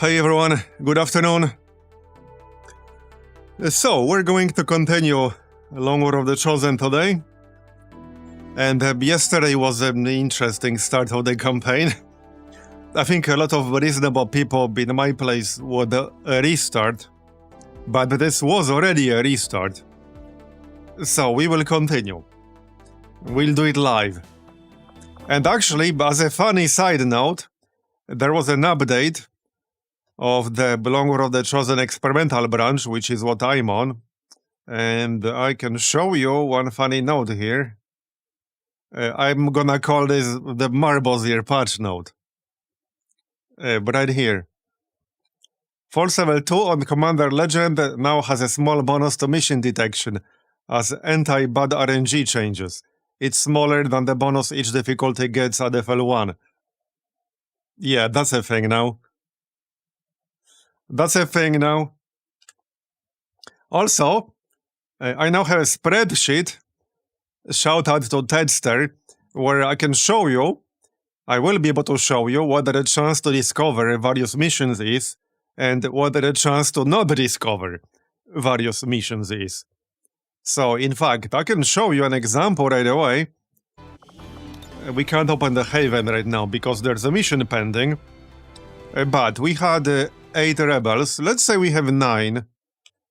Hi everyone, good afternoon. So, we're going to continue Long War of the Chosen today. And yesterday was an interesting start of the campaign. I think a lot of reasonable people in my place would restart. But this was already a restart. So, we will continue. We'll do it live. And actually, as a funny side note, there was an update of the Long War of the Chosen experimental branch, which is what I'm on. And I can show you one funny note here. I'm gonna call this the Marbozir patch note. Right here. Force level 2 on Commander Legend now has a small bonus to mission detection as anti-bad RNG changes. It's smaller than the bonus each difficulty gets at FL1. Yeah, that's a thing now. That's a thing now. Also, I now have a spreadsheet, shout out to Tedster, where I can show you, I will be able to show you what the chance to discover various missions is, and what the chance to not discover various missions is. So, in fact, I can show you an example right away. We can't open the Haven right now because there's a mission pending. But we had 8 rebels. Let's say we have 9.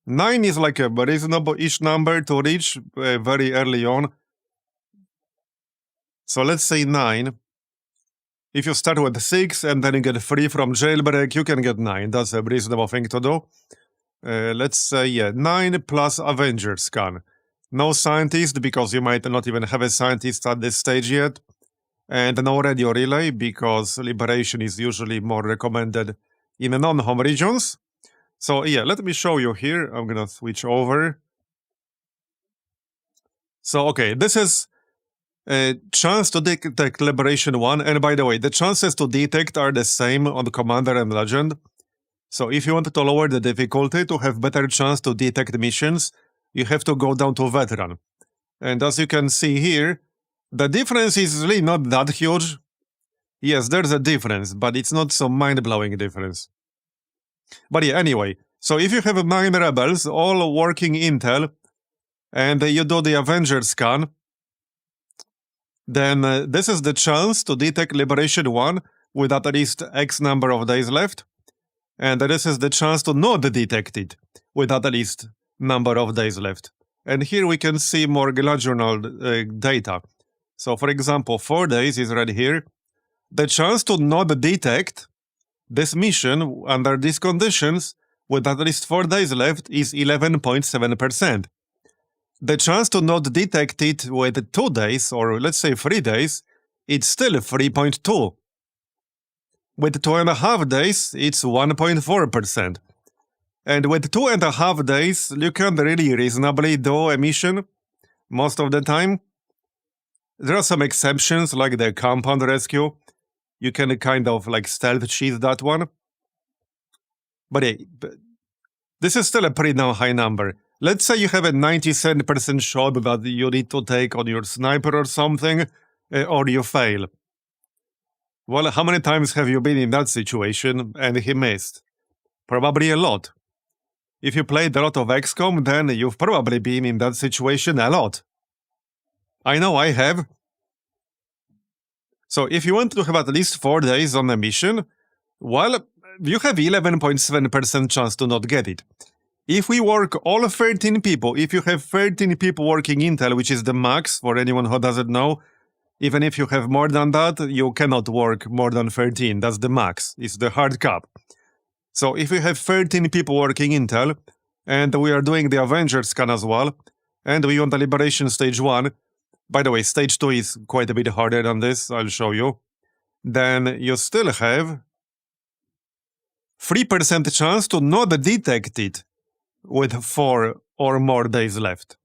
9 is like a reasonable-ish number to reach very early on. So let's say 9. If you start with 6 and then you get 3 from jailbreak, you can get 9. That's a reasonable thing to do. Let's say, yeah, 9 plus Avenger scan. No scientist, because you might not even have a scientist at this stage yet. And no radio relay, because liberation is usually more recommended in non-home regions. So yeah, let me show you here. I'm gonna switch over. So okay, this is a chance to detect Liberation 1. And by the way, the chances to detect are the same on Commander and Legend. So if you want to lower the difficulty to have better chance to detect missions, you have to go down to Veteran. And as you can see here, the difference is really not that huge. Yes, there's a difference, but it's not so mind-blowing difference. But yeah, anyway, so if you have 9 rebels, all working intel, and you do the Avenger scan, then this is the chance to detect Liberation 1 with at least X number of days left, and this is the chance to not detect it with at least number of days left. And here we can see more longitudinal data. So, for example, 4 days is right here. The chance to not detect this mission under these conditions with at least 4 days left is 11.7%. The chance to not detect it with 2 days, or let's say 3 days, it's still 3.2. With 2.5 days, it's 1.4%. And with 2.5 days, you can really reasonably do a mission most of the time. There are some exceptions, like the compound rescue. You can kind of like stealth cheat that one. But yeah, this is still a pretty high number. Let's say you have a 97% shot that you need to take on your sniper or something, or you fail. Well, how many times have you been in that situation and he missed? Probably a lot. If you played a lot of XCOM, then you've probably been in that situation a lot. I know I have. So if you want to have at least 4 days on a mission, well, you have 11.7% chance to not get it. If we work all 13 people, if you have 13 people working intel, which is the max for anyone who doesn't know, even if you have more than that, you cannot work more than 13. That's the max. It's the hard cap. So if we have 13 people working intel, and we are doing the Avenger scan as well, and we want the Liberation Stage 1, by the way, Stage 2 is quite a bit harder than this, I'll show you, then you still have 3% chance to not detect it with 4 or more days left.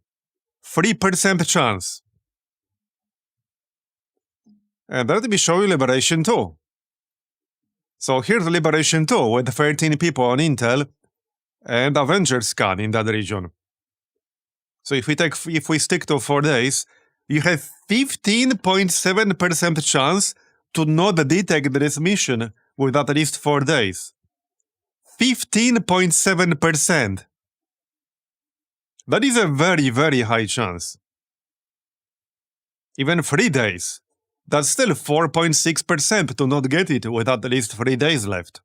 3% chance. And let me show you Liberation 2. So here's Liberation 2 with 13 people on Intel and Avenger scan in that region. So if we stick to 4 days, you have 15.7% chance to not detect this mission with at least 4 days. 15.7%. That is a very, very high chance. Even 3 days. That's still 4.6% to not get it with at least 3 days left.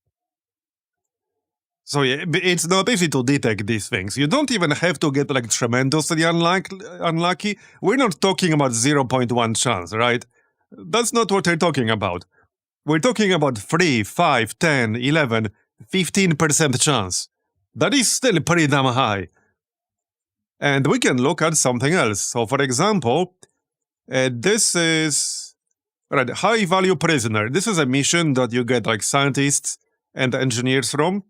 So yeah, it's not easy to detect these things. You don't even have to get like tremendously unlucky. We're not talking about 0.1 chance, right? That's not what we're talking about. We're talking about 3, 5, 10, 11, 15% chance. That is still pretty damn high. And we can look at something else. So for example, this is right, high value prisoner. This is a mission that you get like scientists and engineers from.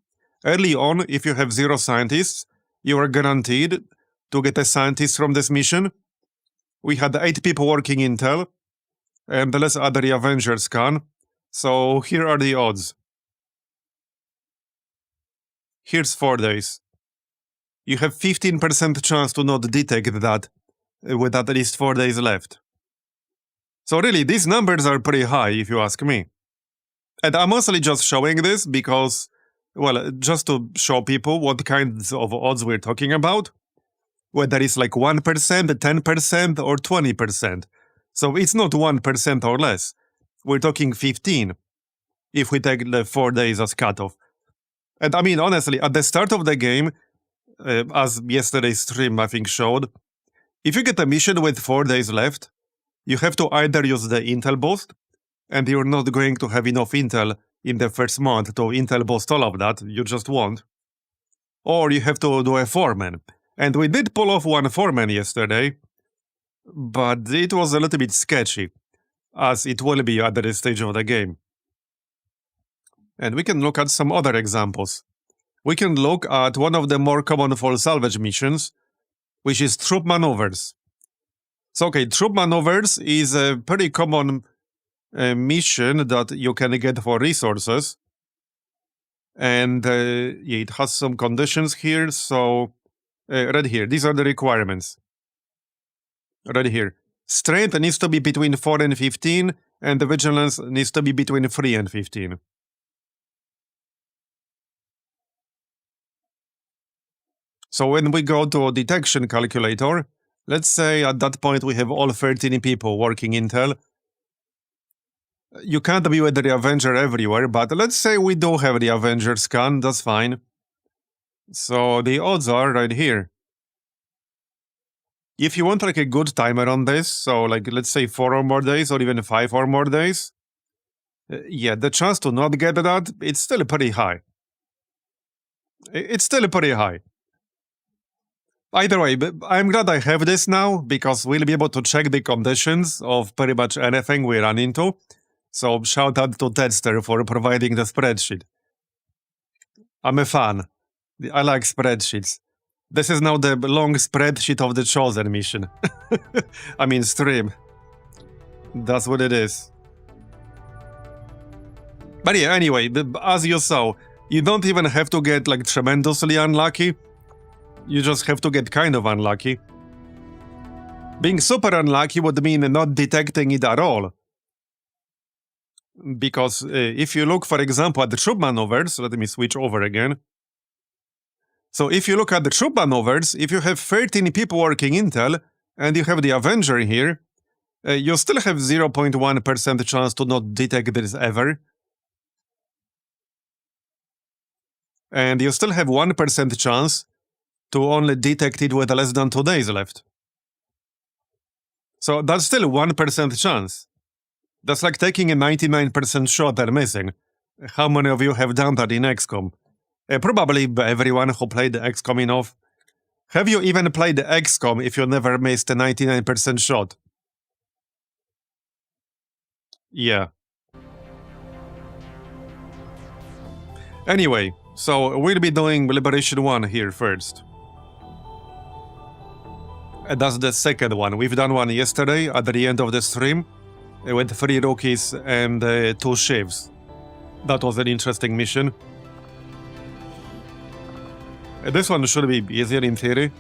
Early on, if you have 0 scientists, you are guaranteed to get a scientist from this mission. We had 8 people working Intel, and let's add the Avengers scan. So here are the odds. Here's 4 days. You have 15% chance to not detect that with at least 4 days left. So really, these numbers are pretty high, if you ask me. And I'm mostly just showing this because, well, just to show people what kinds of odds we're talking about. Whether it's like 1%, 10%, or 20%. So it's not 1% or less. We're talking 15, if we take the 4 days as cutoff. And I mean, honestly, at the start of the game, as yesterday's stream I think showed, if you get a mission with 4 days left, you have to either use the Intel boost, and you're not going to have enough Intel in the first month to Intel boost all of that, you just won't. Or you have to do a foreman. And we did pull off one foreman yesterday, but it was a little bit sketchy, as it will be at this stage of the game. And we can look at some other examples. We can look at one of the more common for salvage missions, which is troop maneuvers. So okay, troop maneuvers is a pretty common mission that you can get for resources. And yeah, it has some conditions here, so right here, these are the requirements. Right here. Strength needs to be between 4 and 15, and the vigilance needs to be between 3 and 15. So when we go to a detection calculator, let's say at that point we have all 13 people working Intel. You can't be with the Avenger everywhere, but let's say we do have the Avenger scan, that's fine. So the odds are right here. If you want like a good timer on this, so like let's say 4 or more days or even 5 or more days, yeah, the chance to not get that, it's still pretty high. It's still pretty high. Either way, I'm glad I have this now, because we'll be able to check the conditions of pretty much anything we run into. So shout out to Tedster for providing the spreadsheet. I'm a fan. I like spreadsheets. This is now the long spreadsheet of the Chosen mission. I mean stream. That's what it is. But yeah, anyway, as you saw, you don't even have to get like tremendously unlucky. You just have to get kind of unlucky. Being super unlucky would mean not detecting it at all. Because if you look, for example, at the troop maneuvers, let me switch over again. So if you look at the troop maneuvers, if you have 13 people working Intel, and you have the Avenger here, you still have 0.1% chance to not detect this ever. And you still have 1% chance to only detect it with less than 2 days left. So that's still 1% chance. That's like taking a 99% shot and missing. How many of you have done that in XCOM? Probably everyone who played XCOM enough. Have you even played XCOM if you never missed a 99% shot? Yeah. Anyway, so we'll be doing Liberation 1 here first. That's the second one. We've done one yesterday at the end of the stream with 3 rookies and 2 shivs. That was an interesting mission. This one should be easier in theory.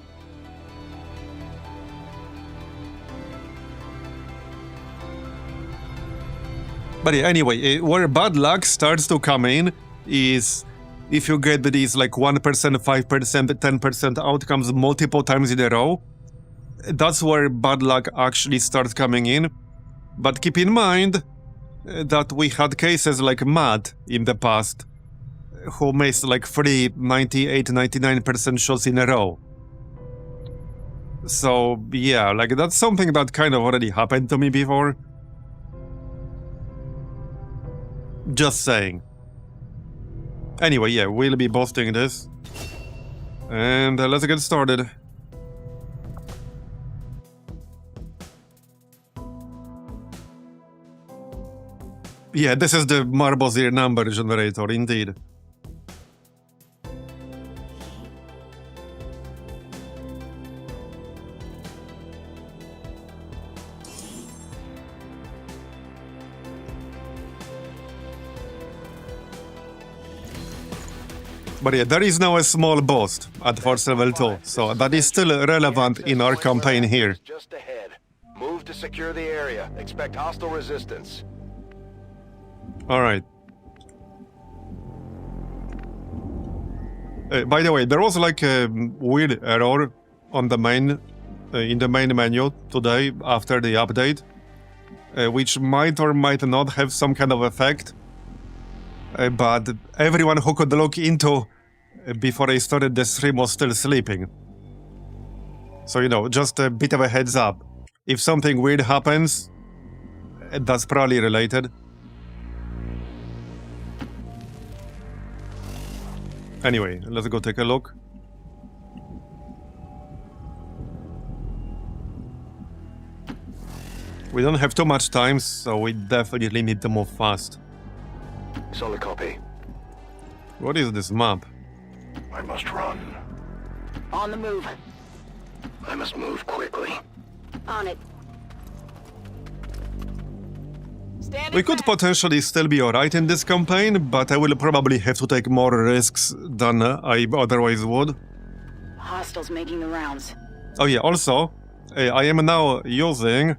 But yeah, anyway, where bad luck starts to come in is if you get these like 1%, 5%, 10% outcomes multiple times in a row, that's where bad luck actually starts coming in. But keep in mind that we had cases like Matt in the past, who missed like 98, 99% shots in a row. So yeah, like that's something that kind of already happened to me before. Just saying. Anyway, yeah, we'll be boosting this. And let's get started. Yeah, this is the Marbozir number generator, indeed. But yeah, there is now a small boost at force level 2, so that is still relevant in our campaign here. Just ahead. Move to secure the area. Expect hostile resistance. Alright. By the way, there was like a weird error on the main, in the main menu today after the update, which might or might not have some kind of effect. But everyone who could look into before I started the stream was still sleeping. So, you know, just a bit of a heads up. If something weird happens, that's probably related. Anyway, let's go take a look. We don't have too much time, so we definitely need to move fast. Solid copy. What is this map? I must run. On the move. I must move quickly. On it. Stand We could potentially still be alright in this campaign, but I will probably have to take more risks than I otherwise would. Hostiles making the rounds. Oh yeah, also, I am now using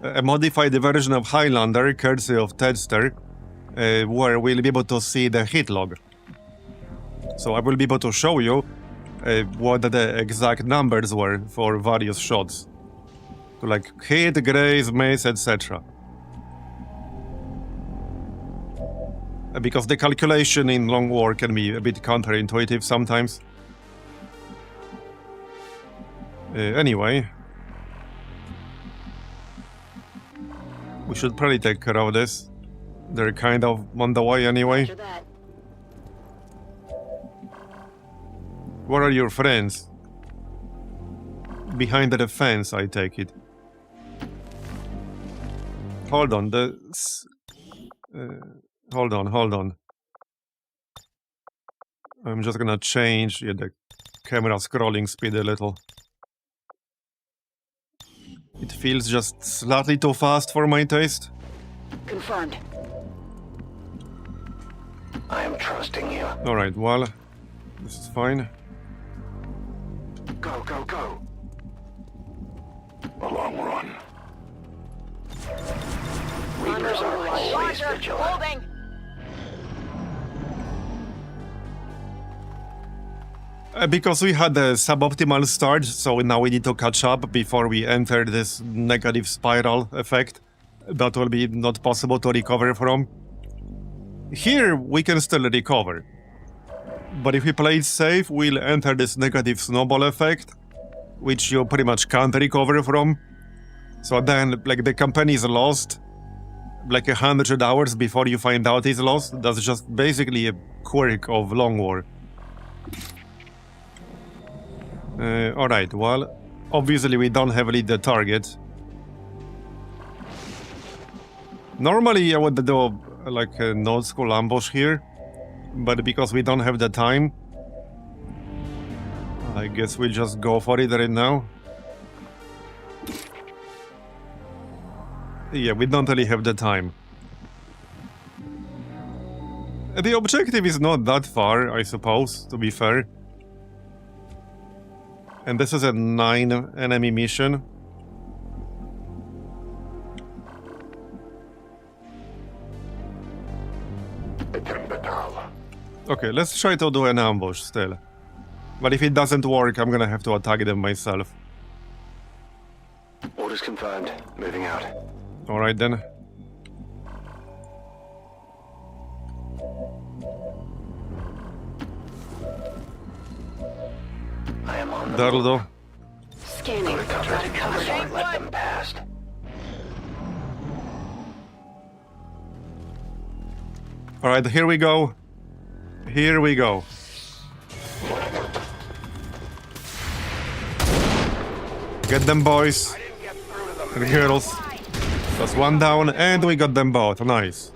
a modified version of Highlander, courtesy of Tedster, where we'll be able to see the hit log. So I will be able to show you what the exact numbers were for various shots. So like hit, graze, mace, etc. Because the calculation in long war can be a bit counterintuitive sometimes. Anyway. We should probably take care of this. They're kind of on the way anyway. After that. Where are your friends? Behind the fence, I take it. Hold on, hold on. I'm just gonna change the camera scrolling speed a little. It feels just slightly too fast for my taste. Confirmed. I am trusting you. Alright, well, this is fine. Go, go, go. A long run. Reapers are always vigilant. Holding. Because we had a suboptimal start, so now we need to catch up before we enter this negative spiral effect that will be not possible to recover from. Here, we can still recover. But if we play it safe, we'll enter this negative snowball effect, which you pretty much can't recover from. So then, like, the campaign is lost, like 100 hours before you find out it's lost. That's just basically a quirk of Long War. Alright, well, obviously we don't heavily the target. Normally I would do like a old school ambush here, but because we don't have the time, I guess we'll just go for it right now. Yeah, we don't really have the time. The objective is not that far, I suppose, to be fair. And this is a 9 enemy mission. Okay, let's try to do an ambush still. But if it doesn't work, I'm gonna have to attack them myself. Orders confirmed. Moving out. Alright then. I am on the That'll do. Scanning. Got it covered. Don't let them past. Alright, here we go. Here we go. Get them, boys and girls. That's one down, and we got them both. Nice.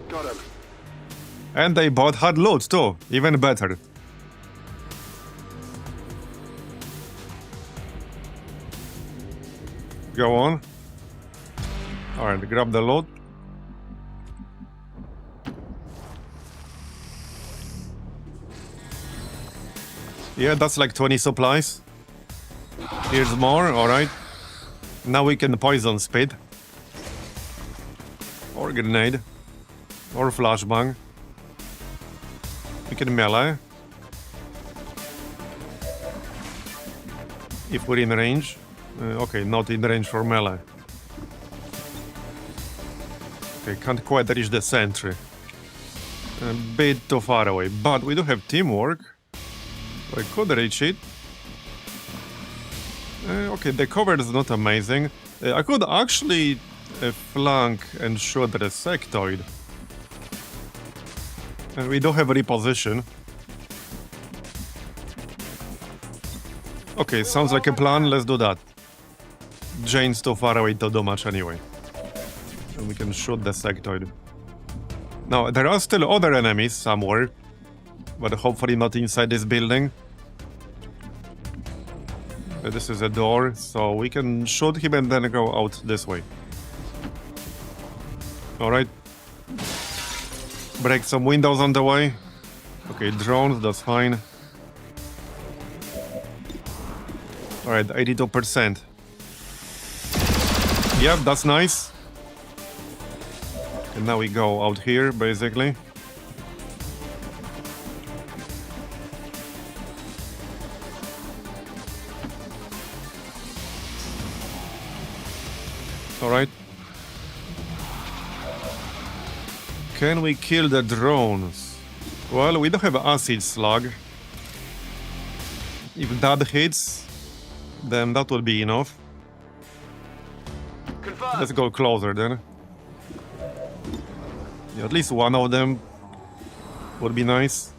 Got him. And they both had loot too. Even better. Go on. Alright, grab the loot. Yeah, that's like 20 supplies. Here's more, alright. Now we can poison speed. Or grenade. Or flashbang. We can melee. If we're in range. Okay, not in range for melee. Okay, can't quite reach the sentry. A bit too far away, but we do have teamwork. I could reach it. Okay, the cover is not amazing. I could actually flank and shoot the sectoid. And we do have a reposition. Okay, sounds like a plan, let's do that. Jane's too far away to do much anyway. And we can shoot the sectoid. Now, there are still other enemies somewhere. But hopefully not inside this building. This is a door, so we can shoot him and then go out this way. Alright. Break some windows on the way. Okay, drones, that's fine. Alright, 82%. Yep, that's nice. And now we go out here, basically. Alright. Can we kill the drones? Well, we don't have acid slug. If that hits, then that will be enough. Confirmed. Let's go closer then. Yeah, at least one of them would be nice.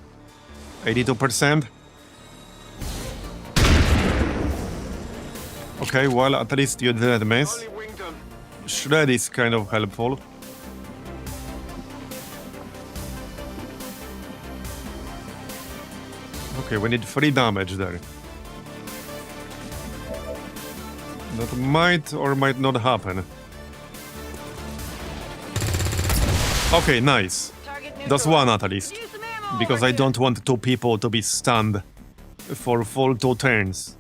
82%. Okay, well, at least you didn't miss. Only winged them. Shred is kind of helpful. Okay, we need 3 damage there. That might or might not happen. Okay, nice. That's one at least. Because I don't want 2 people to be stunned for full 2 turns.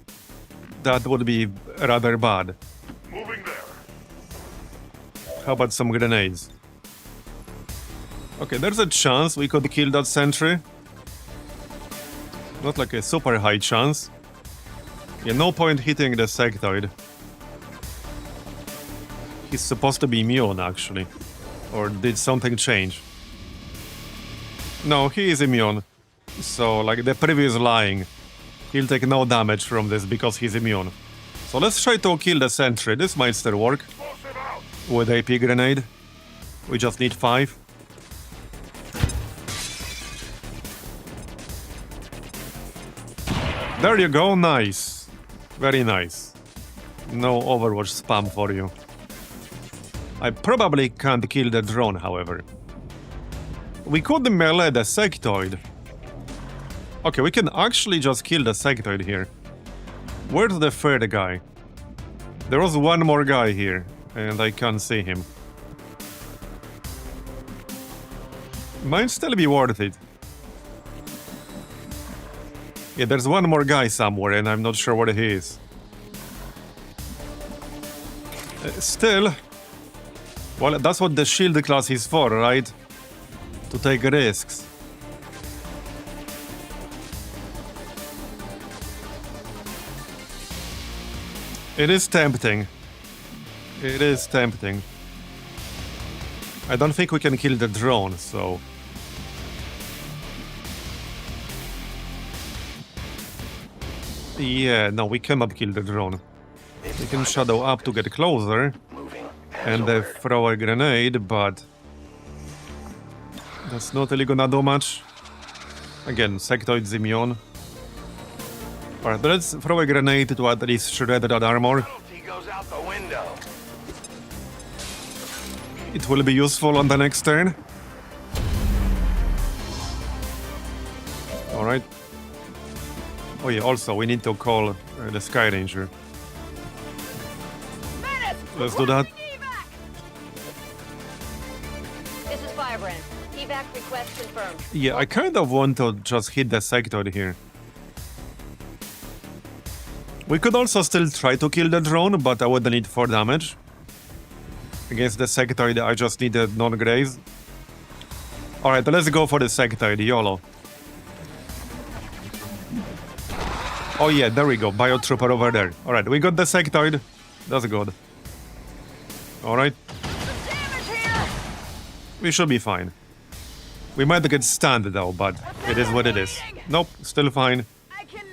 That would be rather bad. Moving there. How about some grenades? Okay, there's a chance we could kill that sentry. Not like a super high chance. Yeah, no point hitting the sectoid. He's supposed to be immune, actually. Or did something change? No, he is immune. So, like the previous lying, he'll take no damage from this because he's immune. So let's try to kill the sentry. This might still work. With AP grenade. We just need 5. There you go, nice. Very nice. No Overwatch spam for you. I probably can't kill the drone, however. We could melee the sectoid. Okay, we can actually just kill the sectoid here. Where's the third guy? There was one more guy here, and I can't see him. Might still be worth it. Yeah, there's one more guy somewhere, and I'm not sure where he is. Still... Well, that's what the shield class is for, right? To take risks. It is tempting. It is tempting. I don't think we can kill the drone, so... Yeah, no, we cannot kill the drone. We can shadow up to get closer and throw a grenade, but... That's not really gonna do much. Again, sectoid's immune. Alright, let's throw a grenade to at least shred that armor. Goes out the window. It will be useful on the next turn. Alright. Oh yeah, also, we need to call the Sky Ranger. Let's do that. This is Firebrand. Evac request confirmed. Yeah, I kind of want to just hit the sectoid here. We could also still try to kill the drone, but I would need 4 damage. Against the sectoid, I just need a non-graze. Alright, let's go for the sectoid, YOLO. Oh yeah, there we go, Biotrooper over there. Alright, we got the sectoid. That's good. Alright. We should be fine. We might get stunned though, but it is what it is. Nope, still fine. I can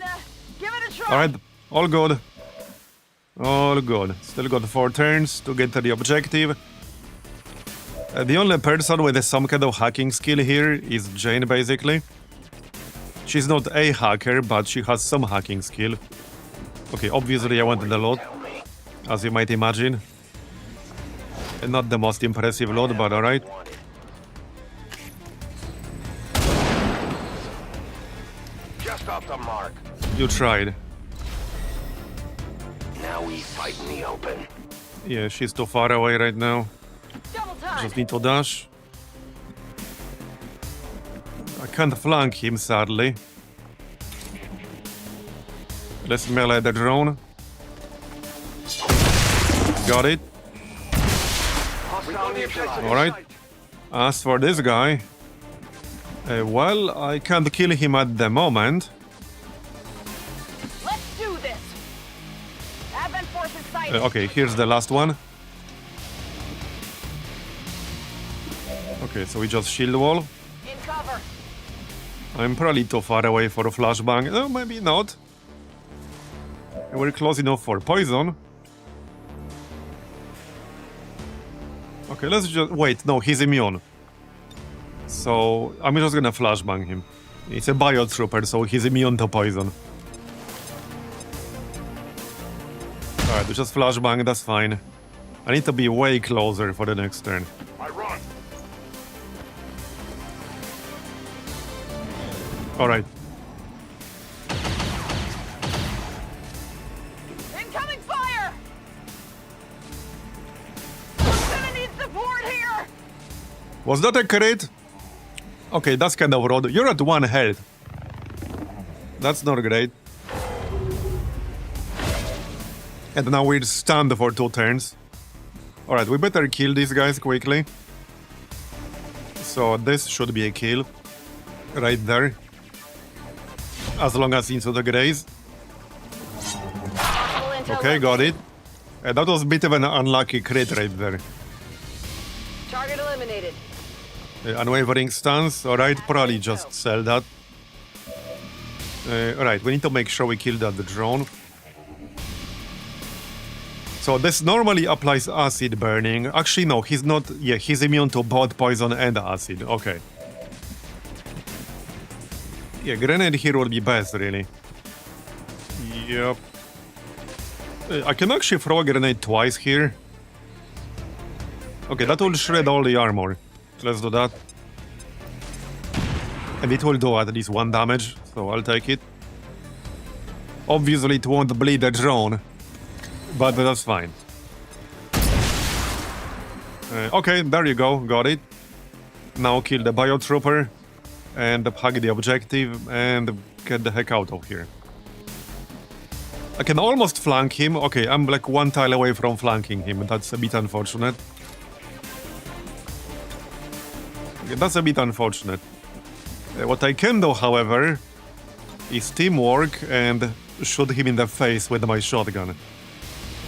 give it a try. Alright, all good. All good. Still got 4 turns to get to the objective. The only person with some kind of hacking skill here is Jane, basically. She's not a hacker, but she has some hacking skill. Okay, obviously I wanted a lot, as you might imagine. And not the most impressive load, but alright. Just off the mark. You tried. Now we fight in the open. Yeah, she's too far away right now. Double time. Just need to dash. I can't flank him, sadly. Let's melee the drone. Got it. Alright. As for this guy... well, I can't kill him at the moment. Let's do this. Advent force in sight. Okay, here's the last one. Okay, so we just shield wall. In cover. I'm probably too far away for a flashbang. Oh, maybe not. We're close enough for poison. Okay, let's just... Wait, no, he's immune. So, I'm just gonna flashbang him. It's a biotrooper, so he's immune to poison. Alright, just flashbang, that's fine. I need to be way closer for the next turn. I run. Alright. Incoming fire. Gonna need support here. Was that a crit? Okay, that's kind of rude. You're at 1 health. That's not great. And now we're stunned for 2 turns. Alright, we better kill these guys quickly. So this should be a kill. Right there. As long as into the graze. Okay, got it. That was a bit of an unlucky crit right there. Target eliminated. Unwavering stance, alright, probably just sell that. Alright, we need to make sure we kill that drone. So this normally applies acid burning. Actually, no, he's not. Yeah, he's immune to both poison and acid. Okay. Yeah, grenade here would be best, really. Yep. I can actually throw a grenade twice here. Okay, that will shred all the armor. Let's do that. And it will do at least 1 damage, so I'll take it. Obviously it won't bleed the drone, but that's fine. Okay, there you go, got it. Now kill the biotrooper, and hug the objective, and get the heck out of here. I can almost flank him. Okay, I'm like 1 tile away from flanking him, that's a bit unfortunate. That's a bit unfortunate. What I can do, however, is teamwork and shoot him in the face with my shotgun.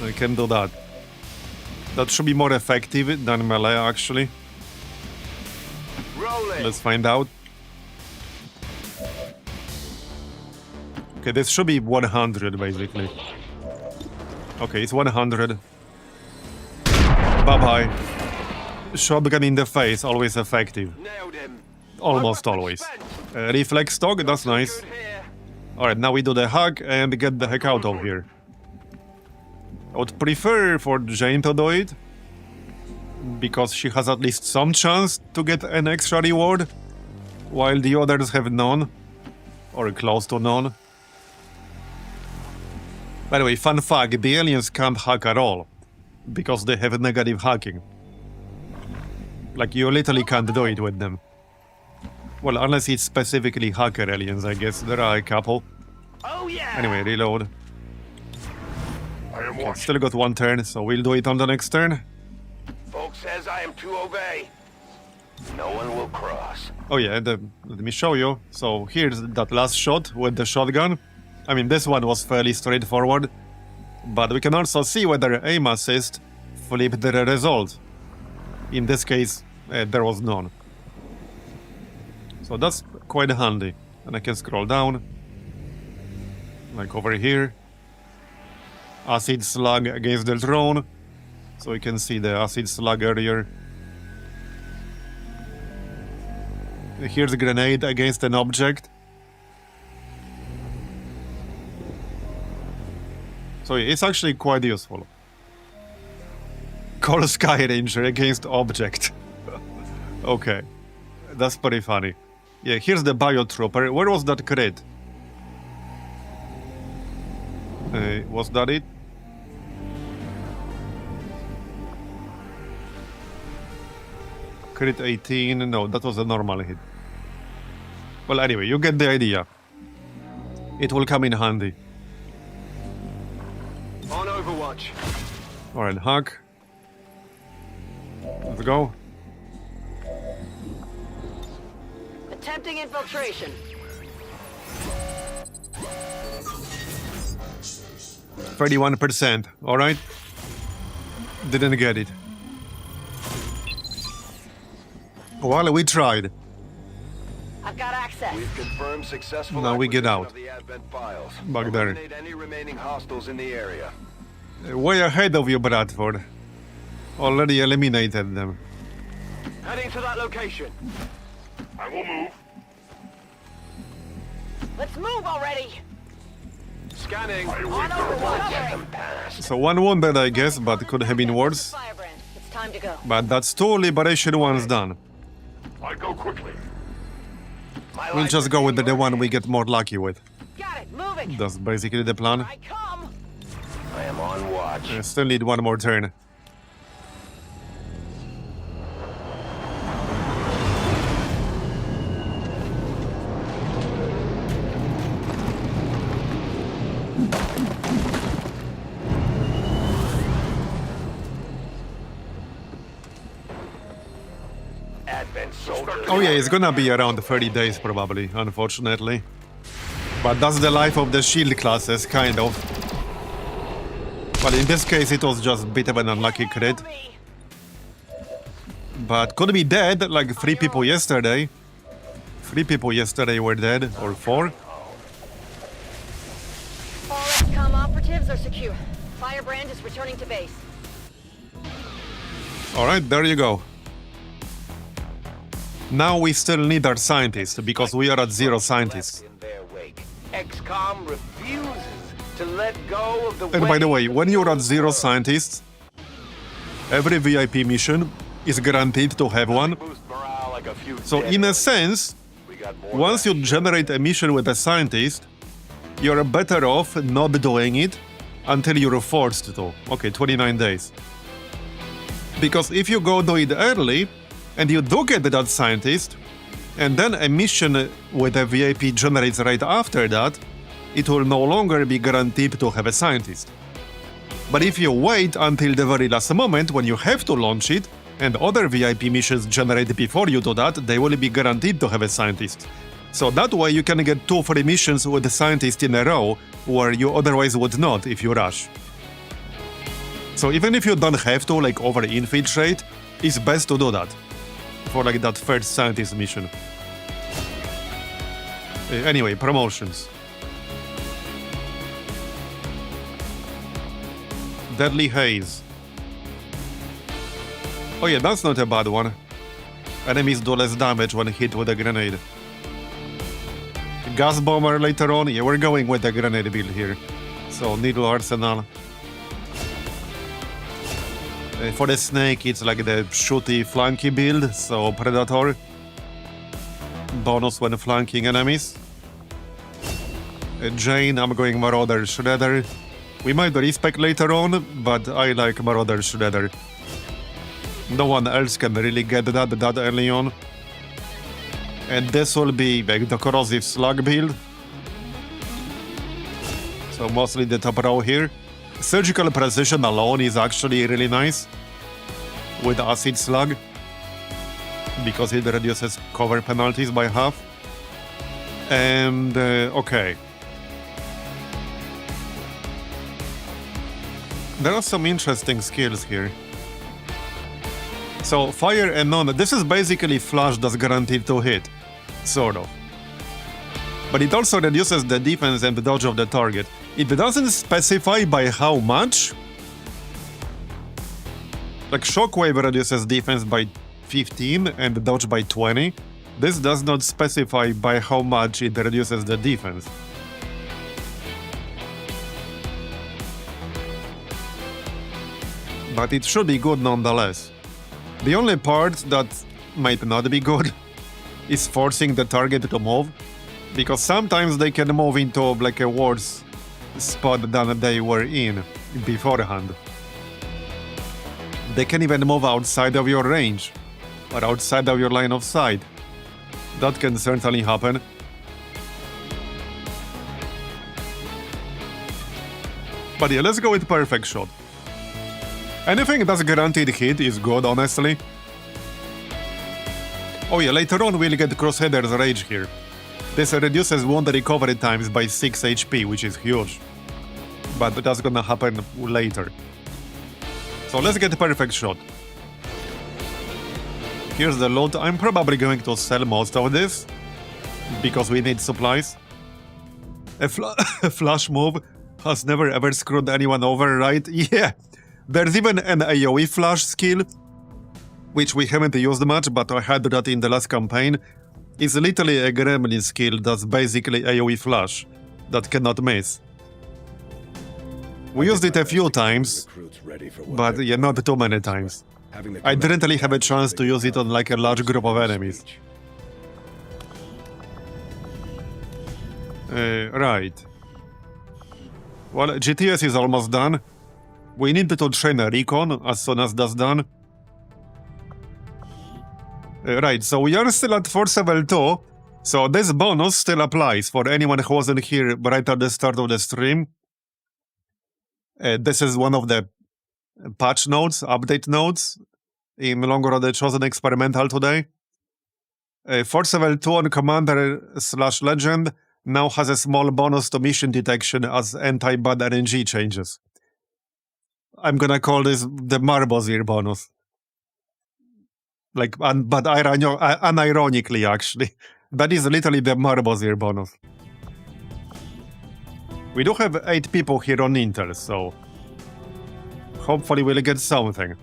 I can do that. That should be more effective than melee, actually. Rolling. Let's find out. Okay, this should be 100, basically. Okay, it's 100. Bye-bye. Shotgun in the face, always effective. Nailed him. Almost My weapon always. spent. Reflex stock, that's nice. Good here. Alright, now we do the hack and get the heck out of here. I would prefer for Jane to do it, because she has at least some chance to get an extra reward, while the others have none, or close to none. By the way, fun fact, the aliens can't hack at all, because they have negative hacking. Like, you literally can't do it with them. Well, unless it's specifically hacker aliens, I guess. There are a couple. Oh yeah. Anyway, reload. I am Okay, watching. still got one turn, so we'll do it on the next turn. Folks says I am to obey. No one will cross. Oh yeah, let me show you. So here's that last shot with the shotgun. I mean, this one was fairly straightforward, but we can also see whether aim assist flipped the result. In this case, there was none. So that's quite handy. And I can scroll down, like over here. Acid slug against the drone, so we can see the acid slug area. Here's a grenade against an object. So it's actually quite useful. Call Sky Ranger against object. Okay, that's pretty funny. Yeah, here's the Biotrooper. Where was that crit? Was that it? Crit 18. No, that was a normal hit. Well, anyway, you get the idea. It will come in handy. On Overwatch. Alright, hack. Let's go. Attempting infiltration. 31%. Alright. Didn't get it. Well, we tried. I've got access. We've confirmed successful Now we get acquisition out. of the Advent files. Back there. Eliminate any remaining hostiles in the area. Way ahead of you, Bradford. Already eliminated them. Heading to that location. I will move. Let's move already. Scanning. On Overwatch. So one wounded, I guess, but could have been worse. Firebrand, it's time to go. But that's two Liberation ones done. I go quickly. We'll just go with the one we get more lucky with. Got it. Moving. That's basically the plan. I come. I am on watch. I still need one more turn. Advent soldiers. Oh yeah, it's gonna be around 30 days probably, unfortunately. But that's the life of the shield classes, kind of. But in this case it was just a bit of an unlucky crit. But could be dead, like 3 people yesterday. 3 people yesterday were dead, or 4. All XCOM operatives are secure. Firebrand is returning to base. Alright, there you go. Now we still need our scientists, because we are at 0 scientists. In their wake. XCOM refuses to let go of the And by the way, ways when of you're the at 0 world. scientists, every VIP mission is guaranteed to have one. Boost morale like a few So dead in a aliens. sense, We got more once you than- generate a mission with a scientist, you're better off not doing it until you're forced to. Okay, 29 days. Because if you go do it early, and you do get that scientist, and then a mission with a VIP generates right after that, it will no longer be guaranteed to have a scientist. But if you wait until the very last moment when you have to launch it, and other VIP missions generate before you do that, they will be guaranteed to have a scientist. So that way you can get 2 free missions with a scientist in a row, where you otherwise would not if you rush. So even if you don't have to, like, over-infiltrate, it's best to do that. For, like, that first scientist mission. Anyway, promotions. Deadly Haze. Oh yeah, that's not a bad one. Enemies do less damage when hit with a grenade. Gas bomber later on. Yeah, we're going with the grenade build here. So, needle arsenal. For the snake, it's like the shooty flanky build, so predator. Bonus when flanking enemies. Jane, I'm going Marauder Shredder. We might respec later on, but I like Marauder Shredder. No one else can really get that early on. And this will be like the corrosive slug build. So mostly the top row here. Surgical precision alone is actually really nice. With acid slug. Because it reduces cover penalties by half. And okay. There are some interesting skills here. So, fire and none, this is basically flash that's guaranteed to hit. Sort of. But it also reduces the defense and the dodge of the target. It doesn't specify by how much. Like, Shockwave reduces defense by 15 and dodge by 20. This does not specify by how much it reduces the defense. But it should be good nonetheless. The only part that might not be good is forcing the target to move, because sometimes they can move into like a worse spot than they were in beforehand. They can even move outside of your range, or outside of your line of sight. That can certainly happen. But yeah, let's go with perfect shot. Anything that's guaranteed hit is good, honestly. Oh yeah, later on we'll get Crusader's Rage here. This reduces wound recovery times by 6 HP, which is huge. But that's gonna happen later. So let's get perfect shot. Here's the loot. I'm probably going to sell most of this, because we need supplies. A flash move has never ever screwed anyone over, right? Yeah! There's even an AoE flash skill, which we haven't used much, but I had that in the last campaign. It's literally a gremlin skill that's basically AoE flash, that cannot miss. We used it a few times, but yeah, not too many times. I didn't really have a chance to use it on like a large group of enemies. Right. Well, GTS is almost done. We need to train a recon as soon as that's done. Right, so we are still at Force Level 2, so this bonus still applies for anyone who wasn't here right at the start of the stream. This is one of the patch notes, update notes, in Long Road the Chosen Experimental today. Force Level 2 on Commander/Legend now has a small bonus to mission detection as anti-bad RNG changes. I'm gonna call this the Marbozir bonus. Like, but unironically, actually. That is literally the Marbozir bonus. We do have 8 people here on Intel, so hopefully we'll get something.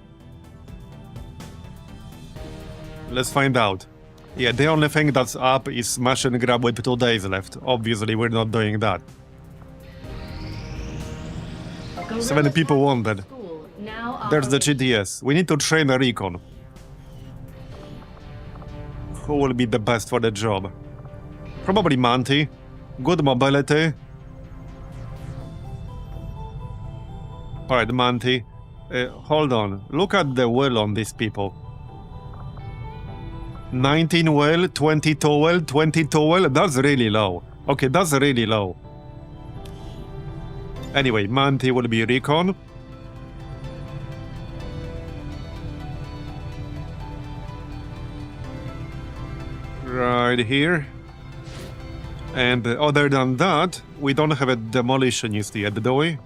Let's find out. Yeah, the only thing that's up is Smash and Grab with 2 days left. Obviously, we're not doing that. 7 people wanted. There's the GTS. We need to train a recon. Who will be the best for the job? Probably Manti. Good mobility. Alright, Manti. Hold on. Look at the will on these people. 19 will, 22 will, 22 will. That's really low. Okay, that's really low. Anyway, Manti will be recon. Right here. And other than that, we don't have a demolitionist yet, do we?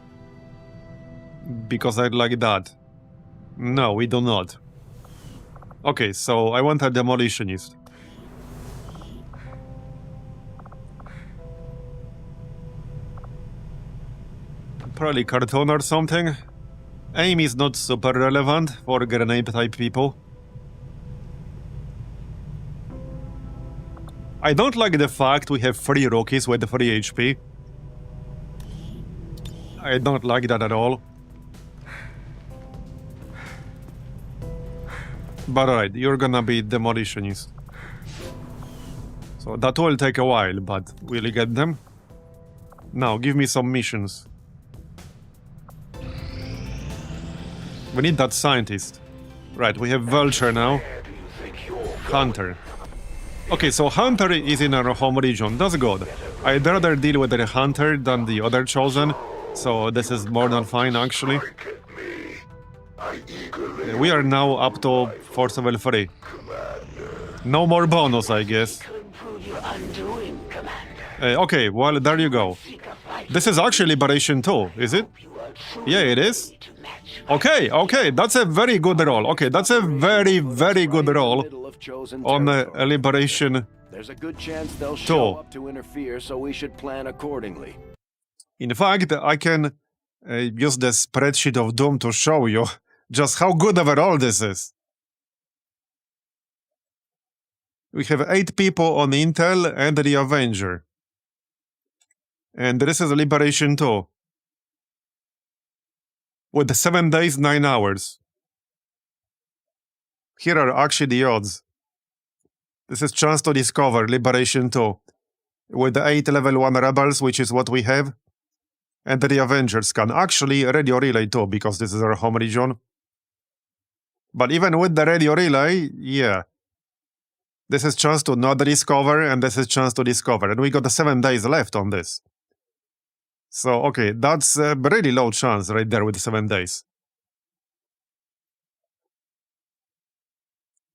Because I'd like that. No, we do not. Okay, so I want a demolitionist. Probably cartoon or something. Aim is not super relevant for grenade type people. I don't like the fact we have 3 rookies with 3 HP. I don't like that at all. But alright, you're gonna be demolitionist. So that will take a while, but will you get them? Now, give me some missions. We need that scientist. Right, we have Vulture now. Hunter. Okay, so Hunter is in our home region. That's good. I'd rather deal with the Hunter than the other Chosen. So this is more than fine, actually. We are now up to Force Level 3. No more bonus, I guess. Okay, well, there you go. This is actually Liberation 2, is it? Yeah, it is. Okay, okay, that's a very good roll. Okay, that's a very, very good roll on Liberation There's a good chance they'll 2. show up to interfere, so we should plan accordingly. In fact, I can use the spreadsheet of Doom to show you just how good of a roll this is. We have 8 people on Intel and the Avenger. And this is Liberation 2. With 7 days, 9 hours. Here are actually the odds. This is Chance to Discover, Liberation 2. With 8 level 1 rebels, which is what we have. And the Avengers can actually radio relay too, because this is our home region. But even with the radio relay, yeah. This is Chance to not discover, and this is Chance to Discover. And we got 7 days left on this. So, okay, that's a really low chance right there with 7 days.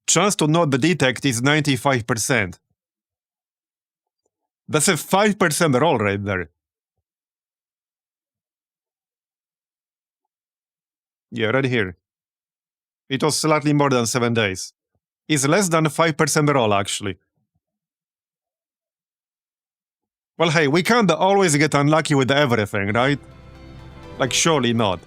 Chance to not detect is 95%. That's a 5% roll right there. Yeah, right here. It was slightly more than 7 days. It's less than 5% roll, actually. Well, hey, we can't always get unlucky with everything, right? Like, surely not.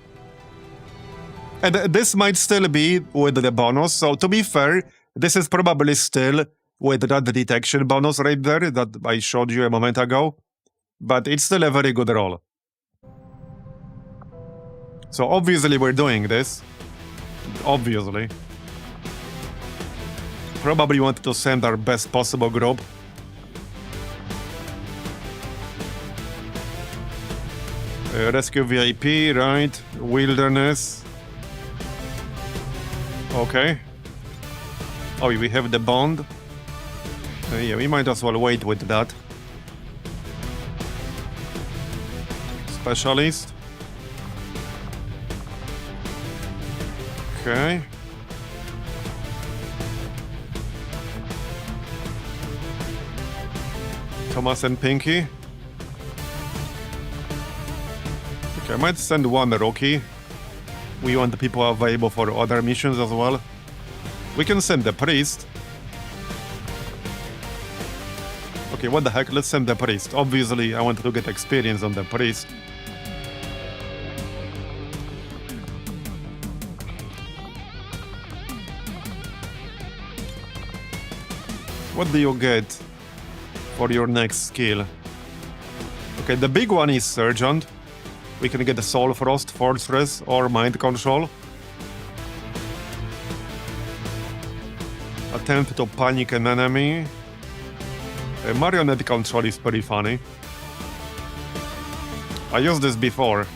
And this might still be with the bonus, so to be fair, this is probably still with that detection bonus right there that I showed you a moment ago. But it's still a very good roll. So obviously we're doing this. Obviously. Probably want to send our best possible group. Rescue VIP, right? Wilderness. Okay. Oh, we have the bond. Yeah, we might as well wait with that. Specialist. Okay. Thomas and Pinky. Okay, I might send one rookie. We want the people available for other missions as well. We can send the priest. Okay, what the heck? Let's send the priest. Obviously, I want to get experience on the priest. What do you get for your next skill? Okay, the big one is Sergeant. We can get the Soul Frost, Fortress, or Mind Control. Attempt to panic an enemy. Marionette Control is pretty funny. I used this before.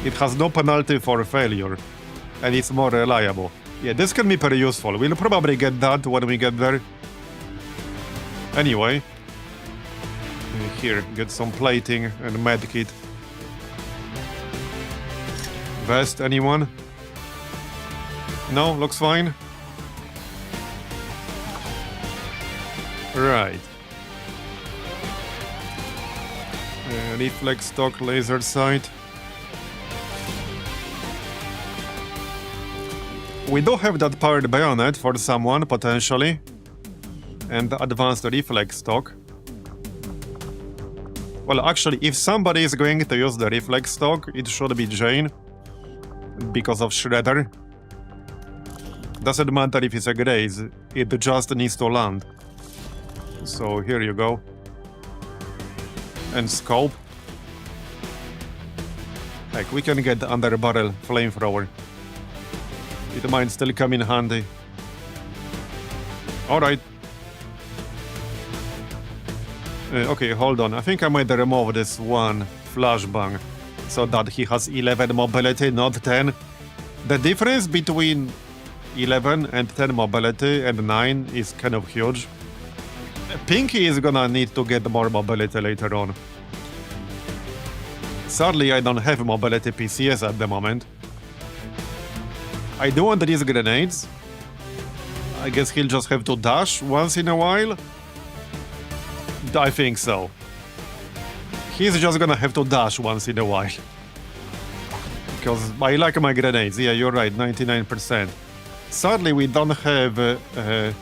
It has no penalty for failure, and it's more reliable. Yeah, this can be pretty useful. We'll probably get that when we get there. Anyway. Here, get some plating and medkit. Vest, anyone? No, looks fine. Right. Reflex stock laser sight. We do have that powered bayonet for someone, potentially. And advanced reflex stock. Well, actually, if somebody is going to use the reflex stock, it should be Jane. Because of Shredder. Doesn't matter if it's a graze, it just needs to land. So here you go. And scope. Heck, we can get under barrel flamethrower. It might still come in handy. Alright. Okay, hold on. I think I might remove this one flashbang so that he has 11 mobility, not 10. The difference between 11 and 10 mobility and 9 is kind of huge. Pinky is gonna need to get more mobility later on. Sadly, I don't have mobility PCS at the moment. I do want these grenades. I guess he'll just have to dash once in a while. I think so. He's just gonna have to dash once in a while. Because I like my grenades. Yeah, you're right, 99%. Sadly, we don't have a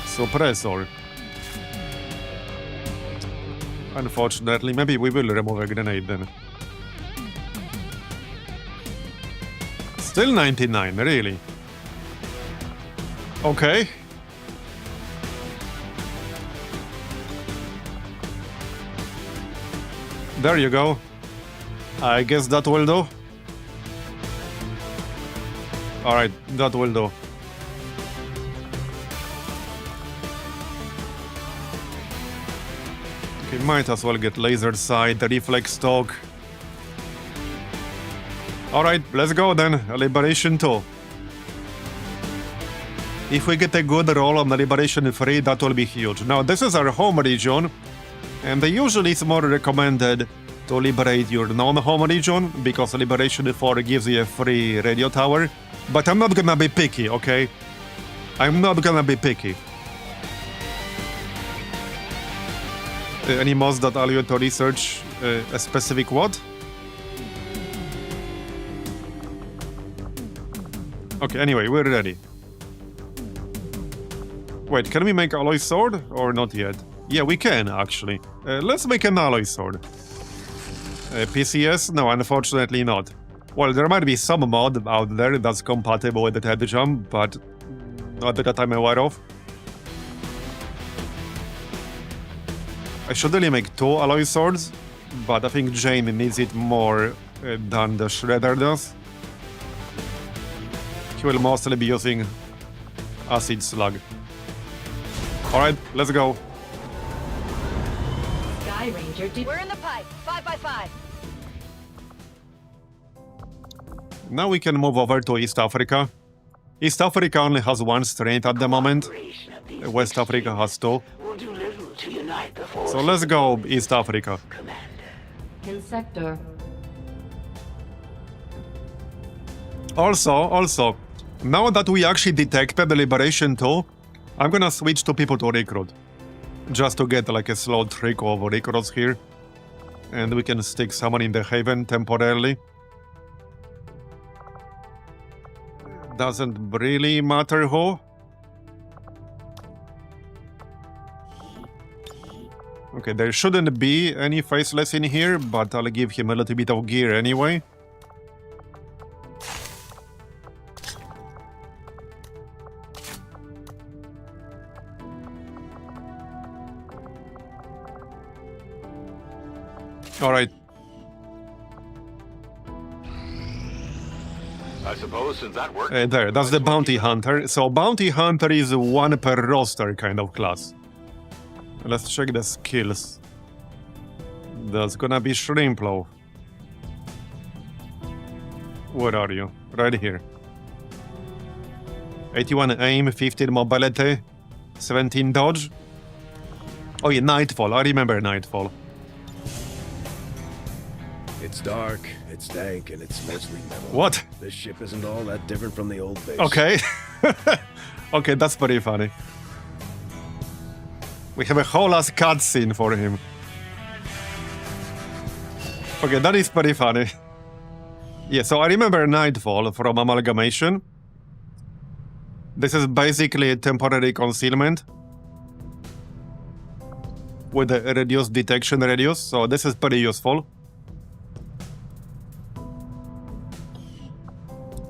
suppressor. Unfortunately, maybe we will remove a grenade then. Still 99, really? Okay. There you go. I guess that will do. Alright, that will do. Okay, might as well get laser sight, reflex stock. Alright, let's go then. Liberation 2. If we get a good roll on Liberation 3, that will be huge. Now, this is our home region. And usually it's more recommended to liberate your non-home region, because Liberation 4 gives you a free radio tower. But I'm not gonna be picky, okay? I'm not gonna be picky. Any mods that allow you to research a specific what? Okay, anyway, we're ready. Wait, can we make alloy sword or not yet? Yeah, we can, actually. Let's make an alloy sword. PCS? No, unfortunately not. Well, there might be some mod out there that's compatible with the TedJam, but not that I'm aware of. I should really make 2 alloy swords, but I think Jane needs it more than the Shredder does. He will mostly be using Acid Slug. Alright, let's go. Sky Ranger, We're in the pipe. 5 by 5. Now we can move over to East Africa. East Africa only has 1 strength at the moment. West Africa has 2. So let's go East Africa. in sector. Also, now that we actually detected the Liberation 2, I'm gonna switch to people to recruit. Just to get like a slow trickle of recruits here. And we can stick someone in the Haven temporarily. Doesn't really matter who. Okay, there shouldn't be any faceless in here, but I'll give him a little bit of gear anyway. Alright. I suppose since that worked... There, that's the Bounty Hunter. So Bounty Hunter is 1 per roster kind of class. Let's check the skills. That's gonna be Shrimplow. Where are you? Right here. 81 aim, 15 mobility, 17 dodge. Oh yeah, Nightfall. I remember Nightfall. It's dark, it's dank, and it's mostly metal. What? This ship isn't all that different from the old base. Okay. Okay, that's pretty funny. We have a whole ass cutscene for him. Okay, that is pretty funny. Yeah, so I remember Nightfall from Amalgamation. This is basically a temporary concealment with a reduced detection radius, so this is pretty useful.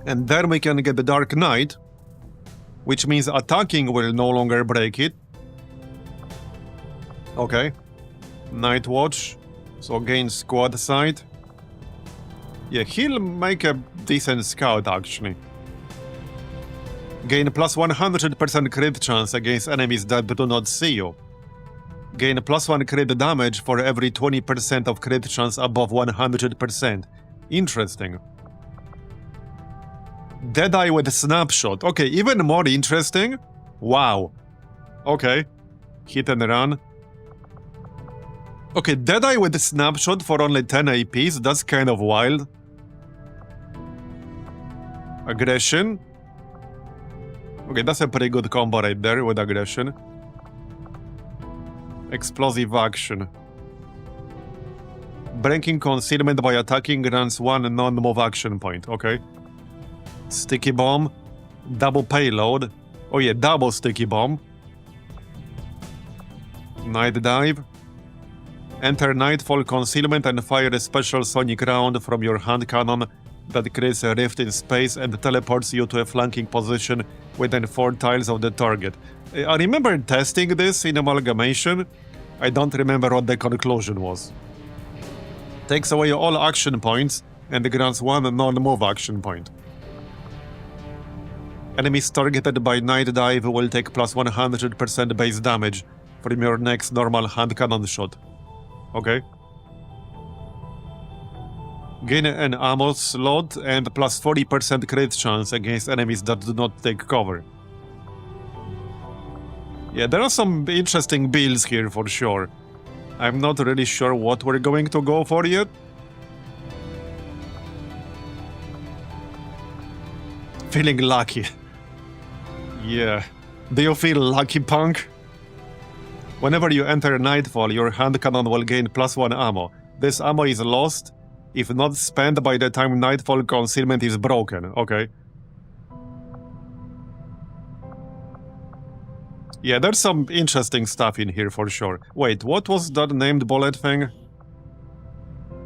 And then we can get the Dark Knight, which means attacking will no longer break it. Okay. Night Watch, so gain squad sight. Yeah, he'll make a decent scout actually. Gain plus 100% crit chance against enemies that do not see you. Gain plus 1 crit damage for every 20% of crit chance above 100%. Interesting. Deadeye with snapshot. Okay, even more interesting. Wow. Okay. Hit and run. Okay, Deadeye with the snapshot for only 10 APs, that's kind of wild. Aggression. Okay, that's a pretty good combo right there with aggression. Explosive action. Breaking concealment by attacking grants 1 non-move action point, okay. Sticky bomb. Double payload. Oh yeah, double sticky bomb. Night dive. Enter Nightfall concealment and fire a special sonic round from your hand cannon that creates a rift in space and teleports you to a flanking position within 4 tiles of the target. I remember testing this in Amalgamation. I don't remember what the conclusion was. Takes away all action points and grants 1 non-move action point. Enemies targeted by Night Dive will take plus 100% base damage from your next normal hand cannon shot. Okay. Gain an ammo slot and plus 40% crit chance against enemies that do not take cover. Yeah, there are some interesting builds here for sure. I'm not really sure what we're going to go for yet. Feeling lucky. Yeah. Do you feel lucky, punk? Whenever you enter Nightfall, your hand cannon will gain plus 1 ammo. This ammo is lost if not spent by the time Nightfall concealment is broken. Okay. Yeah, there's some interesting stuff in here for sure. Wait, what was that named bullet thing?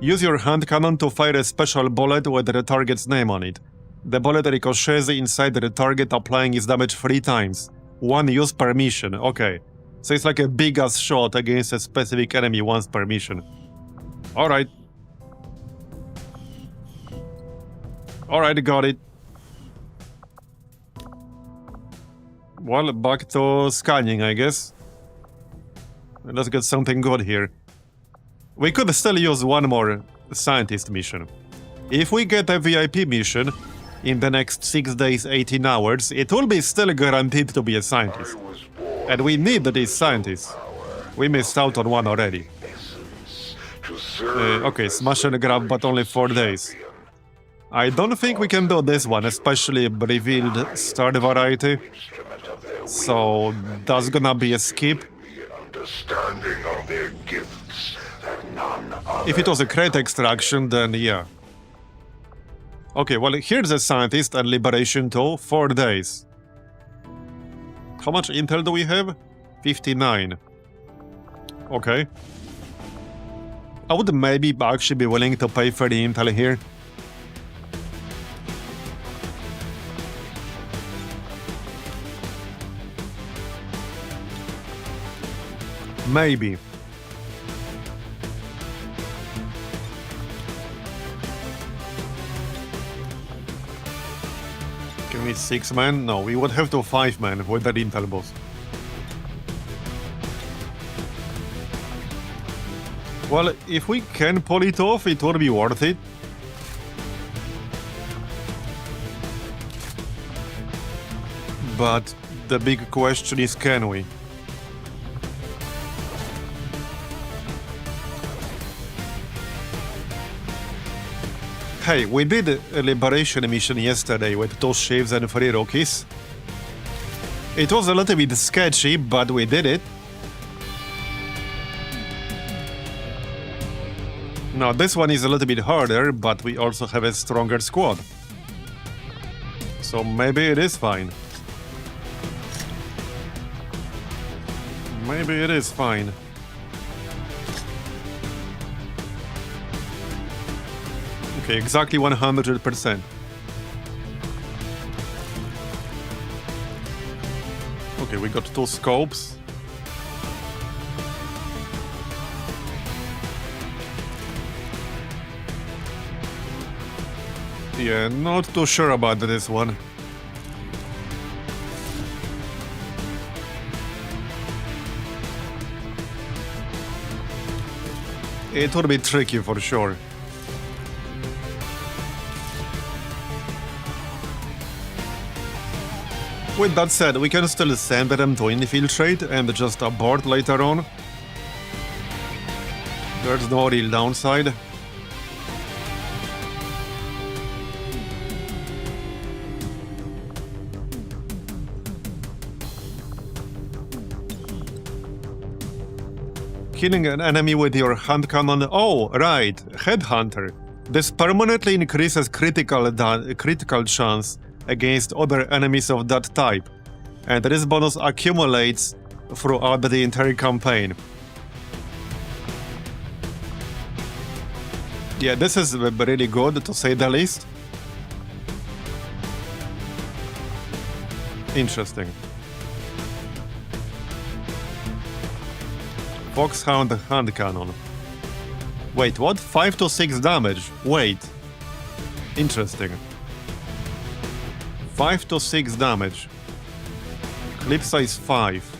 Use your hand cannon to fire a special bullet with the target's name on it. The bullet ricochets inside the target, applying its damage 3 times. 1 use per mission. Okay. So it's like a big-ass shot against a specific enemy once per mission. Alright. Alright, got it. Well, back to scanning, I guess. Let's get something good here. We could still use 1 more scientist mission. If we get a VIP mission in the next 6 days, 18 hours, it will be still guaranteed to be a scientist. And we need these scientists. We missed out on 1 already. Okay, smash and grab, but only 4 days. I don't think we can do this one, especially revealed start variety. So that's gonna be a skip. If it was a crate extraction, then yeah. Okay, well, here's a scientist and liberation 2, 4 days. How much intel do we have? 59. Okay. I would maybe actually be willing to pay for the intel here. Maybe. Can we 6 men? No, we would have to 5 men with that intel boss. Well, if we can pull it off, it would be worth it. But the big question is, can we? Hey, we did a liberation mission yesterday with 2 ships and 3 rookies. It was a little bit sketchy, but we did it. Now, this one is a little bit harder, but we also have a stronger squad. So maybe it is fine. maybe it is fine. Okay, exactly 100%. Okay, we got 2 scopes. Yeah, not too sure about this one. It would be tricky for sure. With that said, we can still send them to infiltrate and just abort later on. There's no real downside. Killing an enemy with your hand cannon. Oh, right, Headhunter. This permanently increases critical chance against other enemies of that type, and this bonus accumulates throughout the entire campaign. Yeah, this is really good, to say the least. Interesting. Foxhound hand cannon. Wait, what? 5 to 6 damage. Wait. Interesting. 5 to 6 damage. Clip size 5.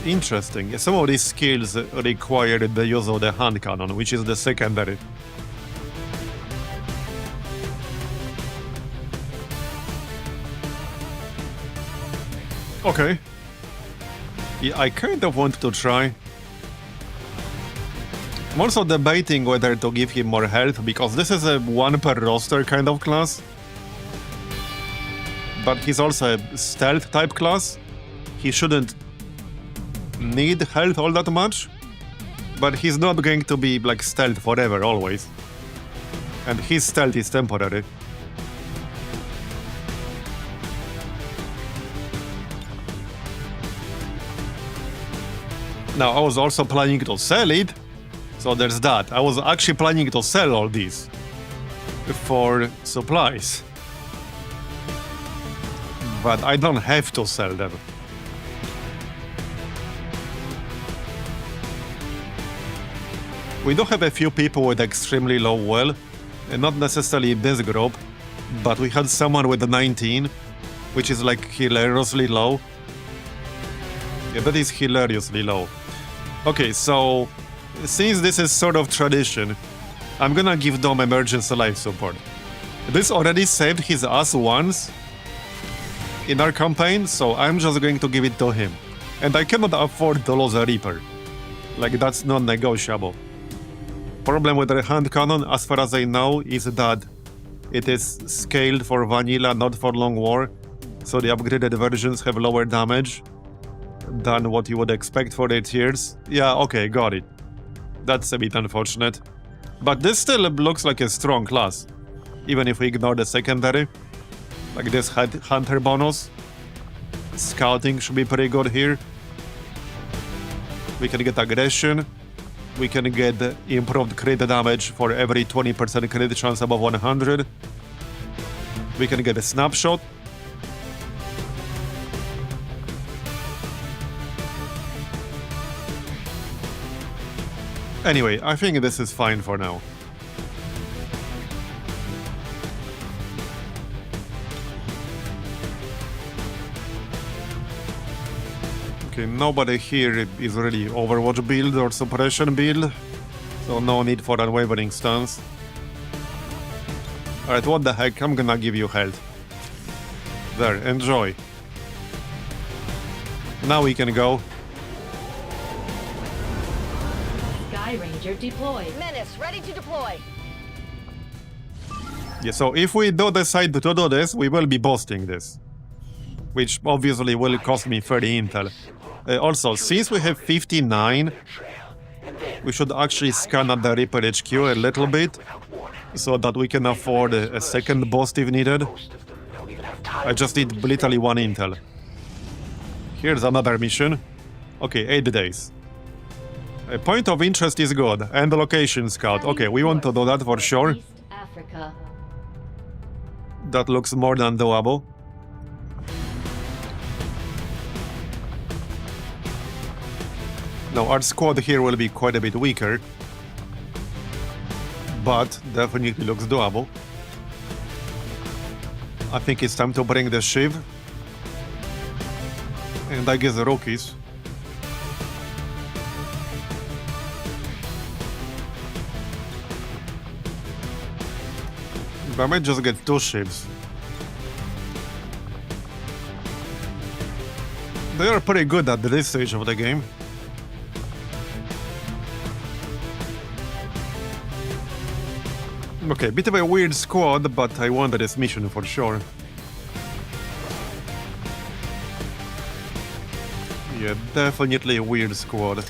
Interesting. Some of these skills require the use of the hand cannon, which is the secondary. Okay. Yeah, I kind of want to try. I'm also debating whether to give him more health, because this is a 1 per roster kind of class. But he's also a stealth type class. He shouldn't need health all that much. But he's not going to be like stealth forever, always. And his stealth is temporary. Now, I was also planning to sell it, so there's that. I was actually planning to sell all these for supplies. But I don't have to sell them. We do have a few people with extremely low will, and not necessarily this group, but we had someone with a 19, which is like hilariously low. Yeah, that is hilariously low. Okay, so since this is sort of tradition, I'm gonna give Dom emergency life support. This already saved his ass once in our campaign, so I'm just going to give it to him. And I cannot afford to lose a Reaper. Like, that's non-negotiable. Problem with the hand cannon, as far as I know, is that it is scaled for vanilla, not for long war, so the upgraded versions have lower damage than what you would expect for their tiers. Yeah, okay, got it. That's a bit unfortunate. But this still looks like a strong class, even if we ignore the secondary. Like this hunter bonus. Scouting should be pretty good here. We can get aggression. We can get improved crit damage for every 20% crit chance above 100. We can get a snapshot. Anyway, I think this is fine for now. Okay, nobody here is really Overwatch build or suppression build, so no need for unwavering stance. Alright, what the heck, I'm gonna give you health. There, enjoy. Now we can go. Sky Ranger deployed. Menace, ready to deploy. Yeah, so if we do decide to do this, we will be boosting this. Which obviously will cost me 30 intel. Also, since we have 59, we should actually scan at the Reaper HQ a little bit, so that we can afford a second boost if needed. I just need literally 1 intel. Here's another mission. Okay, 8 days. A point of interest is good. And the location scout. Okay, we want to do that for sure. East Africa. That looks more than doable. Now, our squad here will be quite a bit weaker. But definitely looks doable. I think it's time to bring the Shiv. And I guess the rookies. I might just get 2 ships. They are pretty good at this stage of the game. Okay, bit of a weird squad, but I wanted this mission for sure. Yeah, definitely a weird squad.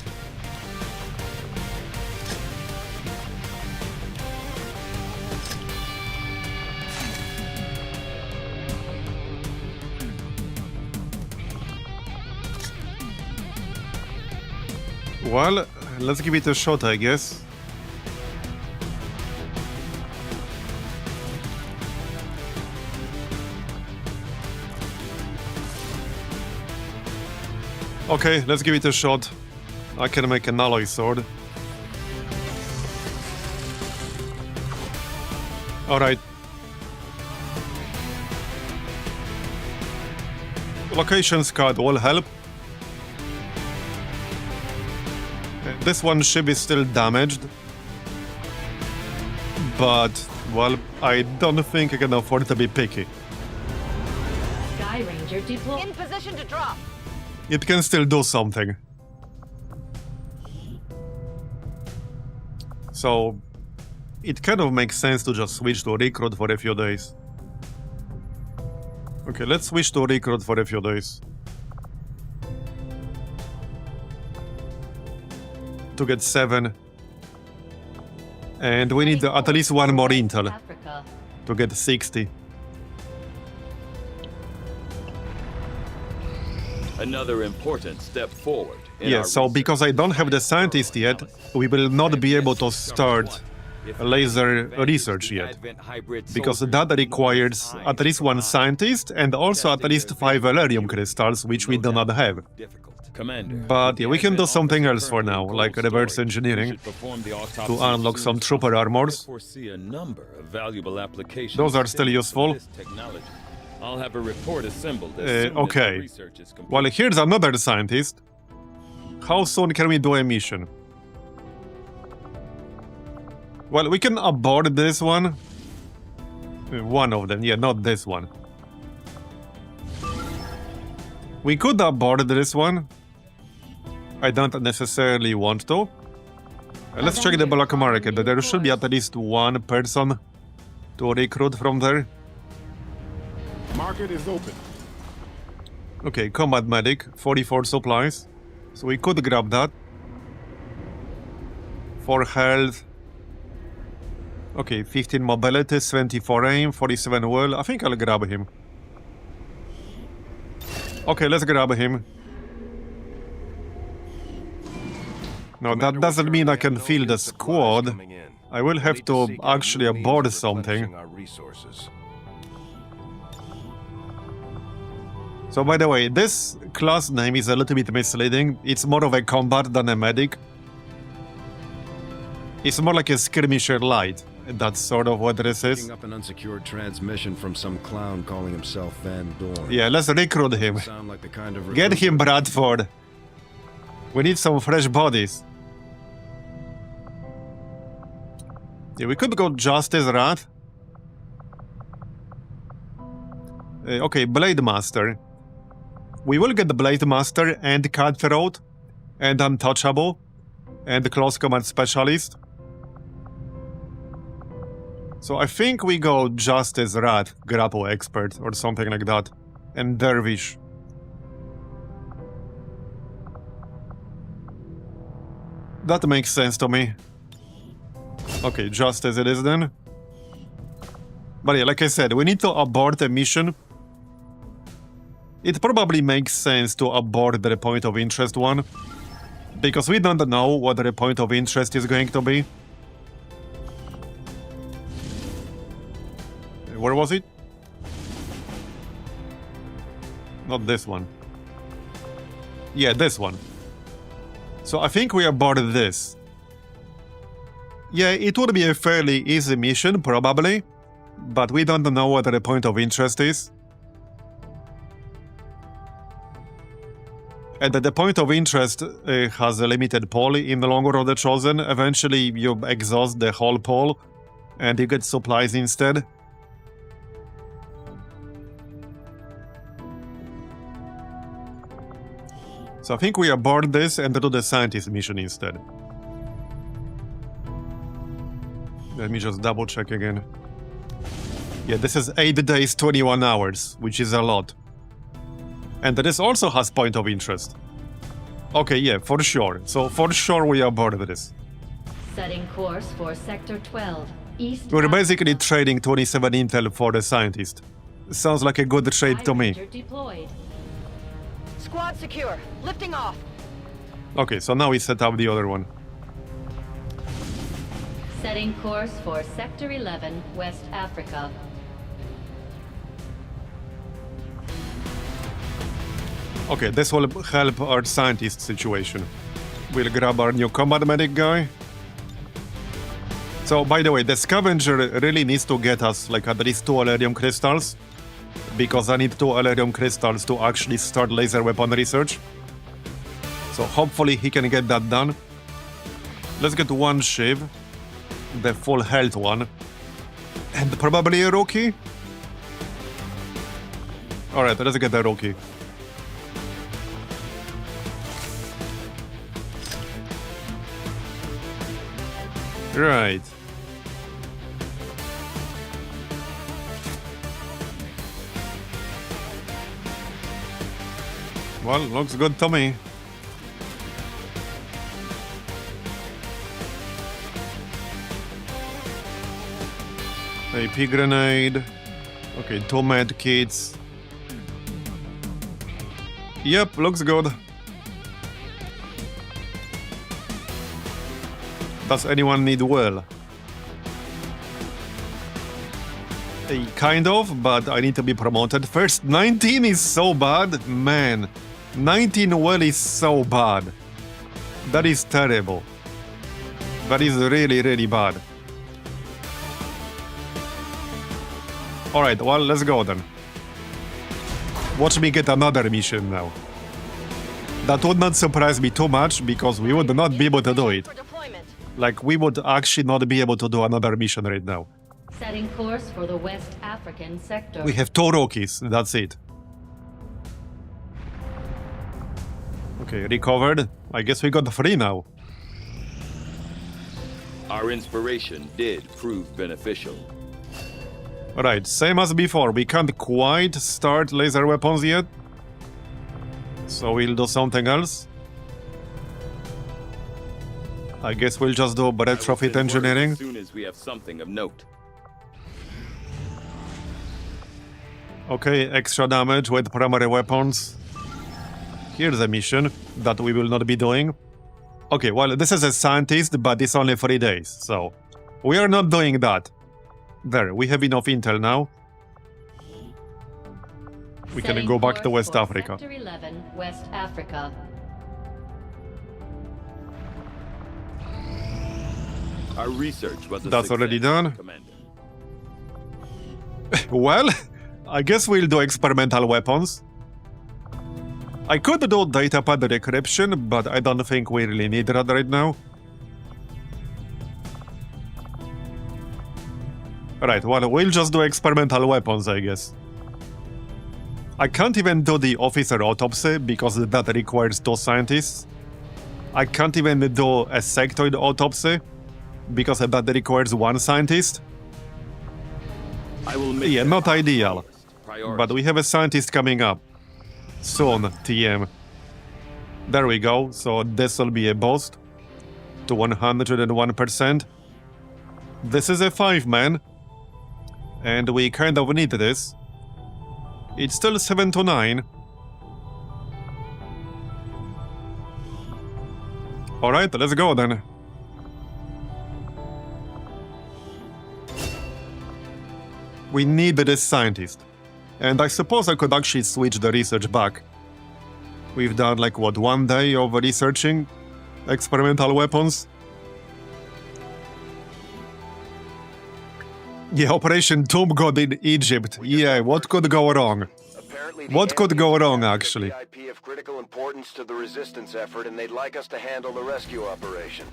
Well, let's give it a shot, I guess. Okay, let's give it a shot. I can make an alloy sword. Alright. Location scout will help. This one ship is still damaged. But, well, I don't think I can afford to be picky. Sky Ranger deployed. In position to drop. It can still do something. So, it kind of makes sense to just switch to recruit for a few days. Okay, let's switch to recruit for a few days. To get 7. And we need at least 1 more intel Africa. to get 60. Another important step forward. Yeah, so because I don't have the scientist yet, we will not be able to start laser research yet. Because that requires at least 1 scientist and also at least 5 Elerium crystals, which we do not have. Commander, But yeah, we can do something else for now, like reverse engineering, to unlock some trooper armors. Those are still useful. I'll have a report assembled as soon as okay. the research is complete. Well, here's another scientist. How soon can we do a mission? Well, we can abort this one. One of them, yeah, not this one. We could abort this one. I don't necessarily want to. Let's check the black market. There should be at least 1 person to recruit from there. Market is open. Okay, combat medic, 44 supplies. So we could grab that. For health. Okay, 15 mobility, 24 aim, 47 will. I think I'll grab him. Okay, let's grab him. No, that doesn't mean I can fill the squad. I will have to actually abort something. So by the way, this class name is a little bit misleading. It's more of a combat than a medic. It's more like a skirmisher light. That's sort of what this is. Picking up an unsecured transmission from some clown calling himself Van Dorn. Yeah, let's recruit him. Sound like the kind of Get him, Bradford. We need some fresh bodies. Yeah, we could go Justice Wrath. Okay, Blade Master. We will get the Blade Master and Cutthroat and Untouchable and Close Combat Specialist. So I think we go Justice Wrath, Grapple Expert or something like that. And Dervish. That makes sense to me. Okay, just as it is then. But yeah, like I said, we need to abort a mission. it probably makes sense to abort the point of interest one, because we don't know what the point of interest is going to be. Where was it? Not this one. Yeah, this one. So I think we aborted this. Yeah, it would be a fairly easy mission, probably, but we don't know what the point of interest is. And the point of interest has a limited pool in the longer of the Chosen. Eventually, you exhaust the whole pool, and you get supplies instead. So I think we abort this and do the scientist mission instead. Let me just double check again. Yeah, this is 8 days, 21 hours, which is a lot. And this also has point of interest. Okay, yeah, for sure. So for sure we abort this. Setting course for Sector 12, East We're Africa. basically trading 27 intel for the scientist. Sounds like a good trade to me. Sky Ranger deployed. Squad secure. Lifting off. Okay, so now we set up the other one. Setting course for Sector 11, West Africa. Okay, this will help our scientist situation. We'll grab our new combat medic guy. So, by the way, the scavenger really needs to get us like at least 2 Elerium crystals, because I need 2 Elerium crystals to actually start laser weapon research. So hopefully he can get that done. Let's get 1 Shiv, the full health one, and probably a rookie. Alright, let's get a rookie. Right. Well, looks good to me. AP grenade. Okay, 2 med kits. Yep, looks good. Does anyone need well? Kind of, but I need to be promoted first. 19 is so bad, man. 19 well is so bad. That is terrible. That is really, really bad. Alright, well, let's go then. Watch me get another mission now. That would not surprise me too much, because we would not be able to do it. For deployment. Like, we would actually not be able to do another mission right now. Setting course for the West African sector. We have 2 rookies, that's it. Okay, recovered. I guess we got 3 now. Our inspiration did prove beneficial. Right, same as before, we can't quite start laser weapons yet. So we'll do something else. I guess we'll just do retrofit engineering. As soon as we have something of note. Okay, extra damage with primary weapons. Here's a mission that we will not be doing. Okay, well, this is a scientist, but it's only 3 days, so we are not doing that. There, we have enough intel now. We can Setting go back to course West for Africa. Sector 11, West Africa. Our research was a That's success, already done. Commander. Well, I guess we'll do experimental weapons. I could do datapad decryption, but I don't think we really need that right now. Right, well, we'll just do experimental weapons, I guess. I can't even do the officer autopsy, because that requires 2 scientists. I can't even do a sectoid autopsy, because that requires 1 scientist. I will make Yeah, that not our ideal. highest priority. But we have a scientist coming up. Soon, TM. There we go, so this will be a boost to 101%. This is a 5-man, and we kind of need this. It's still 7 to 9, Alright, let's go then. We need this scientist. And I suppose I could actually switch the research back. We've done like, what, 1 day of researching experimental weapons? Yeah, Operation Tomb God in Egypt. Yeah, what could go wrong? Apparently, What could go wrong, actually? VIP of critical importance to the resistance effort, and they'd like us to handle the rescue operation.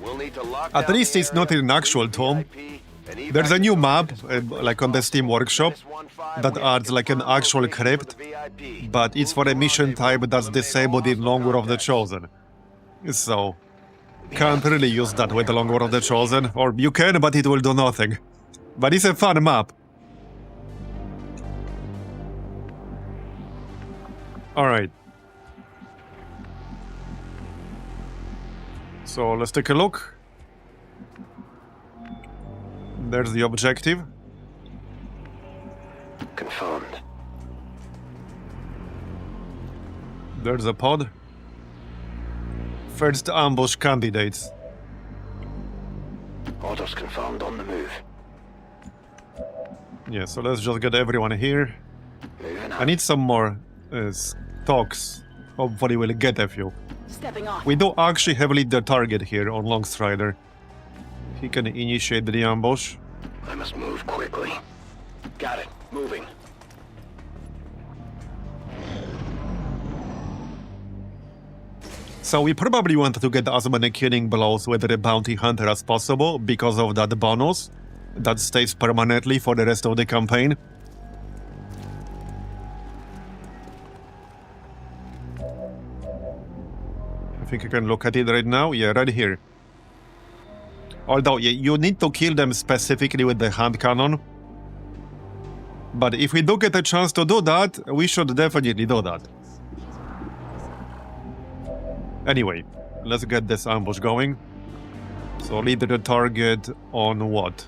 We'll need to lock At down least the it's area, not in an actual recruit tomb. VIP, and There's a new map, evacuate like on the Steam Workshop, that adds like an actual crypt, but it's for a mission type that's disabled in Long War of the Chosen. So, can't really use that with the Long War of the Chosen, or you can, but it will do nothing. But it's a fun map. Alright. So, let's take a look. There's the objective. Confirmed. There's a pod. First ambush candidates. Orders confirmed, on the move. Yeah, so let's just get everyone here. Moving I need some more stocks. Hopefully we'll get a few. Stepping off. We do actually have lead the target here on Longstrider. He can initiate the ambush. I must move quickly. Got it. Moving. So we probably want to get as many killing blows with the bounty hunter as possible because of that bonus that stays permanently for the rest of the campaign. I think I can look at it right now. Yeah, right here. Although, yeah, you need to kill them specifically with the hand cannon. But if we do get a chance to do that, we should definitely do that. Anyway, let's get this ambush going. So lead the target on what?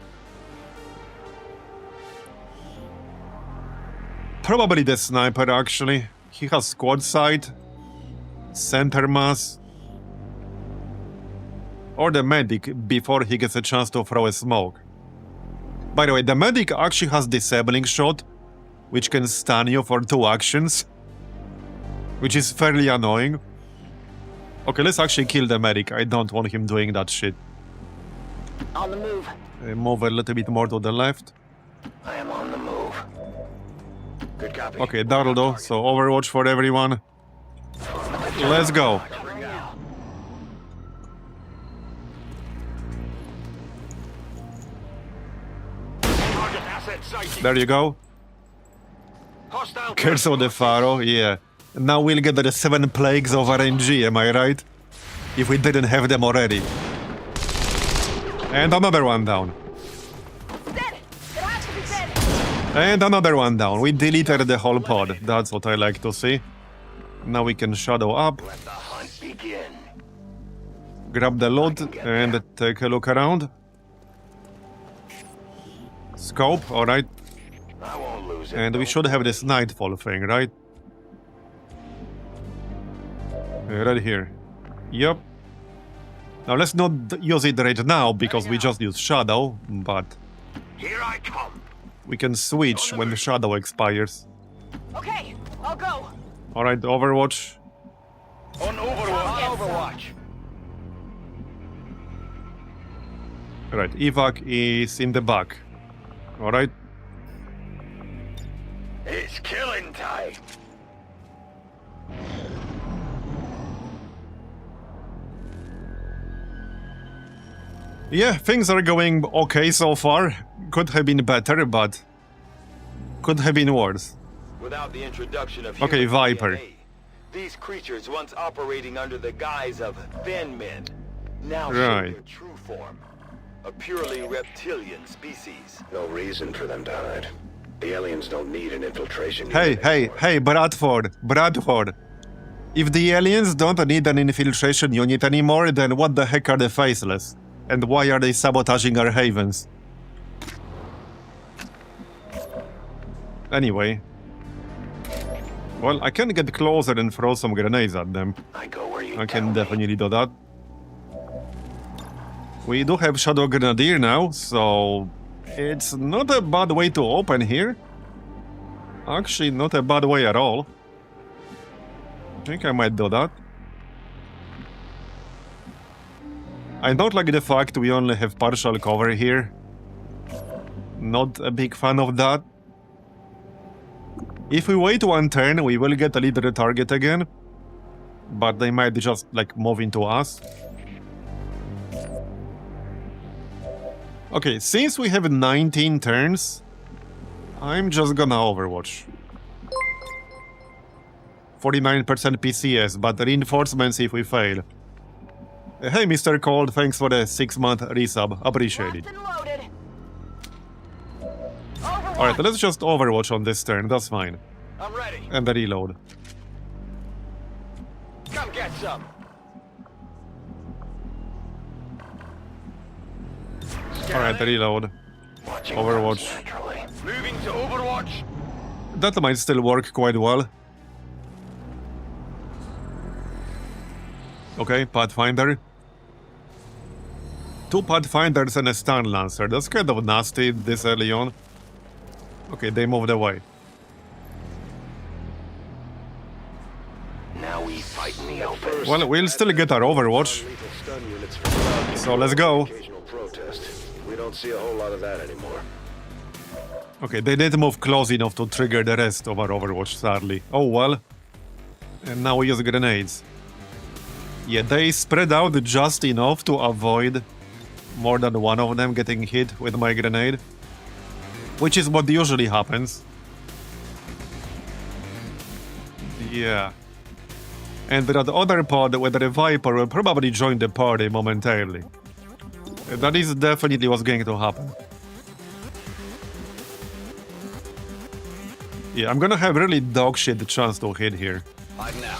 Probably the sniper, actually. He has squad sight, center mass, or the medic before he gets a chance to throw a smoke. By the way, the medic actually has disabling shot, which can stun you for 2 actions, which is fairly annoying. Okay, let's actually kill the medic. I don't want him doing that shit. On the move. Move a little bit more to the left. I am on the move. Good copy. Okay, that'll do. So Overwatch for everyone. Let's go. Target asset sighted. There you go. Hostile Curse of the Pharaoh, yeah. Now we'll get the 7 plagues of RNG, am I right? If we didn't have them already. And another one down. Dead! It has to be dead! And another one down. We deleted the whole pod. That's what I like to see. Now we can shadow up, Let the hunt begin. grab the loot, and take a look around. Scope, alright. I won't lose it. And we should have this nightfall thing, right? Right here. Yep. Now let's not use it right now because we just used shadow, but Here I come. we can switch when the shadow expires. Okay, I'll go. Alright, Overwatch. On Overwatch. Yes. Overwatch. Right, evac is in the back. Alright. It's killing time. Yeah, things are going okay so far. Could have been better, but could have been worse. Without the introduction of Okay, human Viper. DNA, these creatures once operating under the guise of thin men now Right. show their true form. A purely reptilian species. No reason for them to hide. The aliens don't need an infiltration. Hey, Bradford. If the aliens don't need an infiltration unit anymore, then what the heck are the Faceless? And why are they sabotaging our havens? Anyway. Well, I can get closer and throw some grenades at them. I go where you I tell can me. definitely do that. We do have Shadow Grenadier now, so it's not a bad way to open here. Actually, not a bad way at all. I think I might do that. I don't like the fact we only have partial cover here. Not a big fan of that. If we wait one turn, we will get a leader target again. But they might just, like, move into us. Okay, since we have 19 turns, I'm just gonna Overwatch. 49% PCS, but reinforcements if we fail. Hey, Mr. Cold, thanks for the 6-month resub. Appreciate it. Locked and loaded. Alright, let's just Overwatch on this turn, that's fine. I'm ready. And the reload. Come get some. Alright, reload. Overwatch. Moving to Overwatch. That might still work quite well. Okay, Pathfinder. 2 Pathfinders and a Stun Lancer. That's kind of nasty this early on. Okay, they moved away. Now we fight in the open. Well, we'll still get our Overwatch. Lethal stun units for So let's go. occasional protest. We don't see a whole lot of that anymore. Okay, they didn't move close enough to trigger the rest of our Overwatch, sadly. Oh well. And now we use grenades. Yeah, they spread out just enough to avoid more than one of them getting hit with my grenade. Which is what usually happens. Yeah. And that other pod with the Viper will probably join the party momentarily. That is definitely what's going to happen. Yeah, I'm gonna have really dog shit chance to hit here. Hide now.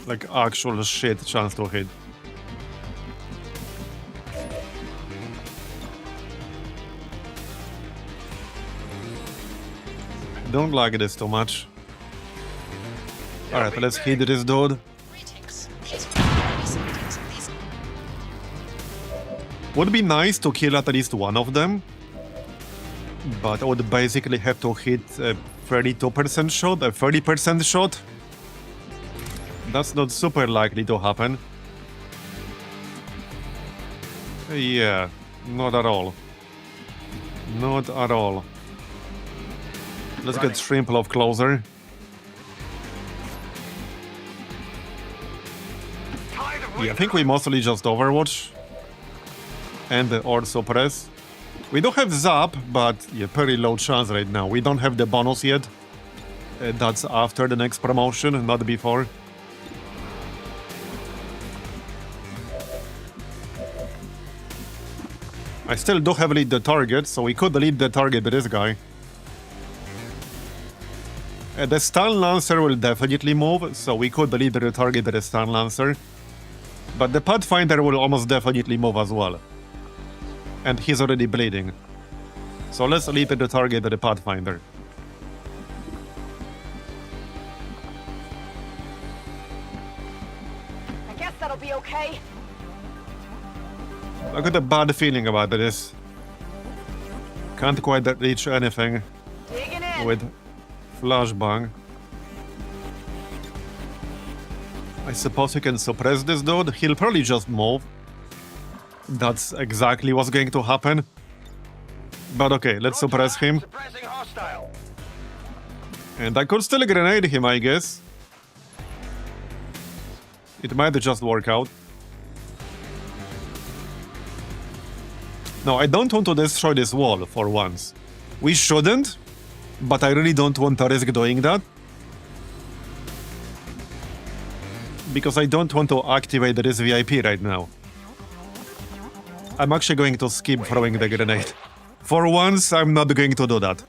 Like actual shit chance to hit. Don't like this too much. Alright, let's hit this dude. Would be nice to kill at least one of them. But I would basically have to hit a 32% shot, a 30% shot. That's not super likely to happen. Yeah, not at all. Not at all. Let's get Shrimplov closer. Yeah, I think we mostly just Overwatch. And also press. We don't have Zap, but yeah, very low chance right now. We don't have the bonus yet. That's after the next promotion, not before. I still do have lead the target, so we could lead the target with this guy. The Stun Lancer will definitely move, so we could lead the target with the Stun Lancer. But the Pathfinder will almost definitely move as well. And he's already bleeding. So let's lead the target with the Pathfinder. I guess that'll be okay. I got a bad feeling about this. Can't quite reach anything Digging in. with Flashbang. I suppose we can suppress this dude. He'll probably just move. That's exactly what's going to happen. But okay, let's suppress him. Suppressing hostile. And I could still grenade him, I guess. It might just work out. No, I don't want to destroy this wall for once. We shouldn't, but I really don't want to risk doing that. Because I don't want to activate this VIP right now. I'm actually going to skip throwing the grenade. For once, I'm not going to do that.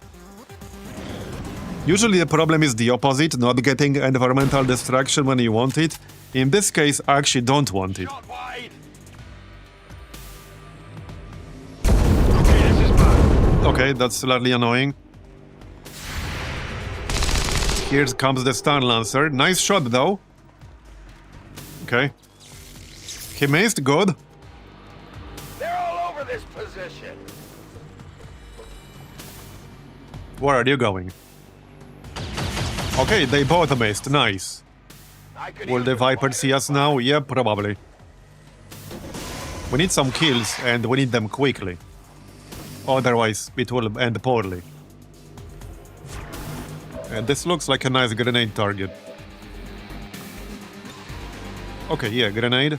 Usually the problem is the opposite, not getting environmental destruction when you want it. In this case, I actually don't want it. Shot wide. Okay, this is mine. Okay, that's slightly annoying. Here comes the Stun Lancer. Nice shot, though. Okay. He missed, good. They're all this position. Where are you going? Okay, they both missed. Nice. I could Will the use Viper fire. see us now? Yeah, probably. We need some kills, and we need them quickly. Otherwise, it will end poorly. And this looks like a nice grenade target. Okay, yeah, grenade.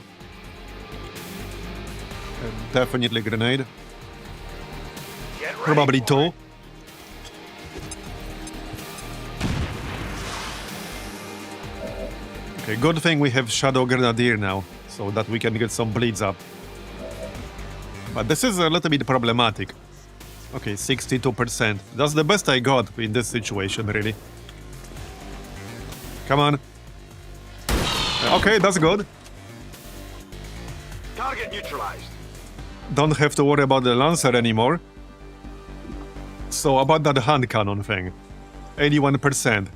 Definitely grenade. Get ready Probably for two. it. Okay, good thing we have Shadow Grenadier now, so that we can get some bleeds up. But this is a little bit problematic. Okay, 62%. That's the best I got in this situation, really. Come on. Okay, that's good. Target neutralized. Don't have to worry about the Lancer anymore. So, about that hand cannon thing. 81%.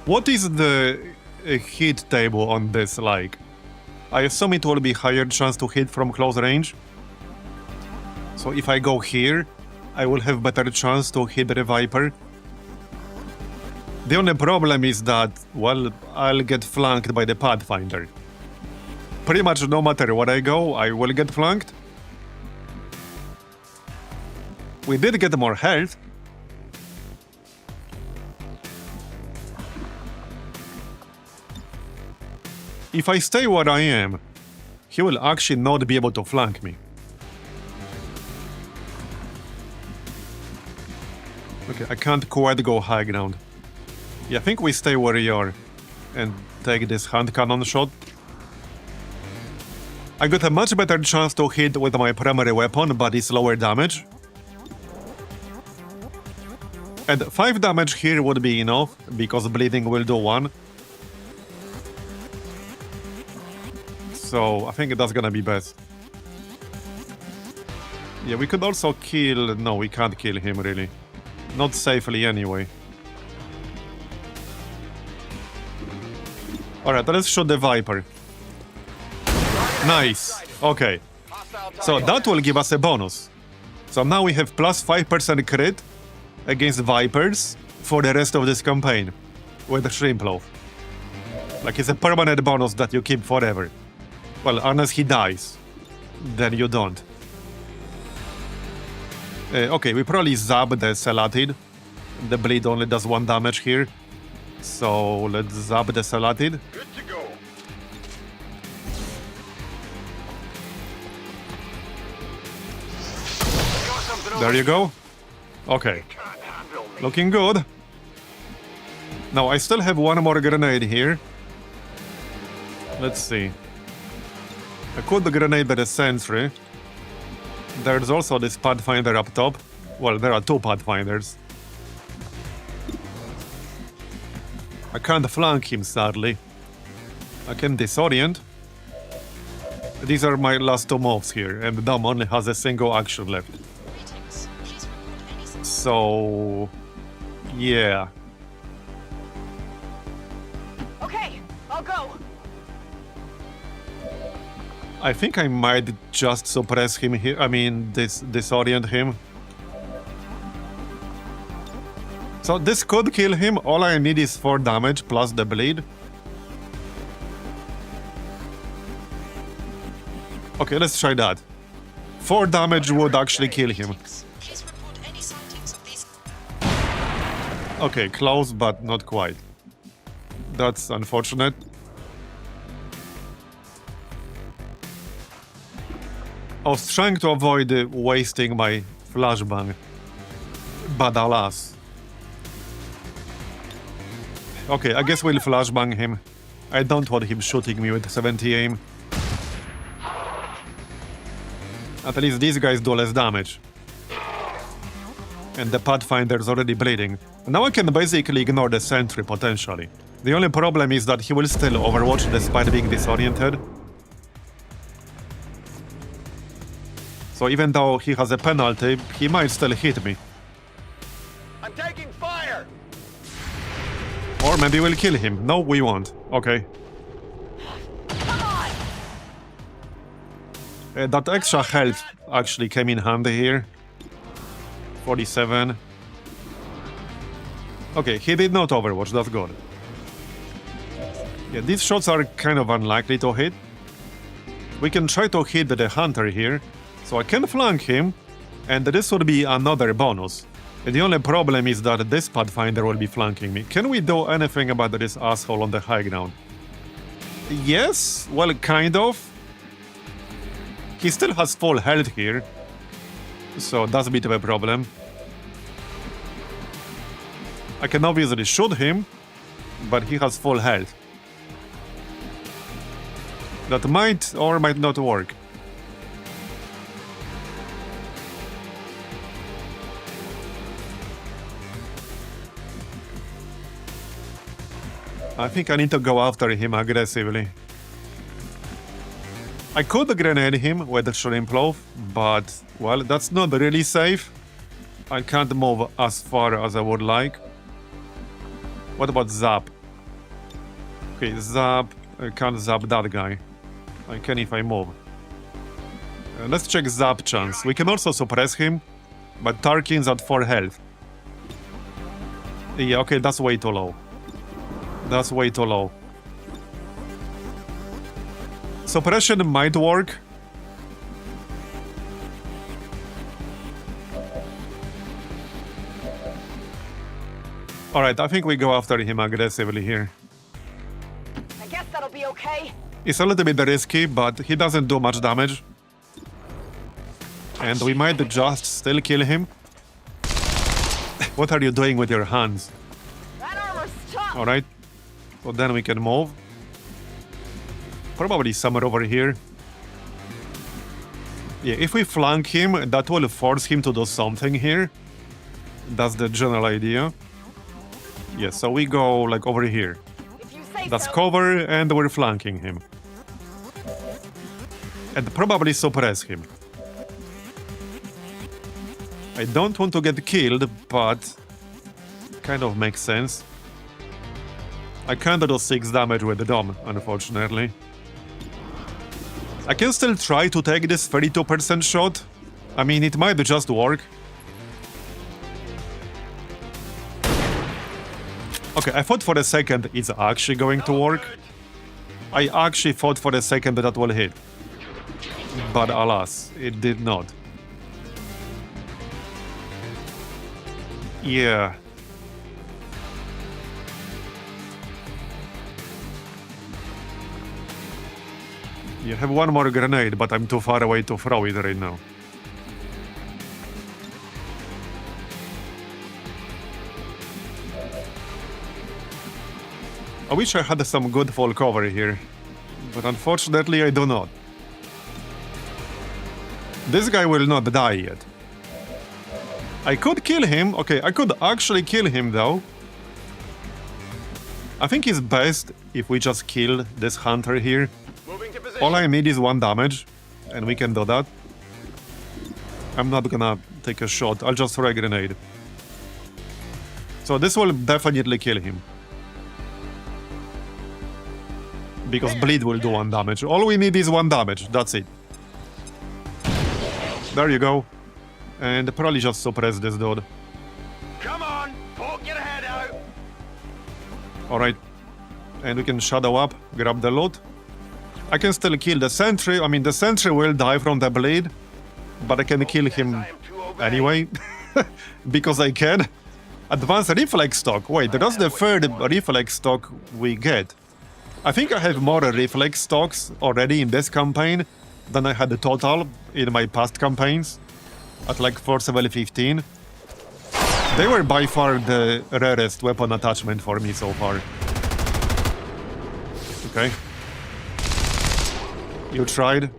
What is the hit table on this like? I assume it will be higher chance to hit from close range. So if I go here, I will have better chance to hit the Viper. The only problem is that, well, I'll get flanked by the Pathfinder. Pretty much no matter where I go, I will get flanked. We did get more health. If I stay where I am, he will actually not be able to flank me. Okay, I can't quite go high ground. Yeah, I think we stay where we are and take this hand cannon shot. I got a much better chance to hit with my primary weapon, but it's lower damage. And 5 damage here would be enough, because bleeding will do 1. So I think that's gonna be best. Yeah, we could also kill... No, we can't kill him, really. Not safely, anyway. Alright, let's shoot the Viper. Nice. Okay. So that will give us a bonus. So now we have plus 5% crit against Vipers for the rest of this campaign. With Shrimploaf. Like, it's a permanent bonus that you keep forever. Well, unless he dies. Then you don't. Okay, we probably zap the Celatid. The bleed only does 1 damage here. So let's zap the Celatid. Good to go. Got something There over you go. Okay, Can't handle me. looking good. Now I still have 1 more grenade here. Let's see. I could grenade the sentry. There's also this Pathfinder up top. Well, there are 2 Pathfinders. I can't flank him, sadly. I can disorient. These are my last 2 moves here, and Dom only has a single action left. So... yeah. Okay, I'll go. I think I might just suppress him here. I mean, disorient him. So this could kill him. All I need is 4 damage plus the bleed. Okay, let's try that. 4 damage would actually kill him. Okay, close, but not quite. That's unfortunate. I was trying to avoid wasting my flashbang. But alas. Okay, I guess we'll flashbang him. I don't want him shooting me with 70 aim. At least these guys do less damage. And the Pathfinder's already bleeding. Now I can basically ignore the sentry, potentially. The only problem is that he will still overwatch despite being disoriented. So even though he has a penalty, he might still hit me. I'm taking fire. Or maybe we'll kill him. No, we won't. Okay. Come on! That extra health actually came in handy here. 47. Okay, he did not overwatch, that's good. Yeah, these shots are kind of unlikely to hit. We can try to hit the hunter here, so I can flank him, and this would be another bonus. The only problem is that this Pathfinder will be flanking me. Can we do anything about this asshole on the high ground? Yes, well, kind of. He still has full health here, so that's a bit of a problem. I can obviously shoot him, but he has full health. That might or might not work. I think I need to go after him aggressively. I could grenade him with the shrimp loaf, but, well, that's not really safe. I can't move as far as I would like. What about zap? Okay, zap. I can't zap that guy. I can if I move. Let's check zap chance. We can also suppress him, but Tarkin's at 4 health. Yeah, okay, that's way too low. That's way too low. Suppression might work. Alright, I think we go after him aggressively here. I guess that'll be okay. It's a little bit risky, but he doesn't do much damage. And we might just still kill him. What are you doing with your hands? That armor's tough. Alright. So then we can move. Probably somewhere over here. Yeah, if we flank him, that will force him to do something here. That's the general idea. Yeah, so we go like over here. If you say That's so. cover, and we're flanking him. And probably suppress him. I don't want to get killed, but kind of makes sense. I can't do 6 damage with the dome, unfortunately. I can still try to take this 32% shot. I mean, it might just work. Okay, I thought for a second it's actually going to work. I actually thought for a second that will hit. But alas, it did not. Yeah. You have one more grenade, but I'm too far away to throw it right now. I wish I had some good full cover here, but unfortunately I do not. This guy will not die yet. I could kill him. Okay, I could actually kill him though. I think it's best if we just kill this hunter here. Moving to position. All I need is 1 damage, and we can do that. I'm not gonna take a shot, I'll just throw a grenade. So this will definitely kill him. Because bleed will do 1 damage. All we need is 1 damage, that's it. There you go. And probably just suppress this dude. Come on, poke your head out. Alright. And we can shadow up, grab the loot. I can still kill the sentry. I mean, the sentry will die from the bleed, but I can kill him I am to obey. anyway. Because I can. Advanced reflex stock. Wait, that's the 3rd reflex stock we get. I think I have more reflex stocks already in this campaign than I had the total in my past campaigns. At like force level 15. They were by far the rarest weapon attachment for me so far. Okay. You tried.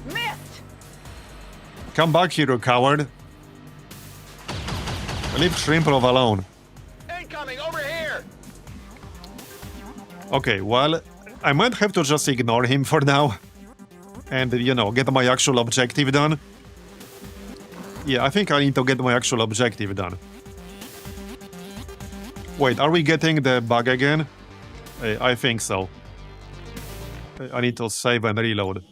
Missed. Come back here, you coward. Leave Shrimplov alone. Incoming over here. Okay, well, I might have to just ignore him for now. And, you know, get my actual objective done. Yeah, I think I need to get my actual objective done. Wait, are we getting the bug again? I think so. I need to save and reload.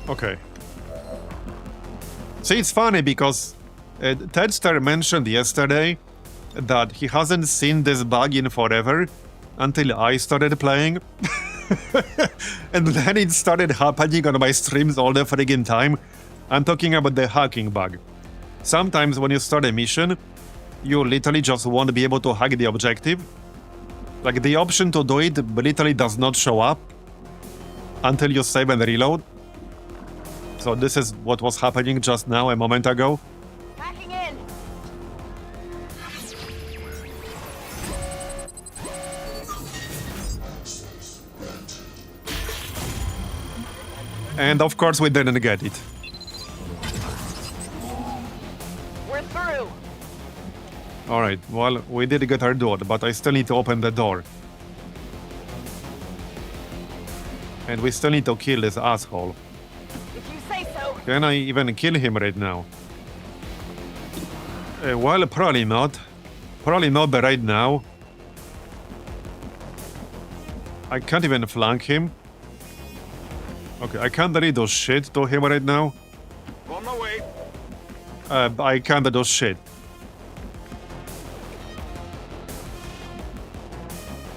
Okay. See, it's funny because TedJam mentioned yesterday that he hasn't seen this bug in forever until I started playing. And then it started happening on my streams all the friggin' time. I'm talking about the hacking bug. Sometimes when you start a mission, you literally just won't be able to hack the objective. Like, the option to do it literally does not show up until you save and reload. So this is what was happening just now, a moment ago. Hacking in. And of course we didn't get it. We're through. Alright, well, we did get our door, but I still need to open the door. And we still need to kill this asshole. If you say so. Can I even kill him right now? Well, probably not. Probably not right now. I can't even flank him. Okay, I can't really do shit to him right now. On my way. I can't do shit.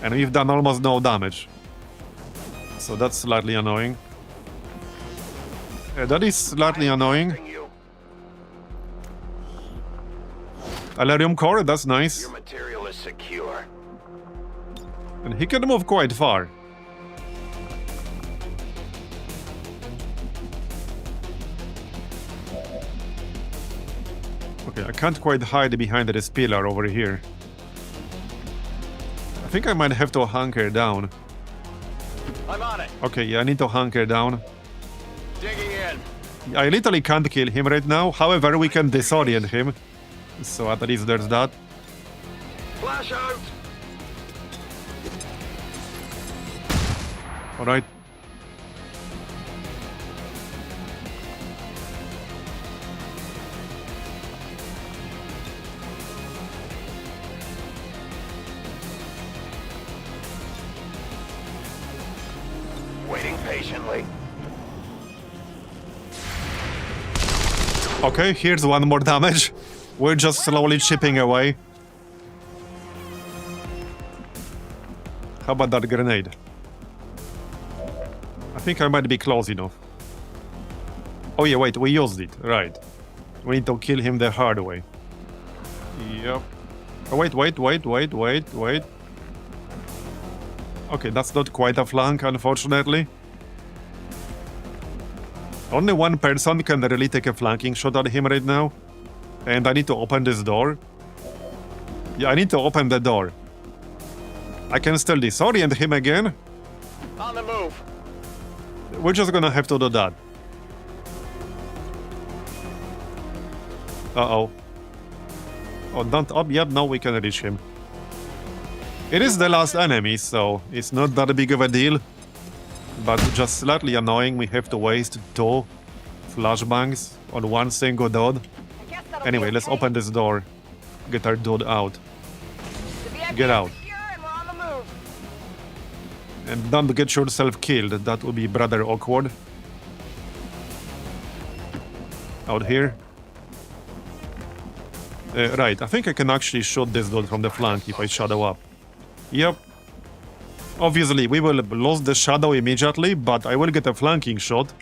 And we've done almost no damage. So that's slightly annoying. That is slightly annoying. You. Alerium core, that's nice. Your material is secure. And he can move quite far. Okay, I can't quite hide behind this pillar over here. I think I might have to hunker down. I'm on it. Okay, yeah, I need to hunker down. Digging in. I literally can't kill him right now. However, we can disorient him. So at least there's that. Flash out. Alright. Waiting patiently. Okay, here's one more damage. We're just slowly chipping away. How about that grenade? I think I might be close enough. Oh yeah, wait, we used it. Right. We need to kill him the hard way. Yep. Oh, wait. Okay, that's not quite a flank, unfortunately. Only one person can really take a flanking shot at him right now. And I need to open this door. Yeah, I need to open the door. I can still disorient him again. On the move. We're just gonna have to do that. Uh-oh. Oh, don't... Oh, yep, now we can reach him. It is the last enemy, so it's not that big of a deal. But just slightly annoying, we have to waste 2 flashbangs on one single dude. I guess that'll Anyway, be let's okay. open this door. Get our dude out. The VIP Get is out. secure and we're on the move. And don't get yourself killed, that would be rather awkward. Out here. Right, I think I can actually shoot this dude from the flank if I shadow up. Yep. Obviously, we will lose the shadow immediately, but I will get a flanking shot.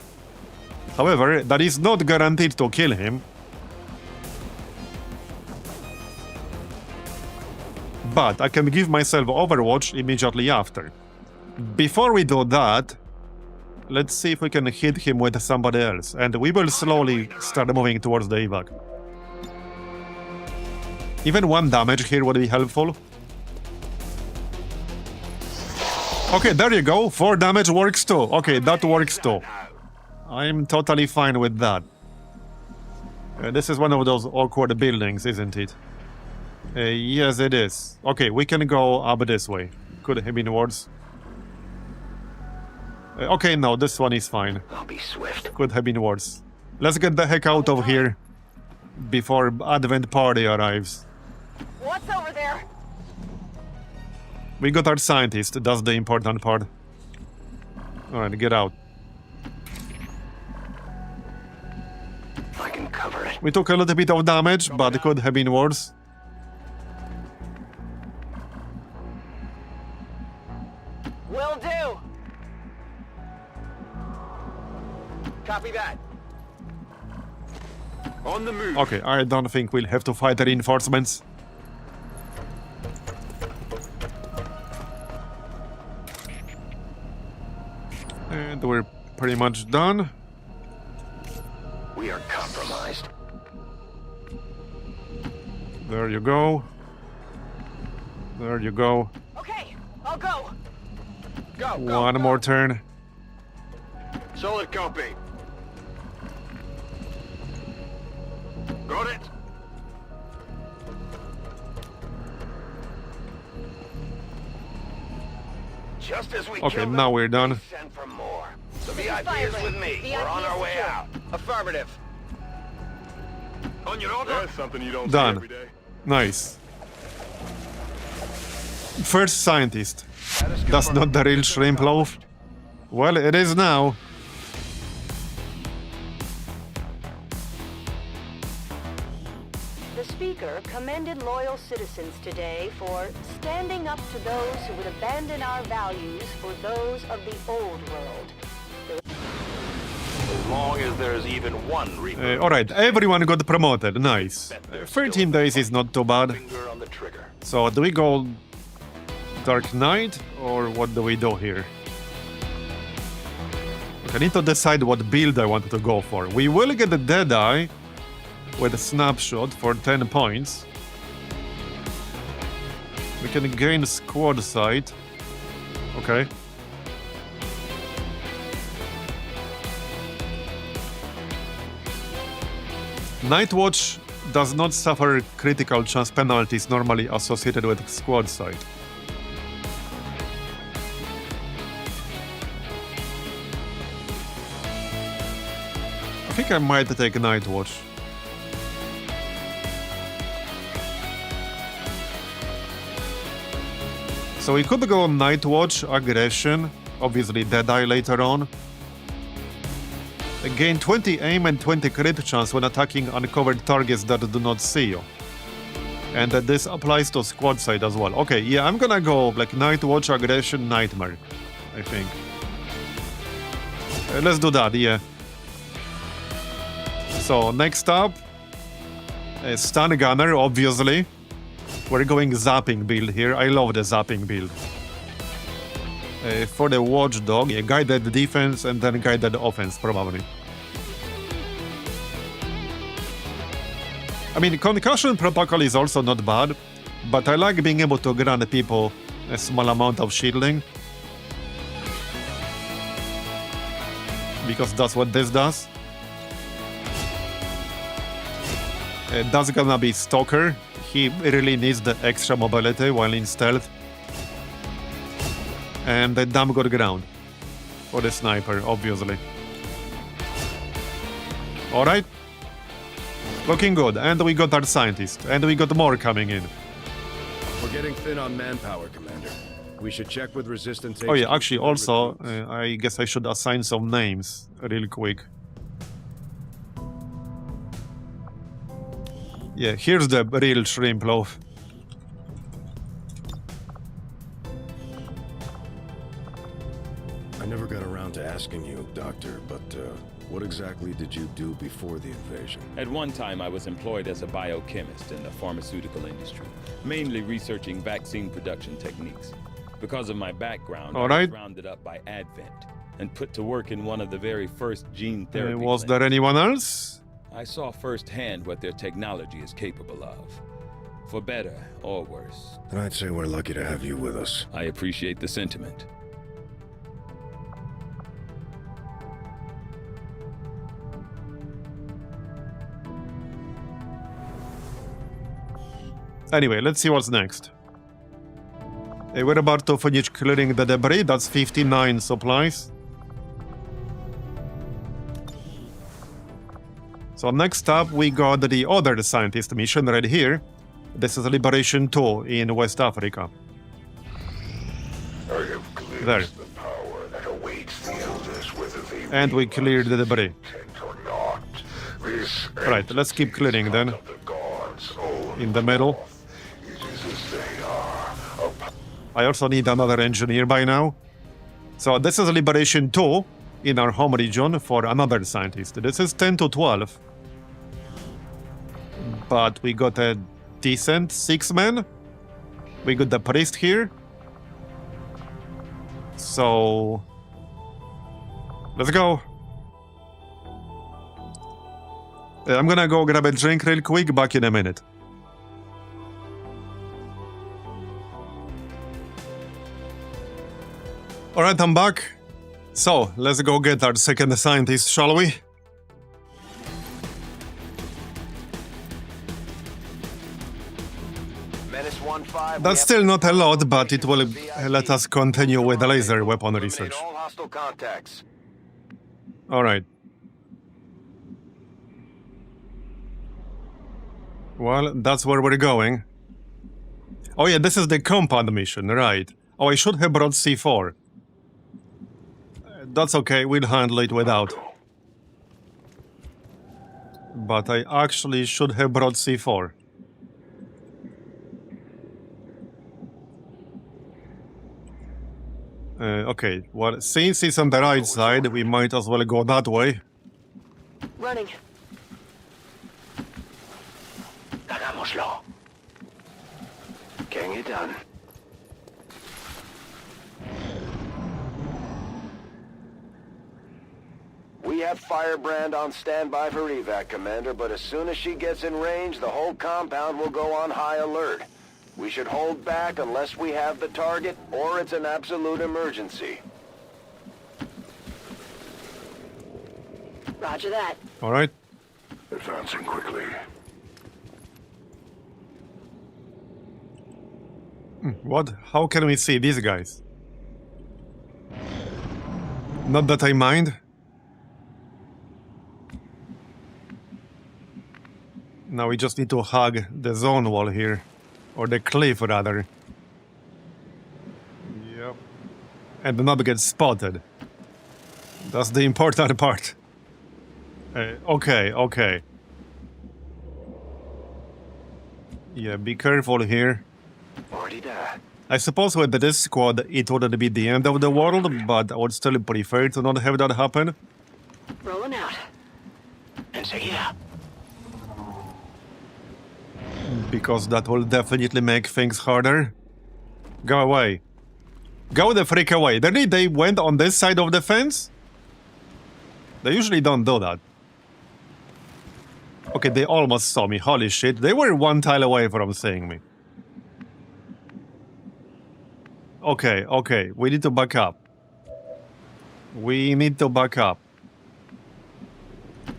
However, that is not guaranteed to kill him. But I can give myself Overwatch immediately after. Before we do that, let's see if we can hit him with somebody else, and we will slowly start moving towards the evac. Even 1 damage here would be helpful. Okay, there you go. 4 damage works too. Okay, that works too. I'm totally fine with that. This is one of those awkward buildings, isn't it? Yes, it is. Okay, we can go up this way. Could have been worse. Okay, no, this one is fine. I'll be swift. Could have been worse. Let's get the heck out of here before Advent Party arrives. What's over there? We got our scientist, that's the important part. Alright, get out. cover it. We took a little bit of damage, but it could have been worse. Will do. Copy that. On the move. Okay, I don't think we'll have to fight the reinforcements. And we're pretty much done. We are compromised. There you go. There you go. Okay, I'll go. Go, One more turn. Solid copy. Got it. Just as we Okay, kill them, now we're done. send for more. The This is VIP is Firebrand. with me. VIP We're on our is way secure. out. Affirmative. On your order. That's something you don't Done. see every day. Nice. First scientist. Status That's confirmed. not the real shrimp loaf. Well, it is now. The speaker commended loyal citizens today for standing up to those who would abandon our values for those of the old world. As long as there's even one Reaper. Alright, everyone got promoted. Nice. 13 days is not too bad. Finger on the trigger. So, do we go Dark Knight, or what do we do here? Okay, I need to decide what build I want to go for. We will get the Deadeye with a snapshot for 10 points. We can gain squad sight. Okay. Night Watch does not suffer critical chance penalties normally associated with squad sight. I think I might take Night Watch. So we could go Night Watch, Aggression, obviously Deadeye later on. Gain 20 aim and 20 crit chance when attacking uncovered targets that do not see you. And this applies to squad side as well. Okay, yeah, I'm gonna go like Night Watch, Aggression, Nightmare, I think. Let's do that, yeah. So next up, Stun Gunner, obviously. We're going zapping build here. I love the zapping build. For the Watchdog, yeah, guided defense and then guided offense, probably. I mean, concussion protocol is also not bad, but I like being able to grant people a small amount of shielding. Because that's what this does. That's gonna be Stalker. He really needs the extra mobility while in stealth. And the damn good ground for the sniper, obviously. Alright. Looking good. And we got our scientist. And we got more coming in. We're getting thin on manpower, Commander. We should check with Resistance. Oh yeah, HQ actually for also, recruits. I guess I should assign some names real quick. Yeah, here's the real shrimp loaf. I never got around to asking you, Doctor, but what exactly did you do before the invasion? At one time, I was employed as a biochemist in the pharmaceutical industry, mainly researching vaccine production techniques. Because of my background, All I right. was rounded up by Advent and put to work in one of the very first gene therapy Was there clinics. anyone else? I saw firsthand what their technology is capable of, for better or worse. Then I'd say we're lucky to have you with us. I appreciate the sentiment. Anyway, let's see what's next. We're about to finish clearing the debris. That's 59 supplies. So next up, we got the other scientist mission right here. This is Liberation 2 in West Africa. I have glimpsed There. the power that awaits the elders, whether they And we cleared the debris. realize it or not. The Right, let's keep clearing then. In the middle. I also need another engineer by now. So this is Liberation 2 in our home region for another scientist. This is 10 to 12. But we got a decent 6-man. We got the priest here. So let's go. I'm gonna go grab a drink real quick, back in a minute. Alright, I'm back. So, let's go get our second scientist, shall we? Menace 1-5. That's still not a lot, but it will let us continue with the laser weapon research. All hostile contacts. Alright. Well, that's where we're going. Oh yeah, this is the compound mission, right. Oh, I should have brought C4. That's okay, we'll handle it without. But I actually should have brought C4. Okay, well, since it's on the right side, we might as well go that way. Running. Hagámoslo. Getting it done. We have Firebrand on standby for evac, Commander, but as soon as she gets in range, the whole compound will go on high alert. We should hold back unless we have the target, or it's an absolute emergency. Roger that. Alright. Advancing quickly. What? How can we see these guys? Not that I mind. Now we just need to hug the zone wall here. Or the cliff, rather. Yep. And not get spotted. That's the important part. Okay. Yeah, be careful here. Already there. I suppose with this squad, it wouldn't be the end of the world, but I would still prefer to not have that happen. Rolling out. Enseguida. Because that will definitely make things harder. Go away. Go the freak away. Really, they went on this side of the fence? They usually don't do that. Okay, they almost saw me. Holy shit. They were one tile away from seeing me. Okay. We need to back up.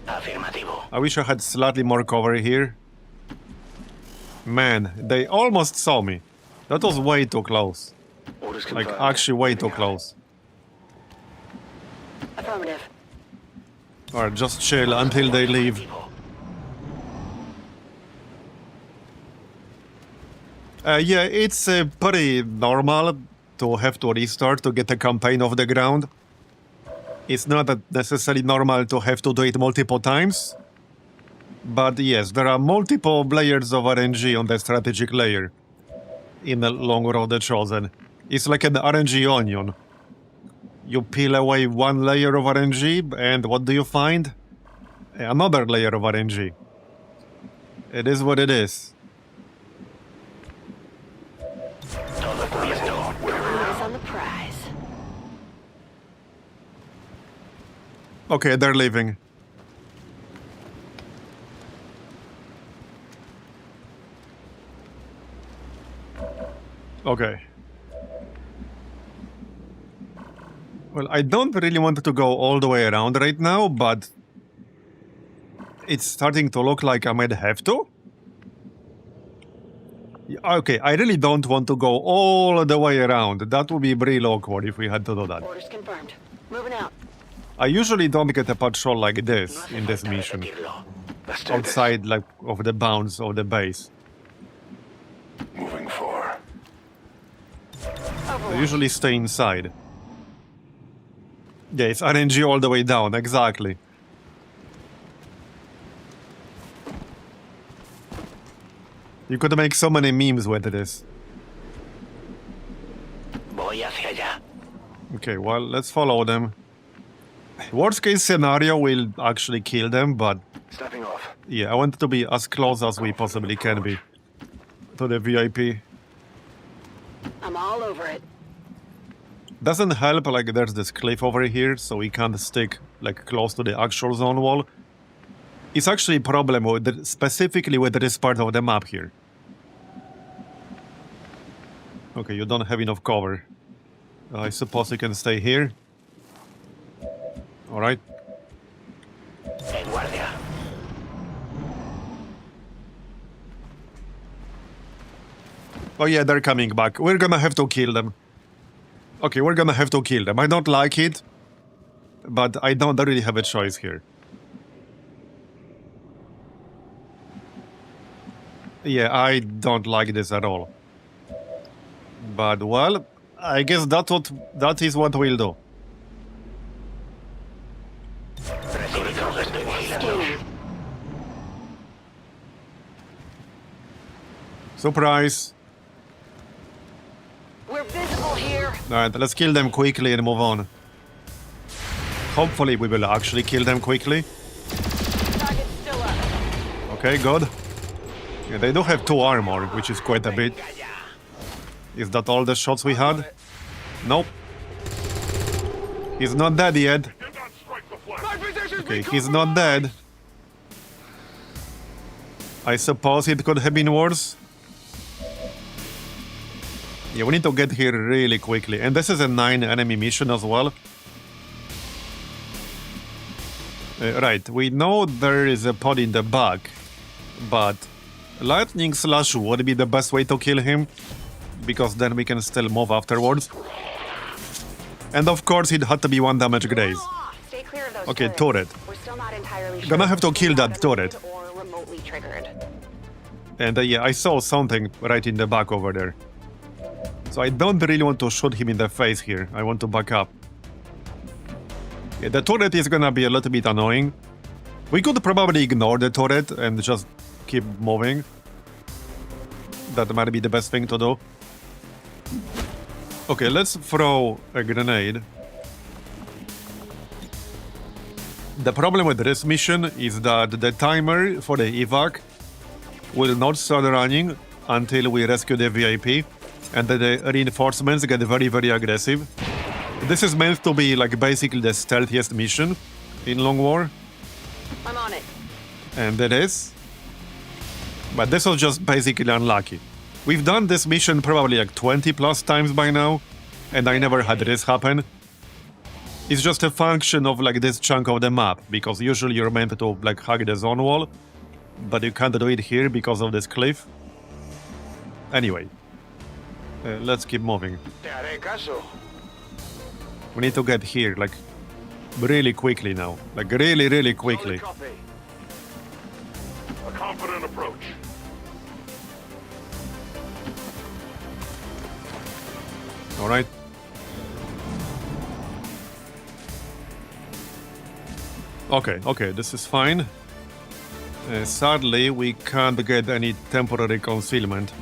Afirmativo. I wish I had slightly more cover here. Man, they almost saw me. That was way too close. Orders Like, confirmed. actually way too close. Affirmative. Alright, just chill until they leave. Yeah, it's pretty normal to have to restart to get a campaign off the ground. It's not necessarily normal to have to do it multiple times. But yes, there are multiple layers of RNG on the strategic layer in the Long Road the Chosen. It's like an RNG onion. You peel away one layer of RNG, and what do you find? Another layer of RNG. It is what it is. Eyes on the prize. Okay, they're leaving. Okay. Well, I don't really want to go all the way around right now, but it's starting to look like I might have to. Okay, I really don't want to go all the way around. That would be real awkward if we had to do that. Orders confirmed. Moving out. I usually don't get a patrol like this in this mission. Let's do this. Outside like of the bounds of the base. Moving for. I usually stay inside. Yeah, it's RNG all the way down, exactly. You could make so many memes with this. Voy hacia allá. Okay, well, let's follow them. Worst case scenario, we'll actually kill them, but Stepping off. yeah, I want to be as close as we possibly can be to the VIP. I'm all over it. Doesn't help, like, there's this cliff over here, so we can't stick, like, close to the actual zone wall. It's actually a problem with specifically with this part of the map here. Okay, you don't have enough cover. I suppose you can stay here. Alright. En guardia. Oh yeah, they're coming back. We're gonna have to kill them. Okay, we're gonna have to kill them. I don't like it, but I don't really have a choice here. Yeah, I don't like this at all. But, well, I guess that is what we'll do. Surprise! We're visible here. Alright, let's kill them quickly and move on. Hopefully we will actually kill them quickly. Target's still up. Okay, good. Yeah, they do have 2 armor, which is quite a bit. Is that all the shots we had? Nope. He's not dead yet. Okay, he's not dead. I suppose it could have been worse. Yeah, we need to get here really quickly. And this is a 9 enemy mission as well. Right, we know there is a pod in the back, but lightning slash would be the best way to kill him, because then we can still move afterwards. And of course it had to be 1 damage graze. Stay clear of those Okay, turrets. turret. We're still not entirely sure Gonna have to if kill it's that turret. automated or remotely triggered. And yeah, I saw something right in the back over there. So I don't really want to shoot him in the face here. I want to back up. Yeah, the turret is gonna be a little bit annoying. We could probably ignore the turret and just keep moving. That might be the best thing to do. Okay, let's throw a grenade. The problem with this mission is that the timer for the evac will not start running until we rescue the VIP, and the reinforcements get very, very aggressive. This is meant to be like basically the stealthiest mission in Long War, I'm on it. and it is. But this was just basically unlucky. We've done this mission probably like 20 plus times by now, and I never had this happen. It's just a function of like this chunk of the map, because usually you're meant to like hug the zone wall, but you can't do it here because of this cliff. Anyway, let's keep moving. Te haré caso. We need to get here like really quickly now, like really, really quickly. Copy. A confident approach. All right. Okay, this is fine. Sadly, we can't get any temporary concealment.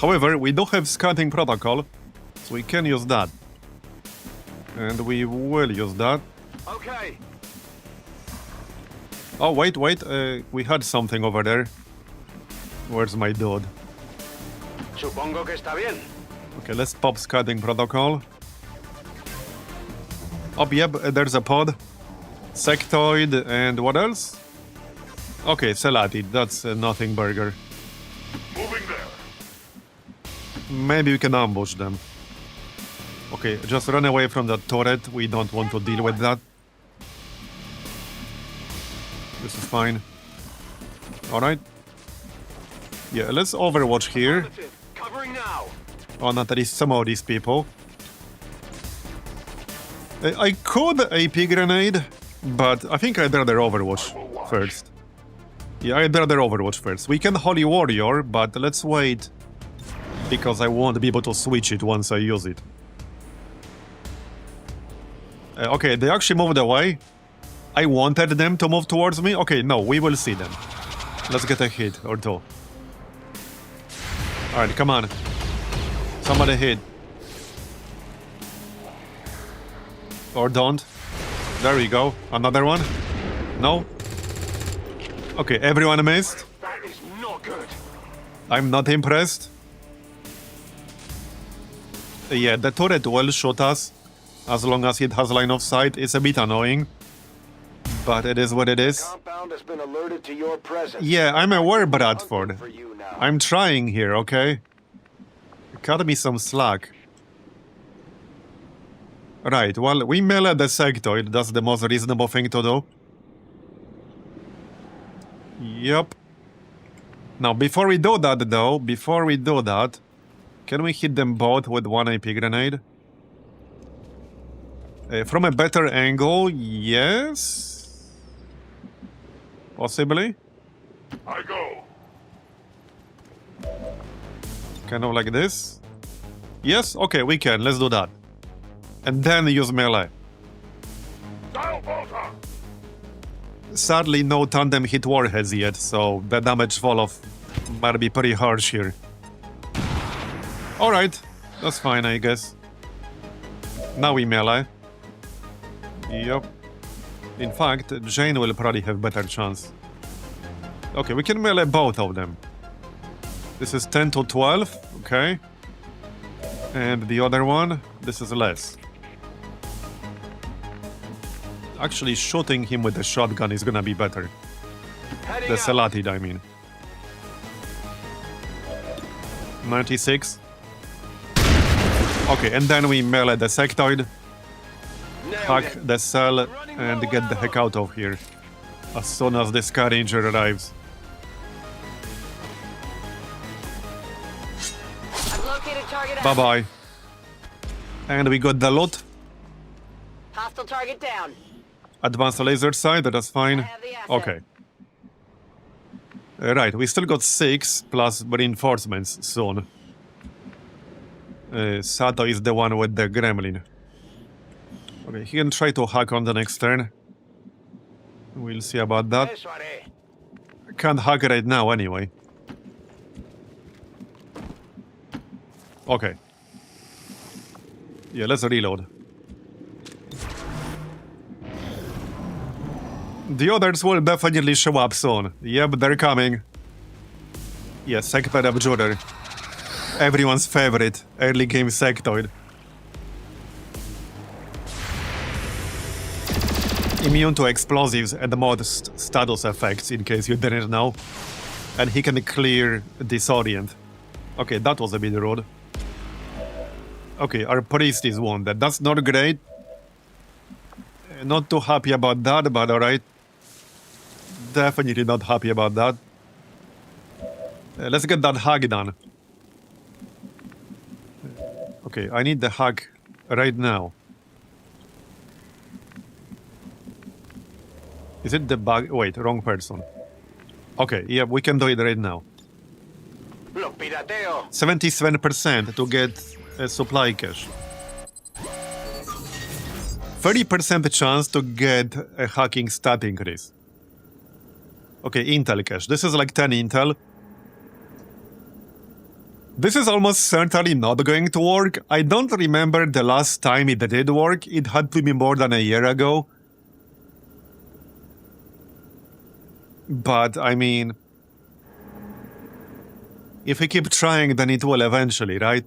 However, we do have scouting protocol, so we can use that. And we will use that. Okay. Oh, wait, we had something over there. Where's my dude? Supongo que está bien. Okay, let's pop scouting protocol. Oh, yep, there's a pod. Sectoid, and what else? Okay, Selatid, that's a nothing burger. Moving there. Maybe we can ambush them. Okay, just run away from that turret. We don't want to deal with that. This is fine. Alright. Yeah, let's overwatch here. Covering now. On at least some of these people. I could AP grenade, but I think I'd rather overwatch first. Yeah, I'd rather overwatch first. We can Holy Warrior, but let's wait, because I won't be able to switch it once I use it. Okay, they actually moved away. I wanted them to move towards me. Okay, no, we will see them. Let's get a hit or two. Alright, come on. Somebody hit. Or don't. There we go. Another one. No? Okay, everyone missed. That is not good. I'm not impressed. Yeah, the turret will shoot us as long as it has line of sight. It's a bit annoying, but it is what it is. Compound has been alerted to your presence. Yeah, I'm aware, Bradford. Hunting for you now. I'm trying here, okay? Cut me some slack. Right, well, we melee the sectoid. That's the most reasonable thing to do. Yep. Now, before we do that, though, can we hit them both with one AP grenade? From a better angle, yes? Possibly? I go. Kind of like this? Yes? Okay, we can. Let's do that. And then use melee. Sadly, no tandem hit warheads yet, so the damage fall-off might be pretty harsh here. Alright, that's fine, I guess. Now we melee. Yep. In fact, Jane will probably have better chance. Okay, we can melee both of them. This is 10 to 12, okay. And the other one, this is less. Actually, shooting him with a shotgun is gonna be better. The Selatid, I mean. 96. Okay, and then we melee the sectoid, hack the cell, and get the heck out of here as soon as the scavenger arrives. I've located target. Bye-bye. And we got the loot. Hostile target down. Advanced laser sight, that's fine. have the asset. Okay. Right, we still got 6 plus reinforcements soon. Sato is the one with the gremlin. Okay, he can try to hack on the next turn. We'll see about that. Can't hack right now anyway. Okay. Yeah, let's reload. The others will definitely show up soon. Yep, they're coming. Yes, Sector Abjurer. Everyone's favorite early game sectoid. Immune to explosives and modest status effects, in case you didn't know. And he can clear disorient. Okay, that was a bit rude. Okay, our priest is wounded. That's not great. Not too happy about that, but alright. Definitely not happy about that. Let's get that hack done. Okay, I need the hack right now. Is it the bug? Wait, wrong person. Okay, yeah, we can do it right now. 77% to get a supply cache. 30% chance to get a hacking stat increase. Okay, intel cache. This is like 10 intel. This is almost certainly not going to work. I don't remember the last time it did work. It had to be more than a year ago. But, I mean... if we keep trying, then it will eventually, right?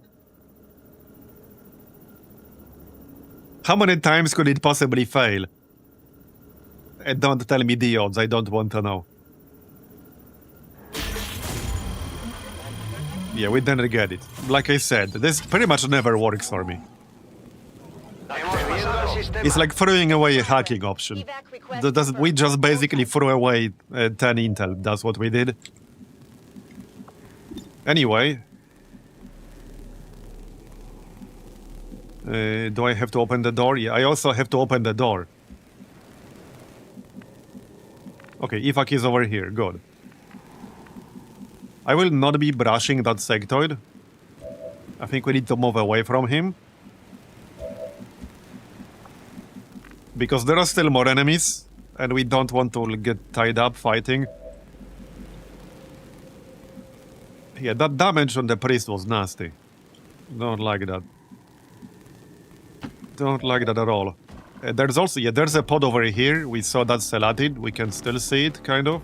How many times could it possibly fail? Don't tell me the odds, I don't want to know. Yeah, we didn't get it. Like I said, this pretty much never works for me. It's like throwing away a hacking option. We just basically threw away 10 intel. That's what we did. Anyway. Do I have to open the door? Yeah, I also have to open the door. Okay, Ifak is over here. Good. I will not be brushing that sectoid. I think we need to move away from him. Because there are still more enemies, and we don't want to get tied up fighting. Yeah, that damage on the priest was nasty. Don't like that. Don't like that at all. There's also, yeah, there's a pod over here. We saw that Selatid. We can still see it, kind of.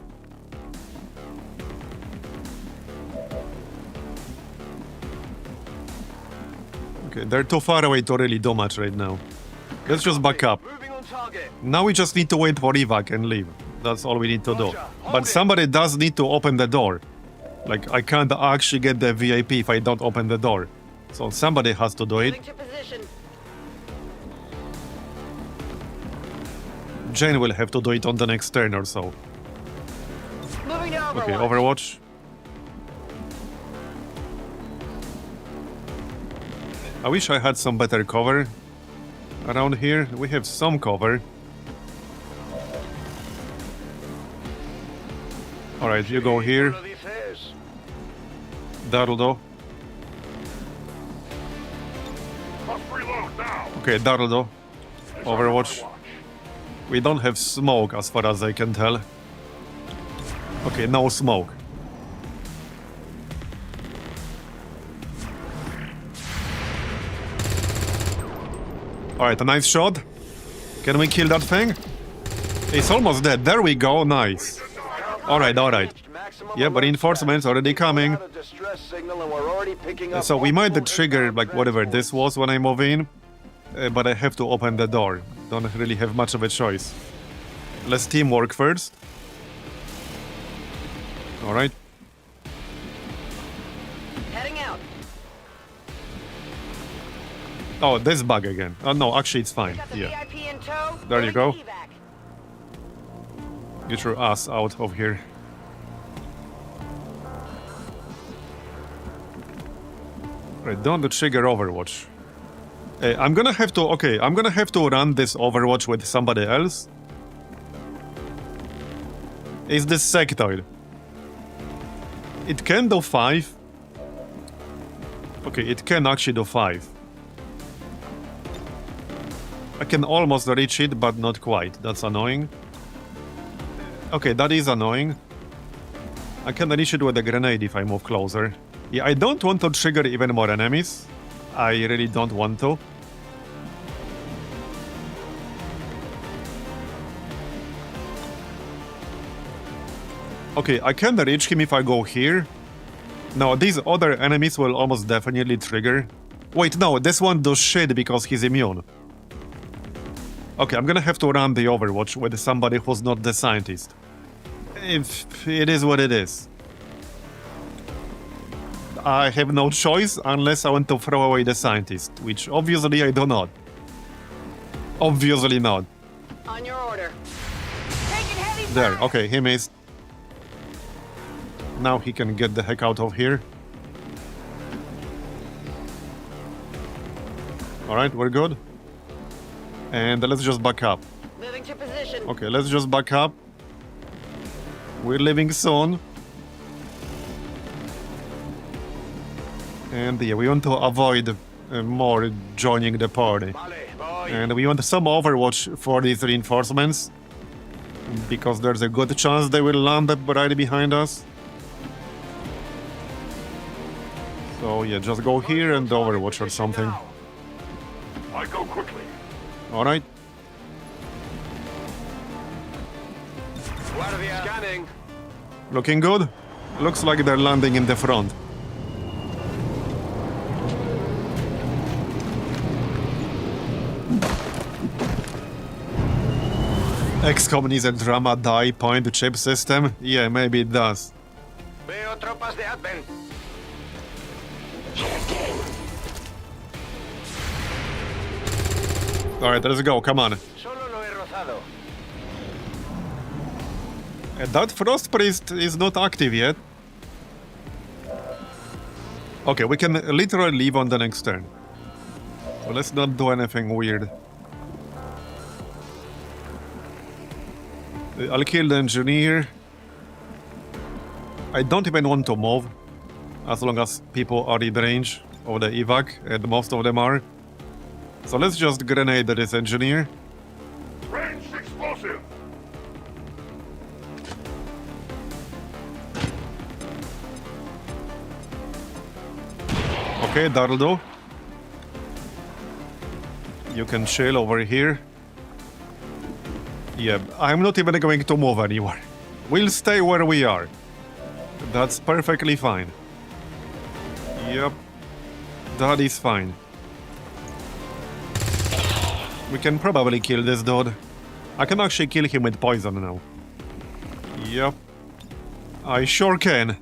Okay, they're too far away to really do much right now. Let's just back up. Now we just need to wait for evac and leave. That's all we need to do. But somebody does need to open the door. Like, I can't actually get the VIP if I don't open the door. So somebody has to do it. Jane will have to do it on the next turn or so. Okay, Overwatch. I wish I had some better cover around here. We have some cover. Alright, you go here. That'll do. Okay, that'll do. Overwatch. We don't have smoke as far as I can tell. Okay, no smoke. Alright, a nice shot. Can we kill that thing? It's almost dead. There we go. Nice. Alright, alright. Yeah, but reinforcements already coming. So we might trigger like whatever this was when I move in. But I have to open the door. Don't really have much of a choice. Let's teamwork first. Alright. Heading out. Oh, this bug again. Oh no, actually it's fine. Yeah. There you go. Get your ass out of here. Right, don't trigger Overwatch. I'm gonna have to, okay, I'm gonna have to run this Overwatch with somebody else. Is this sectoid? It can do 5. Okay, it can actually do 5. I can almost reach it, but not quite. That's annoying. Okay, that is annoying. I can reach it with a grenade if I move closer. Yeah, I don't want to trigger even more enemies. I really don't want to. Okay, I can reach him if I go here. No, these other enemies will almost definitely trigger. Wait, no, this one does shit because he's immune. Okay, I'm gonna have to run the Overwatch with somebody who's not the scientist. If it is what it is. I have no choice unless I want to throw away the scientist, which obviously I do not. Obviously not. On your order. Taking heavy There, fire. okay, he missed. Now he can get the heck out of here. Alright, we're good. And let's just back up. Moving to position. Okay, let's just back up. We're leaving soon. And yeah, we want to avoid more joining the party. And we want some Overwatch for these reinforcements. Because there's a good chance they will land up right behind us. So yeah, just go here and Overwatch or something. I go quickly. Alright. Scanning. Looking good? Looks like they're landing in the front. XCOM needs a drama die point chip system? Yeah, maybe it does. Veo tropas de Advent. Alright, let's go, come on. Solo lo he rozado. That Frost Priest is not active yet. Okay, we can literally leave on the next turn. So let's not do anything weird. I'll kill the engineer. I don't even want to move, as long as people are in range of the evac, and most of them are. So let's just grenade this engineer. Ranged explosive. Okay, that'll do. You can chill over here. Yeah, I'm not even going to move anywhere. We'll stay where we are. That's perfectly fine. Yep. That is fine. We can probably kill this dude. I can actually kill him with poison now. Yep. I sure can.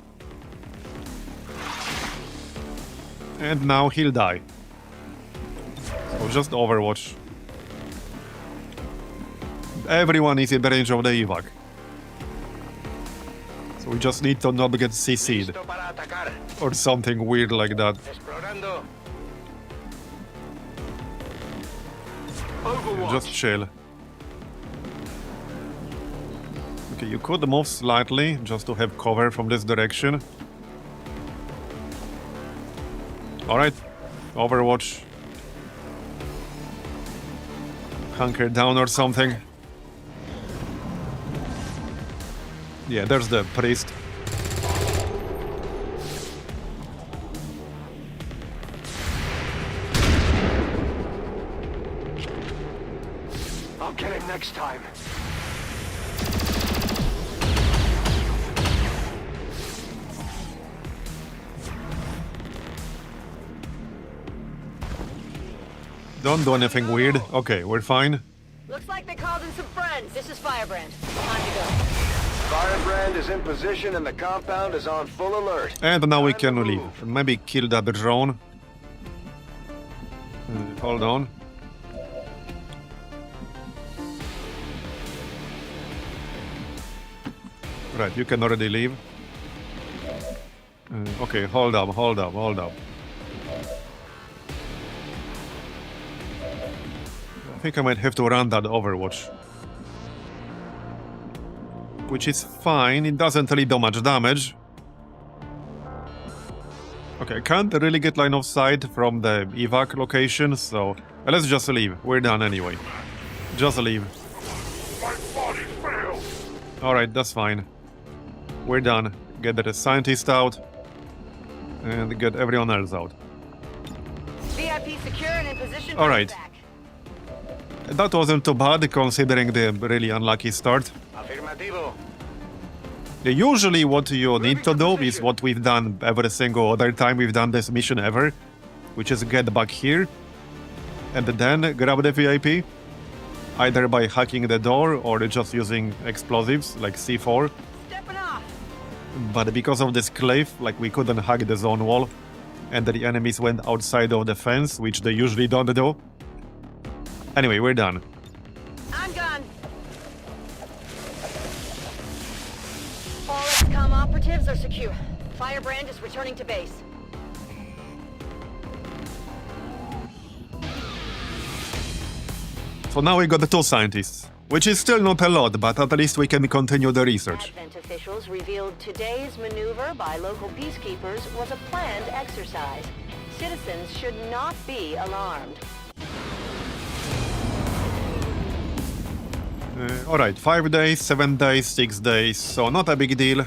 And now he'll die. So just Overwatch. Everyone is in the range of the evac. So we just need to not get CC'd. Or something weird like that. Just chill. Okay, you could move slightly just to have cover from this direction. Alright, Overwatch. Hunker down or something. Yeah, there's the priest. I'll get him next time. Don't do anything weird. Okay, we're fine. Looks like they called in some friends. This is Firebrand. Time to go. Firebrand is in position and the compound is on full alert. And now we can leave. Maybe kill that drone. Hold on. Right, you can already leave. Okay, hold up. I think I might have to run that Overwatch. Which is fine, it doesn't really do much damage. Okay, I can't really get line of sight from the evac location, so let's just leave. We're done anyway. Just leave. My body failed. Alright, that's fine. We're done. Get the scientist out. And get everyone else out. VIP secure and in position. All right. That wasn't too bad considering the really unlucky start. Afirmativo. Usually what you need to do is what we've done every single other time we've done this mission ever, which is get back here and then grab the VIP, either by hacking the door or just using explosives like C4. Stepping off. But because of this cliff, like we couldn't hack the zone wall, and the enemies went outside of the fence, which they usually don't do. Anyway, we're done. I'm gone. All XCOM operatives are secure. Firebrand is returning to base. So now we got the 2 scientists, which is still not a lot, but at least we can continue the research. Advent officials revealed today's maneuver by local peacekeepers was a planned exercise. Citizens should not be alarmed. Alright, 5 days, 7 days, 6 days, so not a big deal.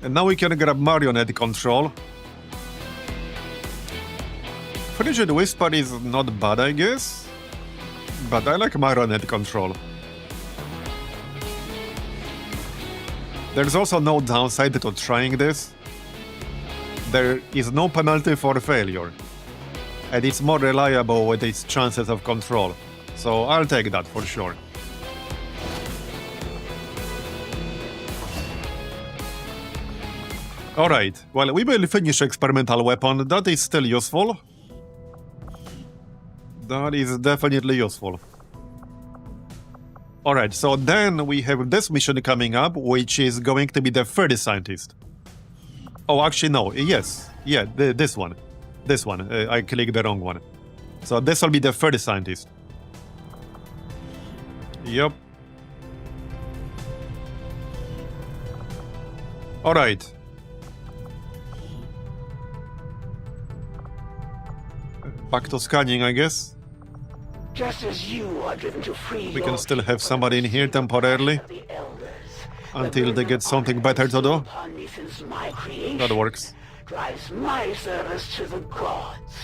And now we can grab marionette control. Frigid Whisper is not bad, I guess. But I like marionette control. There's also no downside to trying this. There is no penalty for failure. And it's more reliable with its chances of control. So I'll take that for sure. Alright, well, we will finish experimental weapon. That is still useful. That is definitely useful. Alright, so then we have this mission coming up, which is going to be the 3rd scientist. Oh, actually, no. Yes. Yeah, this one. This one. I clicked the wrong one. So this will be the 3rd scientist. Yep. Alright. Back to scanning, I guess. Just as you are driven to free We can still have somebody in here temporarily until they get something better to do. That works. drives my service to the gods.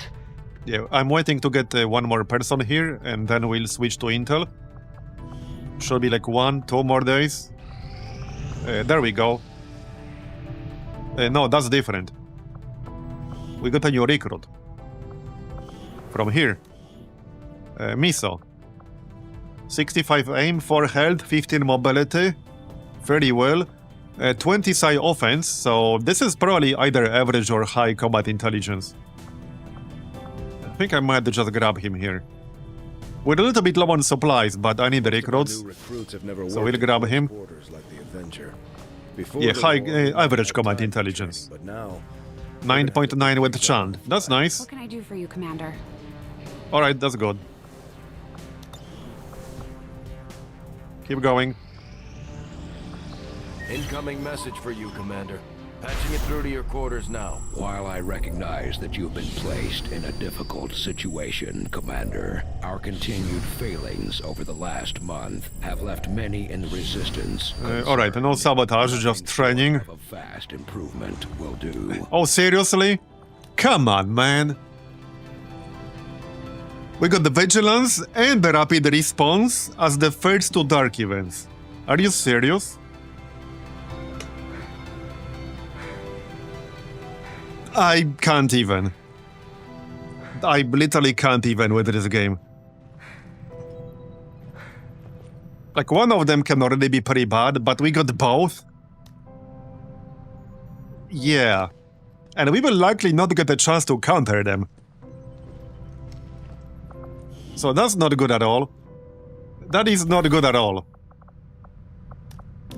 Yeah, I'm waiting to get one more person here, and then we'll switch to Intel. Should be like 1-2 more days. There we go. No, that's different. We got a new recruit. From here. Miso. 65 aim, 4 health, 15 mobility. Very well. 20 psi offense, so this is probably either average or high combat intelligence. I think I might just grab him here. We're a little bit low on supplies, but I need the recruits. So we'll grab him. Yeah, high average combat intelligence. 9.9 with Chand. That's nice. What can I do for you, Commander? Alright, that's good. Keep going. Incoming message for you, Commander. Patching it through to your quarters now. While I recognize that you've been placed in a difficult situation, Commander, our continued failings over the last month have left many in the Resistance. Alright, no sabotage, just training. A fast improvement will do. Oh, seriously? Come on, man. We got the Vigilance and the Rapid Response as the first 2 Dark events. Are you serious? I can't even. I literally can't even with this game. Like, one of them can already be pretty bad, but we got both? Yeah. And we will likely not get a chance to counter them. So that's not good at all. That is not good at all.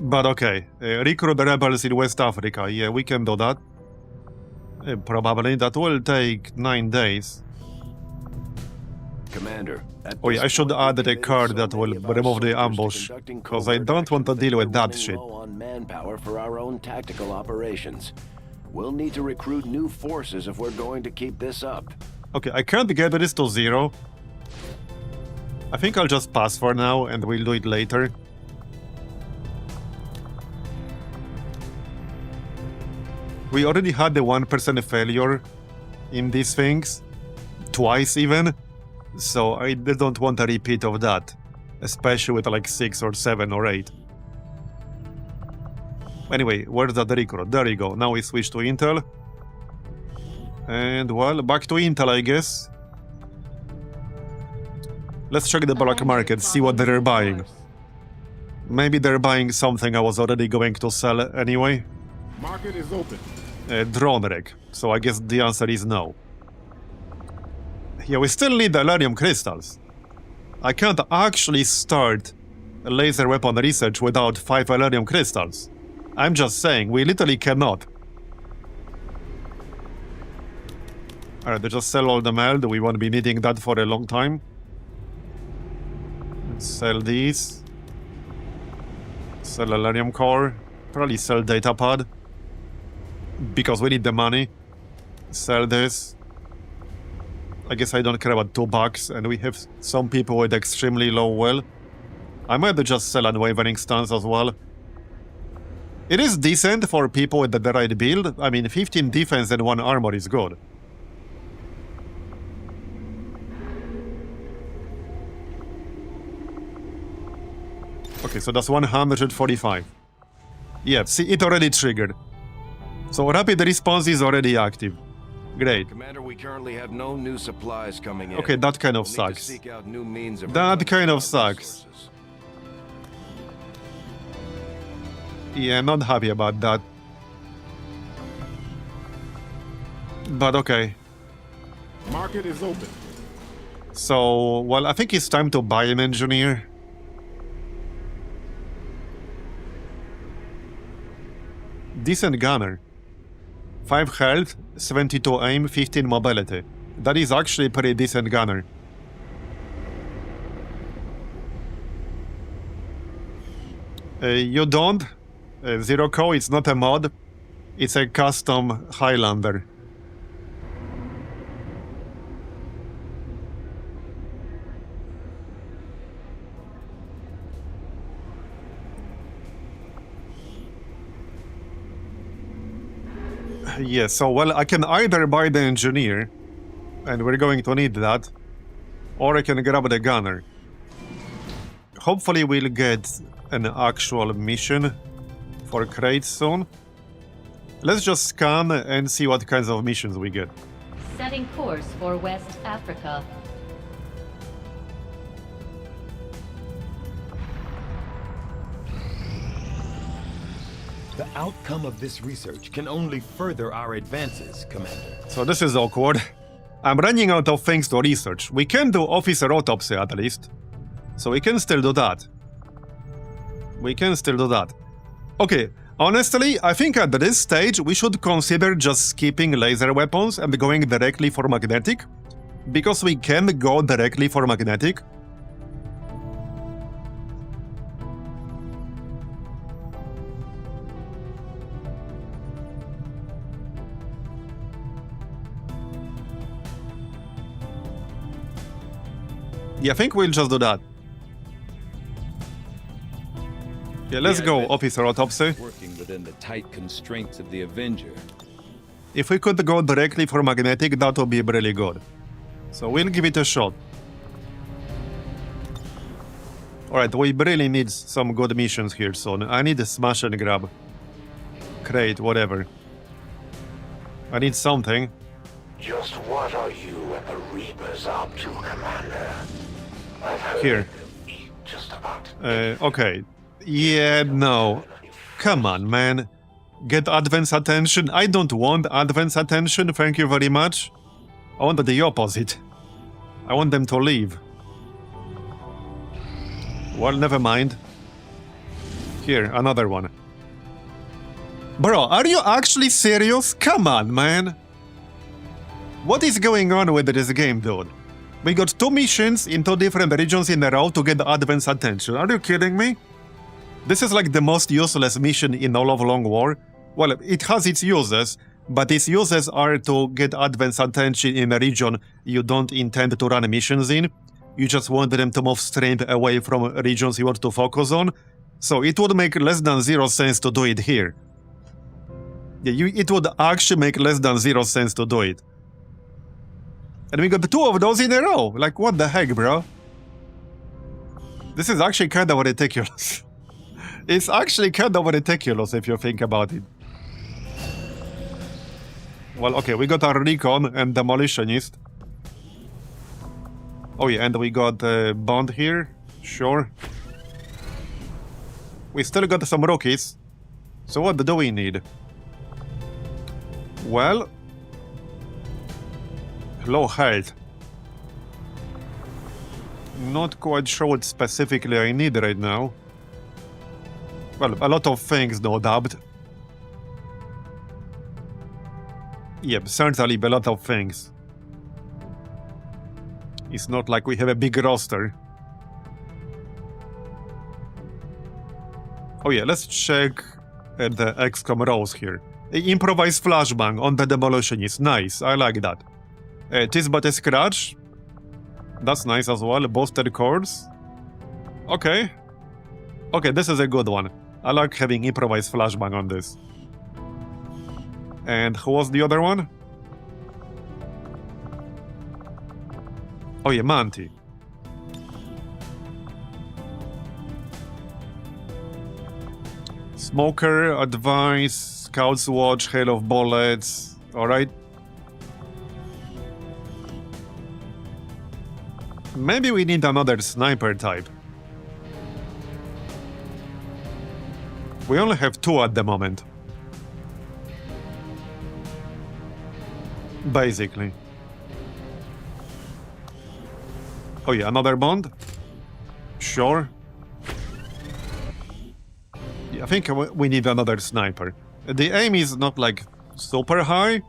But okay. Recruit the rebels in West Africa. Yeah, we can do that. Probably. That will take 9 days. Commander, oh yeah, I should add a card that will remove the ambush, because I don't want to deal with that shit. On manpower for our own tactical operations. We'll need to recruit new forces if we're going to keep this up. Okay, I can't get this to 0. I think I'll just pass for now, and we'll do it later. We already had the 1% failure in these things, twice even, so I don't want a repeat of that, especially with like 6 or 7 or 8. Anyway, where's that recruit? There you go, now we switch to Intel. And well, back to Intel, I guess. Let's check the black market, see what they're buying. Maybe they're buying something I was already going to sell anyway. Market is open. Drone rig, so I guess the answer is no. Yeah, we still need the Elerium crystals. I can't actually start a laser weapon research without 5 Elerium crystals. I'm just saying, we literally cannot. Alright, they just sell all the meld, we won't be needing that for a long time. Sell these. Sell Elerium core. Probably sell datapad. Because we need the money. Sell this. I guess I don't care about $2, and we have some people with extremely low will. I might just sell Unwavering Stance as well. It is decent for people with the right build. I mean, 15 defense and 1 armor is good. Okay, so that's 145. Yeah, see, it already triggered. So rapid response is already active. Great. Commander, we currently have no new supplies coming in. Okay, that kind of We'll need to sucks. seek out new means of That kind of replenishing our sucks. resources. Yeah, not happy about that. But okay. Market is open. So, well, I think it's time to buy an engineer. Decent gunner. 5 health, 72 aim, 15 mobility. That is actually a pretty decent gunner. You don't. Zero Co, it's not a mod. It's a custom Highlander. Yeah, so, well, I can either buy the engineer, and we're going to need that, or I can grab the gunner. Hopefully we'll get an actual mission for crates soon. Let's just scan and see what kinds of missions we get. Setting course for West Africa. The outcome of this research can only further our advances, Commander. So this is awkward. I'm running out of things to research. We can do officer autopsy at least. So we can still do that. We can still do that. Okay, honestly, I think at this stage we should consider just skipping laser weapons and going directly for magnetic. Because we can go directly for magnetic. Yeah, I think we'll just do that. Yeah, let's go, officer autopsy. Working within the tight constraints of the Avenger. If we could go directly for magnetic, that would be really good. So we'll give it a shot. Alright, we really need some good missions here soon. I need a smash and grab. Crate, whatever. I need something. Just what are you and the Reapers up to, Commander? I've heard Here. they'll eat just about Okay. Yeah, no. Come on, man. Get advance attention. I don't want advance attention, thank you very much. I want the opposite. I want them to leave. Well, never mind. Here, another one. Bro, are you actually serious? Come on, man. What is going on with this game, dude? We got 2 missions in 2 different regions in a row to get advance attention. Are you kidding me? This is like the most useless mission in all of Long War. Well, it has its uses, but its uses are to get advance attention in a region you don't intend to run missions in. You just want them to move straight away from regions you want to focus on. So it would make less than 0 sense to do it here. Yeah, it would actually make less than 0 sense to do it. And we got 2 of those in a row. Like, what the heck, bro? This is actually kind of ridiculous. It's actually kind of ridiculous if you think about it. Well, okay, we got our recon and demolitionist. Oh yeah, and we got Bond here. Sure. We still got some rookies. So what do we need? Well... low health. Not quite sure what specifically I need right now. Well, a lot of things, no doubt. Yep, certainly a lot of things. It's not like we have a big roster. Oh yeah, let's check the XCOM roles here. Improvised flashbang on the demolitionist. Nice, I like that. Tis but a scratch. That's nice as well. Boosted cores. Okay. Okay, this is a good one. I like having improvised flashbang on this. And who was the other one? Oh yeah, Manti. Smoker, Advice, Scouts Watch, Hail of Bullets. Alright. Maybe we need another sniper type. We only have 2 at the moment. Basically. Oh yeah, another Bond? Sure. Yeah, I think we need another sniper. The aim is not like super high.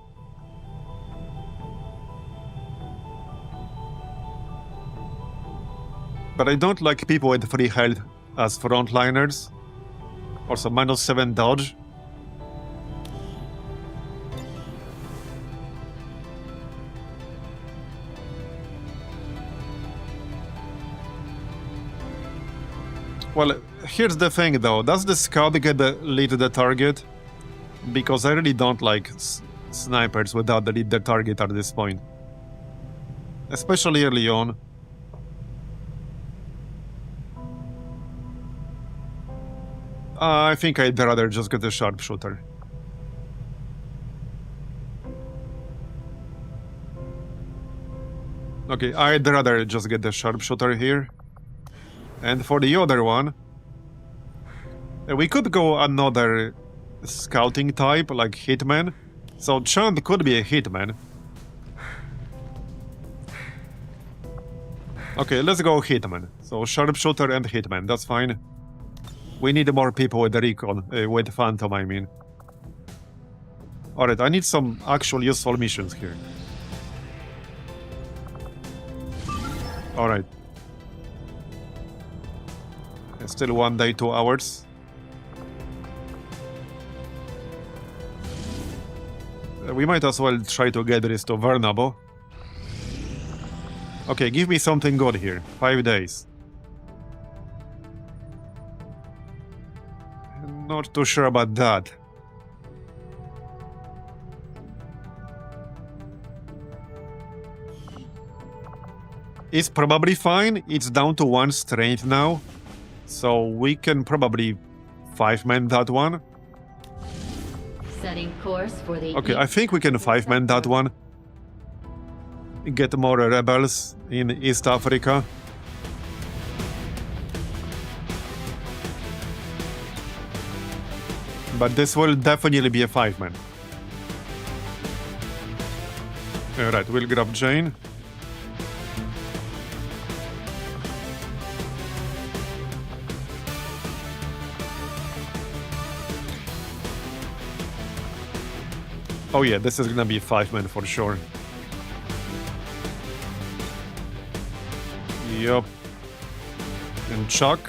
But I don't like people with 3 health as frontliners. Also -7 dodge. Well, here's the thing though. Does the scout get the lead the target? Because I really don't like snipers without delete the target at this point. Especially early on. I think I'd rather just get a sharpshooter. Okay, I'd rather just get the sharpshooter here. And for the other one, we could go another scouting type, like hitman. So Chant could be a hitman. Okay, let's go hitman. So sharpshooter and hitman, that's fine. We need more people with the recon, with Phantom, I mean. Alright, I need some actual useful missions here. Alright. Still 1 day, 2 hours. We might as well try to get this to Vernabo. Okay, give me something good here. 5 days. Not too sure about that. It's probably fine. It's down to 1 strength now. So we can probably 5-man that one. Setting course for the Okay, I think we can 5-man that one. Get more rebels in East Africa. But this will definitely be a 5-man. Alright, we'll grab Jane. Oh yeah, this is gonna be a 5-man for sure. Yup. And Chuck.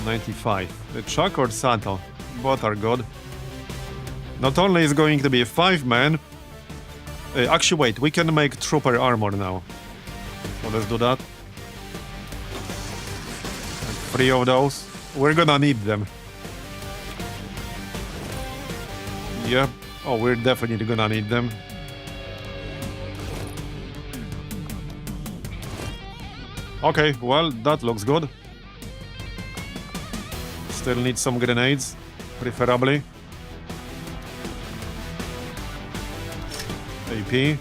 95. The Chuck or Sato? Both are good. Not only is going to be a 5-man. Actually, wait, we can make trooper armor now. So let's do that. 3 of those. We're gonna need them. Yeah. Oh, we're definitely gonna need them. Okay, well, that looks good. Still need some grenades, preferably. AP. Okay,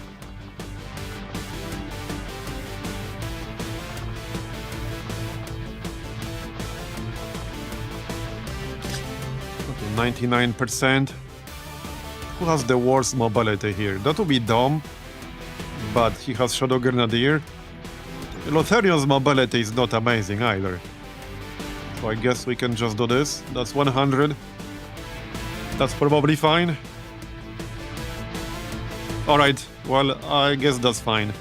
99%. Who has the worst mobility here? That would be Dom, but he has Shadow Grenadier. Lotharion's mobility is not amazing either. So I guess we can just do this. That's 100. That's probably fine. Alright, well, I guess that's fine.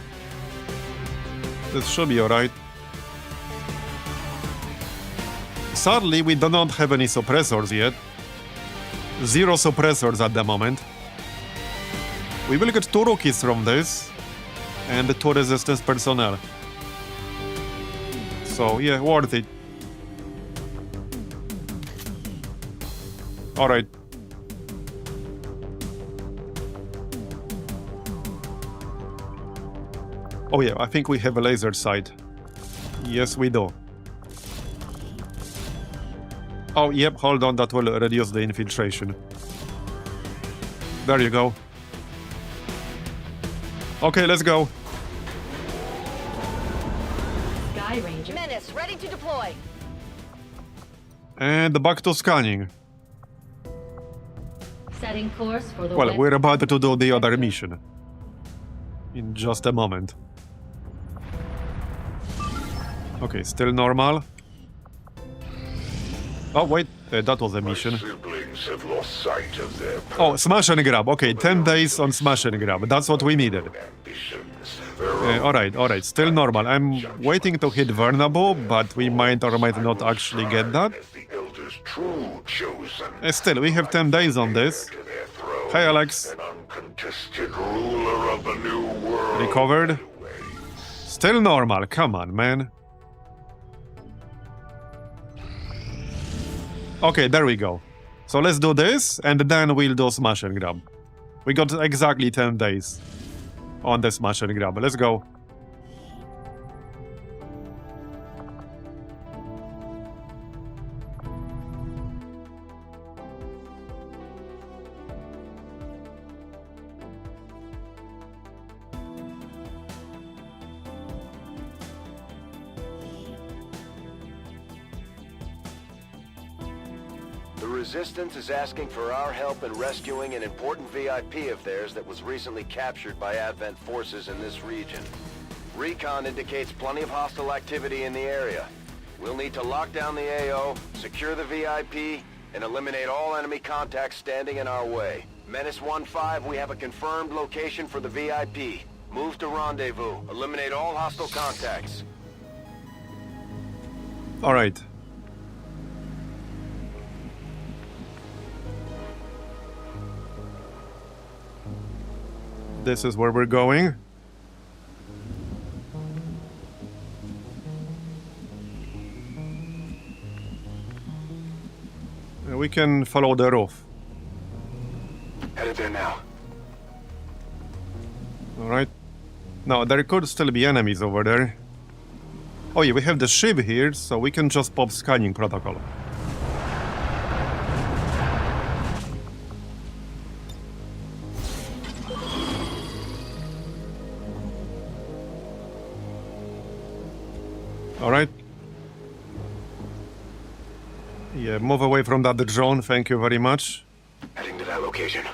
This should be alright. Sadly, we do not have any suppressors yet. 0 suppressors at the moment. We will get 2 rookies from this, and 2 resistance personnel. So, yeah, worth it. Alright. Oh yeah, I think we have a laser sight. Yes, we do. Oh, yep, hold on, that will reduce the infiltration. There you go. Okay, let's go. Sky Ranger. Menace, ready to deploy. And back to scanning. Setting course for the Well, west. we're about to do the other mission. In just a moment. Okay, still normal. Oh, wait, that was a mission. Siblings have lost sight of their Oh, smash and grab. Okay, 10 days on smash and grab. That's what we needed. ambitions. Alright, still normal. I'm waiting to hit Vernabo, but we might or might not actually get that. As the Elder's true chosen Still, we have 10 days on this. to their throne, Hey, Alex. an uncontested ruler of a new world. Recovered. Still normal. Come on, man. Okay, there we go. So let's do this, and then we'll do smash and grab. We got exactly 10 days on the smash and grab. Let's go. The Resistance is asking for our help in rescuing an important VIP of theirs that was recently captured by Advent forces in this region. Recon indicates plenty of hostile activity in the area. We'll need to lock down the AO, secure the VIP, and eliminate all enemy contacts standing in our way. Menace 1-5, we have a confirmed location for the VIP. Move to rendezvous. Eliminate all hostile contacts. All right. This is where we're going. We can follow the roof. Headed there now. All right. Now, there could still be enemies over there. Oh yeah, we have the ship here, so we can just pop scanning protocol. All right. Yeah, move away from that drone, thank you very much. Heading to that location.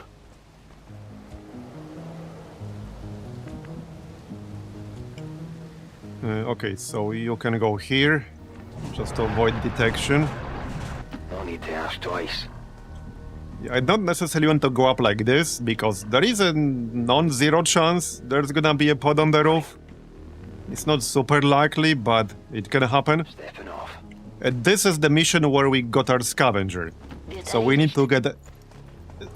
Okay, so you can go here, just to avoid detection. No need to ask twice. I don't necessarily want to go up like this, because there is a non-zero chance there's gonna be a pod on the roof. It's not super likely, but it can happen. Stepping off. This is the mission where we got our scavenger. So we need to get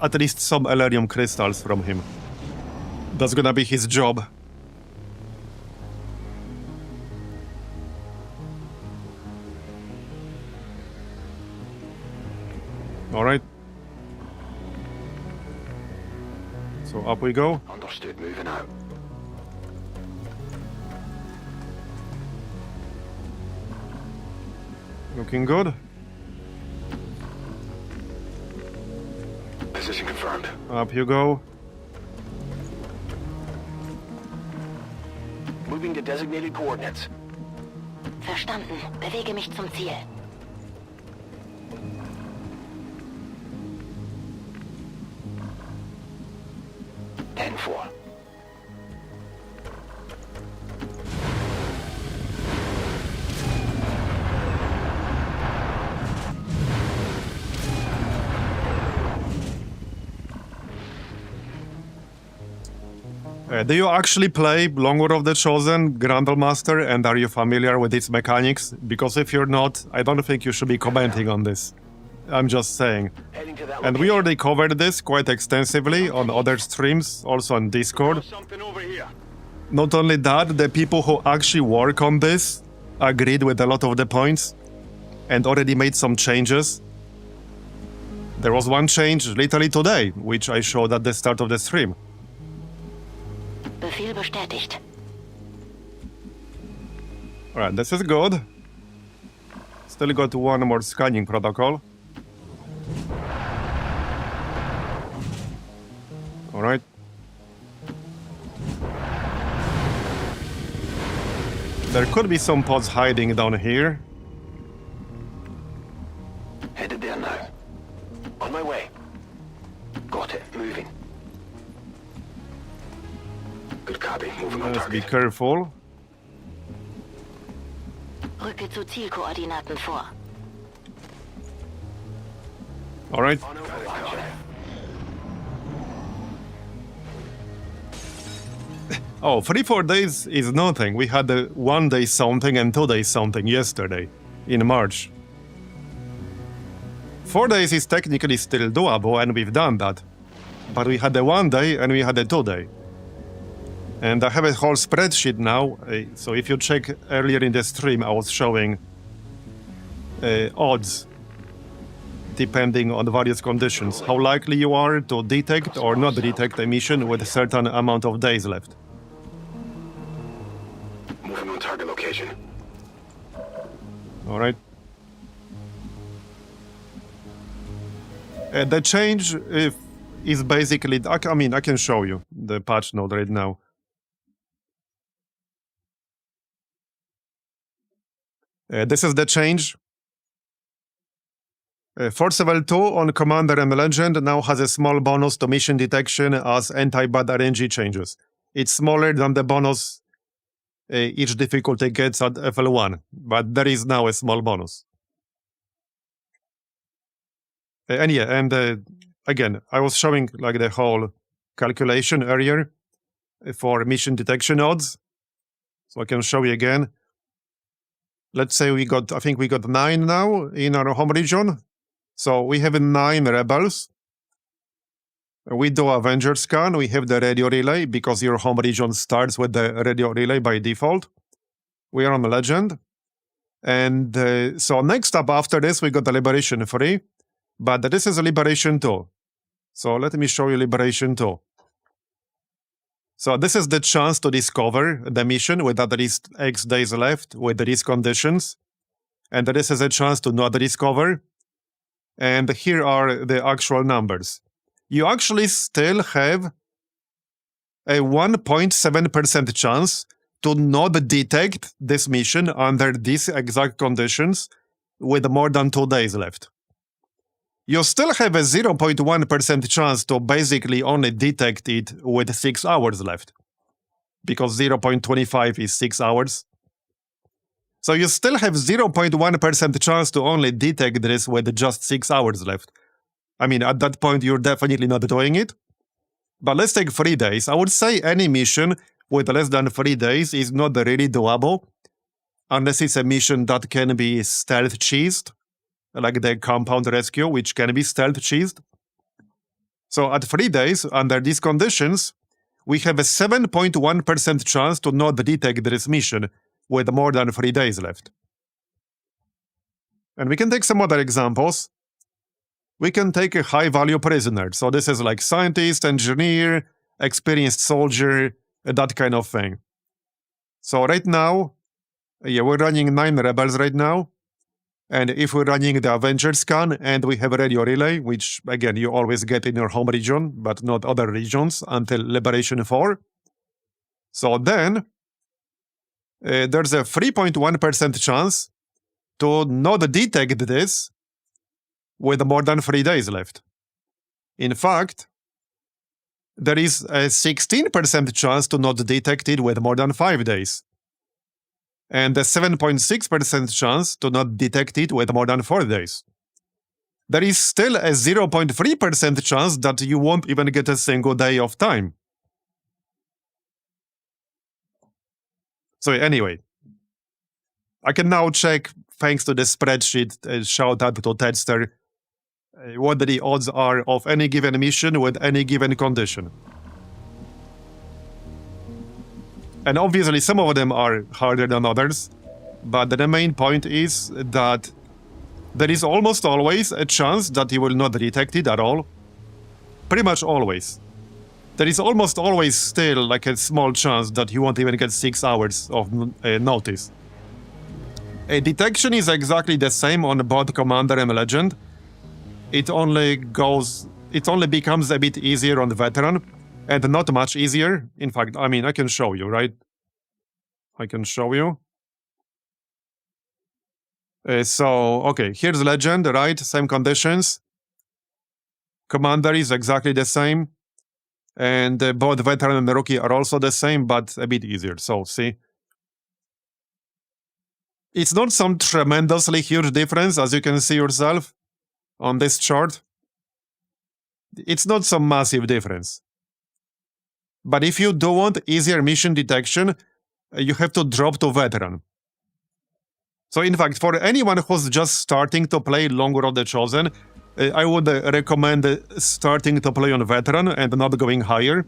at least some Elerium crystals from him. That's gonna be his job. Alright. So up we go. Understood, moving out. Looking good. Position confirmed. Up you go. Moving to designated coordinates. Verstanden. Bewege mich zum Ziel. Do you actually play Long War of the Chosen, Grandmaster, and are you familiar with its mechanics? Because if you're not, I don't think you should be commenting on this. I'm just saying. And we already covered this quite extensively on other streams, also on Discord. Not only that, the people who actually work on this agreed with a lot of the points and already made some changes. There was one change literally today, which I showed at the start of the stream. Befehl bestätigt. Alright, this is good. Still got one more scanning protocol. Alright. There could be some pods hiding down here. Headed there now. On my way. Got it. Moving. Good copy. Moving on Let's be target. careful. Rücke zu Zielkoordinaten vor. Alright. On over, Roger. Oh, 3-4 days is nothing. We had 1 day something and 2 days something yesterday, in March. 4 days is technically still doable, and we've done that. But we had a 1 day and we had a 2 day. And I have a whole spreadsheet now, so if you check earlier in the stream, I was showing odds. depending on various conditions, how likely you are to detect or not detect a mission with a certain amount of days left. Moving on target location. All right. The change is basically, I mean, I can show you the patch note right now. This is the change. Force level 2 on Commander and Legend now has a small bonus to mission detection as anti-bad RNG changes. It's smaller than the bonus each difficulty gets at FL1, but there is now a small bonus. And yeah, and again, I was showing like the whole calculation earlier for mission detection odds. So I can show you again. Let's say I think we got 9 now in our home region. So we have 9 rebels. We do Avenger scan. We have the radio relay because your home region starts with the radio relay by default. We are on the Legend. And so next up after this, we got the Liberation 3. But this is a Liberation 2. So let me show you Liberation 2. So this is the chance to discover the mission with at least X days left with these conditions. And this is a chance to not discover. And here are the actual numbers. You actually still have a 1.7% chance to not detect this mission under these exact conditions with more than 2 days left. You still have a 0.1% chance to basically only detect it with 6 hours left, because 0.25 is 6 hours. So you still have 0.1% chance to only detect this with just 6 hours left. I mean, at that point, you're definitely not doing it. But let's take 3 days. I would say any mission with less than 3 days is not really doable, unless it's a mission that can be stealth cheesed, like the Compound Rescue, which can be stealth cheesed. So at 3 days, under these conditions, we have a 7.1% chance to not detect this mission with more than 3 days left. And we can take some other examples. We can take a high-value prisoner. So this is like scientist, engineer, experienced soldier, that kind of thing. So right now, yeah, we're running 9 rebels right now. And if we're running the Avenger scan and we have a radio relay, which again, you always get in your home region, but not other regions until Liberation 4. So then, there's a 3.1% chance to not detect this with more than 3 days left. In fact, there is a 16% chance to not detect it with more than 5 days. And a 7.6% chance to not detect it with more than 4 days. There is still a 0.3% chance that you won't even get a single day of time. So anyway, I can now check, thanks to the spreadsheet, shout out to Tedster, what the odds are of any given mission with any given condition. And obviously some of them are harder than others, but the main point is that there is almost always a chance that you will not detect it at all. Pretty much always. There is almost always still like a small chance that you won't even get 6 hours of notice. Detection is exactly the same on both Commander and Legend. It only becomes a bit easier on the Veteran, and not much easier. In fact, I mean, I can show you, right? I can show you. So, okay, here's Legend, right? Same conditions. Commander is exactly the same. And both Veteran and Rookie are also the same, but a bit easier. So, see? It's not some tremendously huge difference, as you can see yourself on this chart. It's not some massive difference. But if you do want easier mission detection, you have to drop to Veteran. So in fact, for anyone who's just starting to play Long Road the Chosen, I would recommend starting to play on Veteran and not going higher.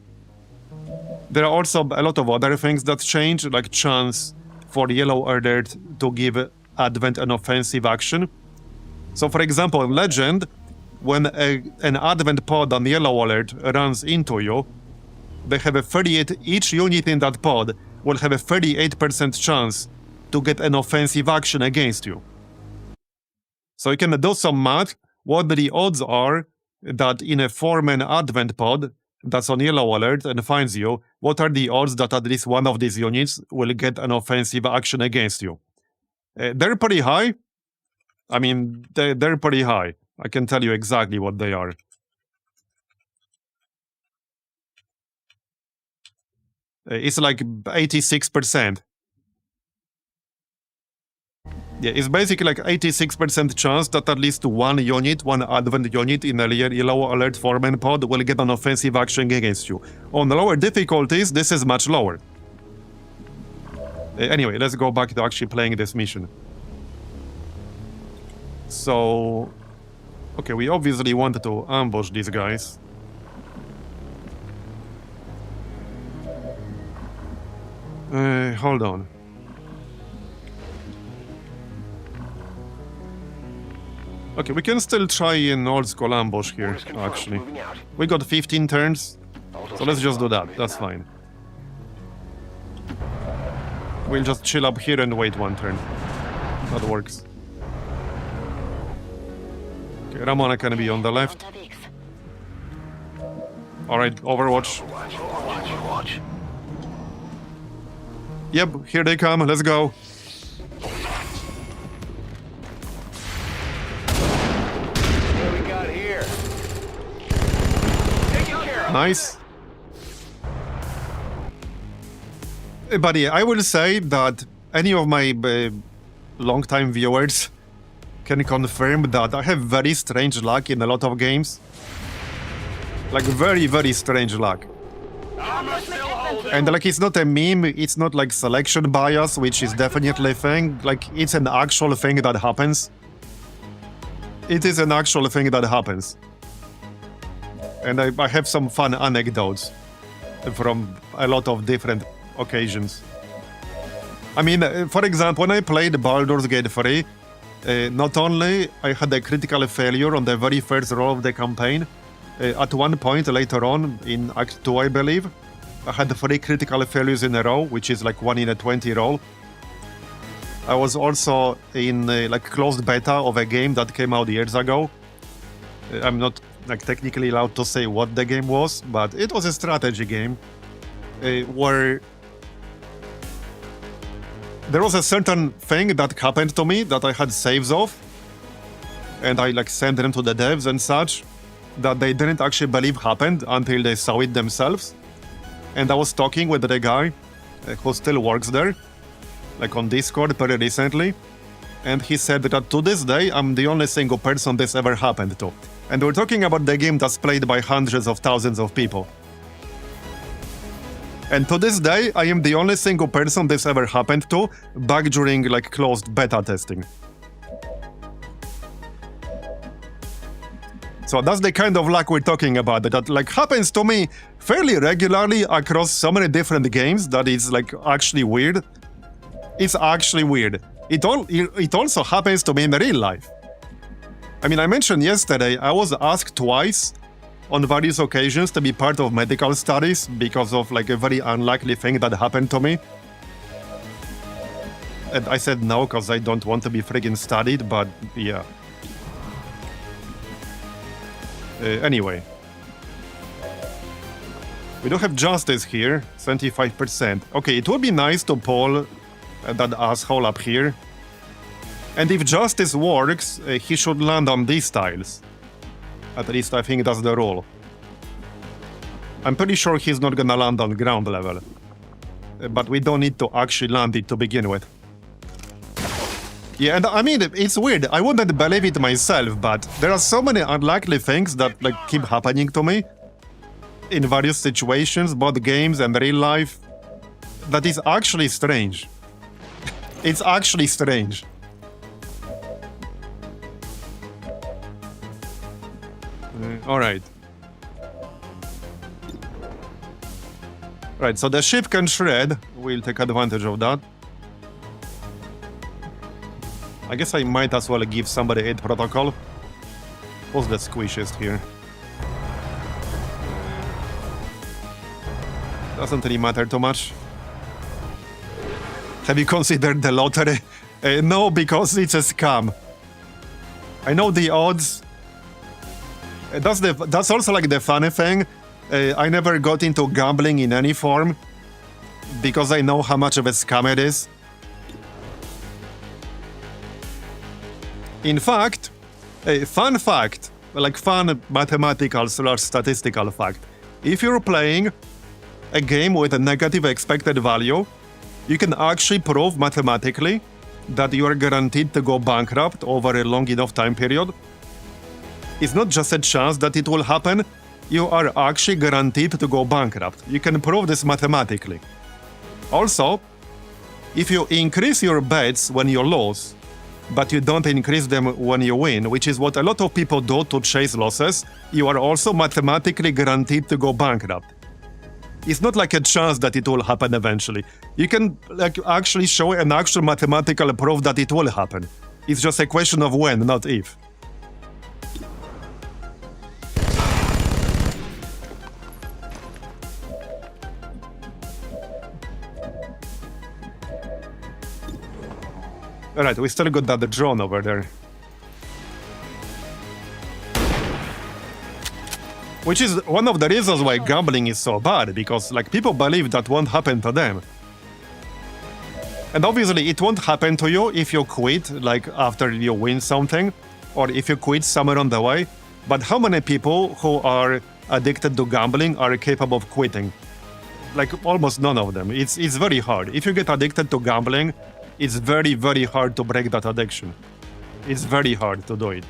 There are also a lot of other things that change, like chance for Yellow Alert to give Advent an offensive action. So for example, in Legend, when an advent pod on yellow alert runs into you, they have a 38, each unit in that pod will have a 38% chance to get an offensive action against you. So you can do some math, what the odds are that in a 4-man advent pod that's on yellow alert and finds you, what are the odds that at least one of these units will get an offensive action against you? They're pretty high. I mean, they're pretty high. I can tell you exactly what they are. It's like 86%. Yeah, it's basically like 86% chance that at least one unit, one advent unit in a yellow alert 4-man pod will get an offensive action against you. On the lower difficulties, this is much lower. Anyway, let's go back to actually playing this mission. So... okay, we obviously wanted to ambush these guys. Hold on. Okay, we can still try an old school ambush here, actually. We got 15 turns, so let's just do that, that's fine. We'll just chill up here and wait one turn. That works. Okay, Ramona can be on the left. Alright, Overwatch. Watch. Yep, here they come, let's go. What we got here? Taken care of. Nice. But yeah, I will say that any of my long-time viewers can confirm that I have very strange luck in a lot of games. Like very, very strange luck. And like it's not a meme, it's not like selection bias, which is definitely a thing. Like it's an actual thing that happens. It is an actual thing that happens. And I have some fun anecdotes from a lot of different occasions. I mean, for example, when I played Baldur's Gate 3, not only I had a critical failure on the very first roll of the campaign, at one point later on in Act 2, I believe, I had 3 critical failures in a row, which is like 1 in a 20 roll. I was also in like closed beta of a game that came out years ago. I'm not like technically allowed to say what the game was, but it was a strategy game where there was a certain thing that happened to me that I had saves of, and I like sent them to the devs and such, that they didn't actually believe happened until they saw it themselves. And I was talking with the guy who still works there, like on Discord very recently, and he said that to this day I'm the only single person this ever happened to. And we're talking about the game that's played by hundreds of thousands of people. And to this day, I am the only single person this ever happened to back during like closed beta testing. So that's the kind of luck we're talking about, that like happens to me fairly regularly across so many different games that it's like actually weird. It's actually weird. It also happens to me in real life. I mean, I mentioned yesterday I was asked twice on various occasions to be part of medical studies because of like a very unlikely thing that happened to me. And I said no, because I don't want to be friggin' studied, but yeah. Anyway. We do have justice here, 75%. Okay, it would be nice to pull that asshole up here. And if justice works, he should land on these tiles. At least I think that's the rule. I'm pretty sure he's not gonna land on ground level. But we don't need to actually land it to begin with. Yeah, and I mean, it's weird. I wouldn't believe it myself, but there are so many unlikely things that like keep happening to me in various situations, both games and real life, that is actually strange. It's actually strange. Alright. Right, so the ship can shred. We'll take advantage of that. I guess I might as well give somebody aid protocol. What's the squishiest here? Doesn't really matter too much. Have you considered the lottery? No, because it's a scam. I know the odds. That's also like the funny thing. I never got into gambling in any form because I know how much of a scam it is. In fact, a fun fact, like fun mathematical / statistical fact, if you're playing a game with a negative expected value, you can actually prove mathematically that you are guaranteed to go bankrupt over a long enough time period. It's not just a chance that it will happen, you are actually guaranteed to go bankrupt. You can prove this mathematically. Also, if you increase your bets when you lose, but you don't increase them when you win, which is what a lot of people do to chase losses, you are also mathematically guaranteed to go bankrupt. It's not like a chance that it will happen eventually. You can actually show an actual mathematical proof that it will happen. It's just a question of when, not if. Alright, we still got that drone over there. Which is one of the reasons why gambling is so bad, because like people believe that won't happen to them. And obviously it won't happen to you if you quit, like after you win something, or if you quit somewhere on the way. But how many people who are addicted to gambling are capable of quitting? Like almost none of them. It's very hard. If you get addicted to gambling, it's very, very hard to break that addiction. It's very hard to do it.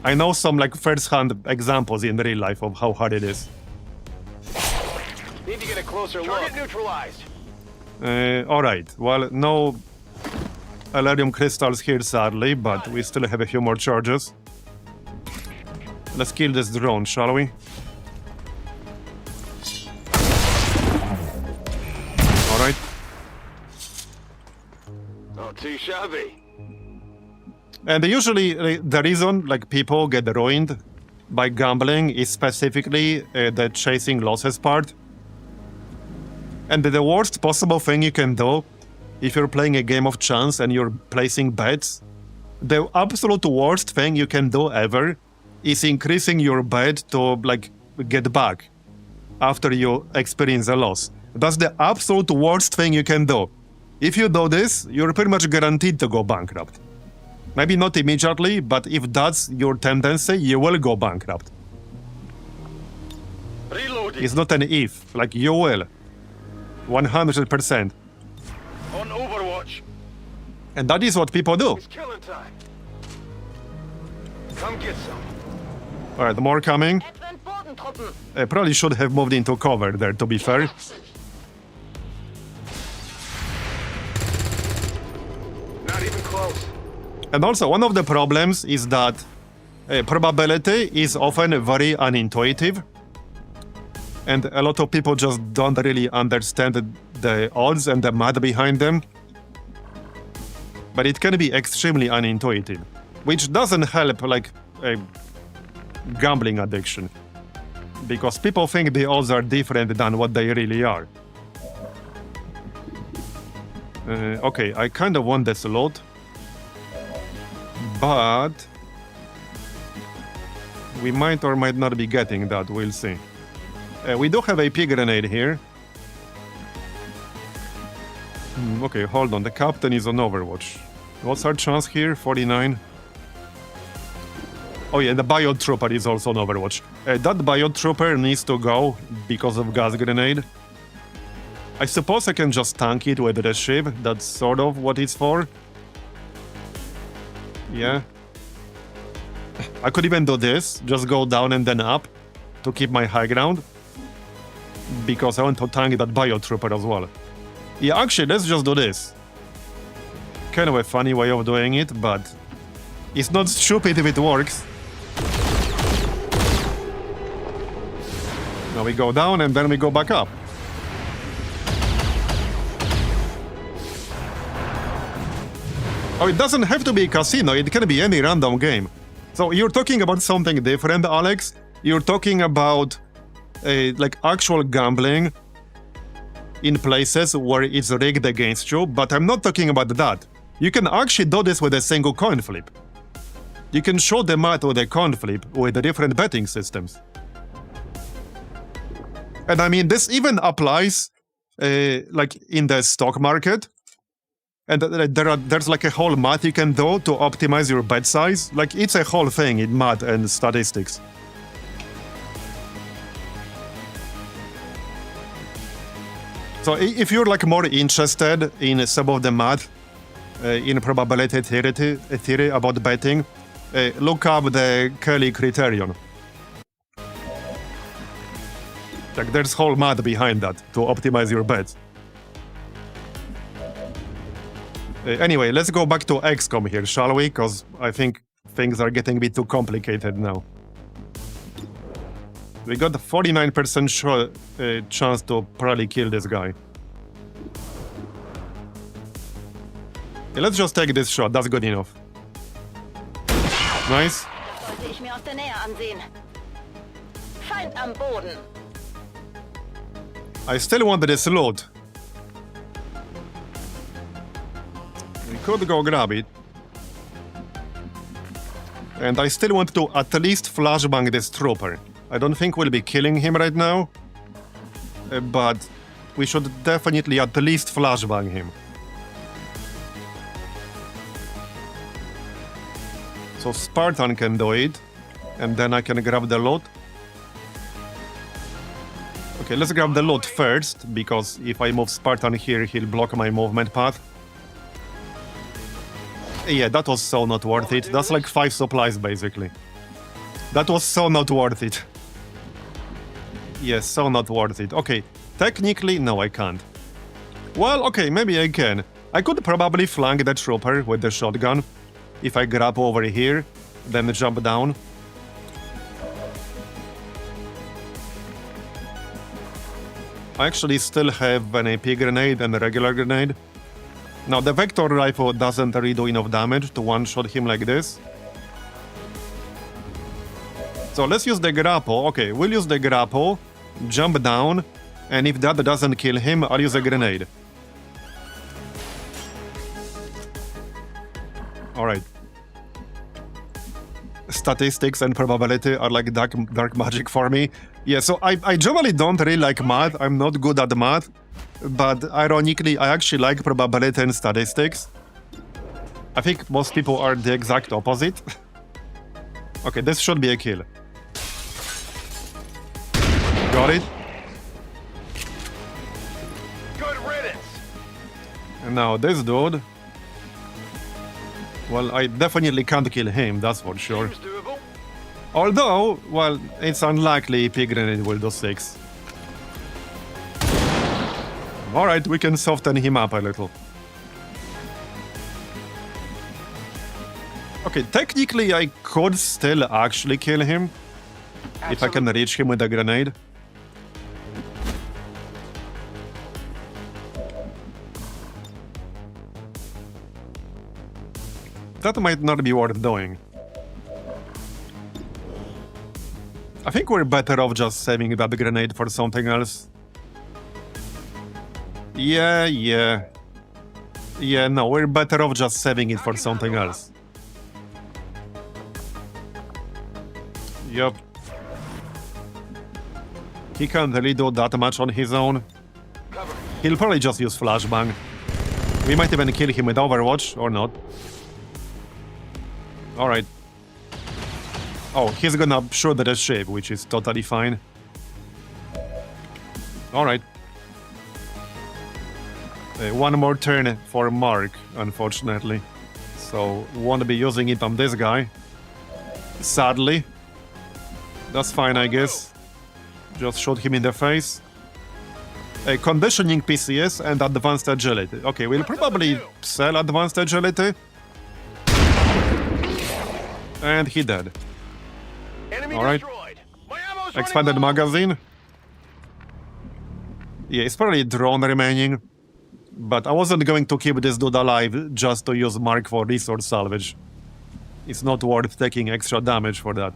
I know some like first-hand examples in real life of how hard it is. Need to get a closer look. Target neutralized. Alright, well, no Elerium crystals here sadly, but we still have a few more charges. Let's kill this drone, shall we? Alright. Not too shabby. And usually the reason like people get ruined by gambling is specifically the chasing losses part. And the worst possible thing you can do if you're playing a game of chance and you're placing bets, the absolute worst thing you can do ever is increasing your bet to like get back after you experience a loss. That's the absolute worst thing you can do. If you do this, you're pretty much guaranteed to go bankrupt. Maybe not immediately, but if that's your tendency, you will go bankrupt. Reloading. It's not an if, like you will. 100%. On Overwatch. And that is what people do. It's killing time. Come get some. Alright, more coming. Advent Bodentruppen. I probably should have moved into cover there, to be fair. Not even close. And also, one of the problems is that probability is often very unintuitive. And a lot of people just don't really understand the odds and the math behind them. But it can be extremely unintuitive, which doesn't help like a gambling addiction. Because people think the odds are different than what they really are. Okay, I kind of want this loot. But we might or might not be getting that, we'll see. We do have a AP grenade here. Okay, hold on, the captain is on Overwatch. What's our chance here? 49. Oh yeah, the biotrooper is also on Overwatch. That biotrooper needs to go because of gas grenade. I suppose I can just tank it with the ship, that's sort of what it's for. Yeah. I could even do this, just go down and then up to keep my high ground. Because I want to tank that biotrooper as well. Yeah, actually, let's just do this. Kind of a funny way of doing it, but it's not stupid if it works. Now we go down and then we go back up. Oh, it doesn't have to be a casino, it can be any random game. So you're talking about something different, Alex. You're talking about like actual gambling in places where it's rigged against you, but I'm not talking about that. You can actually do this with a single coin flip. You can show the math with a coin flip with the different betting systems. And I mean, this even applies like in the stock market. And there's like a whole math you can do to optimize your bet size. Like, it's a whole thing in math and statistics. So if you're like more interested in some of the math in probability theory about betting, look up the Kelly criterion. Like, there's whole math behind that to optimize your bets. Anyway, let's go back to XCOM here, shall we? Because I think things are getting a bit too complicated now. We got a 49% chance to probably kill this guy. Yeah, let's just take this shot, that's good enough. Nice. Das sollte ich mir aus der Nähe ansehen. Feind am Boden. I still want this loot. We could go grab it. And I still want to at least flashbang this trooper. I don't think we'll be killing him right now. But we should definitely at least flashbang him. So Spartan can do it. And then I can grab the loot. Okay, let's grab the loot first, because if I move Spartan here, he'll block my movement path. Yeah, that was so not worth it. That's like 5 supplies, basically. That was so not worth it. Yes, so not worth it. Okay, technically, no, I can't. Well, okay, maybe I can. I could probably flank the trooper with the shotgun. If I grab over here, then jump down. I actually still have an AP grenade and a regular grenade. Now, the Vector rifle doesn't really do enough damage to one-shot him like this. So let's use the grapple. Okay, we'll use the grapple, jump down, and if that doesn't kill him, I'll use a grenade. Alright. Statistics and probability are like dark magic for me. Yeah, so I generally don't really like math. I'm not good at math. But ironically, I actually like probability and statistics. I think most people are the exact opposite. Okay, this should be a kill. Got it. Good riddance. And now this dude. Well, I definitely can't kill him, that's for sure. Seems doable. Although, well, it's unlikely AP grenade will do 6. Alright, we can soften him up a little. Okay, technically I could still actually kill him. If I can reach him with a grenade. That might not be worth doing. I think we're better off just saving that grenade for something else. Yeah, no, we're better off just saving it for something else. Yup. He can't really do that much on his own. He'll probably just use flashbang. We might even kill him with Overwatch, or not. Alright. Oh, he's gonna shoot the ship, which is totally fine. Alright. One more turn for Mark, unfortunately. So, won't be using it on this guy. Sadly. That's fine, I guess. Just shoot him in the face. Conditioning PCS and advanced agility. Okay, we'll probably sell advanced agility. And he dead. Alright. Expanded magazine. Yeah, it's probably drone remaining. But I wasn't going to keep this dude alive just to use Mark for resource salvage. It's not worth taking extra damage for that.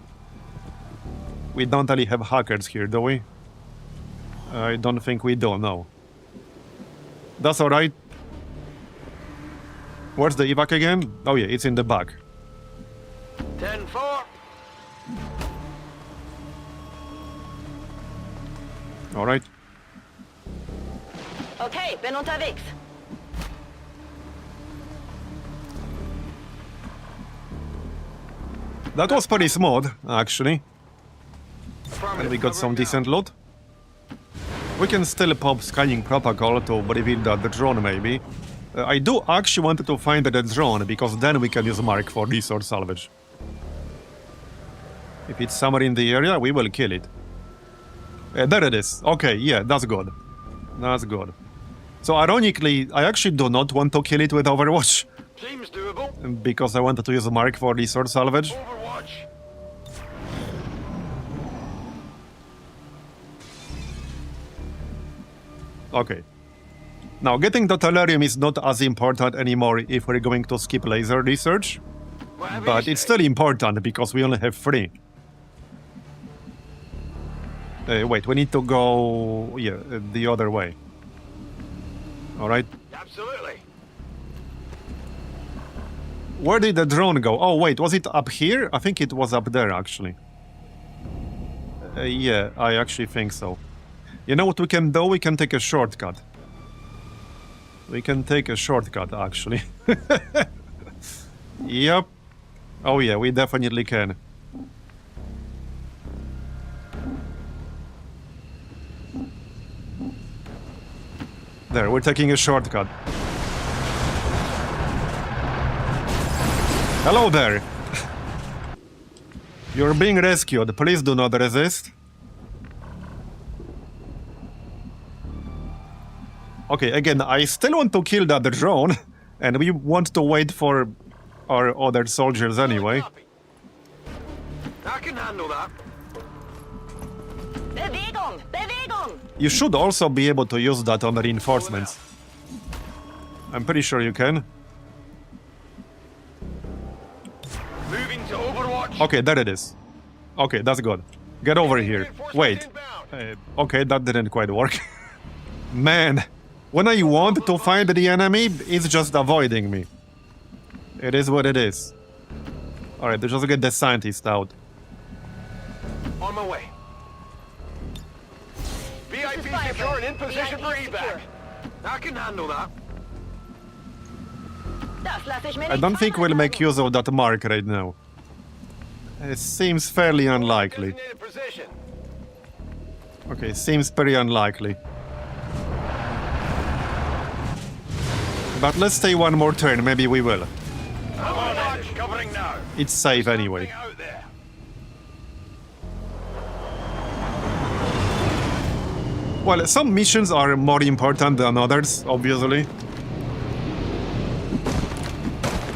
We don't really have hackers here, do we? I don't think we do, no. That's alright. Where's the evac again? Oh yeah, it's in the back. 10-4. Alright. Okay, bin unterwegs. That was pretty smooth, actually. And we got some decent loot. We can still pop scanning protocol to reveal that the drone, maybe. I do actually want to find the drone, because then we can use Mark for resource salvage. If it's somewhere in the area, we will kill it. There it is. Okay, yeah, that's good. That's good. So ironically, I actually do not want to kill it with Overwatch. Seems doable. Because I wanted to use Mark for resource salvage. Overwatch. Okay. Now, getting the Tellurium is not as important anymore if we're going to skip laser research. But it's still important because we only have 3. Wait, we need to go... yeah, the other way. Alright. Absolutely. Where did the drone go? Oh, wait, was it up here? I think it was up there, actually. Yeah, I actually think so. You know what we can do? We can take a shortcut. We can take a shortcut, actually. Yep. Oh yeah, we definitely can. There, we're taking a shortcut. Hello there! You're being rescued. Please do not resist. Okay, again, I still want to kill that drone, and we want to wait for our other soldiers anyway. I can handle that. Bewegung! Bewegung! You should also be able to use that on the reinforcements. I'm pretty sure you can. Moving to Overwatch. Okay, there it is. Okay, that's good. Get over here. Wait. Okay, that didn't quite work. Man, when I want to find the enemy, it's just avoiding me. It is what it is. Alright, let's just get the scientist out. On my way. VIP secure and in position for evac. I can handle that. Das lasse ich mir I nicht don't think we'll make use of that mark right now. It seems fairly unlikely. Designated position. Okay, seems pretty unlikely. But let's stay one more turn, maybe we will. Overwatch covering now. It's safe anyway. Something out there. Well, some missions are more important than others, obviously.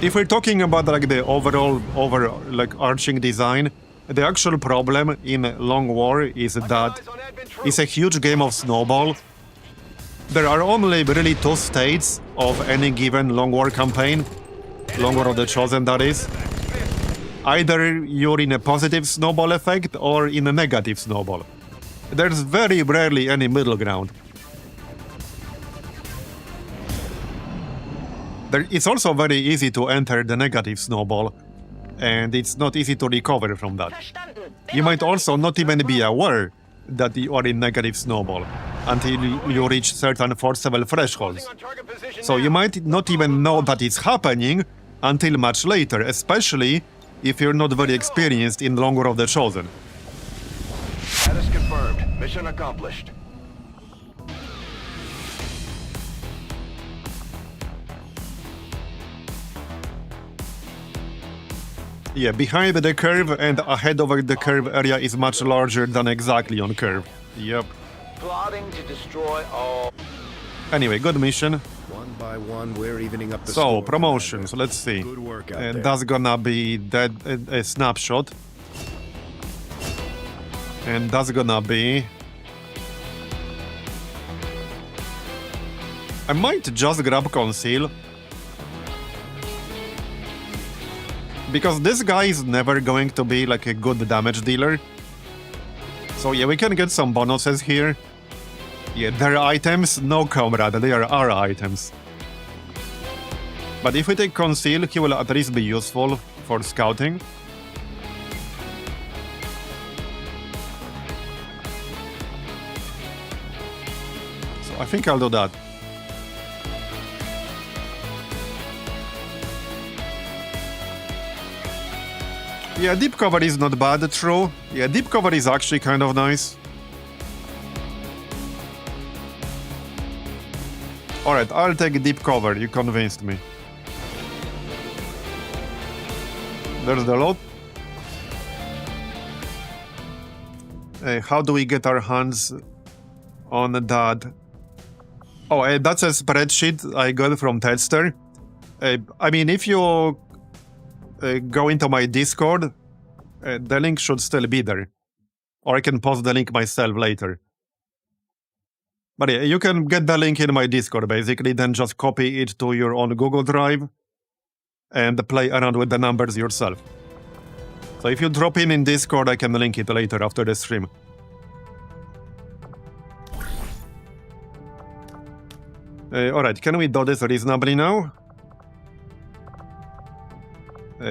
If we're talking about like the overall arching design, the actual problem in Long War is that it's a huge game of snowball. There are only really 2 states of any given Long War campaign, Long War of the Chosen, that is. Either you're in a positive snowball effect or in a negative snowball. There's very rarely any middle ground. It's also very easy to enter the negative snowball, and it's not easy to recover from that. verstanden. You might also not even be aware that you are in negative snowball until you reach certain force level thresholds. On target position So now. you might not even know that it's happening until much later, especially if you're not very experienced in Long War of the Chosen. Status confirmed. Mission accomplished. Yeah, behind the curve and ahead over the curve area is much larger than exactly on curve. Yep. Plotting to destroy all. Anyway, good mission. One by one, we're evening up the So, score. promotions, let's see. Good work out there. That's gonna be that a snapshot. And that's gonna be... I might just grab Conceal. Because this guy is never going to be like a good damage dealer. So yeah, we can get some bonuses here. Yeah, their items, no comrade, they are our items. But if we take Conceal, he will at least be useful for scouting. So I think I'll do that. Yeah, deep cover is not bad, true. Yeah, deep cover is actually kind of nice. Alright, I'll take deep cover, you convinced me. There's the load. How do we get our hands on that? Oh, that's a spreadsheet I got from Tedster. I mean, if you go into my Discord, the link should still be there. Or I can post the link myself later. But yeah, you can get the link in my Discord, basically, then just copy it to your own Google Drive and play around with the numbers yourself. So if you drop in Discord, I can link it later after the stream. Alright, can we do this reasonably now?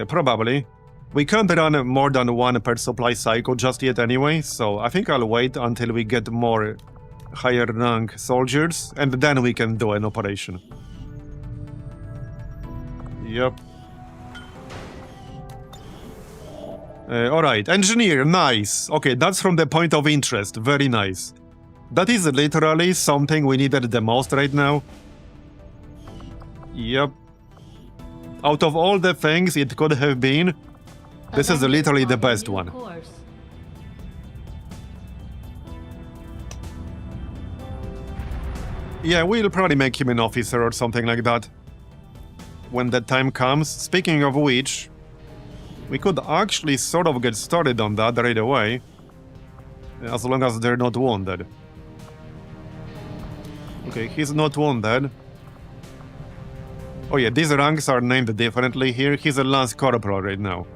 Probably. We can't run more than one per supply cycle just yet anyway, so I think I'll wait until we get more higher rank soldiers, and then we can do an operation. Yep. Alright, engineer, nice. Okay, that's from the point of interest, very nice. That is literally something we needed the most right now. Yep. Out of all the things it could have been, this is literally the best one. Yeah, we'll probably make him an officer or something like that when the time comes. Speaking of which, we could actually sort of get started on that right away, as long as they're not wounded. Okay, he's not wounded. Oh yeah, these ranks are named differently here. He's a Lance Corporal right now.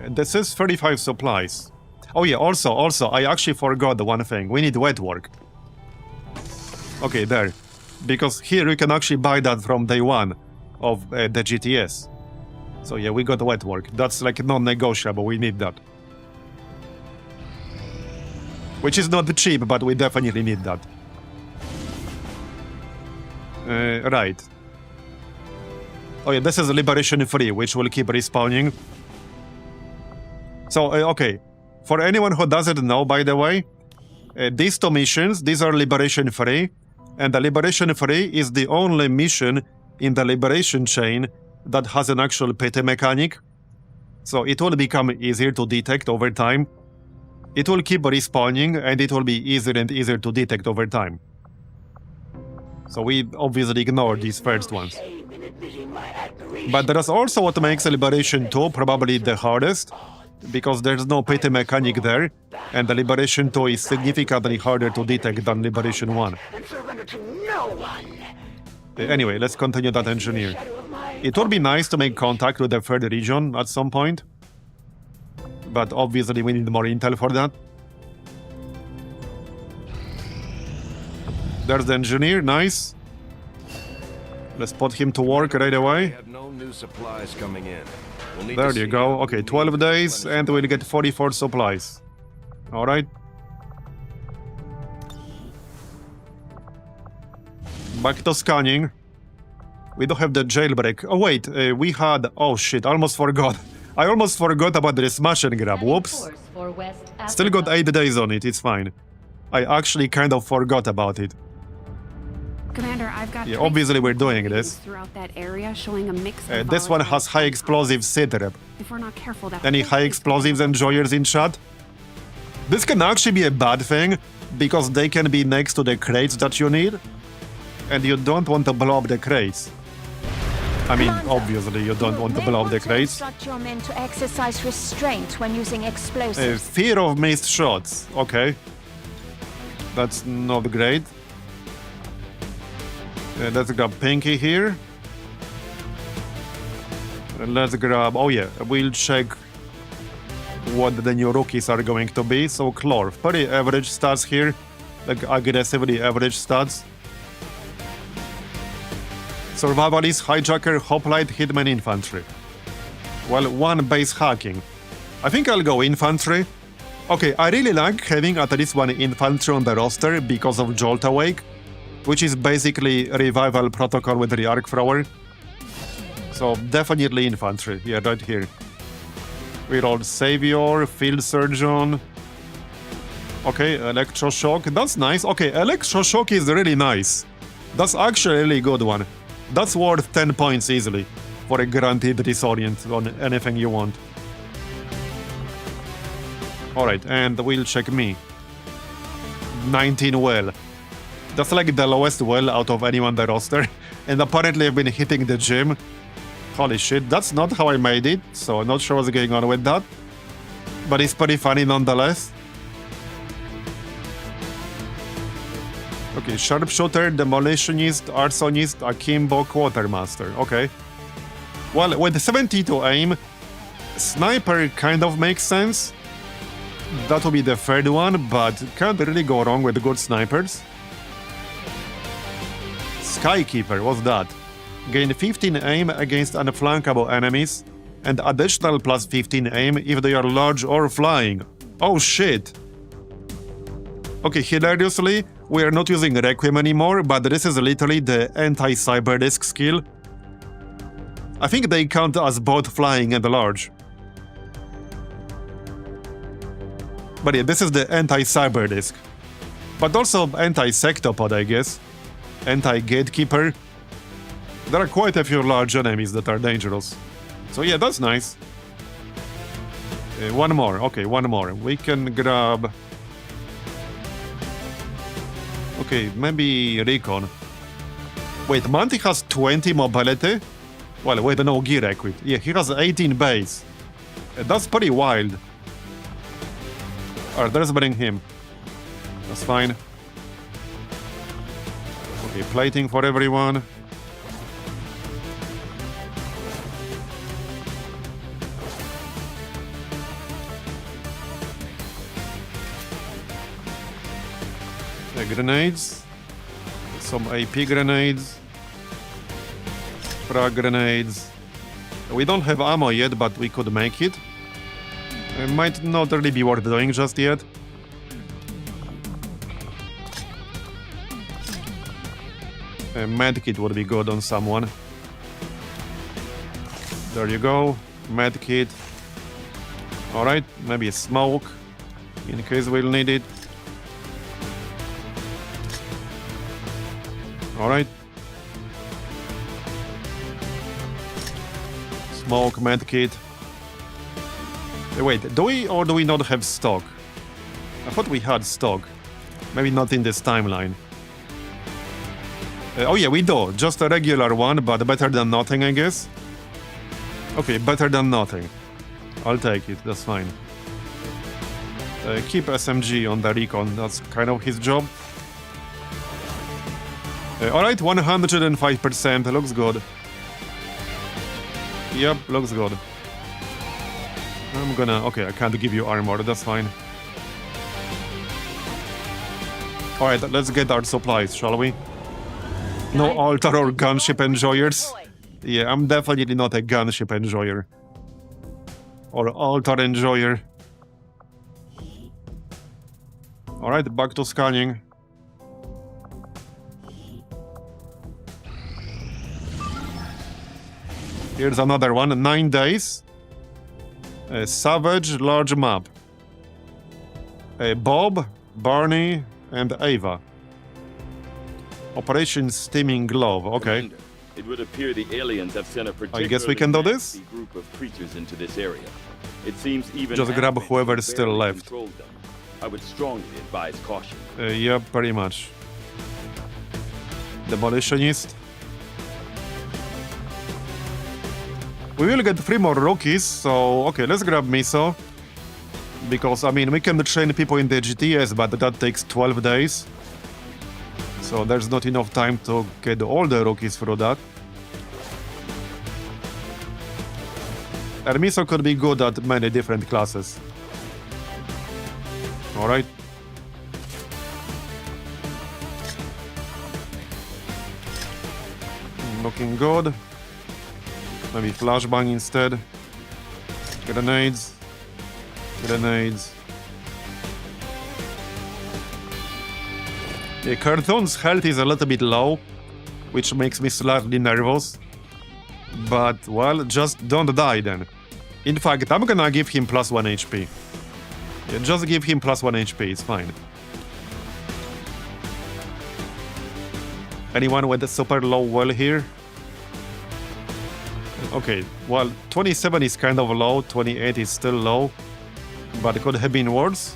This is 35 supplies. Oh yeah, also, I actually forgot the one thing. We need wet work. Okay, there. Because here you can actually buy that from day one of the GTS. So yeah, we got wet work. That's like non-negotiable, we need that. Which is not cheap, but we definitely need that. Right. Oh yeah, this is Liberation Free, which will keep respawning. So, okay. For anyone who doesn't know, by the way, these two missions, these are Liberation Free, and the Liberation Free is the only mission in the Liberation chain that has an actual pity mechanic. So it will become easier to detect over time. It will keep respawning, and it will be easier and easier to detect over time. So we obviously ignore these first ones. But there is also what makes Liberation 2 probably the hardest, because there's no pity mechanic there, and the Liberation 2 is significantly harder to detect than Liberation 1. Anyway, let's continue that engineer. It would be nice to make contact with the third region at some point, but obviously we need more intel for that. There's the engineer, nice. Let's put him to work right away. We have no new supplies coming in. We'll need There to you see go. how Okay, we 12 need days, to and we'll get 44 supplies. Alright. Back to scanning. We don't have the jailbreak. Oh wait, we had... Oh shit, almost forgot. I almost forgot about the smash and grab. Whoops. Still got 8 days on it, it's fine. I actually kind of forgot about it. Commander, I've got obviously we're doing this. Throughout that area, showing a mix of This one has high explosive sitrep. If we're not careful, that Any high explosives enjoyers in chat? This can actually be a bad thing, because they can be next to the crates that you need, and you don't want to blow up the crates. I mean, obviously you don't want to blow up the crates. Instruct your men to exercise restraint when using explosives. Fear of missed shots. Okay. That's not great. Let's grab Pinky here. Let's grab... Oh yeah, we'll check what the new rookies are going to be. So Clore, pretty average stats here. Like aggressively average stats. Survivalist, Hijacker, Hoplite, Hitman, Infantry. Well, one base hacking. I think I'll go Infantry. Okay, I really like having at least one Infantry on the roster because of Jolt Awake, which is basically a revival protocol with the Arc Thrower. So definitely Infantry, yeah, right here. We rolled Savior, Field Surgeon. Okay, Electroshock, that's nice. Okay, Electroshock is really nice. That's actually a really good one. That's worth 10 points easily for a guaranteed disorient on anything you want. Alright, and we'll check me. 19 well. That's like the lowest well out of anyone on the roster. And apparently I've been hitting the gym. Holy shit, that's not how I made it, so not sure what's going on with that. But it's pretty funny nonetheless. Okay, Sharpshooter, Demolitionist, Arsonist, Akimbo, Quartermaster. Okay. Well, with 72 aim, Sniper kind of makes sense. That will be the third one, but can't really go wrong with good snipers. Skykeeper, what's that? Gain 15 aim against unflankable enemies, and additional plus 15 aim if they are large or flying. Oh shit! Okay, hilariously, we are not using Requiem anymore, but this is literally the anti-Cyberdisc skill. I think they count as both flying and large. But yeah, this is the anti-Cyberdisc. But also anti-Sectopod, I guess. Anti-Gatekeeper. There are quite a few large enemies that are dangerous. So yeah, that's nice. One more. Okay, one more. We can grab... Okay, maybe Recon. Wait, Manti has 20 mobility? Well, wait, no gear equipped. Yeah, he has 18 base. That's pretty wild. Alright, let's bring him. That's fine. Okay, plating for everyone. Grenades. Some AP grenades. Frag grenades. We don't have ammo yet, but we could make it. It might not really be worth doing just yet. A medkit would be good on someone. There you go. Medkit. Alright, maybe a smoke in case we'll need it. Alright. Smoke, medkit. Wait, do we or do we not have stock? I thought we had stock. Maybe not in this timeline. Oh yeah, we do. Just a regular one, but better than nothing, I guess. Okay, better than nothing. I'll take it, that's fine. Keep SMG on the recon, that's kind of his job. Alright, 105%, looks good. Yep, looks good. I'm gonna... Okay, I can't give you armor, that's fine. Alright, let's get our supplies, shall we? No altar or gunship enjoyers? Yeah, I'm definitely not a gunship enjoyer. Or altar enjoyer. Alright, back to scanning. Here's another one, 9 days. Savage, large map. Bob, Barney, and Ava. Operation Steaming Glove, okay. Commander, it would appear the aliens have sent a particularly I guess we can do this? group of creatures into this area. It seems even just grab whoever's still barely left. controlled them. I would strongly advise caution. Yeah, pretty much. Demolitionist. We will get 3 more rookies, so okay, let's grab Miso. Because, I mean, we can train people in the GTS, but that takes 12 days. So there's not enough time to get all the rookies through that. Ermiso could be good at many different classes. Alright. Looking good. Maybe flashbang instead. Grenades. Grenades. Yeah, Cartoon's health is a little bit low, which makes me slightly nervous. But, well, just don't die then. In fact, I'm gonna give him +1 HP. Yeah, just give him +1 HP, it's fine. Anyone with a super low well here? Okay, well, 27 is kind of low, 28 is still low, but it could have been worse.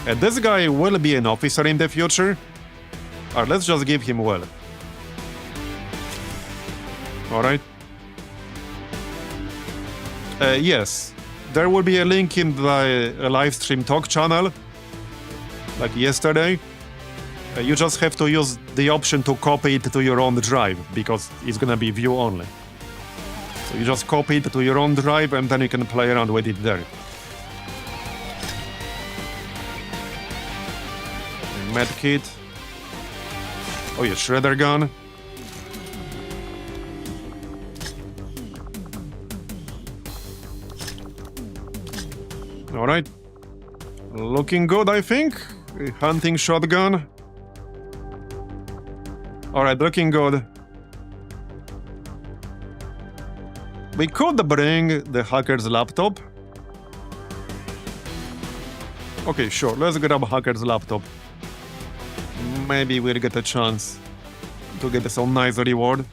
And this guy will be an officer in the future. Alright, let's just give him well. Alright. Yes, there will be a link in the live stream talk channel, like yesterday. You just have to use the option to copy it to your own drive, because it's gonna be view only. So you just copy it to your own drive and then you can play around with it there. Medkit. Oh yeah, shredder gun. Alright. Looking good, I think. Hunting shotgun. Alright, looking good. We could bring the hacker's laptop. Okay, sure, let's grab hacker's laptop. Maybe we'll get a chance to get some nice reward.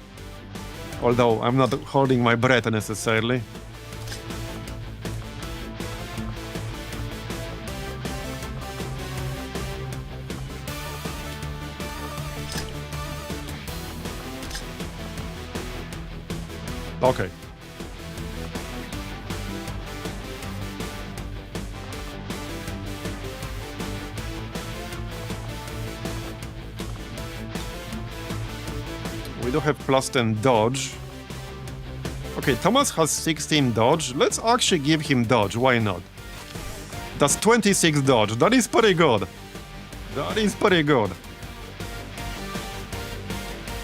Although I'm not holding my breath necessarily. Okay. We do have +10 dodge. Okay, Thomas has 16 dodge. Let's actually give him dodge, why not? That's 26 dodge, that is pretty good. That is pretty good.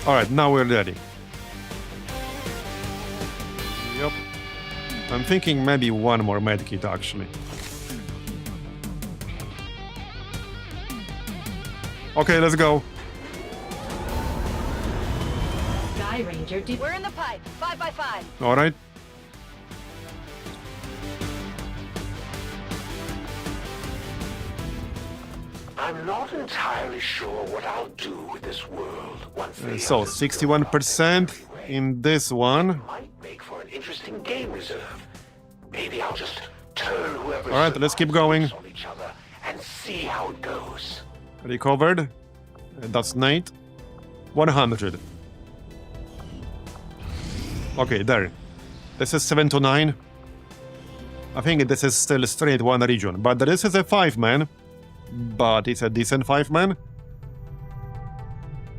Alright, now we're ready. Yep. I'm thinking maybe one more medkit actually. Okay, let's go. Sky Ranger, We're in the pipe. 5x5. Alright. I'm not entirely sure what I'll do with this world once they So, 61% in this one. might make for an interesting game reserve. Maybe I'll just turn whoever Alright, let's keep going. on each other and see how it goes. Recovered. That's Nate. 100. Okay, there. This is 7 to 9. I think this is still straight one region, but this is a 5-man. But it's a decent 5-man.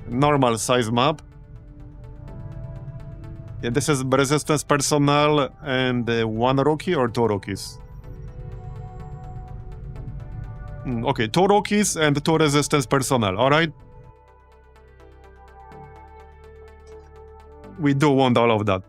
Normal size map. Yeah, this is resistance personnel and one rookie or two rookies. Okay, two rookies and two resistance personnel, alright? We do want all of that.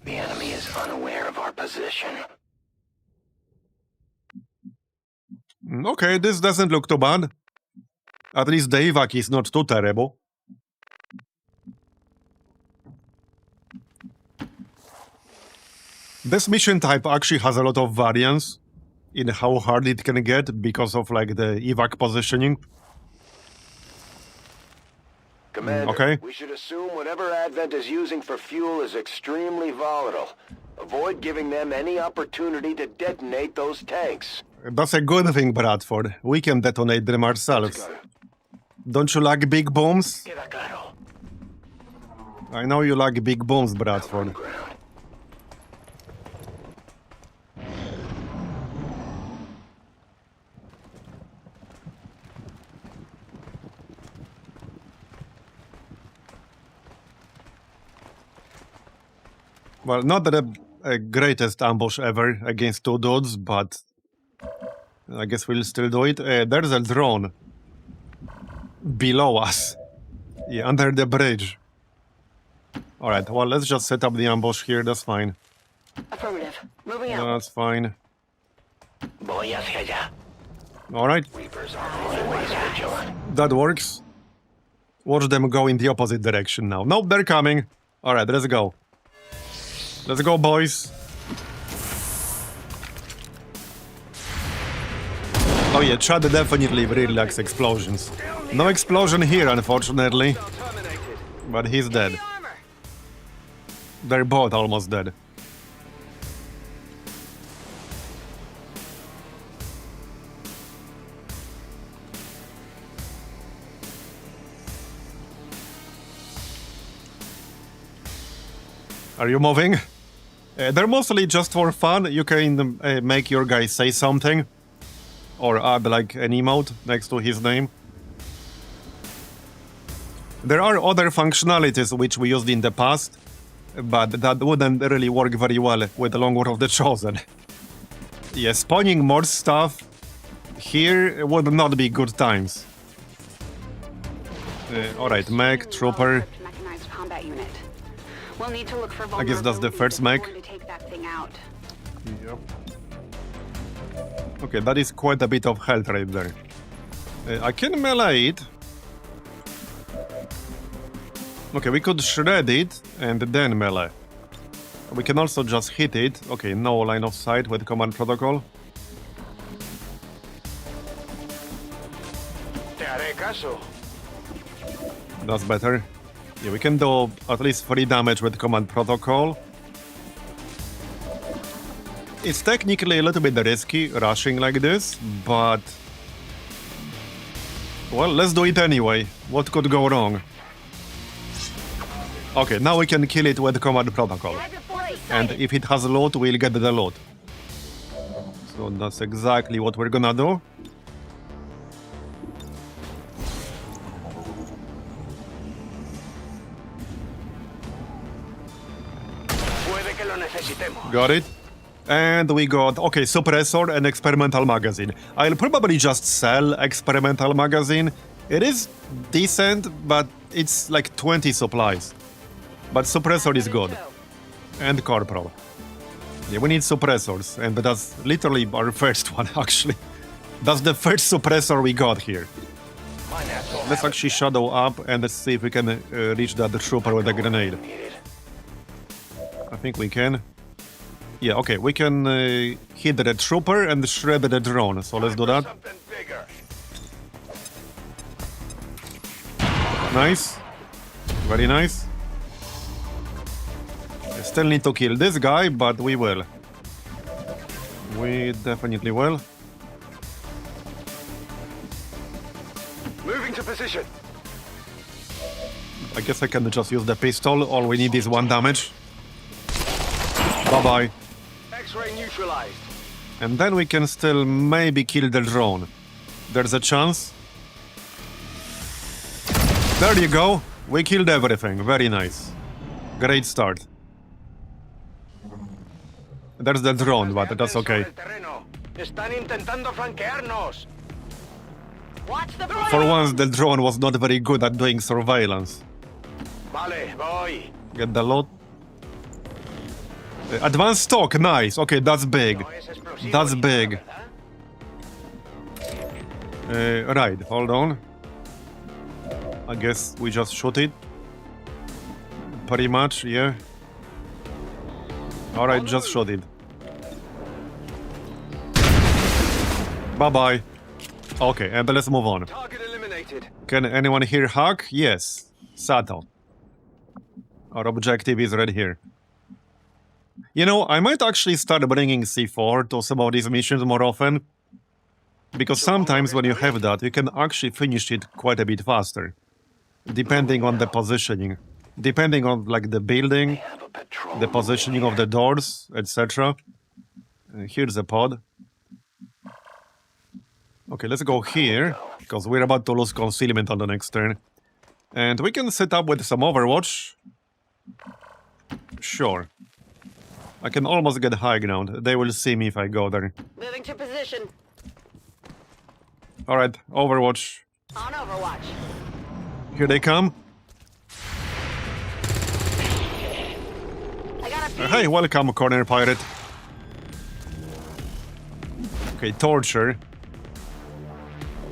The enemy is unaware of our position. Okay, this doesn't look too bad. At least the evac is not too terrible. This mission type actually has a lot of variance. in how hard it can get because of like the evac positioning. Commander, okay. we should assume whatever Advent is using for fuel is extremely volatile. Avoid giving them any opportunity to detonate those tanks. That's a good thing, Bradford. We can detonate them ourselves. Don't you like big bombs? I know you like big bombs, Bradford. Well, not the greatest ambush ever against two dudes, but I guess we'll still do it. There's a drone below us. Yeah, under the bridge. Alright, well, let's just set up the ambush here, that's fine. Affirmative. Moving out. That's fine. Voy hacia allá. Alright. Reapers are always vigilant. That works. Watch them go in the opposite direction now. Nope, they're coming. Alright, let's go. Let's go, boys. Oh yeah, Chad definitely really likes explosions. No explosion here, unfortunately. But he's dead. They're both almost dead. Are you moving? They're mostly just for fun. You can make your guy say something. Or add like an emote next to his name. There are other functionalities which we used in the past, but that wouldn't really work very well with the Long War of the Chosen. Yeah, spawning more stuff here would not be good times. Alright, mech, trooper. Mechanized combat unit. We'll need to look for I guess that's the first mech. to take that thing out. Yep. Okay, that is quite a bit of health right there. I can melee it. Okay, we could shred it and then melee. We can also just hit it. Okay, no line of sight with command protocol. Te haré caso. That's better. Yeah, we can do at least 3 damage with command protocol. It's technically a little bit risky rushing like this, but... well, let's do it anyway. What could go wrong? Okay, now we can kill it with command protocol. And if it has loot, we'll get the loot. So that's exactly what we're gonna do. Got it. And we got, okay, suppressor and experimental magazine. I'll probably just sell experimental magazine. It is decent, but it's like 20 supplies. But suppressor is good. And corporal. Yeah, we need suppressors, and that's literally our first one, actually. That's the first suppressor we got here. Let's actually shadow up and let's see if we can reach that trooper with a grenade. I think we can. Yeah, okay, we can hit the trooper and shred the drone, so let's do that. Nice. Very nice. I still need to kill this guy, but we will. We definitely will. Moving to position. I guess I can just use the pistol. All we need is 1 damage. Bye-bye. X-ray neutralized. And then we can still maybe kill the drone. There's a chance. There you go. We killed everything. Very nice. Great start. There's the drone, but that's okay. For once, the drone was not very good at doing surveillance. Get the loot. Advanced stock, nice. Okay, that's big. That's big. Right, hold on. I guess we just shoot it. Pretty much, yeah. Alright, just shoot it. Bye-bye. Okay, and let's move on. Target eliminated. Can anyone here hack? Yes. Sato. Our objective is right here. You know, I might actually start bringing C4 to some of these missions more often. Because sometimes when you have that, you can actually finish it quite a bit faster. Depending on the positioning. Depending on, like, the building, the positioning of the doors, etc. Here's a pod. Okay, let's go here, because we're about to lose concealment on the next turn. And we can set up with some Overwatch. Sure. I can almost get high ground. They will see me if I go there. Moving to position. Alright, Overwatch. On Overwatch. Here they come. I got a Hey, welcome, Corner Pirate. Okay, Torture.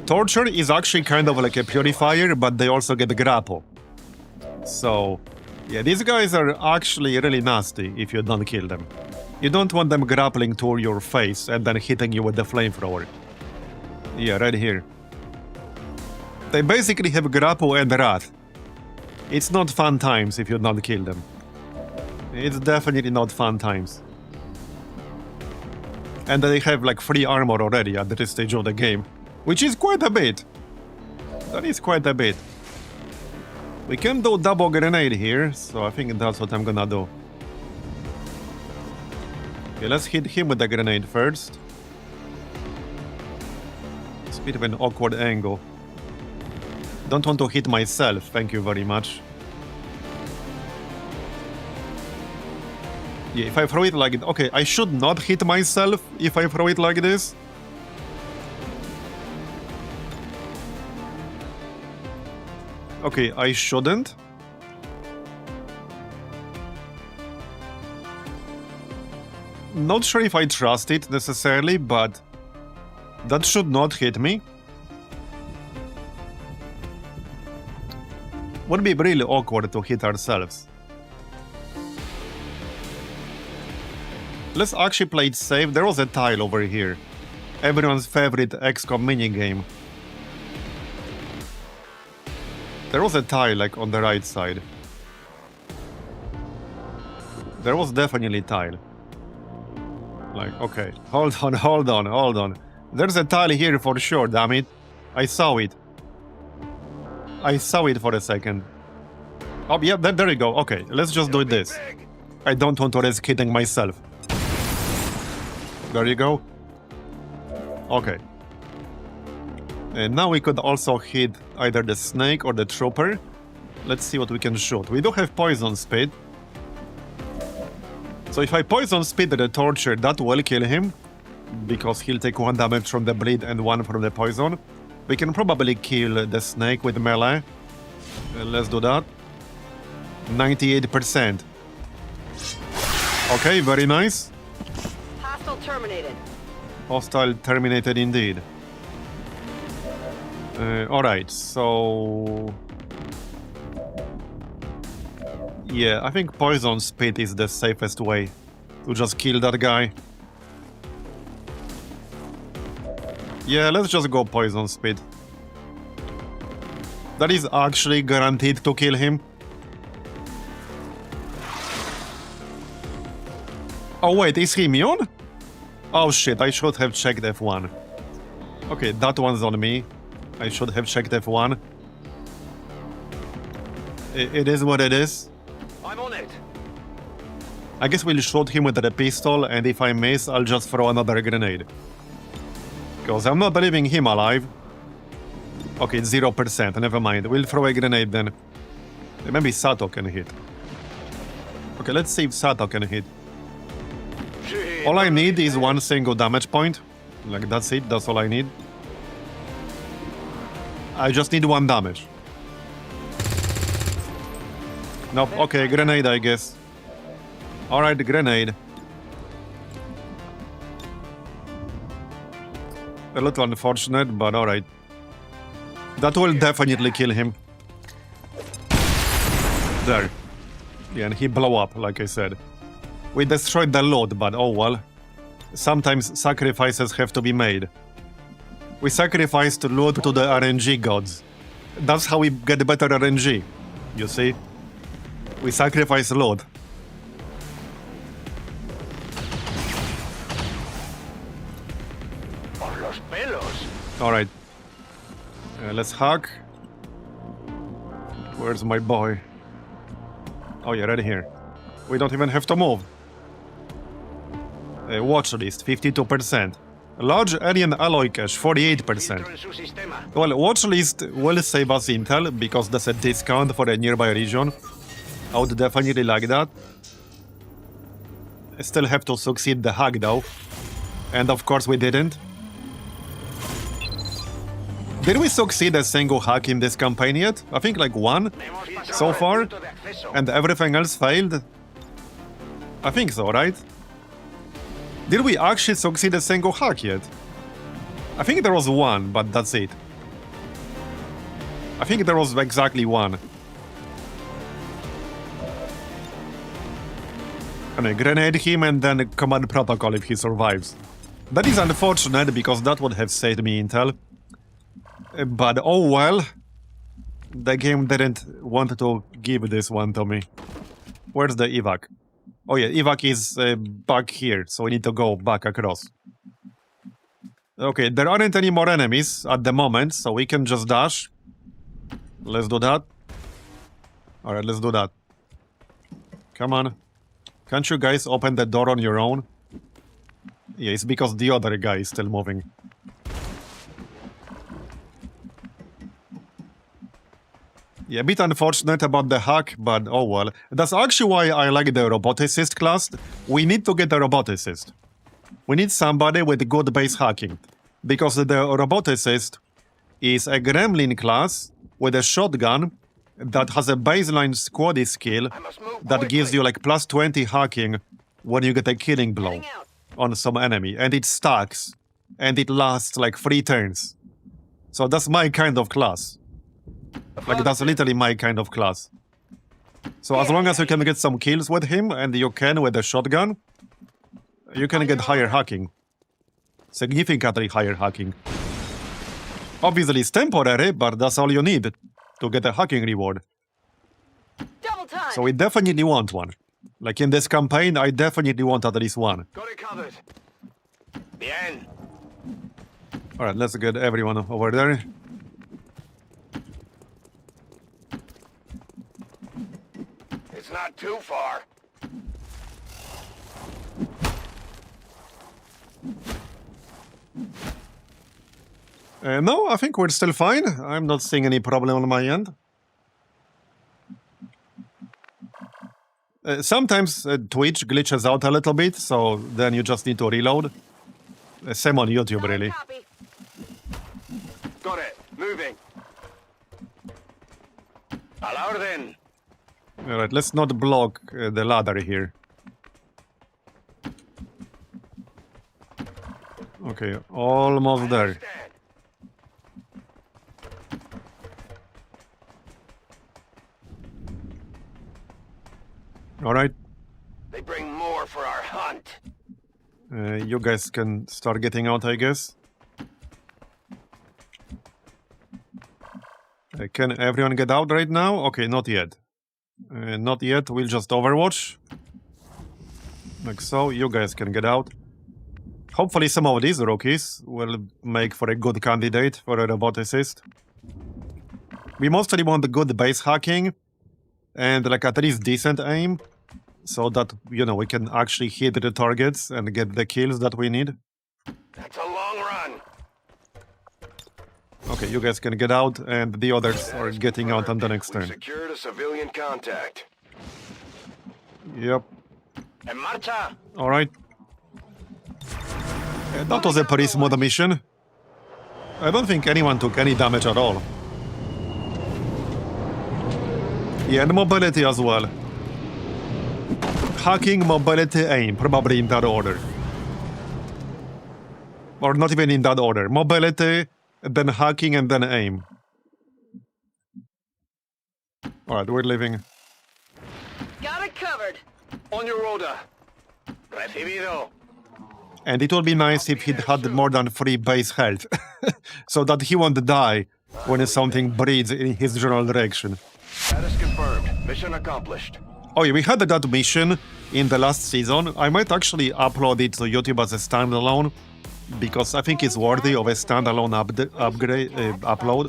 Torture is actually kind of like a purifier, but they also get grapple. So, yeah, these guys are actually really nasty if you don't kill them. You don't want them grappling to your face and then hitting you with the flamethrower. Yeah, right here. They basically have grapple and wrath. It's not fun times if you don't kill them. It's definitely not fun times. And they have like free armor already at this stage of the game. Which is quite a bit. That is quite a bit. We can do double grenade here, so I think that's what I'm gonna do. Okay, let's hit him with the grenade first. It's a bit of an awkward angle. Don't want to hit myself, thank you very much. Yeah, if I throw it like... Okay, I should not hit myself if I throw it like this. Okay, I shouldn't. Not sure if I trust it necessarily, but that should not hit me. Would be really awkward to hit ourselves. Let's actually play it safe. There was a tile over here. Everyone's favorite XCOM minigame. There was a tile, like, on the right side. There was definitely tile. Like, okay. Hold on. There's a tile here for sure, damn it. I saw it. I saw it for a second. Oh, yeah, there you go. Okay, let's just do this. I don't want to risk hitting myself. There you go. Okay. And now we could also hit either the snake or the trooper. Let's see what we can shoot. We do have poison speed. So if I poison speed the torture, that will kill him. Because he'll take 1 damage from the bleed and 1 from the poison. We can probably kill the snake with melee. Let's do that. 98%. Okay, very nice. Hostile terminated. Hostile terminated indeed. Alright, so... Yeah, I think poison speed is the safest way to just kill that guy. Yeah, let's just go poison speed. That is actually guaranteed to kill him. Oh wait, is he immune? Oh shit, I should have checked F1. Okay, that one's on me. I should have checked F1. It is what it is. I'm on it. I guess we'll shoot him with the pistol, and if I miss, I'll just throw another grenade. Because I'm not leaving him alive. Okay, 0%, never mind. We'll throw a grenade then. Maybe Sato can hit. Okay, let's see if Sato can hit. All I need is 1 single damage point. Like, that's it, that's all I need. I just need 1 damage. Nope, okay, grenade, I guess. Alright, grenade. A little unfortunate, but alright. That will definitely kill him. There. Yeah, and he blew up, like I said. We destroyed the load, but oh well. Sometimes sacrifices have to be made. We sacrificed loot to the RNG gods. That's how we get better RNG. You see? We sacrifice loot. Por los pelos. Alright. Let's hack. Where's my boy? Oh yeah, right here. We don't even have to move. Watch list, 52%. Large alien alloy cache, 48%. Well, watch list will save us intel because that's a discount for a nearby region. I would definitely like that. I still have to succeed the hack though. And of course we didn't. Did we succeed a single hack in this campaign yet? I think like one so far. And everything else failed? I think so, right? Did we actually succeed a single hack yet? I think there was one, but that's it. I think there was exactly one. And I grenade him and then command protocol if he survives. That is unfortunate because that would have saved me intel. But oh well. The game didn't want to give this one to me. Where's the evac? Oh yeah, evac is back here, so we need to go back across. Okay, there aren't any more enemies at the moment, so we can just dash. Let's do that. Alright, let's do that. Come on. Can't you guys open the door on your own? Yeah, it's because the other guy is still moving. Yeah, a bit unfortunate about the hack, but oh well. That's actually why I like the roboticist class. We need to get a roboticist. We need somebody with good base hacking. Because the roboticist is a gremlin class with a shotgun that has a baseline squaddy skill that gives you like plus 20 hacking when you get a killing blow on some enemy. And it stacks. And it lasts like 3 turns. So that's my kind of class. Like, that's literally my kind of class. So as long as you can get some kills with him, and you can with a shotgun, you can get higher hacking. Significantly higher hacking. Obviously it's temporary, but that's all you need to get a hacking reward. So we definitely want one. Like in this campaign, I definitely want at least one. Got it covered. Bien. Alright, let's get everyone over there. It's not too far. No, I think we're still fine. I'm not seeing any problem on my end. Sometimes Twitch glitches out a little bit, so then you just need to reload. Same on YouTube, really. Got it. Moving. A la orden. Alright, let's not block the ladder here. Okay, almost there. Alright. They bring more for our hunt. You guys can start getting out, I guess. Can everyone get out right now? Okay, not yet. Not yet, we'll just overwatch. Like so, you guys can get out. Hopefully some of these rookies will make for a good candidate for a roboticist. We mostly want the good base hacking and like at least decent aim, so that, you know, we can actually hit the targets and get the kills that we need. That's a long run. Okay, you guys can get out, and the others are getting out on the next turn. Secured a civilian contact. Yep. En marcha. Alright. That was a pretty smooth mission. I don't think anyone took any damage at all. Yeah, and mobility as well. Hacking, mobility, aim, probably in that order. Or not even in that order. Mobility, then hacking, and then aim. Alright, we're leaving. Got it covered. On your order. Recibido. And it would be nice if he'd had more than 3 base health, so that he won't die when something breeds in his general direction. Status confirmed. Mission accomplished. Oh yeah, we had that mission in the last season. I might actually upload it to YouTube as a standalone, because I think it's worthy of a standalone upload.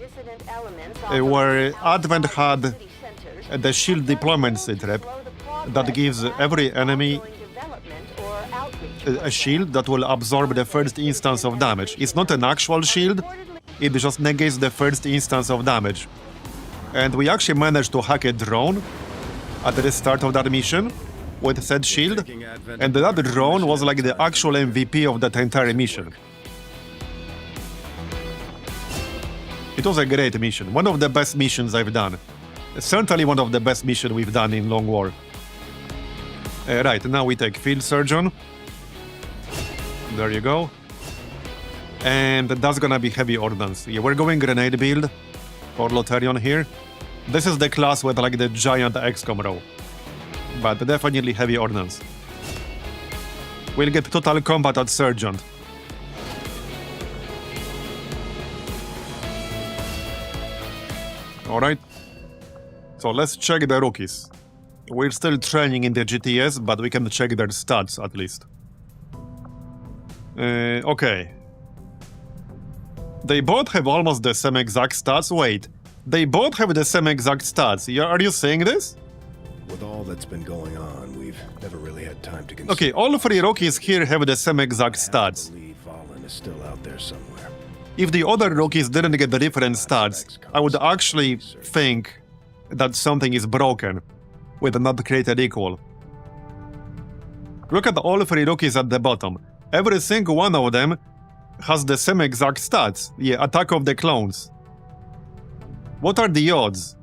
Where Advent had the shield deployment trap that gives every enemy a shield that will absorb the first instance of damage. It's not an actual shield, it just negates the first instance of damage. And we actually managed to hack a drone at the start of that mission with said shield, and that drone was like the actual MVP of that entire mission. It was a great mission, one of the best missions I've done. Certainly one of the best missions we've done in Long War. Right, now we take Field Surgeon. There you go. And that's gonna be heavy ordnance. Yeah, we're going grenade build for Lotharion here. This is the class with like the giant XCOM row. But definitely heavy ordnance. We'll get total combat at Sergeant. Alright. So let's check the rookies. We're still training in the GTS, but we can check their stats at least. Okay. They both have almost the same exact stats. Wait, they both have the same exact stats. Are you saying this? With all that's been going on, we've never really had time to consider. Okay, all 3 rookies here have the same exact stats. I believe Valen is still out there somewhere. If the other rookies didn't get the different stats, I would actually think that something is broken with not created equal. Look at all 3 rookies at the bottom. Every single one of them has the same exact stats. Yeah, Attack of the Clones. What are the odds?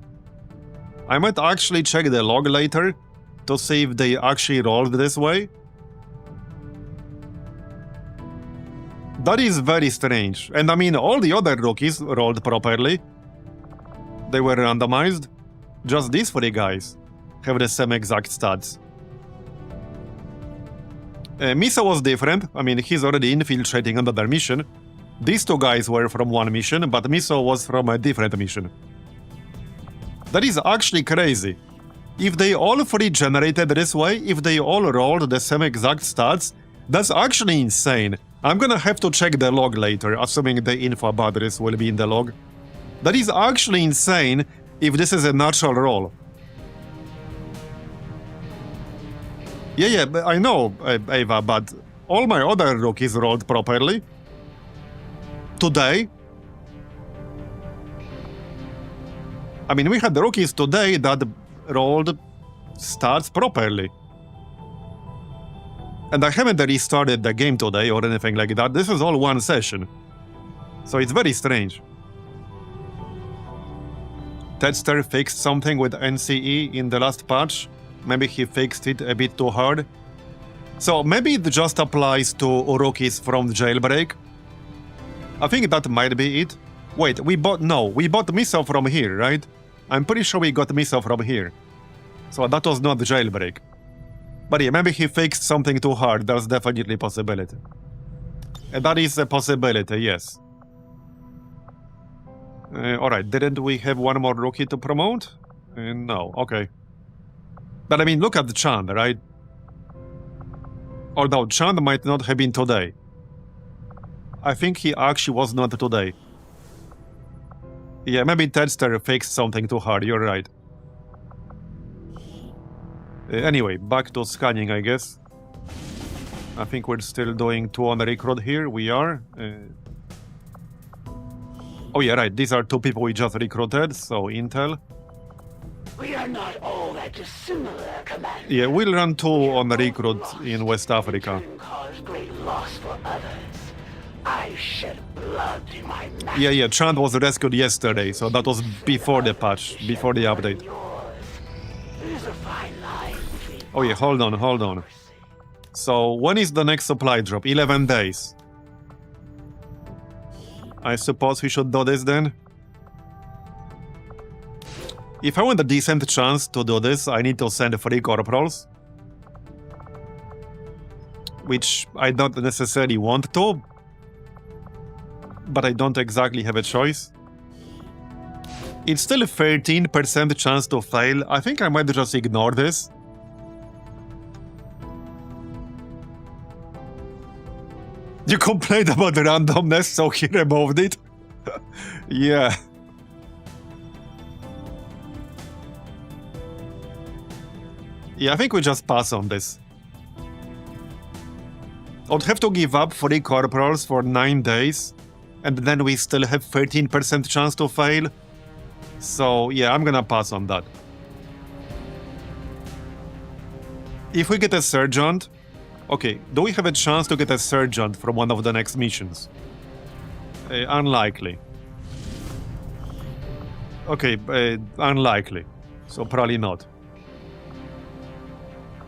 I might actually check the log later to see if they actually rolled this way. That is very strange. And I mean, all the other rookies rolled properly. They were randomized. Just these 3 guys have the same exact stats. Miso was different. I mean, he's already infiltrating another mission. These 2 guys were from one mission, but Miso was from a different mission. That is actually crazy. If they all 3 generated this way, if they all rolled the same exact stats, that's actually insane. I'm gonna have to check the log later, assuming the info about this will be in the log. That is actually insane if this is a natural roll. Yeah, I know, Ava, but all my other rookies rolled properly. Today. I mean, we had the rookies today that rolled stats properly. And I haven't restarted the game today or anything like that. This is all one session. So it's very strange. Tedster fixed something with NCE in the last patch. Maybe he fixed it a bit too hard. So maybe it just applies to rookies from Jailbreak. I think that might be it. Wait, we bought Miso from here, right? I'm pretty sure we got Miso from here. So that was not Jailbreak. But yeah, maybe he fixed something too hard. That's definitely a possibility. And that is a possibility, yes. Alright, didn't we have one more rookie to promote? No, okay. But I mean, look at Chand, right? Although Chand might not have been today. I think he actually was not today. Yeah, maybe Tedster fixed something too hard, you're right. Anyway, back to scanning, I guess. I think we're still doing 2 on the recruit here, we are. Oh yeah, right, these are 2 people we just recruited, so intel. We are not all that dissimilar, Commander. Yeah, we'll run 2 on the recruit in West Africa. Cause great loss for others. I shed blood in my mouth. Yeah, Chand was rescued yesterday, so that was before the patch, before the update. There's a fine line between. Oh yeah, hold on. So, when is the next supply drop? 11 days. I suppose we should do this then? If I want a decent chance to do this, I need to send 3 corporals. which I don't necessarily want to, but I don't exactly have a choice. It's still a 13% chance to fail. I think I might just ignore this. You complained about the randomness, so he removed it. Yeah. Yeah, I think we just pass on this. I'd have to give up 3 corporals for 9 days, and then we still have 13% chance to fail. So, yeah, I'm gonna pass on that. If we get a sergeant... Okay, do we have a chance to get a sergeant from one of the next missions? Unlikely. Okay, unlikely. So probably not.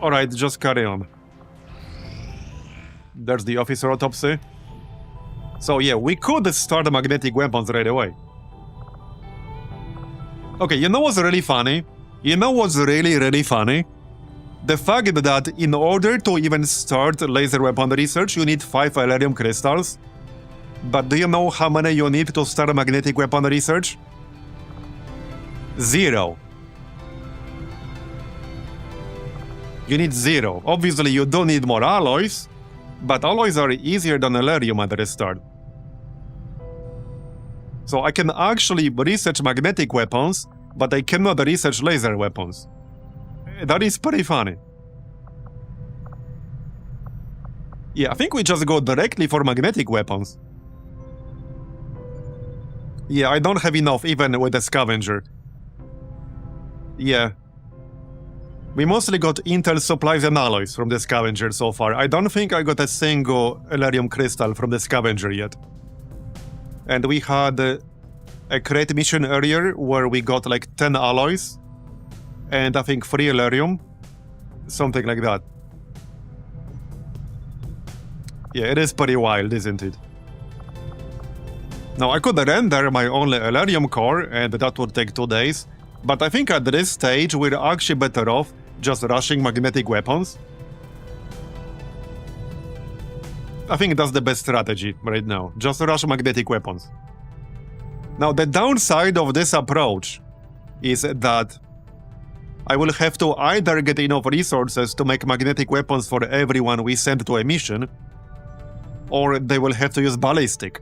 Alright, just carry on. There's the officer autopsy. So yeah, we could start magnetic weapons right away. Okay, you know what's really funny? You know what's really funny? The fact that in order to even start laser weapon research, you need 5 Elerium crystals. But do you know how many you need to start magnetic weapon research? 0. You need 0. Obviously, you don't need more alloys, but alloys are easier than Elerium at the start. So I can actually research magnetic weapons, but I cannot research laser weapons. That is pretty funny. Yeah, I think we just go directly for magnetic weapons. Yeah, I don't have enough even with the scavenger. Yeah. We mostly got intel supplies and alloys from the scavenger so far. I don't think I got a single Elerium crystal from the scavenger yet. And we had a crate mission earlier where we got like 10 alloys. And I think 3 Elerium. Something like that. Yeah, it is pretty wild, isn't it? Now, I could render my own Elerium core, and that would take 2 days. But I think at this stage, we're actually better off just rushing magnetic weapons. I think that's the best strategy right now. Just rush magnetic weapons. Now, the downside of this approach is that I will have to either get enough resources to make magnetic weapons for everyone we send to a mission, or they will have to use ballistic.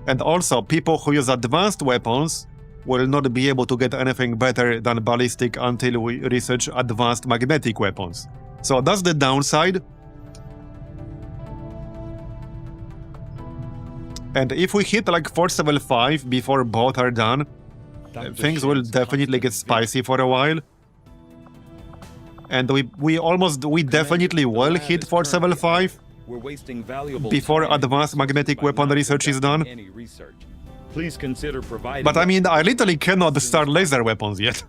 And also, people who use advanced weapons will not be able to get anything better than ballistic until we research advanced magnetic weapons. So that's the downside. And if we hit like force level 5 before both are done, things will definitely get spicy for a while. And we definitely will hit force level 5 before advanced magnetic weapon research is done. Please consider providing. But I mean, I literally cannot start laser weapons yet.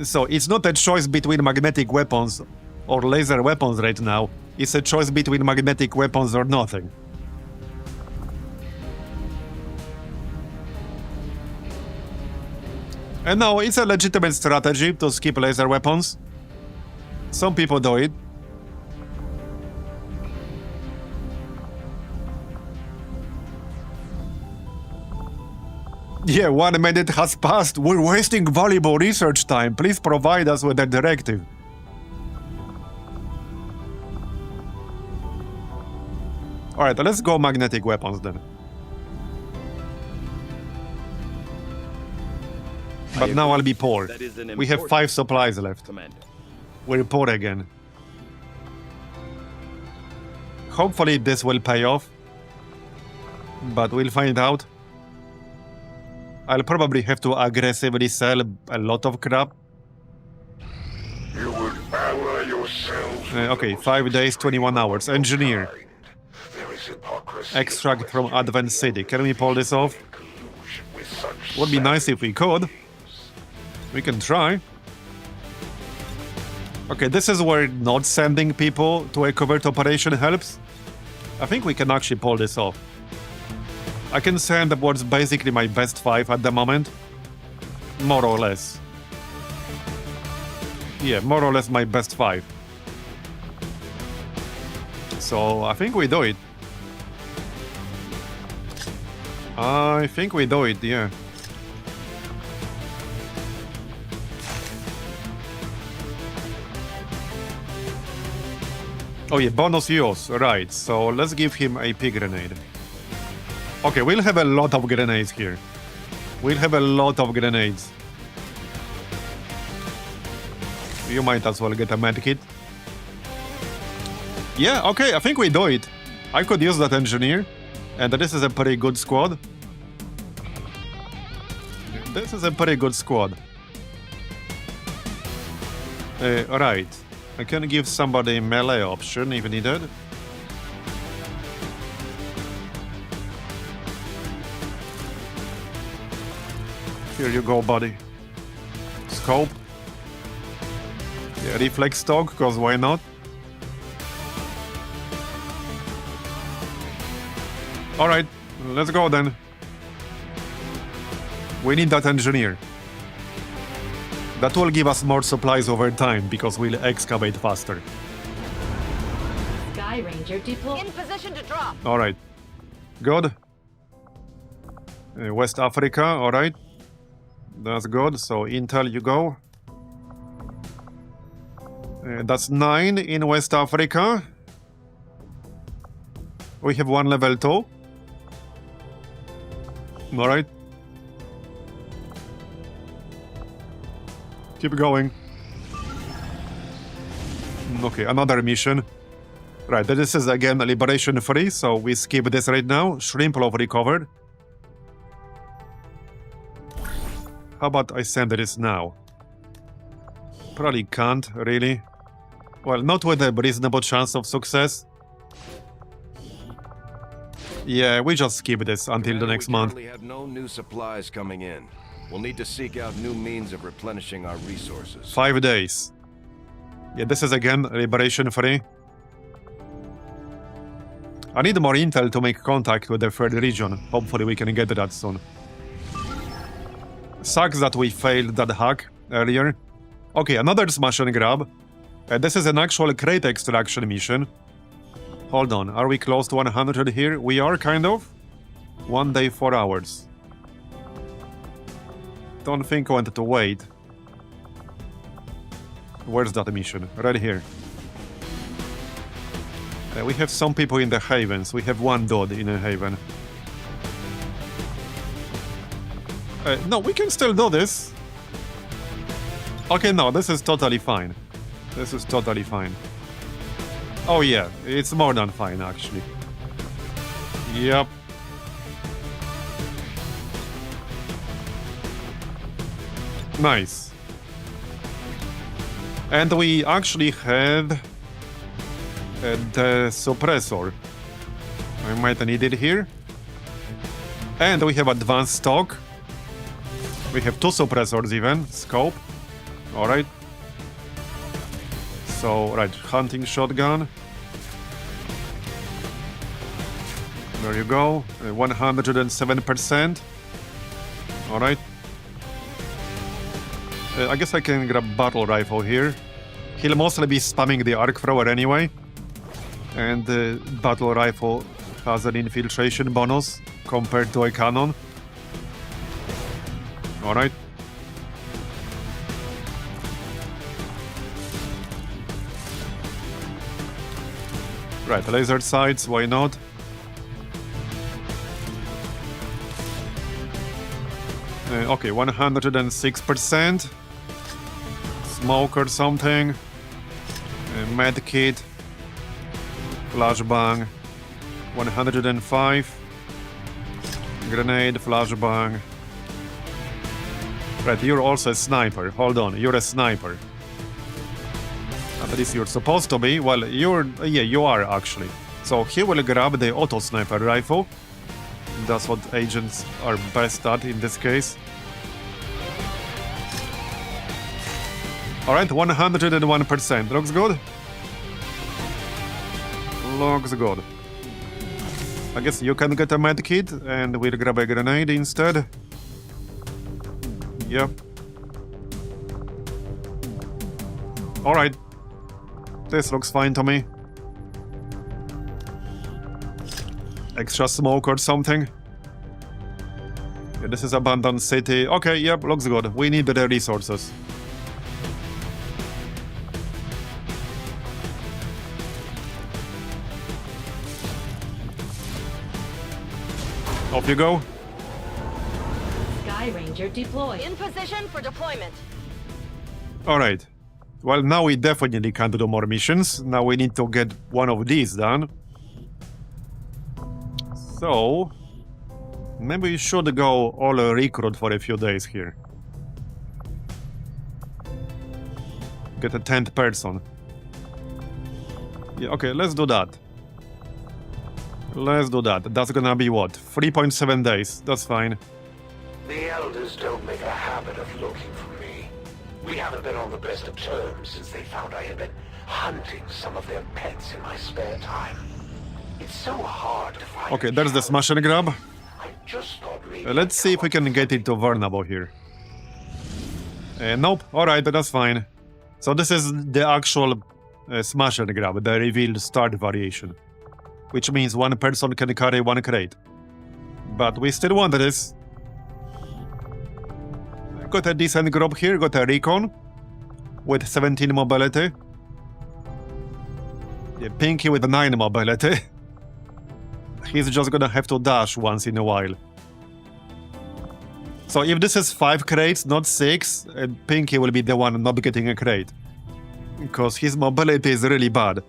So it's not a choice between magnetic weapons or laser weapons right now. It's a choice between magnetic weapons or nothing. And now, it's a legitimate strategy to skip laser weapons. Some people do it. Yeah, 1 minute has passed. We're wasting valuable research time. Please provide us with a directive. Alright, let's go magnetic weapons then. But now I'll be poor. We have 5 supplies left. Commander. We're poor again. Hopefully this will pay off. But we'll find out. I'll probably have to aggressively sell a lot of crap. You would ally yourselves. Okay, 5 days, 21 hours. Engineer. There is hypocrisy. Extract from Advent City. Can we pull this off? Would be nice if we could. We can try. Okay, this is where not sending people to a covert operation helps. I think we can actually pull this off. I can send what's basically my best 5 at the moment. More or less. Yeah, more or less my best 5. So I think we do it. I think we do it, yeah. Oh yeah, bonus use, right. So let's give him a pig grenade. Okay, we'll have a lot of grenades here. We'll have a lot of grenades. You might as well get a medkit. Yeah, okay, I think we do it. I could use that engineer. And this is a pretty good squad. This is a pretty good squad. Right. I can give somebody melee option if needed. Here you go, buddy. Scope. Yeah, reflex stock, cause why not? Alright, let's go then. We need that engineer. That will give us more supplies over time because we'll excavate faster. Sky Ranger deployed. In position to drop. Alright. Good. West Africa, alright. That's good. So Intel, you go. That's 9 in West Africa. We have 1 level 2. Alright. Keep going. Okay, another mission. Right, this is again liberation free, so we skip this right now. Shrimp love recovered. How about I send this now? Probably can't, really. Well, not with a reasonable chance of success. Yeah, we just skip this until the next month. We have no new supplies coming in. We'll need to seek out new means of replenishing our resources. 5 days. Yeah, this is again liberation free. I need more intel to make contact with the third region. Hopefully we can get that soon. Sucks that we failed that hack earlier. Okay, another smash and grab. This is an actual crate extraction mission. Hold on, are we close to 100 here? We are, kind of. 1 day, 4 hours. Don't think I wanted to wait. Where's that mission? Right here. We have some people in the havens. We have 1 dude in a haven. No, we can still do this. Okay, no, this is totally fine. This is totally fine. Oh yeah, it's more than fine, actually. Yep. Nice. And we actually had the suppressor. I might need it here. And we have advanced stock. We have 2 suppressors even. Scope. Alright. So, right, hunting shotgun. There you go. 107%. Alright. I guess I can grab battle rifle here. He'll mostly be spamming the arc thrower anyway. And the battle rifle has an infiltration bonus compared to a cannon. Alright. Right, laser sights, why not? Okay, 106%. Smoke or something. Medkit. Flashbang. 105. Grenade, flashbang. Right, you're also a sniper. Hold on, you're a sniper. At least you're supposed to be. Well, you're... yeah, you are actually. So he will grab the auto sniper rifle. That's what agents are best at in this case. Alright, 101%. Looks good? Looks good. I guess you can get a medkit and we'll grab a grenade instead. Yep. Alright. This looks fine to me. extra smoke or something. Yeah, this is abandoned city. Okay, yep, looks good. We need the resources. Off you go. Sky Ranger deployed. In position for deployment. Alright. Well, now we definitely can't do more missions. Now we need to get one of these done. So... maybe we should go all recruit for a few days here. Get a 10th person. Yeah, okay, let's do that. Let's do that. That's gonna be what? 3.7 days. That's fine. The elders don't make a habit of looking for me. We haven't been on the best of terms since they found I had been hunting some of their pets in my spare time. It's so hard to find. Okay, there's the smash and grab. I just thought maybe Let's see if we can get it to vulnerable here. Nope. Alright, that's fine. So this is the actual smash and grab, the revealed start variation. Which means one person can carry one crate. But we still want this. Got a decent group here, got a recon. With 17 mobility. Yeah, Pinky with 9 mobility. He's just gonna have to dash once in a while. So if this is 5 crates, not 6, Pinky will be the one not getting a crate. Because his mobility is really bad.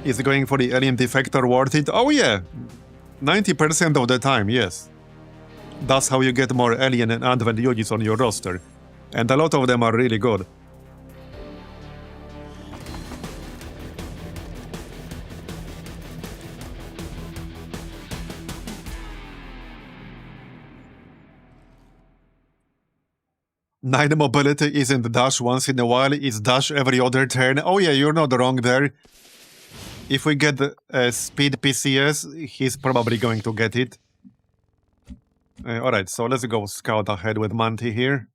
Is going for the alien defector worth it? Oh yeah! 90% of the time, yes. That's how you get more alien and advent units on your roster. And a lot of them are really good. Nine mobility isn't dash once in a while, it's dash every other turn. Oh yeah, you're not wrong there. If we get speed PCS, he's probably going to get it. Alright, so let's go scout ahead with Manti here.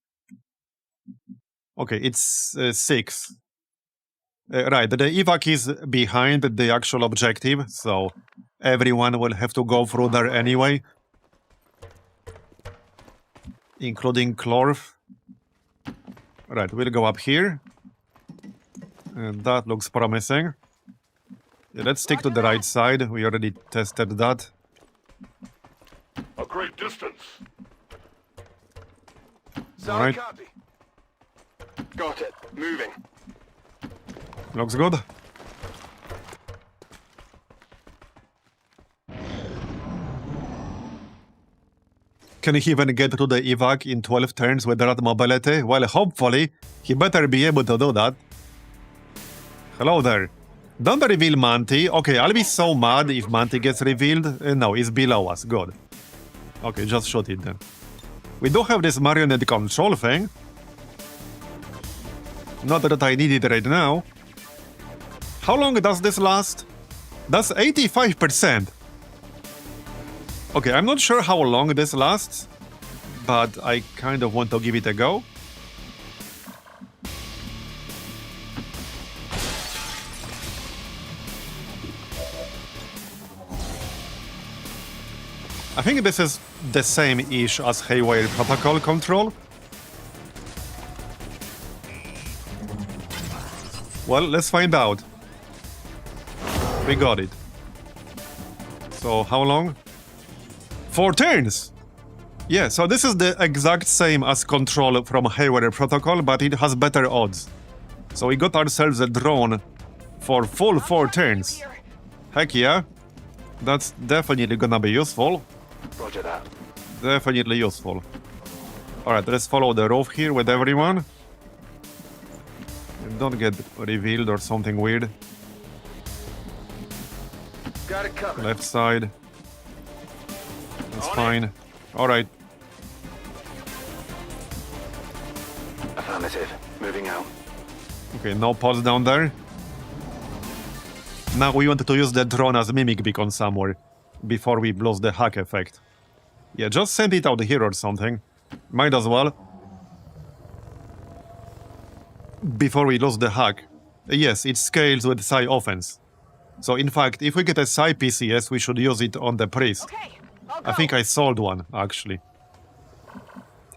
Okay, it's 6. Right, the evac is behind the actual objective, so everyone will have to go through there anyway. Including Clorf. Right, we'll go up here. And that looks promising. Yeah, let's stick to the right side. We already tested that. a great distance. Solid Alright. copy. Got it. Moving. Looks good. Can he even get to the evac in 12 turns with that mobility? Well, hopefully, he better be able to do that. Hello there. Don't reveal Manti. Okay, I'll be so mad if Manti gets revealed. No, it's below us. Good. Okay, just shoot it then. We do have this marionette control thing. Not that I need it right now. How long does this last? That's 85%. Okay, I'm not sure how long this lasts, but I kind of want to give it a go. I think this is the same-ish as Haywire Protocol control. Well, let's find out. We got it. So, how long? 4 turns! Yeah, so this is the exact same as control from Haywire Protocol, but it has better odds. So we got ourselves a drone for full 4 turns. Heck yeah. That's definitely gonna be useful. Roger that. Definitely useful. Alright, let's follow the roof here with everyone. Don't get revealed or something weird. Got it covered. Left side. That's fine. Alright. Affirmative. Moving out. Okay, no pause down there. Now we want to use the drone as mimic beacon somewhere before we lose the hack effect. Yeah, just send it out here or something. Might as well. before we lose the hack. Yes, it scales with Psi offense. So in fact, if we get a Psi PCS, we should use it on the priest. Okay, I'll go. I think I sold one, actually.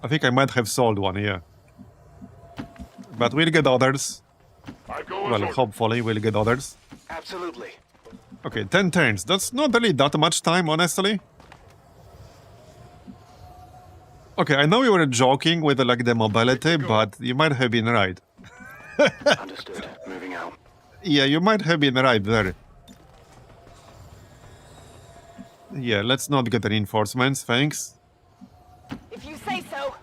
I think I might have sold one, yeah. But we'll get others. Well, hopefully we'll get others. Absolutely. Okay, 10 turns. That's not really that much time, honestly. Okay, I know you were joking with like the mobility, but you might have been right. Understood. Moving out. Yeah, you might have been right there. Yeah, let's not get reinforcements, thanks. If you say so.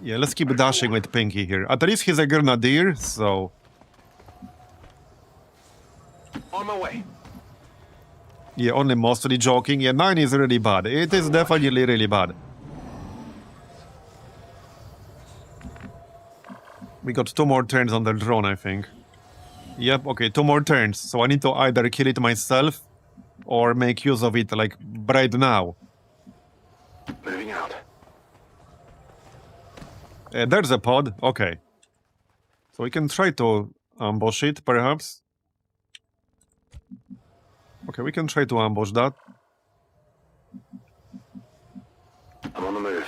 Yeah, let's keep dashing with Pinky here. At least he's a grenadier, so... On my way. Yeah, only mostly joking. Yeah, 9 is really bad. It is definitely really bad. We got 2 more turns on the drone, I think. Yep, okay, 2 more turns. So I need to either kill it myself or make use of it, like, right now. Moving out. There's a pod. Okay. So we can try to ambush it, perhaps. Okay, we can try to ambush that. I'm on the move.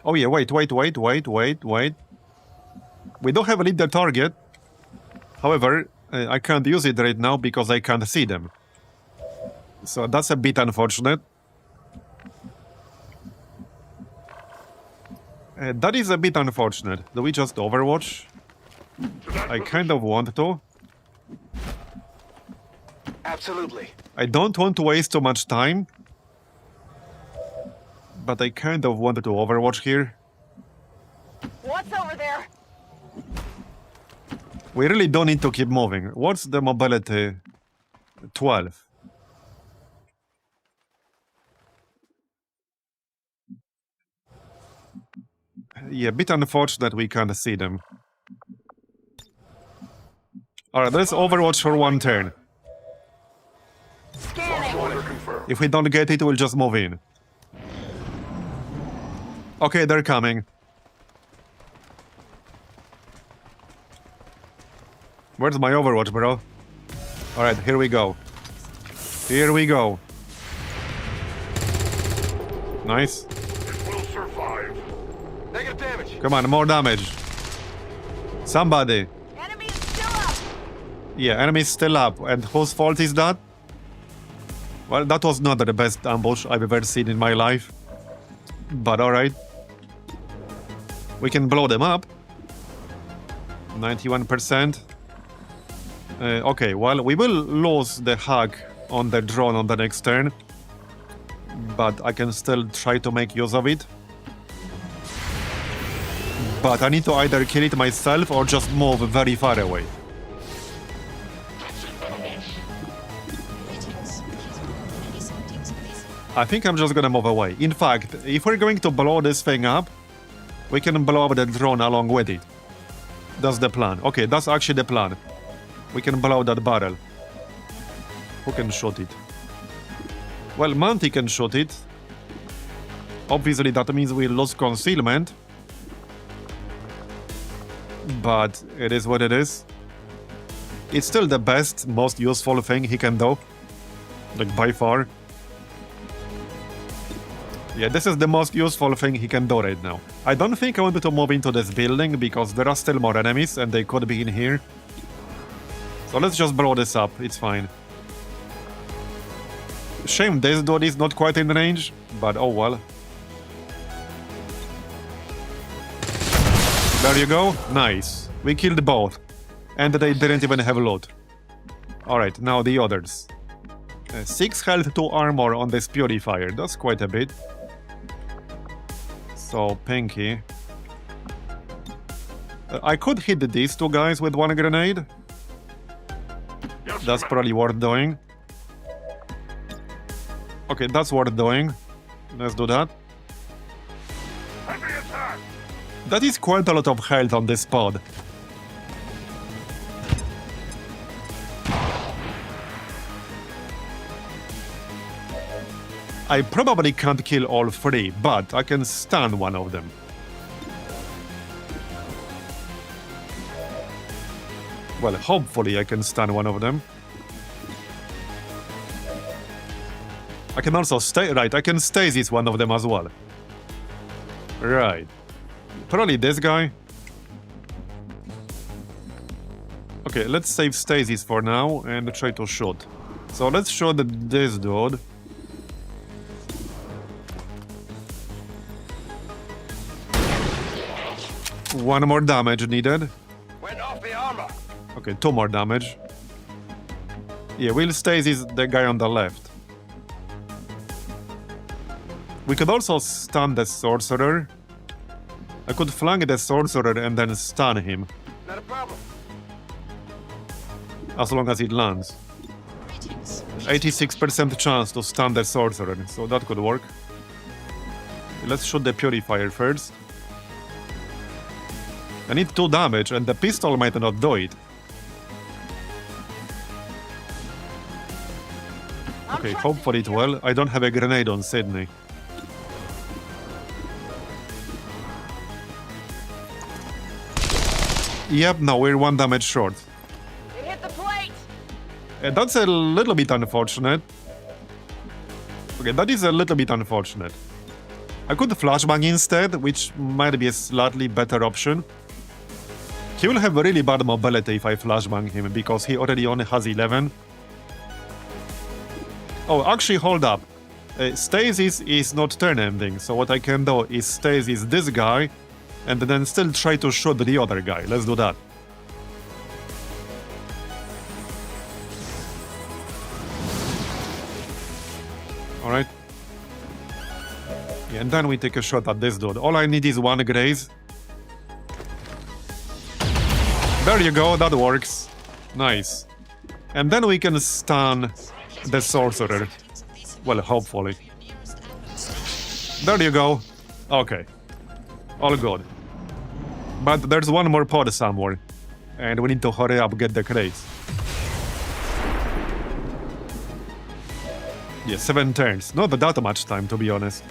Oh yeah, wait. We do have a leader target. However, I can't use it right now because I can't see them. So that's a bit unfortunate. That is a bit unfortunate. Do we just overwatch? I kind of want to. Absolutely. I don't want to waste too much time. But I kind of wanted to overwatch here. What's over there? We really don't need to keep moving. What's the mobility? 12. Yeah, bit unfortunate we can't see them. Alright, let's overwatch for 1 turn. If we don't get it, we'll just move in. Okay, they're coming. Where's my overwatch, bro? Alright, here we go. Here we go. Nice. Negative damage. Come on, more damage. Somebody. Enemy is still up. Yeah, enemy's still up. And whose fault is that? Well, that was not the best ambush I've ever seen in my life. But alright. We can blow them up. 91%. Okay, well, we will lose the hack on the drone on the next turn. But I can still try to make use of it. But I need to either kill it myself or just move very far away. I think I'm just gonna move away. In fact, if we're going to blow this thing up, we can blow up the drone along with it. That's the plan. Okay, that's actually the plan. We can blow that barrel. Who can shoot it? Well, Monty can shoot it. Obviously, that means we lose concealment. But it is what it is. It's still the best, most useful thing he can do. Like, by far. Yeah, this is the most useful thing he can do right now. I don't think I wanted to move into this building because there are still more enemies and they could be in here. So let's just blow this up, it's fine. Shame this dude is not quite in range, but oh well. There you go, nice. We killed both. And they didn't even have loot. Alright, now the others. 6 health, 2 armor on this purifier, that's quite a bit. So, Pinky. I could hit these 2 guys with 1 grenade. That's probably worth doing. Okay, that's worth doing. Let's do that. That is quite a lot of health on this pod. I probably can't kill all three, but I can stun one of them. Well, hopefully I can stun one of them. I can also I can stasis one of them as well. Right. Probably this guy. Okay, let's save stasis for now and try to shoot. So let's shoot this dude. One more damage needed. Went off the armor. Okay, 2 more damage. Yeah, we'll stasis the guy on the left. We could also stun the sorcerer. I could flank the sorcerer and then stun him. Not a problem. As long as it lands. 86% chance to stun the sorcerer, so that could work. Let's shoot the purifier first. I need 2 damage and the pistol might not do it. Okay, hopefully it will. I don't have a grenade on Sydney. Yep, no, we're 1 damage short. It hit the plate! That's a little bit unfortunate. Okay, that is a little bit unfortunate. I could flashbang instead, which might be a slightly better option. He will have really bad mobility if I flashbang him, because he already only has 11. Oh, actually, hold up. Stasis is not turn-ending, so what I can do is stasis this guy, and then still try to shoot the other guy. Let's do that. Alright. Yeah, and then we take a shot at this dude. All I need is 1 graze. There you go, that works. Nice. And then we can stun the sorcerer. Well, hopefully. There you go. Okay. All good. But there's 1 more pod somewhere. And we need to hurry up, get the crates. Yeah, 7 turns. Not that much time, to be honest.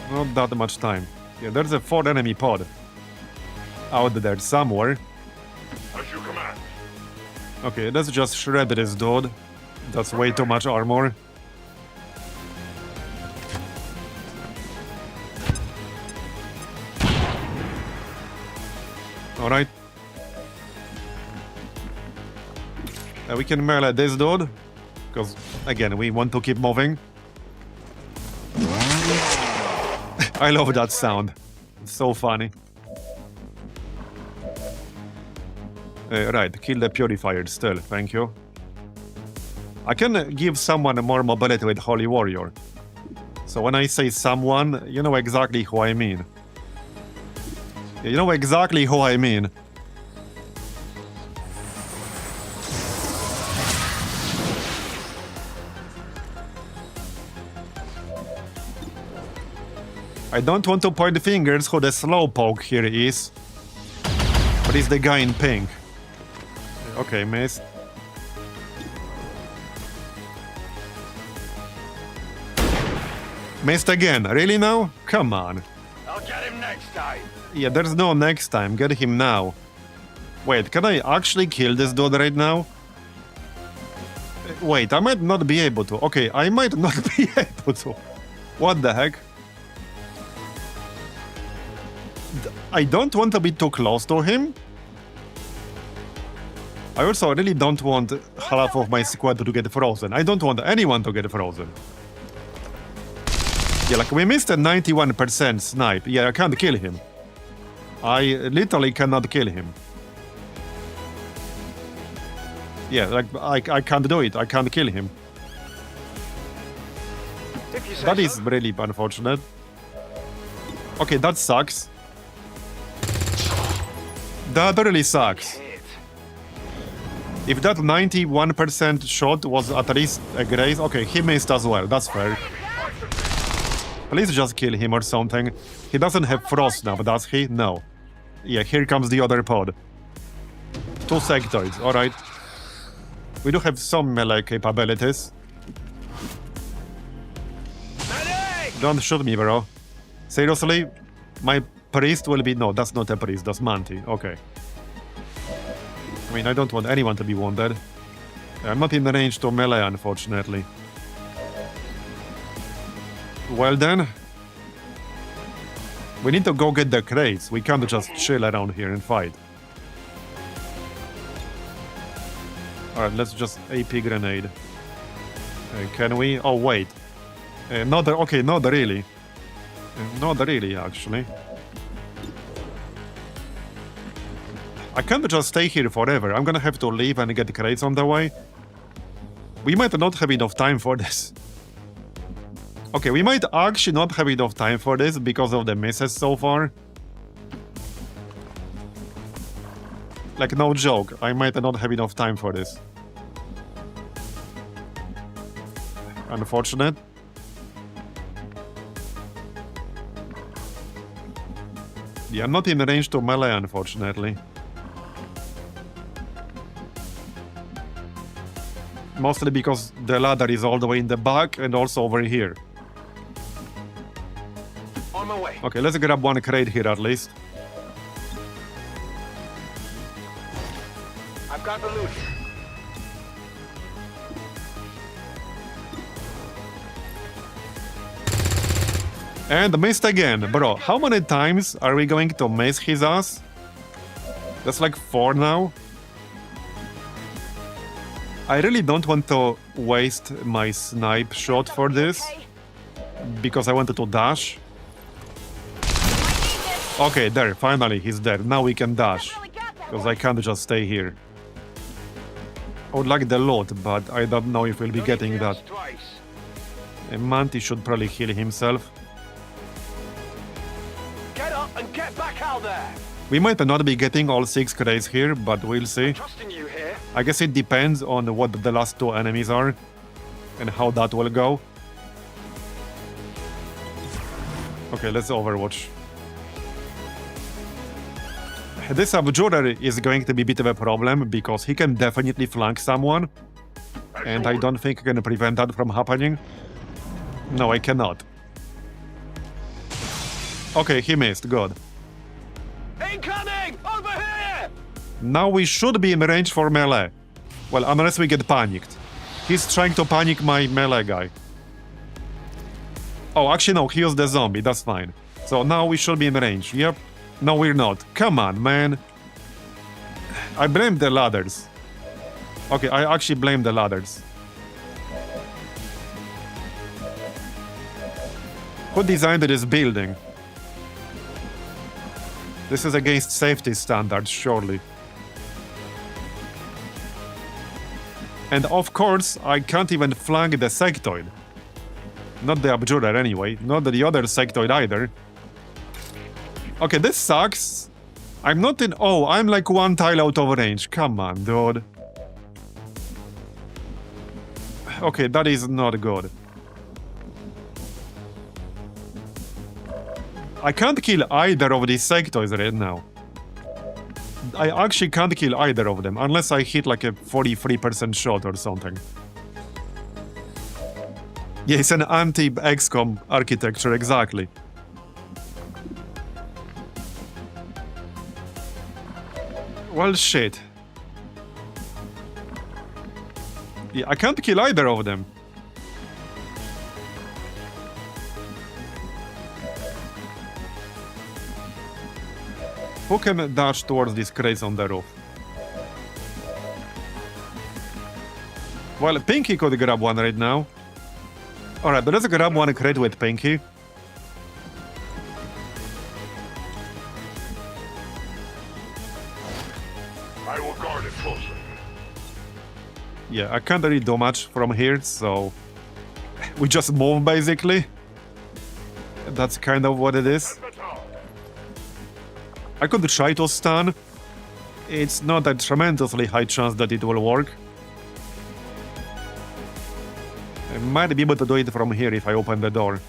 Not that much time. Yeah, there's a 4 enemy pod. Out there somewhere. As you command. Okay, let's just shred this dude. That's way too much armor. Alright. We can melee this dude. Because, again, we want to keep moving. I love that sound. It's so funny. Right, kill the purifier still, thank you. I can give someone more mobility with Holy Warrior. So when I say someone, you know exactly who I mean. You know exactly who I mean. I don't want to point fingers who the slowpoke here is. But it's the guy in pink. Okay, missed. Missed again. Really now? Come on. I'll get him next time. Yeah, there's no next time. Get him now. Wait, can I actually kill this dude right now? Wait, I might not be able to. Okay, I might not be able to. What the heck? I don't want to be too close to him. I also really don't want half of my squad to get frozen. I don't want anyone to get frozen. Yeah, like we missed a 91% snipe. Yeah, I can't kill him. I literally cannot kill him. Yeah, like I can't do it. I can't kill him. That is really unfortunate. Okay, that sucks. That really sucks. If that 91% shot was at least a graze, okay, he missed as well, that's fair. Please just kill him or something. He doesn't have frost now, does he? No. Yeah, here comes the other pod. 2 sectoids, alright. We do have some melee capabilities. Don't shoot me, bro. Seriously? My priest will be... No, that's not a priest, that's Manti. Okay. I mean, I don't want anyone to be wounded. I'm not in the range to melee, unfortunately. Well then... We need to go get the crates. We can't just chill around here and fight. Alright, let's just AP grenade. Can we? Oh, wait. Okay, not really. Not really, actually. I can't just stay here forever. I'm gonna have to leave and get crates on the way. We might not have enough time for this. Okay, we might actually not have enough time for this because of the misses so far. Like, no joke, I might not have enough time for this. Unfortunate. Yeah, I'm not in range to melee, unfortunately. Mostly because the ladder is all the way in the back and also over here. On my way. Okay, let's grab one crate here at least. I've got the loot here. And missed again. Bro, how many times are we going to miss his ass? That's like 4 now. I really don't want to waste my snipe shot for this. Because I wanted to dash. Okay, there, finally he's dead. Now we can dash. Because I can't just stay here. I would like the loot, but I don't know if we'll be getting that. And Manti should probably heal himself. Get up and get back out there. We might not be getting all 6 crates here, but we'll see. Trusting you here. I guess it depends on what the last 2 enemies are and how that will go. Okay, let's Overwatch. This Abjurer is going to be a bit of a problem because he can definitely flank someone. And I don't think I can prevent that from happening. No, I cannot. Okay, he missed. Good. Incoming! Over here! Now we should be in range for melee. Well, unless we get panicked. He's trying to panic my melee guy. Oh, actually no, he used the zombie. That's fine. So now we should be in range. Yep. No, we're not. Come on, man. I blame the ladders. Okay, I actually blame the ladders. Who designed this building? This is against safety standards, surely. And of course, I can't even flank the sectoid. Not the Abjurer anyway, not the other sectoid either. Okay, this sucks. I'm not in... Oh, I'm like 1 tile out of range. Come on, dude. Okay, that is not good. I can't kill either of these sectoids right now. I actually can't kill either of them, unless I hit like a 43% shot or something. Yeah, it's an anti-XCOM architecture, exactly. Well, shit. Yeah, I can't kill either of them. Who can dash towards these crates on the roof? Well, Pinky could grab one right now. Alright, let's grab one crate with Pinky. I will guard it closely. Yeah, I can't really do much from here, so... we just move, basically. That's kind of what it is. I could try to stun. It's not a tremendously high chance that it will work. I might be able to do it from here if I open the door.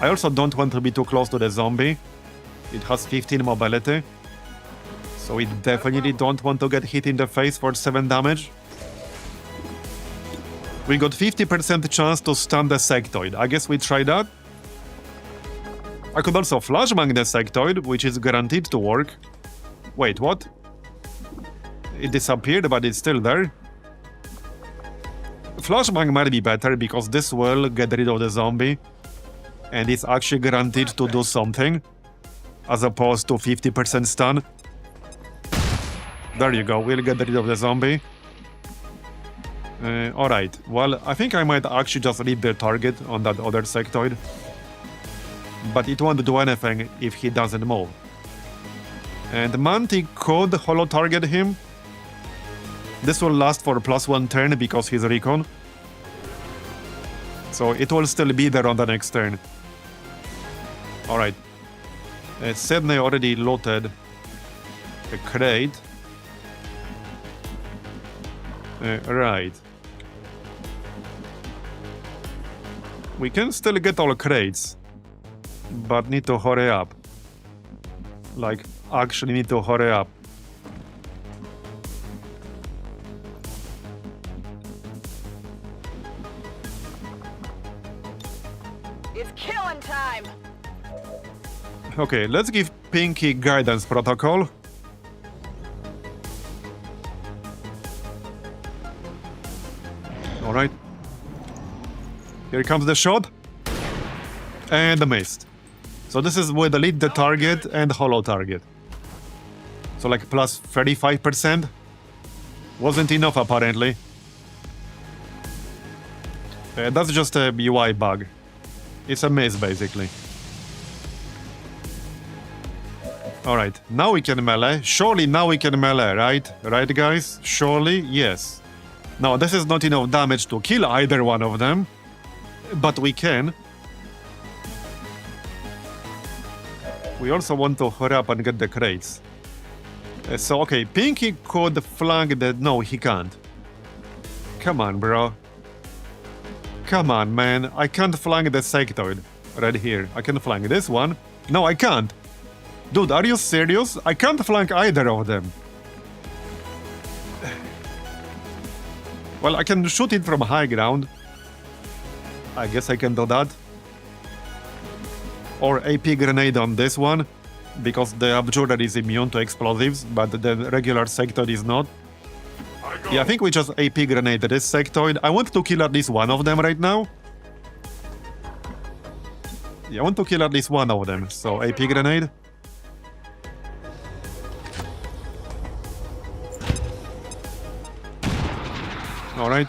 I also don't want to be too close to the zombie. It has 15 mobility. So we definitely don't want to get hit in the face for 7 damage. We got 50% chance to stun the sectoid. I guess we try that. I could also flashbang the sectoid, which is guaranteed to work. Wait, what? It disappeared, but it's still there. Flashbang might be better because this will get rid of the zombie. And it's actually guaranteed to do something. As opposed to 50% stun. There you go, we'll get rid of the zombie. Alright, well, I think I might actually just leave the target on that other sectoid. But it won't do anything if he doesn't move. And Manti could holo target him. This will last for +1 turn because he's recon. So it will still be there on the next turn. Alright. Sydney already looted a crate. Right. We can still get all crates. But need to hurry up. Like, actually need to hurry up. It's killing time. Okay, let's give Pinky guidance protocol. Alright. Here comes the shot. And the missed. So this is with lead the target and holo target. So like plus 35%. Wasn't enough apparently. That's just a UI bug. It's a miss basically. Alright, now we can melee. Surely now we can melee, right? Right guys? Surely? Yes. Now this is not enough damage to kill either one of them. But we can. We also want to hurry up and get the crates. So, okay, Pinky could flank the... No, he can't. Come on, bro. Come on, man. I can't flank the sectoid. Right here. I can flank this one. No, I can't. Dude, are you serious? I can't flank either of them. Well, I can shoot it from high ground. I guess I can do that. Or AP grenade on this one, because the Abjurer is immune to explosives, but the regular sectoid is not. Yeah, I think we just AP grenade this sectoid. I want to kill at least one of them right now. Yeah, I want to kill at least one of them, so AP grenade. Alright.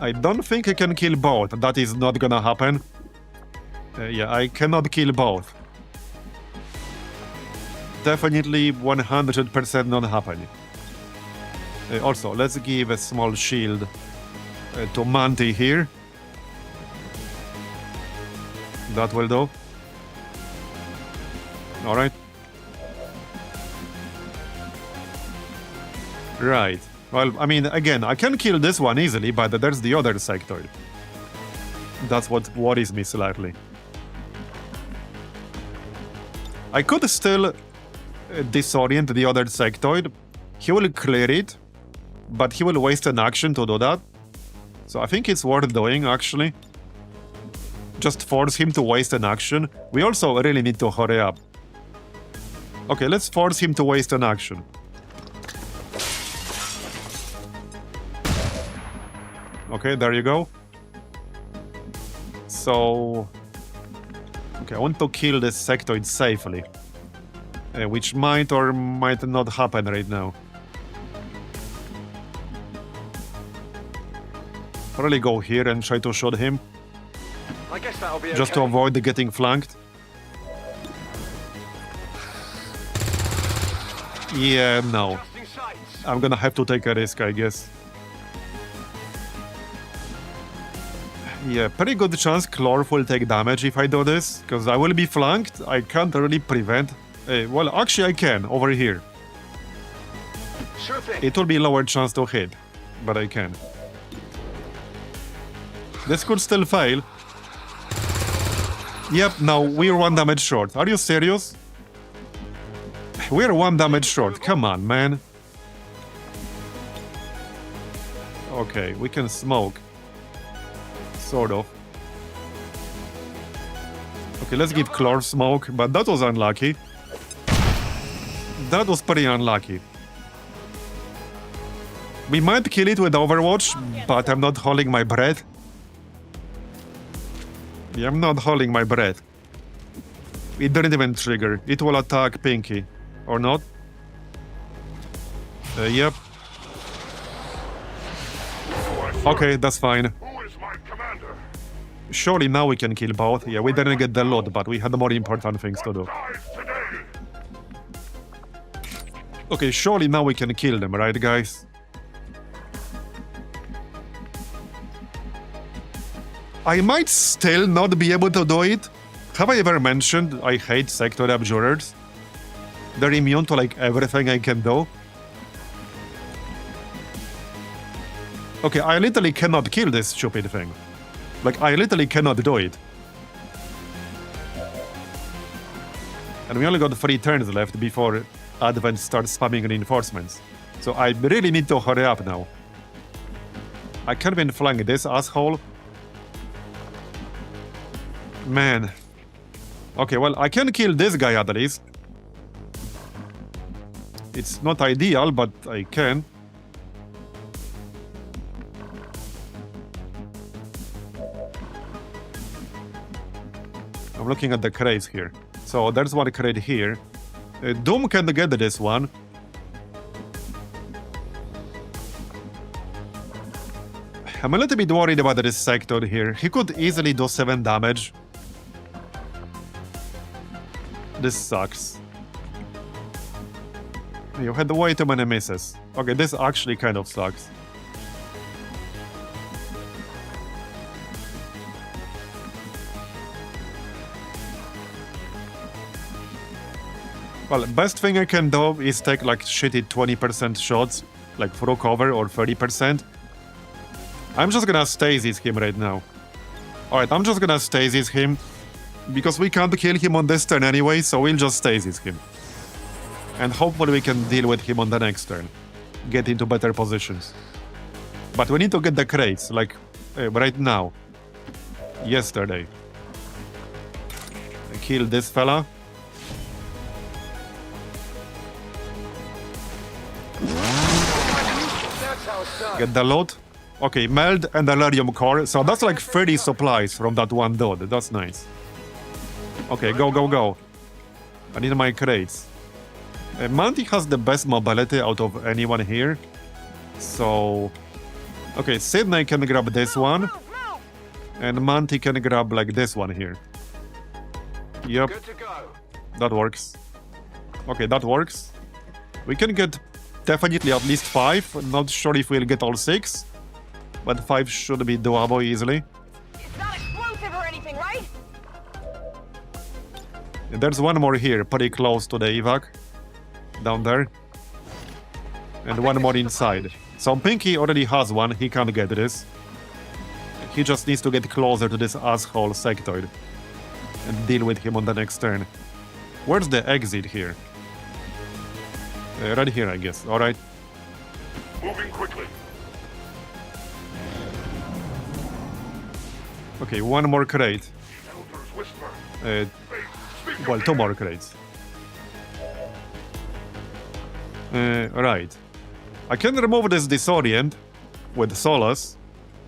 I don't think I can kill both. That is not gonna happen. Yeah, I cannot kill both. Definitely 100% not happening. Also, let's give a small shield to Manti here. That will do. Alright. Right. Well, I mean, again, I can kill this one easily, but there's the other sectoid. That's what worries me slightly. I could still disorient the other sectoid. He will clear it, but he will waste an action to do that. So I think it's worth doing, actually. Just force him to waste an action. We also really need to hurry up. Okay, let's force him to waste an action. Okay, there you go. So... Okay, I want to kill this sectoid safely. Which might or might not happen right now. Probably go here and try to shoot him. I guess that'll be just to avoid getting flanked. Yeah, no. I'm gonna have to take a risk, I guess. Yeah, pretty good chance Chlorf will take damage if I do this, because I will be flanked. I can't really prevent... well, actually I can, over here. Sure thing. It will be lower chance to hit, but I can. This could still fail. Yep, no, we're 1 damage short. Are you serious? We're 1 damage short. Come on, man. Okay, we can smoke. Sort of. Okay, let's give Chlor Smoke, but that was unlucky. That was pretty unlucky. We might kill it with Overwatch, but I'm not holding my breath. Yeah, I'm not holding my breath. It didn't even trigger. It will attack Pinky. Or not? Yep. Okay, that's fine. Who is my commander? Surely now we can kill both. Yeah, we didn't get the loot, but we had more important things to do. Dies today? Okay, surely now we can kill them, right, guys? I might still not be able to do it. Have I ever mentioned I hate sector abjurers? They're immune to like everything I can do. Okay, I literally cannot kill this stupid thing. Like, I literally cannot do it. And we only got 3 turns left before Advent starts spamming reinforcements. So I really need to hurry up now. I can't even flank this asshole. Man. Okay, well, I can kill this guy at least. It's not ideal, but I can. I'm looking at the crates here. So there's one crate here. Doom can get this one. I'm a little bit worried about this sector here. He could easily do 7 damage. This sucks. You had way too many misses. Okay, this actually kind of sucks. Well, best thing I can do is take like shitty 20% shots, like through cover or 30%. I'm just gonna stasis him right now. Alright, I'm just gonna stasis him. Because we can't kill him on this turn anyway, so we'll just stasis him. And hopefully we can deal with him on the next turn. Get into better positions. But we need to get the crates, like, right now. Yesterday. Kill this fella. Get the loot. Okay, meld and Delirium core. So that's like 30 supplies from that one dude. That's nice. Okay, go, go, go. I need my crates. Manti has the best mobility out of anyone here. So... Okay, Sydney can grab this one. And Manti can grab like this one here. Yep. That works. Okay, that works. We can get definitely at least 5. Not sure if we'll get all 6. But 5 should be doable easily. It's not explosive or anything, right? There's one more here, pretty close to the evac. Down there. And one more inside. So Pinky already has one, he can't get this. He just needs to get closer to this asshole sectoid. And deal with him on the next turn. Where's the exit here? Right here, I guess. Alright. Moving quickly. Okay, one more crate. Well, 2 more crates. Right. I can remove this disorient with Solace,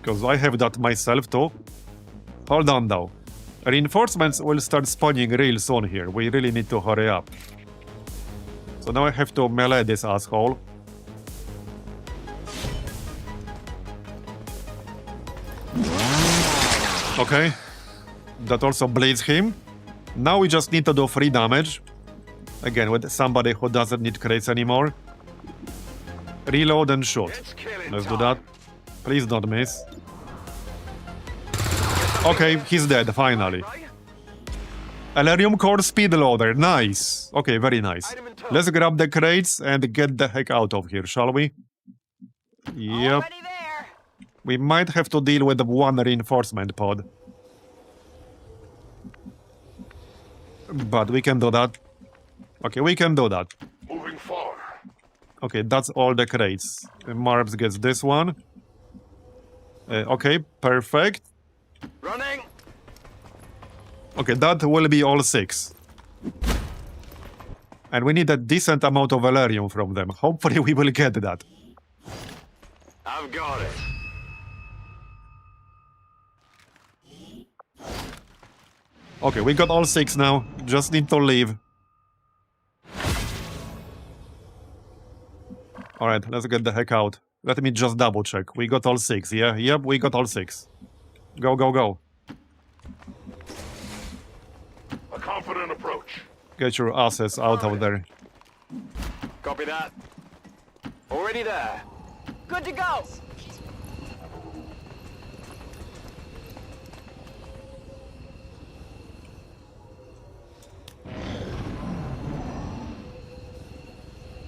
because I have that myself too. Hold on though. Reinforcements will start spawning real soon here. We really need to hurry up. So now I have to melee this asshole. Okay. That also bleeds him. Now we just need to do 3 damage. Again, with somebody who doesn't need crates anymore. Reload and shoot. Let's do that. Please don't miss. Okay, he's dead, finally. Elerium core speed loader, nice. Okay, very nice. Let's grab the crates and get the heck out of here, shall we? Yep. We might have to deal with 1 reinforcement pod. But we can do that. Okay, we can do that. Moving far. Okay, that's all the crates. Marbs gets this one. Okay, perfect. Running. Okay, that will be all 6. And we need a decent amount of valerium from them. Hopefully we will get that. I've got it. Okay, we got all 6 now. Just need to leave. Alright, let's get the heck out. Let me just double check. We got all 6, yeah? Yep, we got all 6. Go, go, go. A confident approach. Get your asses out of there. Copy that. Already there. Good to go.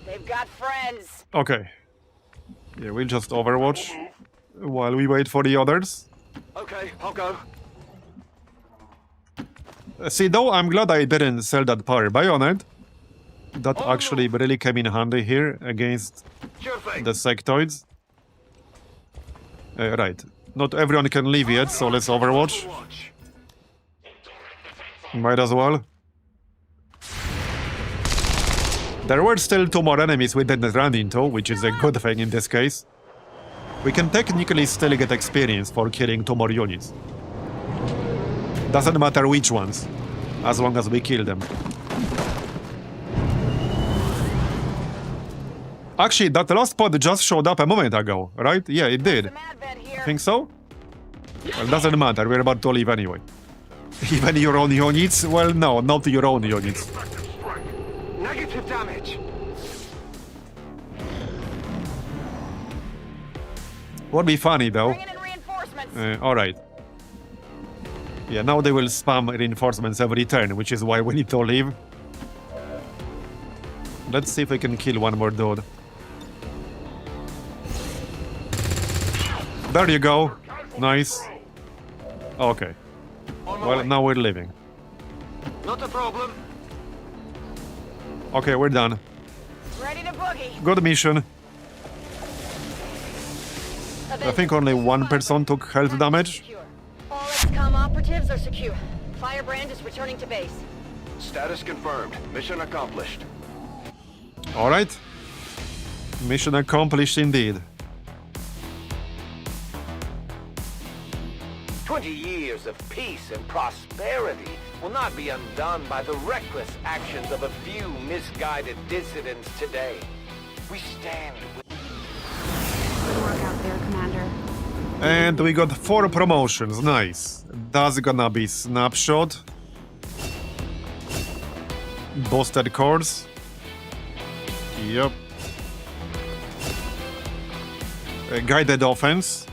They've got friends. Okay. Yeah, we'll just overwatch while we wait for the others. Okay, I'll go. See, though, I'm glad I didn't sell that power bayonet. That actually really came in handy here against the sectoids. Right. Not everyone can leave yet, so let's overwatch. Might as well. There were still 2 more enemies we didn't run into, which is a good thing in this case. We can technically still get experience for killing 2 more units. Doesn't matter which ones, as long as we kill them. Actually, that last pod just showed up a moment ago, right? Yeah, it did. Think so? Well, doesn't matter, we're about to leave anyway. Even your own units? Well, no, not your own units. Negative damage. Would be funny though. Alright. Yeah, now they will spam reinforcements every turn, which is why we need to leave. Let's see if we can kill one more dude. There you go. Nice. Okay. Well, now we're leaving. Not a problem. Okay, we're done. Ready to boogie. Good mission. I think only one person took health damage. All XCOM operatives are secure. Firebrand is returning to base. Status confirmed. Mission accomplished. Alright. Mission accomplished indeed. 20 years of peace and prosperity will not be undone by the reckless actions of a few misguided dissidents today. We stand with... Good work out there, Commander. And we got 4 promotions, nice. That's gonna be Snapshot. Boosted cores. Yep. Guided offense.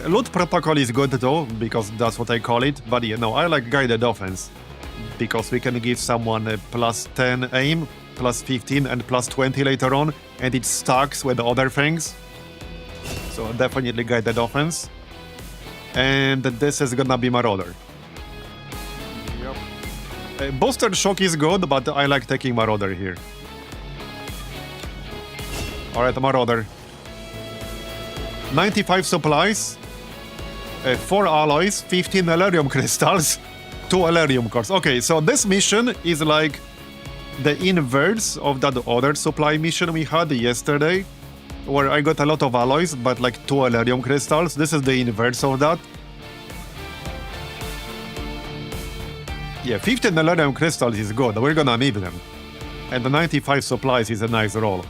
Loot protocol is good though, because that's what I call it. But yeah, no, I like guided offense. Because we can give someone a plus 10 aim, plus 15 and plus 20 later on. And it stacks with other things. So definitely guided offense. And this is gonna be Marauder. Yep. Boosted shock is good, but I like taking Marauder here. Alright, Marauder. 95 supplies, 4 alloys, 15 Elerium crystals, 2 Elerium cores. Okay, so this mission is like the inverse of that other supply mission we had yesterday, where I got a lot of alloys, but like 2 Elerium crystals. This is the inverse of that. Yeah, 15 Elerium crystals is good, we're gonna need them. And the 95 supplies is a nice roll.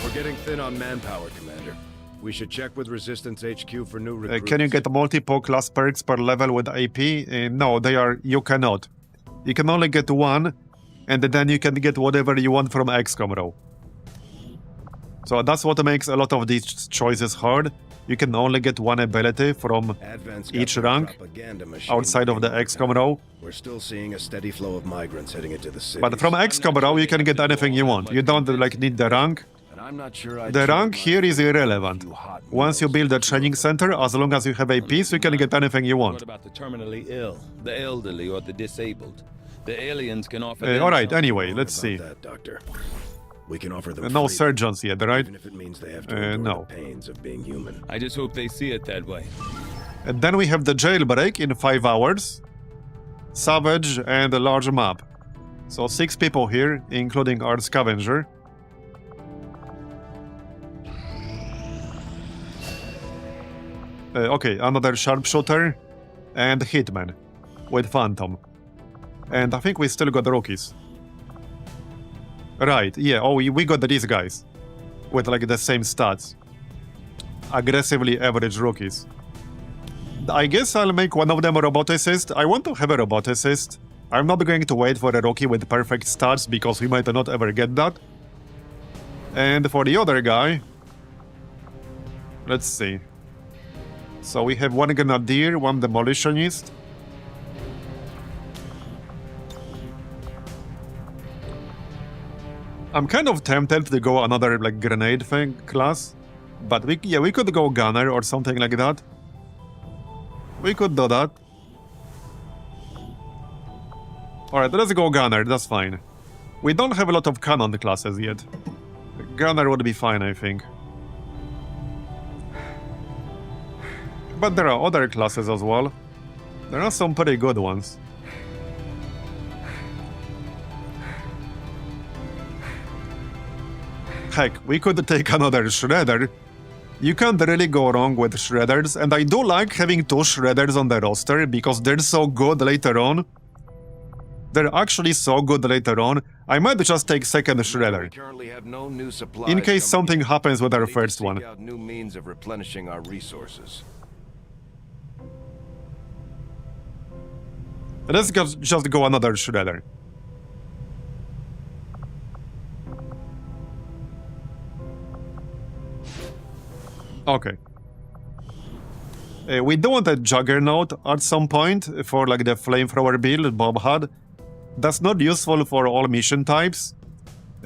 We're getting thin on manpower, Commander. We should check with Resistance HQ for new recruits. Can you get multiple class perks per level with AP? No, you cannot. You can only get 1, and then you can get whatever you want from XCOM row. So that's what makes a lot of these choices hard. You can only get 1 ability from each rank outside of the XCOM row. We're still seeing a steady flow of migrants heading into the city. But from XCOM row, you can get anything you want. You don't like need the rank. I'm not sure the rank here is irrelevant. Once you build a training center, as long as you have APs, you can get anything you want. What about the terminally ill, the elderly, or the disabled? The aliens can offer. Alright, anyway, let's see. That, Doctor. We can offer them no freedom, surgeons yet, right? even if it means they have to endure no. the pains of being human. I just hope they see it that way. And then we have the jailbreak in 5 hours. Savage, and a large map. So 6 people here, including our scavenger. Okay, another sharpshooter and hitman with phantom. And I think we still got rookies. Right, yeah, oh, we got these guys with like the same stats. Aggressively average rookies. I guess I'll make one of them a roboticist. I want to have a roboticist. I'm not going to wait for a rookie with perfect stats because we might not ever get that. And for the other guy, let's see. So we have one grenadier, one demolitionist. I'm kind of tempted to go another like grenade thing class, but we could go gunner or something like that. We could do that. Alright, let's go gunner, that's fine. We don't have a lot of cannon classes yet. Gunner would be fine, I think. But there are other classes as well. There are some pretty good ones. Heck, we could take another Shredder. You can't really go wrong with Shredders, and I do like having 2 Shredders on the roster because they're so good later on. They're actually so good later on. I might just take second Shredder. In case something happens with our first one. New means of replenishing our resources. Let's just go another Shredder. Okay. We do want a Juggernaut at some point for like the flamethrower build Bob had. That's not useful for all mission types,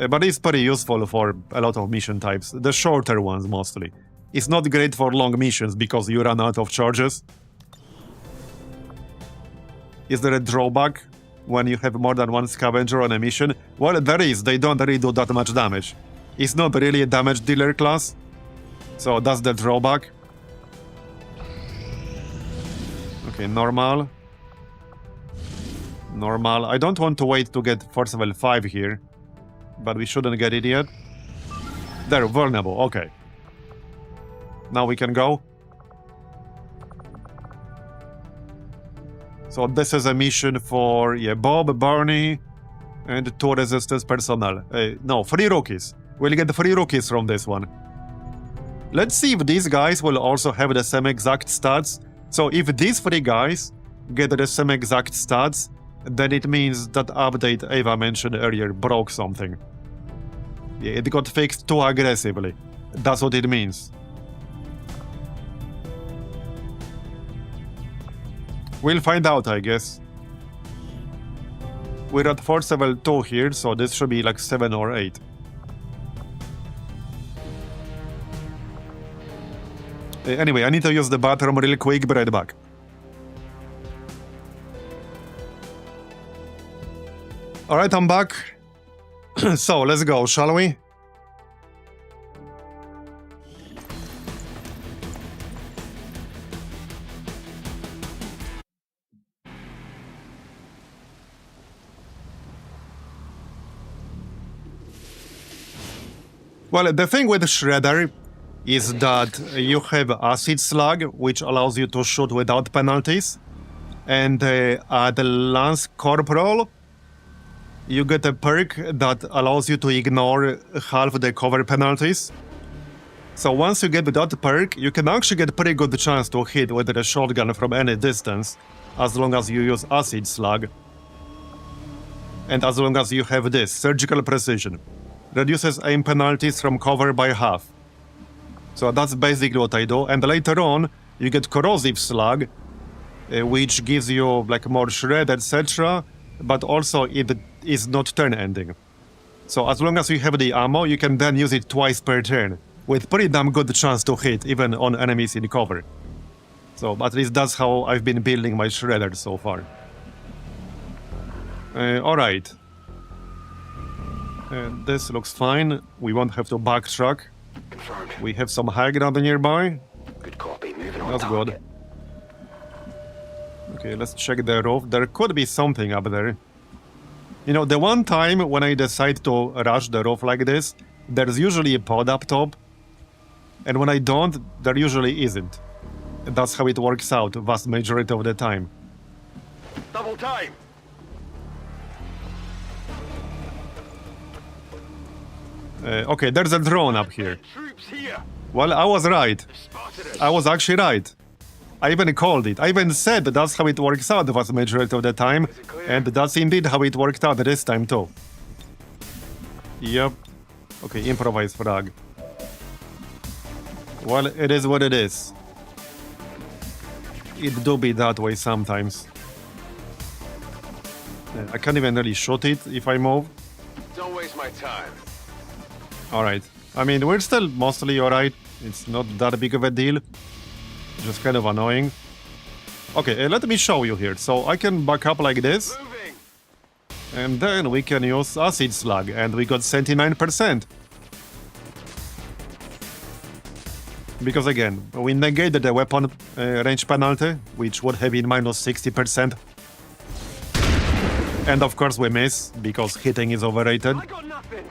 but it's pretty useful for a lot of mission types, the shorter ones mostly. It's not great for long missions because you run out of charges. Is there a drawback when you have more than one scavenger on a mission? Well, there is, they don't really do that much damage. It's not really a damage dealer class, so that's the drawback. Okay, normal. Normal. I don't want to wait to get force level 5 here, but we shouldn't get it yet. There, vulnerable, okay. Now we can go. So this is a mission for, Bob, Barney, and 2 resistance personnel. No, 3 rookies. We'll get 3 rookies from this one. Let's see if these guys will also have the same exact stats. So if these 3 guys get the same exact stats, then it means that update Ava mentioned earlier broke something. Yeah, it got fixed too aggressively. That's what it means. We'll find out, I guess. We're at force level 2 here, so this should be like 7 or 8. Anyway, I need to use the bathroom real quick, be right back. Alright, I'm back. So, let's go, shall we? Well, the thing with Shredder is that you have Acid Slug, which allows you to shoot without penalties. And at Lance Corporal, you get a perk that allows you to ignore half the cover penalties. So once you get that perk, you can actually get a pretty good chance to hit with a shotgun from any distance, as long as you use Acid Slug. And as long as you have this, Surgical Precision. Reduces aim penalties from cover by half. So that's basically what I do. And later on, you get Corrosive Slug, which gives you like more shred, etc. But also it is not turn ending. So as long as you have the ammo, you can then use it twice per turn, with pretty damn good chance to hit, even on enemies in cover. So at least that's how I've been building my shredder so far. Alright. This looks fine. We won't have to backtrack. Confirmed. We have some high ground nearby. Good copy. Moving on. That's good. Okay, let's check the roof. There could be something up there. You know, the one time when I decide to rush the roof like this, there's usually a pod up top. And when I don't, there usually isn't. That's how it works out, vast majority of the time. Double time. Okay, there's a drone up here. Troops here. Well, I was right. Spotted us. I was actually right. I even called it. I even said that's how it works out the vast majority of the time. And that's indeed how it worked out this time too. Yep. Okay, improvise frag. Well, it is what it is. It do be that way sometimes. I can't even really shoot it if I move. Don't waste my time. Alright. I mean, we're still mostly alright. It's not that big of a deal. Just kind of annoying. Okay, let me show you here. So I can back up like this. Moving. And then we can use acid slug. And we got 79%. Because again, we negated the weapon range penalty, which would have been minus 60%. And of course we miss, because hitting is overrated. I got nothing.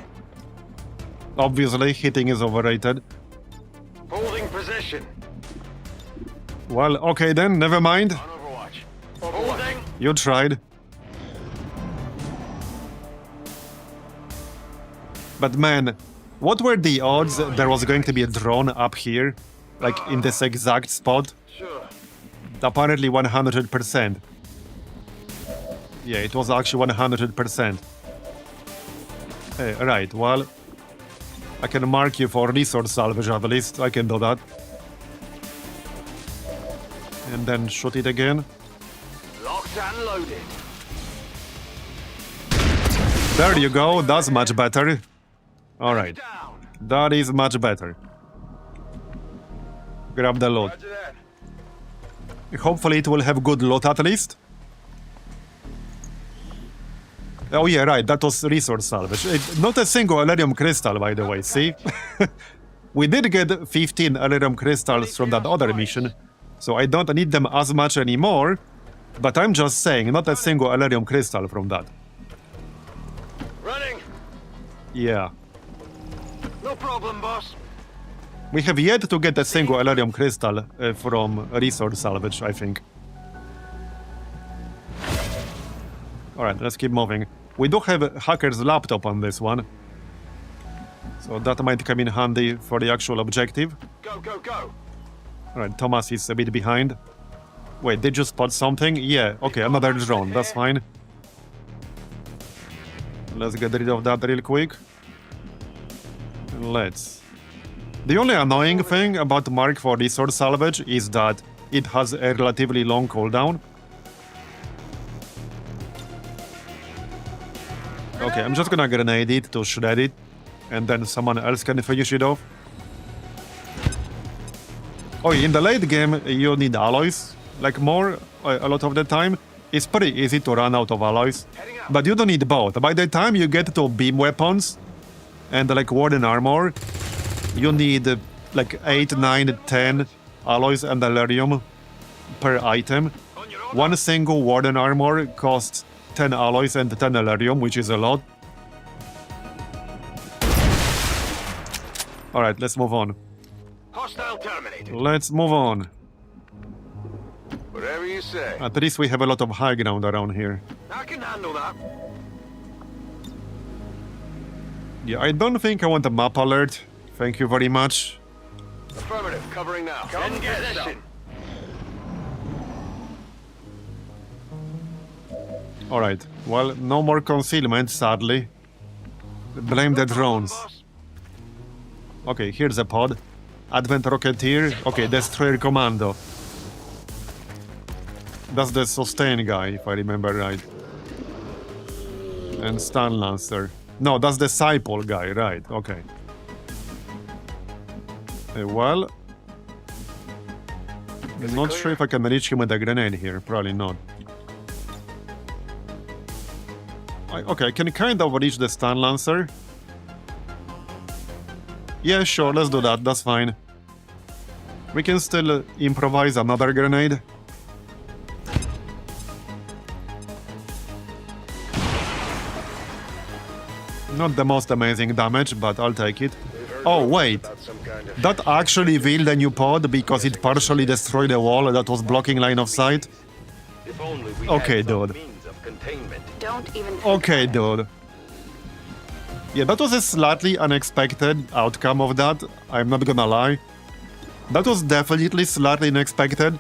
Obviously, hitting is overrated. Holding position. Well, okay then, never mind. On Overwatch. Holding. You tried. But man, what were the odds there was going to be a drone up here? Like in this exact spot? Sure. Apparently 100%. Yeah, it was actually 100%. Right, well, I can mark you for resource salvage at least. I can do that. And then shoot it again. Locked and loaded. There you go, that's much better. Alright, Down. that is much better. Grab the loot. Roger that. Hopefully it will have good loot at least. Oh yeah, right, that was resource salvage. Not a single Elerium crystal, by the way, see? We did get 15 Elerium crystals from that other mission, so I don't need them as much anymore, but I'm just saying, not a single Elerium crystal from that. Running. Yeah. No problem, boss. We have yet to get a single Elerium crystal from resource salvage, I think. Alright, let's keep moving. We do have a hacker's laptop on this one, so that might come in handy for the actual objective. Go, go, go. Alright, Thomas is a bit behind. Wait, did you spot something? Yeah, okay, another drone, that's fine. Let's get rid of that real quick. Let's. The only annoying thing about Mark for resource salvage is that it has a relatively long cooldown. Okay, I'm just gonna grenade it to shred it, and then someone else can finish it off. Oh, in the late game, you need alloys, like more, a lot of the time. It's pretty easy to run out of alloys, but you don't need both. By the time you get to beam weapons and like warden armor, you need like 8, 9, 10 alloys and Elerium per item. One single warden armor costs 10 alloys and 10 Elerium, which is a lot. Alright, let's move on. Hostile terminated. Let's move on. Whatever you say. At least we have a lot of high ground around here. I can handle that. Yeah, I don't think I want a map alert. Thank you very much. Affirmative, covering now. Come get this. Alright, well, no more concealment, sadly. Blame the drones. Okay, here's a pod. Advent Rocketeer. Okay, Destroyer Commando. That's the sustain guy, if I remember right. And Stun Lancer. No, that's the Disciple guy, right, okay. Well... I'm not sure if I can reach him with a grenade here, probably not. Okay, I can kind of reach the Stun Lancer. Yeah, sure, let's do that, that's fine. We can still improvise another grenade. Not the most amazing damage, but I'll take it. Oh, wait. That actually revealed a new pod because it partially destroyed a wall that was blocking line of sight? Okay, dude. Don't even think Okay, dude. Yeah, that was a slightly unexpected outcome of that. I'm not gonna lie. That was definitely slightly unexpected.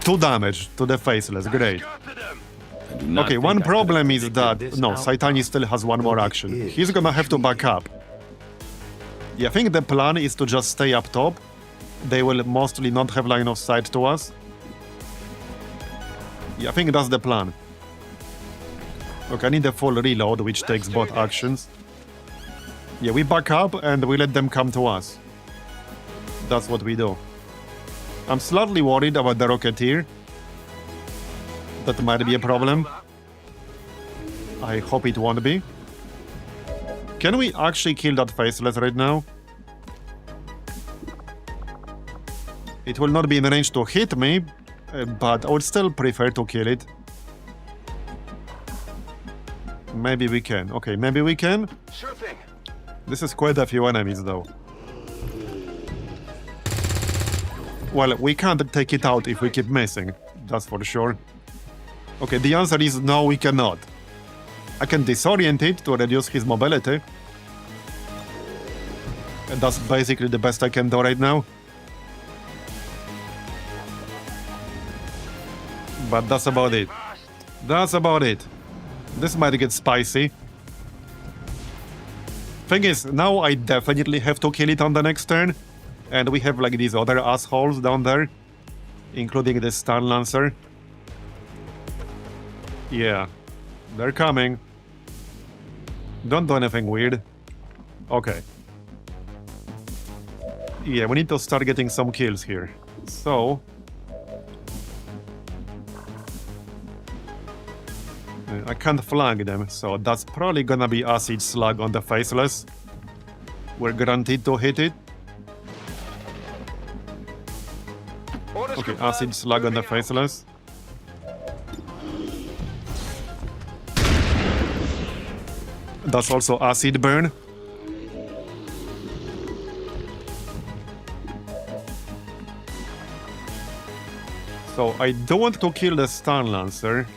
2 damage to the faceless, great. Okay, one problem is that... No, Saitani still has one more action. He's gonna have to back up. Yeah, I think the plan is to just stay up top. They will mostly not have line of sight to us. Yeah, I think that's the plan. Okay, I need a full reload, which takes both actions. Yeah, we back up and we let them come to us. That's what we do. I'm slightly worried about the Rocketeer. That might be a problem. I hope it won't be. Can we actually kill that faceless right now? It will not be in range to hit me, but I would still prefer to kill it. Maybe we can. Okay, maybe we can. Sure thing. This is quite a few enemies, though. Well, we can't take it out if we keep missing. That's for sure. Okay, the answer is no, we cannot. I can disorient it to reduce his mobility. And that's basically the best I can do right now. But that's about it. That's about it. This might get spicy. Thing is, now I definitely have to kill it on the next turn. And we have like these other assholes down there. Including the Stun Lancer. Yeah. They're coming. Don't do anything weird. Okay. Yeah, we need to start getting some kills here. So... I can't flank them, so that's probably gonna be Acid Slug on the Faceless. We're guaranteed to hit it. Okay, Acid Slug on the Faceless. That's also Acid Burn. So I don't want to kill the Stun Lancer.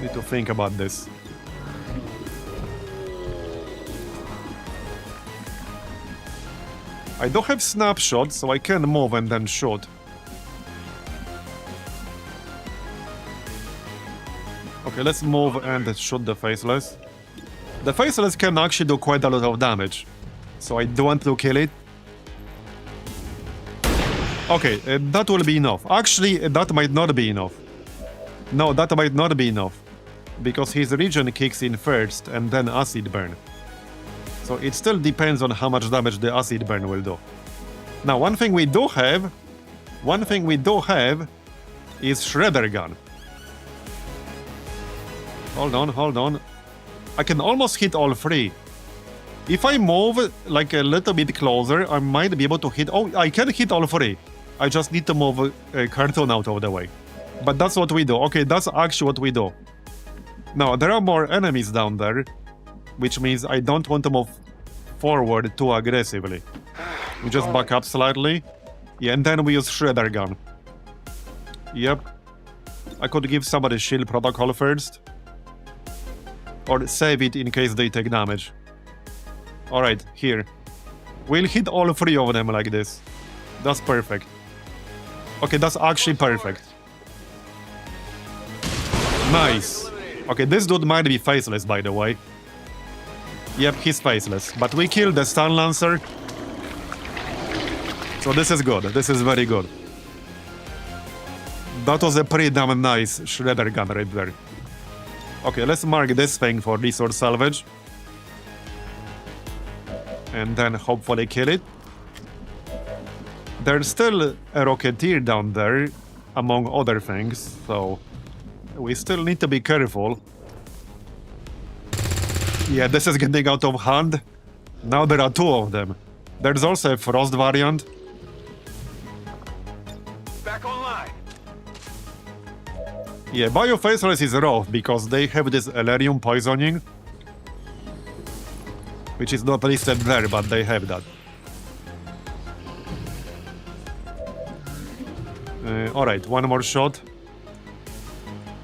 Need to think about this. I don't have snapshot, so I can move and then shoot. Okay, let's move and shoot the Faceless. The Faceless can actually do quite a lot of damage, so I don't want to kill it. Okay, that will be enough. Actually, that might not be enough. No, that might not be enough. Because his regen kicks in first and then Acid Burn. So it still depends on how much damage the Acid Burn will do. Now, one thing we do have is Shredder Gun. Hold on. I can almost hit all 3. If I move like a little bit closer, I might be able to hit... Oh, I can hit all 3. I just need to move Cartoon out of the way. But that's what we do. Okay, that's actually what we do. Now, there are more enemies down there, which means I don't want to move forward too aggressively. We just back up slightly. Yeah, and then we use Shredder Gun. Yep. I could give somebody shield protocol first. Or save it in case they take damage. Alright, here. We'll hit all 3 of them like this. That's perfect. Okay, that's actually perfect. Nice. Okay, this dude might be faceless, by the way. Yep, he's faceless. But we killed the Stun Lancer. So this is good. This is very good. That was a pretty damn nice Shredder Gun right there. Okay, let's mark this thing for resource salvage. And then hopefully kill it. There's still a Rocketeer down there, among other things, so... we still need to be careful. Yeah, this is getting out of hand. Now there are 2 of them. There's also a Frost variant. Back online. Yeah, Biofaceless is rough because they have this Elerium poisoning. Which is not listed there, but they have that. Alright, one more shot.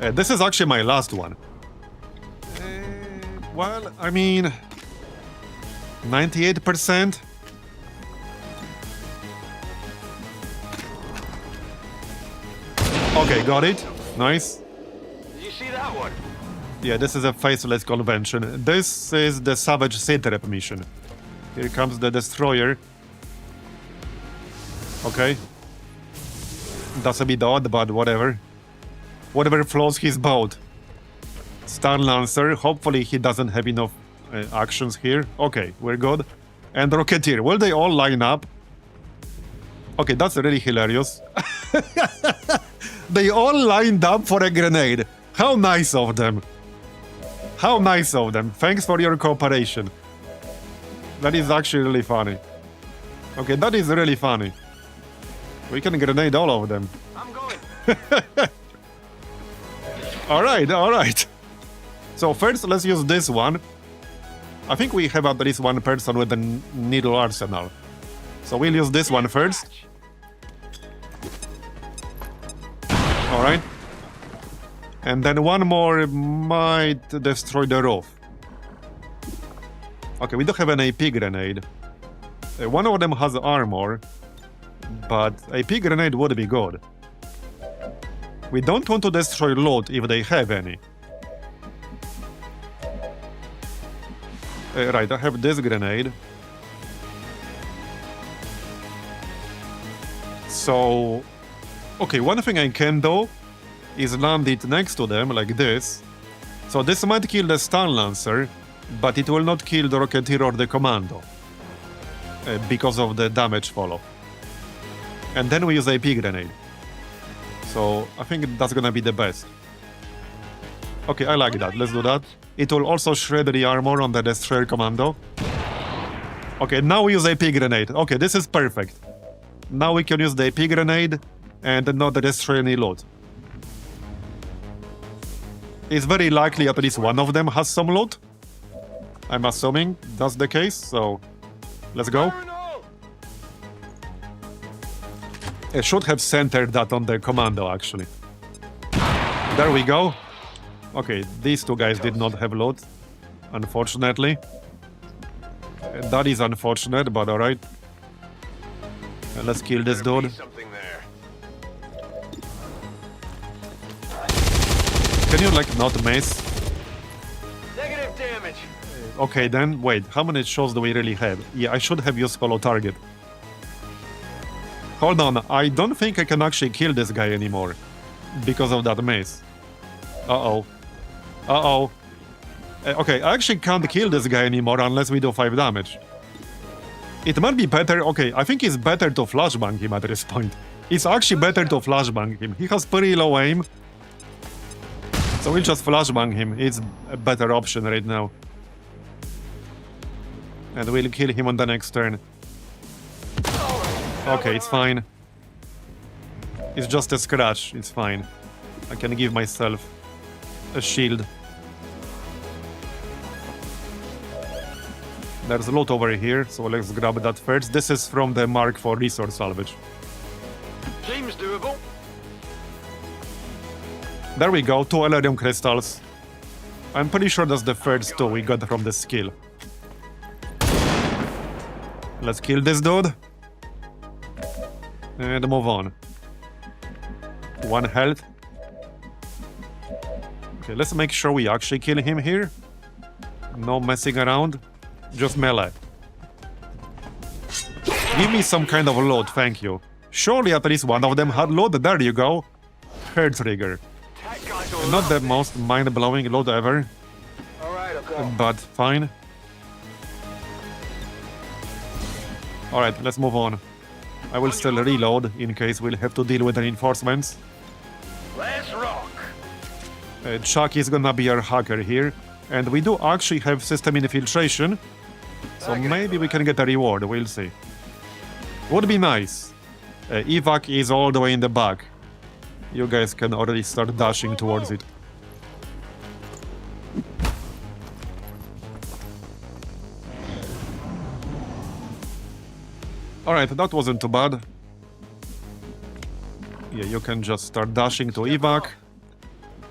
This is actually my last one. Well, I mean... 98%? Okay, got it. Nice. Did you see that one? Yeah, this is a faceless convention. This is the Savage Satrap mission. Here comes the destroyer. Okay. That's a bit odd, but whatever. Whatever floats his boat. Star Lancer, hopefully he doesn't have enough actions here. Okay, we're good. And Rocketeer, will they all line up? Okay, that's really hilarious. They all lined up for a grenade. How nice of them. How nice of them. Thanks for your cooperation. That is actually really funny. Okay, that is really funny. We can grenade all of them. I'm going. Alright, alright. So first, let's use this one. I think we have at least one person with a needle arsenal. So we'll use this one first. Alright. And then one more might destroy the roof. Okay, we don't have an AP grenade. One of them has armor, but AP grenade would be good. We don't want to destroy loot if they have any. Right, I have this grenade. So... Okay, one thing I can do is land it next to them, like this. So this might kill the Star Lancer, but it will not kill the Rocketeer or the Commando. Because of the damage follow. And then we use AP grenade. So I think that's gonna be the best. Okay, I like that. Let's do that. It will also shred the armor on the Destroyer Commando. Okay, now we use AP grenade. Okay, this is perfect. Now we can use the AP grenade and not destroy any loot. It's very likely at least one of them has some loot. I'm assuming that's the case, so let's go. I should have centered that on the Commando, actually. There we go. Okay, these two guys did not have loot, unfortunately. That is unfortunate, but alright. Let's kill this dude. Can you, like, not miss? Negative damage. Okay, then, wait, how many shots do we really have? Yeah, I should have used hollow target. Hold on, I don't think I can actually kill this guy anymore. Because of that mace. Uh-oh. Uh-oh. Okay, I actually can't kill this guy anymore unless we do 5 damage. It might be better... Okay, I think it's better to flashbang him at this point. It's actually better to flashbang him. He has pretty low aim. So we'll just flashbang him. It's a better option right now. And we'll kill him on the next turn. Okay, it's fine. It's just a scratch. It's fine. I can give myself a shield. There's a lot over here, so let's grab that first. This is from the Mark for resource salvage. Seems doable. There we go, 2 Elerium crystals. I'm pretty sure that's the first 2 we got from the skill. Let's kill this dude. And move on. 1 health. Okay, let's make sure we actually kill him here. No messing around. Just melee. Give me some kind of load, thank you. Surely at least one of them had load. There you go. Hair trigger. Not the most mind-blowing load ever. But fine. Alright, let's move on. I will still reload in case we'll have to deal with reinforcements. Let's rock. Chuck is gonna be our hacker here. And we do actually have system infiltration. So maybe we can get a reward, we'll see. Would be nice. Evac is all the way in the back. you guys can already start dashing towards it. Alright, that wasn't too bad. Yeah, you can just start dashing to evac.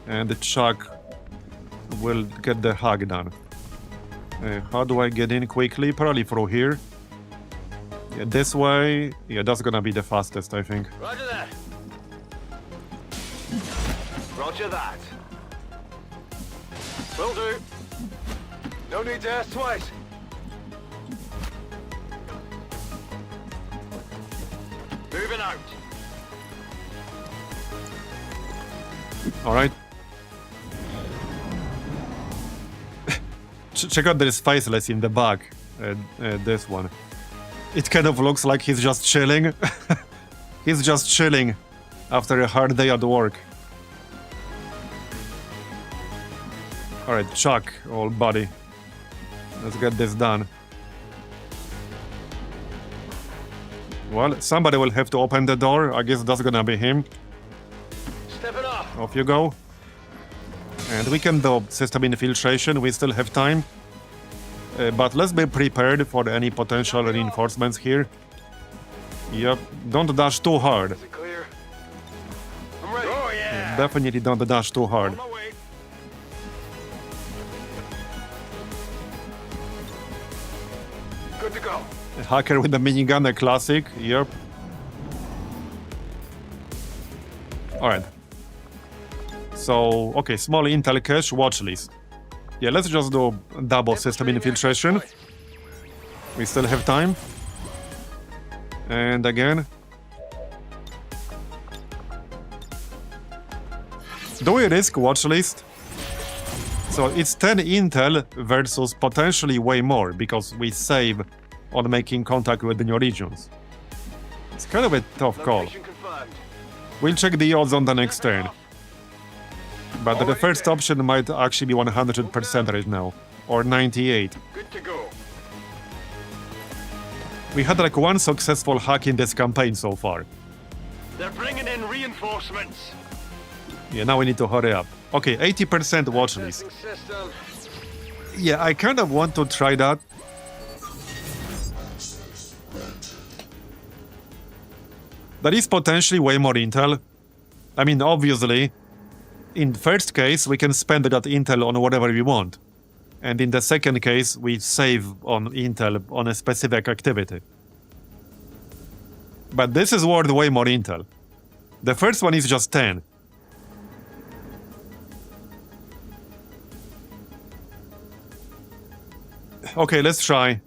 And the Chuck will get the hack done. How do I get in quickly? Probably through here. Yeah, this way. Yeah, that's gonna be the fastest, I think. Roger that. Roger that. Will do. No need to ask twice. Moving out. Alright. Check out this faceless in the back. This one. It kind of looks like he's just chilling. He's just chilling after a hard day at work. Alright, Chuck, old buddy. Let's get this done. Well, somebody will have to open the door. I guess that's gonna be him. Step it up. Off you go. And we can do system infiltration. We still have time. But let's be prepared for any potential reinforcements here. Yep, don't dash too hard. Is it clear? I'm ready. Oh, yeah. Definitely don't dash too hard. On my way. Good to go. Hacker with the minigun, a classic. Yep. Alright. So, okay, small intel cache, watch list. Yeah, let's just do double system infiltration. We still have time. And again. Do we risk watch list? So it's 10 intel versus potentially way more because we save on making contact with the new regions. It's kind of a tough call. We'll check the odds on the next turn. But the first option might actually be 100% right now. Or 98. Good to go. We had like one successful hack in this campaign so far. They're bringing in reinforcements. Yeah, now we need to hurry up. Okay, 80% watch list. System. Yeah, I kind of want to try that. That is potentially way more intel. I mean, obviously, in the first case, we can spend that intel on whatever we want. And in the second case, we save on intel on a specific activity. But this is worth way more intel. The first one is just 10. Okay, let's try.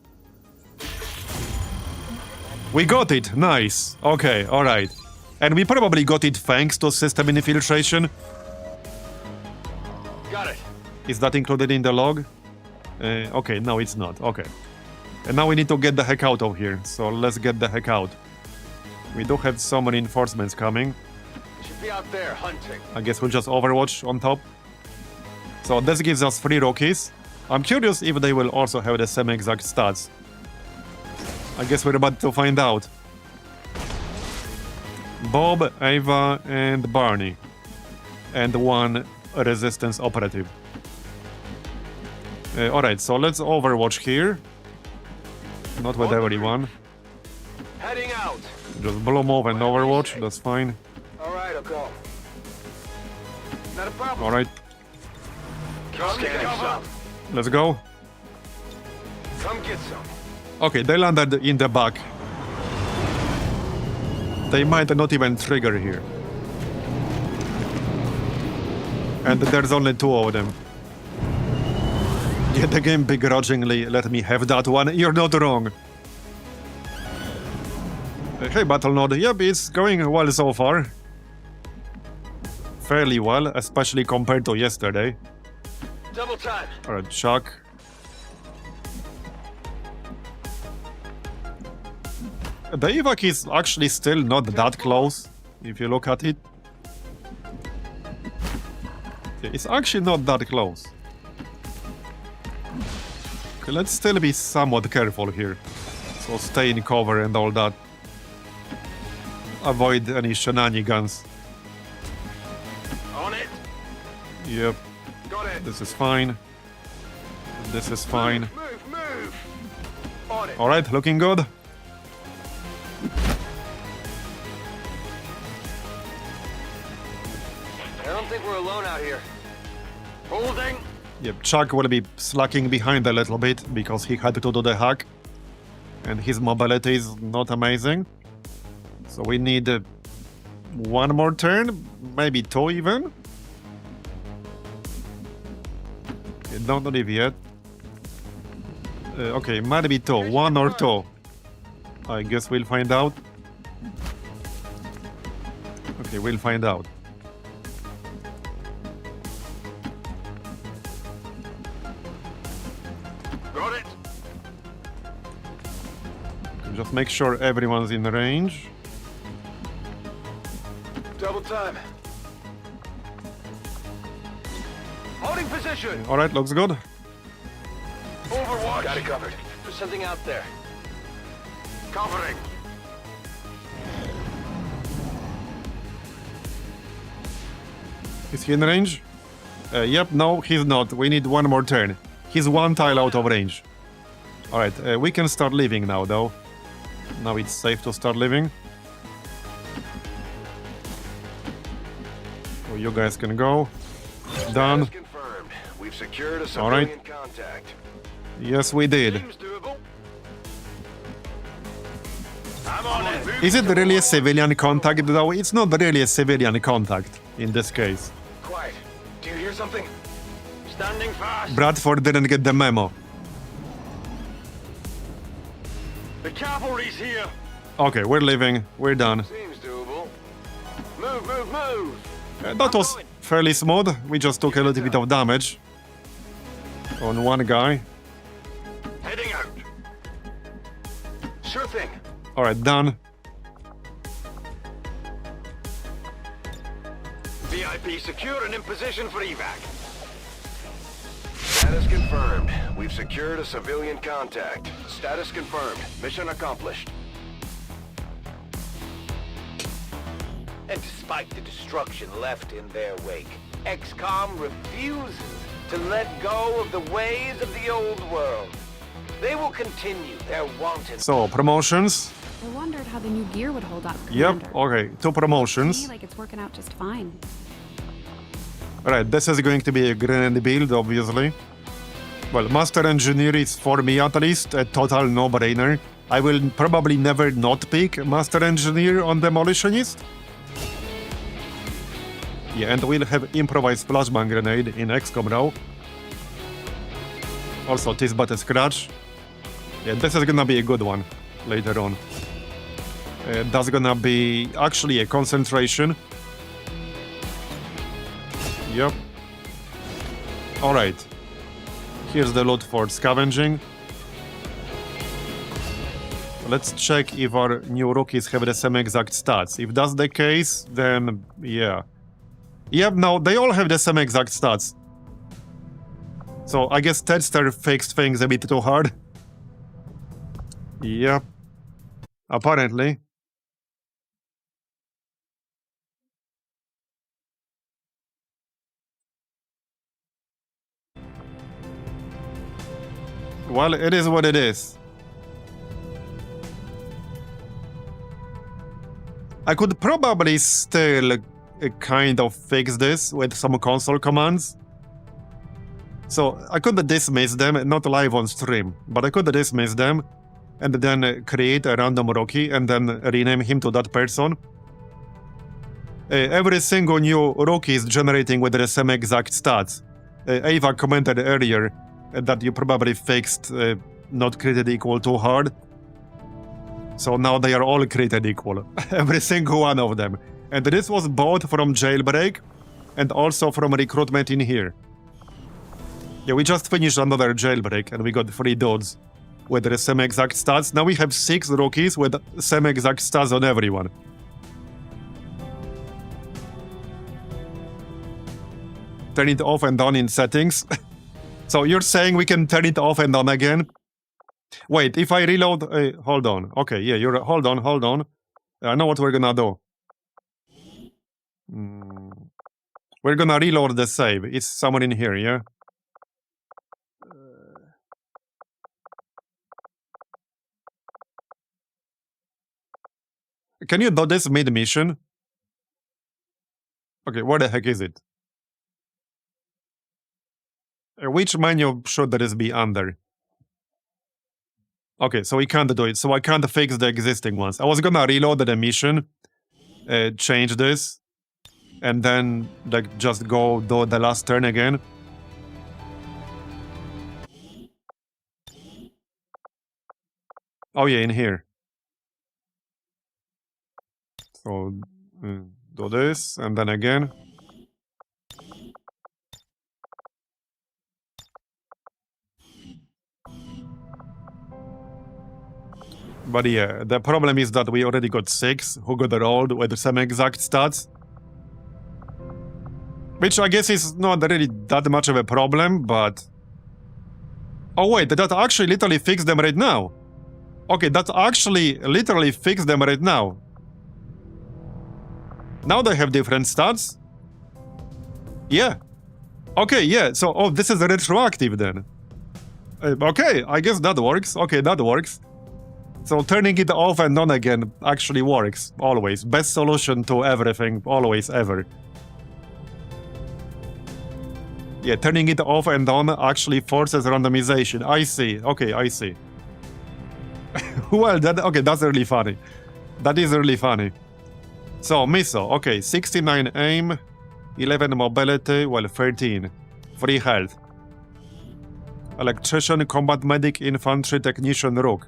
We got it, nice. Okay, alright. And we probably got it thanks to system infiltration. Got it. Is that included in the log? Okay, no, it's not. Okay. And now we need to get the heck out of here. So let's get the heck out. We do have some reinforcements coming. Should be out there hunting. I guess we'll just Overwatch on top. So this gives us 3 rookies. I'm curious if they will also have the same exact stats. I guess we're about to find out. Bob, Ava, and Barney. And 1 resistance operative. Alright, so let's Overwatch here. Not with everyone. Heading out. Just blow move and Overwatch, that's fine. Alright, I'll go. Not a problem. Alright, Come get some. let's go. Come get some. Okay, they landed in the back. They might not even trigger here. And there's only 2 of them. Yeah, the game begrudgingly let me have that one. You're not wrong. Hey, Battle Node. Yep, it's going well so far. Fairly well, especially compared to yesterday. Double time. Alright, Chuck. The evac is actually still not that close, if you look at it. It's actually not that close. Okay, let's still be somewhat careful here. So stay in cover and all that. Avoid any shenanigans. Yep. Got it. This is fine. This is fine. Move. On it. Alright, looking good. I don't think we're alone out here. Holding. Yep, Chuck will be slacking behind a little bit because he had to do the hack. And his mobility is not amazing. So we need one more turn, maybe two even. Okay, don't leave yet. Okay, might be two, one or two. I guess we'll find out. Okay, we'll find out. Got it. Just make sure everyone's in range. Double time. Holding position. Alright, looks good. Overwatch. Got it covered. There's something out there. Covering. Is he in range? Yep, no, he's not. We need one more turn. He's one tile out of range. Alright, we can start leaving now, though. Now it's safe to start leaving. So you guys can go. Done. Status confirmed. We've secured a All right. civilian contact. Yes, we did. Seems doable. I'm on it. Is it really a civilian contact, though? It's not really a civilian contact in this case. Quiet. Do you hear something? Standing fast. Bradford didn't get the memo. The cavalry's here. Okay, we're leaving. We're done. Seems doable. Move. That was fairly smooth. We just took a little bit of damage on one guy. Heading out. Sure thing. Alright, done. VIP secure and in position for evac. Status confirmed. We've secured a civilian contact. Status confirmed. Mission accomplished. And despite the destruction left in their wake, XCOM refuses to let go of the ways of the old world. They will continue their wanton... So, promotions. I wondered how the new gear would hold up, Yep, Commander. okay, two promotions. To me, like it's working out just fine. Alright, this is going to be a grenade build, obviously. Well, Master Engineer is, for me at least, a total no-brainer. I will probably never not pick Master Engineer on Demolitionist. Yeah, and we'll have improvised flashbang grenade in XCOM now. Also, this but a scratch. Yeah, this is gonna be a good one later on. That's gonna be actually a concentration. Yep. Alright. Here's the loot for scavenging. Let's check if our new rookies have the same exact stats. If that's the case, then yeah. Yep, no, they all have the same exact stats. So I guess Tedster fixed things a bit too hard. Yep. Apparently. Well, it is what it is. I could probably still kind of fix this with some console commands. So I could dismiss them, not live on stream, but I could dismiss them and then create a random rookie and then rename him to that person. Every single new rookie is generating with the same exact stats. Ava commented earlier that you probably fixed not created equal too hard. So now they are all created equal. Every single one of them. And this was both from Jailbreak and also from recruitment in here. Yeah, we just finished another Jailbreak and we got 3 dudes with the same exact stats. Now we have 6 rookies with same exact stats on everyone. Turn it off and on in settings. So you're saying we can turn it off and on again? Wait, if I reload... hold on. Okay, yeah, you're... Hold on. I know what we're gonna do. We're gonna reload the save. It's somewhere in here, yeah? Can you do this mid-mission? Okay, where the heck is it? Which menu should this be under? Okay, so we can't do it. So I can't fix the existing ones. I was gonna reload the mission, change this, and then like just go do the last turn again. Oh yeah, in here. So do this, and then again. But yeah, the problem is that we already got 6 who got rolled with the same exact stats. Which I guess is not really that much of a problem, but... Oh wait, that actually literally fixed them right now. Okay, that actually literally fixed them right now. Now they have different stats. Yeah. Okay, yeah, so oh, this is retroactive then. Okay, I guess that works. Okay, that works. So turning it off and on again actually works, always. Best solution to everything, always, ever. Yeah, turning it off and on actually forces randomization. I see, okay, I see. Well, okay, that's really funny. That is really funny. So, Miso, okay, 69 aim, 11 mobility, well, 13. Free health. Electrician, combat medic, infantry, technician, rook.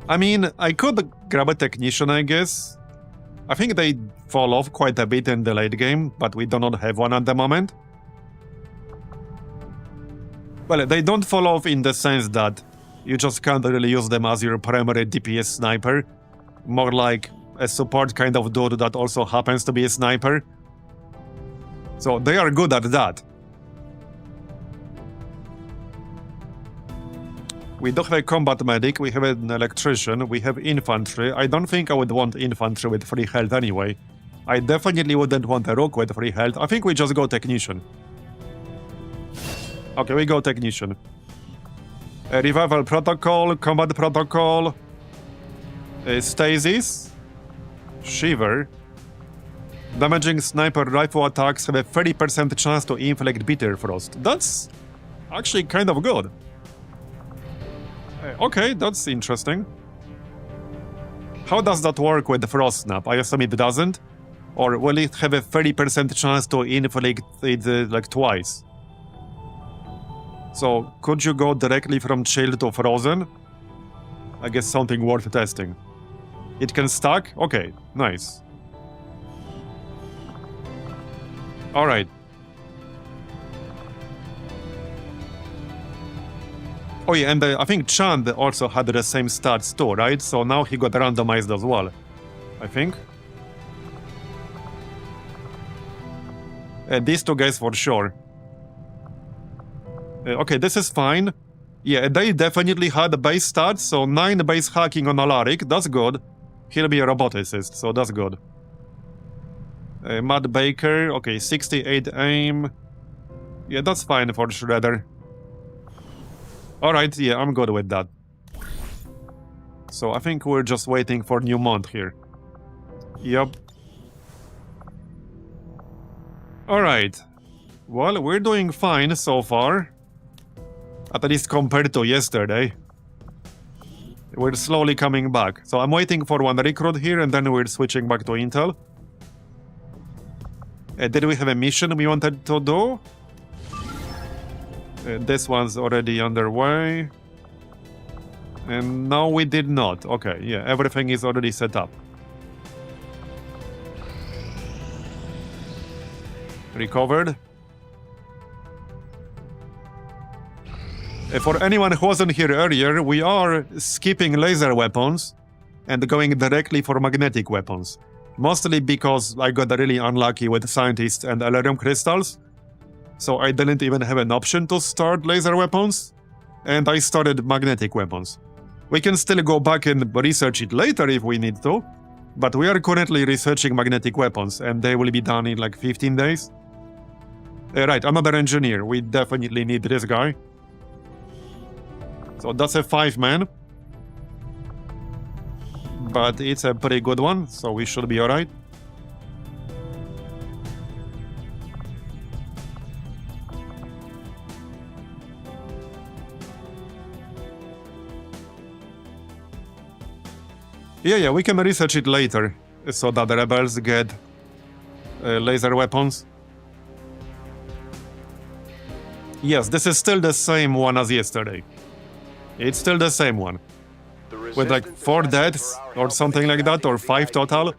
I mean, I could grab a technician, I guess. I think they fall off quite a bit in the late game, but we do not have one at the moment. Well, they don't fall off in the sense that you just can't really use them as your primary DPS sniper. More like a support kind of dude that also happens to be a sniper. So they are good at that. We do have a combat medic, we have an electrician, we have infantry. I don't think I would want infantry with free health anyway. I definitely wouldn't want a rook with free health. I think we just go technician. Okay, we go technician. A revival protocol, combat protocol, stasis, shiver. Damaging sniper rifle attacks have a 30% chance to inflict bitter frost. That's actually kind of good. Okay, that's interesting. How does that work with the frost snap? I assume it doesn't? Or will it have a 30% chance to inflict it like twice? So, could you go directly from chilled to frozen? I guess something worth testing. It can stack? Okay, nice. Alright. Oh yeah, and I think Chand also had the same stats too, right? So now he got randomized as well, I think. These two guys for sure. Okay, this is fine. Yeah, they definitely had the base stats, so 9 base hacking on Alaric, that's good. He'll be a roboticist, so that's good. Matt Baker, okay, 68 aim. Yeah, that's fine for Shredder. Alright, yeah, I'm good with that. So I think we're just waiting for Newmont here. Yep. Alright. Well, we're doing fine so far. At least compared to yesterday. We're slowly coming back. So I'm waiting for one recruit here and then we're switching back to Intel. Did we have a mission we wanted to do? This one's already underway. And no, we did not. Okay, yeah, everything is already set up. Recovered. For anyone who wasn't here earlier, we are skipping laser weapons and going directly for magnetic weapons. Mostly because I got really unlucky with scientists and Elerium crystals. So I didn't even have an option to start laser weapons, and I started magnetic weapons. We can still go back and research it later if we need to, But we are currently researching magnetic weapons, and they will be done in like 15 days. Right, another engineer. We definitely need this guy. So that's a 5-man. But it's a pretty good one, so we should be alright. Yeah, we can research it later, so that the rebels get laser weapons. Yes, this is still the same one as yesterday. It's still the same one. With like 4 deaths or something like that, or 5 total.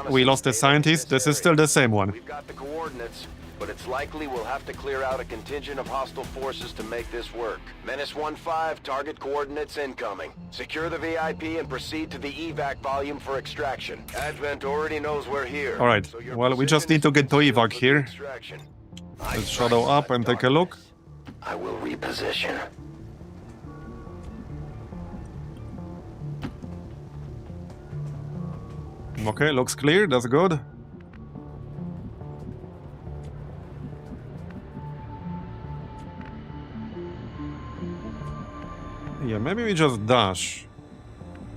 We lost a scientist, this is still the same one. We've got the coordinates, but it's likely we'll have to clear out a contingent of hostile forces to make this work. Menace 1-5, target coordinates incoming. Secure the VIP and proceed to the evac volume for extraction. Advent already knows we're here. Alright, so well, we just need to get to evac here. Let's shadow up and take a look. I will reposition. Okay, looks clear, that's good. Yeah, maybe we just dash.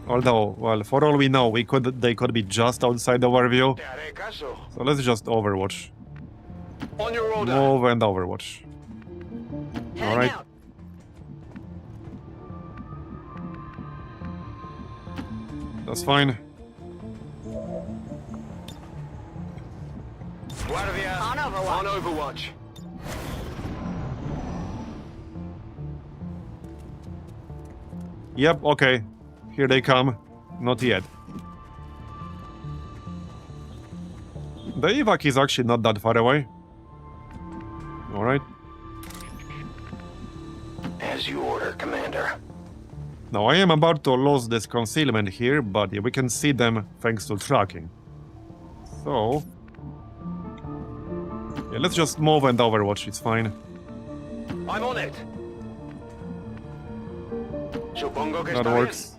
Although, well, for all we know, they could be just outside our view. So let's just overwatch. On your order. Move and overwatch. Alright. That's fine. On Overwatch. On Overwatch. Yep, okay. Here they come. Not yet. The evac is actually not that far away. Alright. As you order, Commander. Now I am about to lose this concealment here, but we can see them thanks to tracking. So... yeah, let's just move and overwatch, it's fine. I'm on it. Supongo que That está works.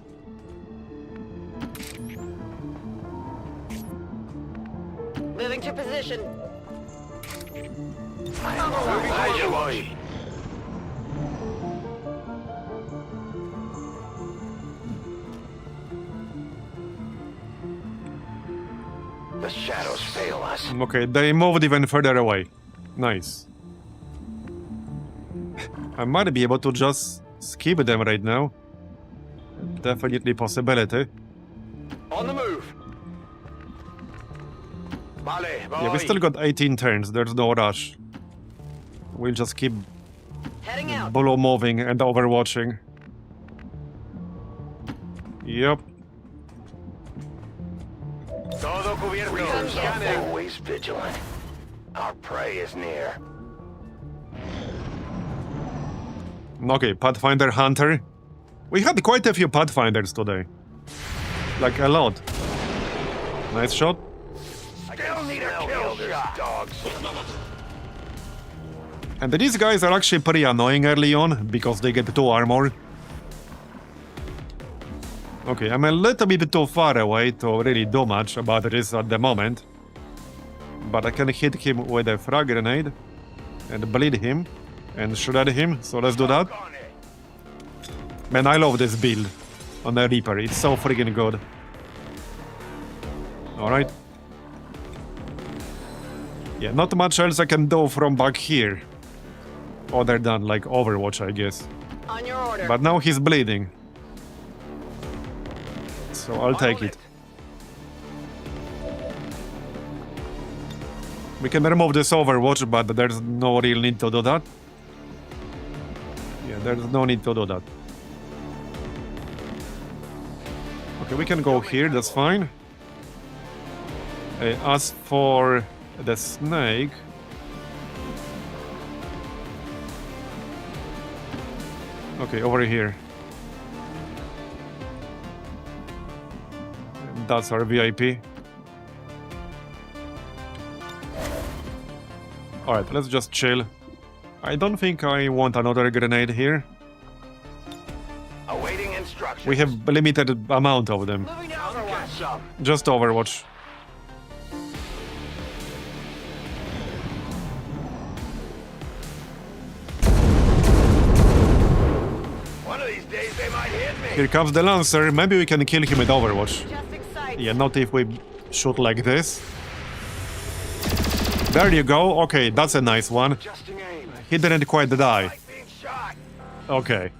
Moving to position. Ahí yo voy. The shadows fail us. Okay, they moved even further away. Nice. I might be able to just skip them right now. Definitely possibility. On the move. Vale, Yeah, we still got 18 turns, there's no rush. We'll just keep Heading out. below moving and overwatching. Yep. Todo cubierto. We are Scanning. always vigilant. Our prey is near. Okay, Pathfinder Hunter. We had quite a few Pathfinders today. Like a lot. Nice shot. Still need a kill shot. Dogs. And these guys are actually pretty annoying early on, because they get 2 armor. Okay, I'm a little bit too far away to really do much about this at the moment. But I can hit him with a frag grenade, and bleed him, and shred him, so let's do that. Man, I love this build on the Reaper, it's so freaking good. Alright. Yeah, not much else I can do from back here. Other than, like, Overwatch, I guess. On your order. But now he's bleeding. So I'll take it. We can remove this Overwatch, but there's no real need to do that. Yeah, there's no need to do that. Okay, we can go here, that's fine. As for the snake... okay, over here. That's our VIP. Alright, let's just chill. I don't think I want another grenade here. Awaiting instructions. We have a limited amount of them. Moving to Overwatch. some. Just Overwatch. One of these days they might hit me. Here comes the Lancer. Maybe we can kill him with Overwatch. Just excite. Yeah, not if we shoot like this. There you go. Okay, that's a nice one. Adjusting aim. He didn't quite die. Like being shot. Okay.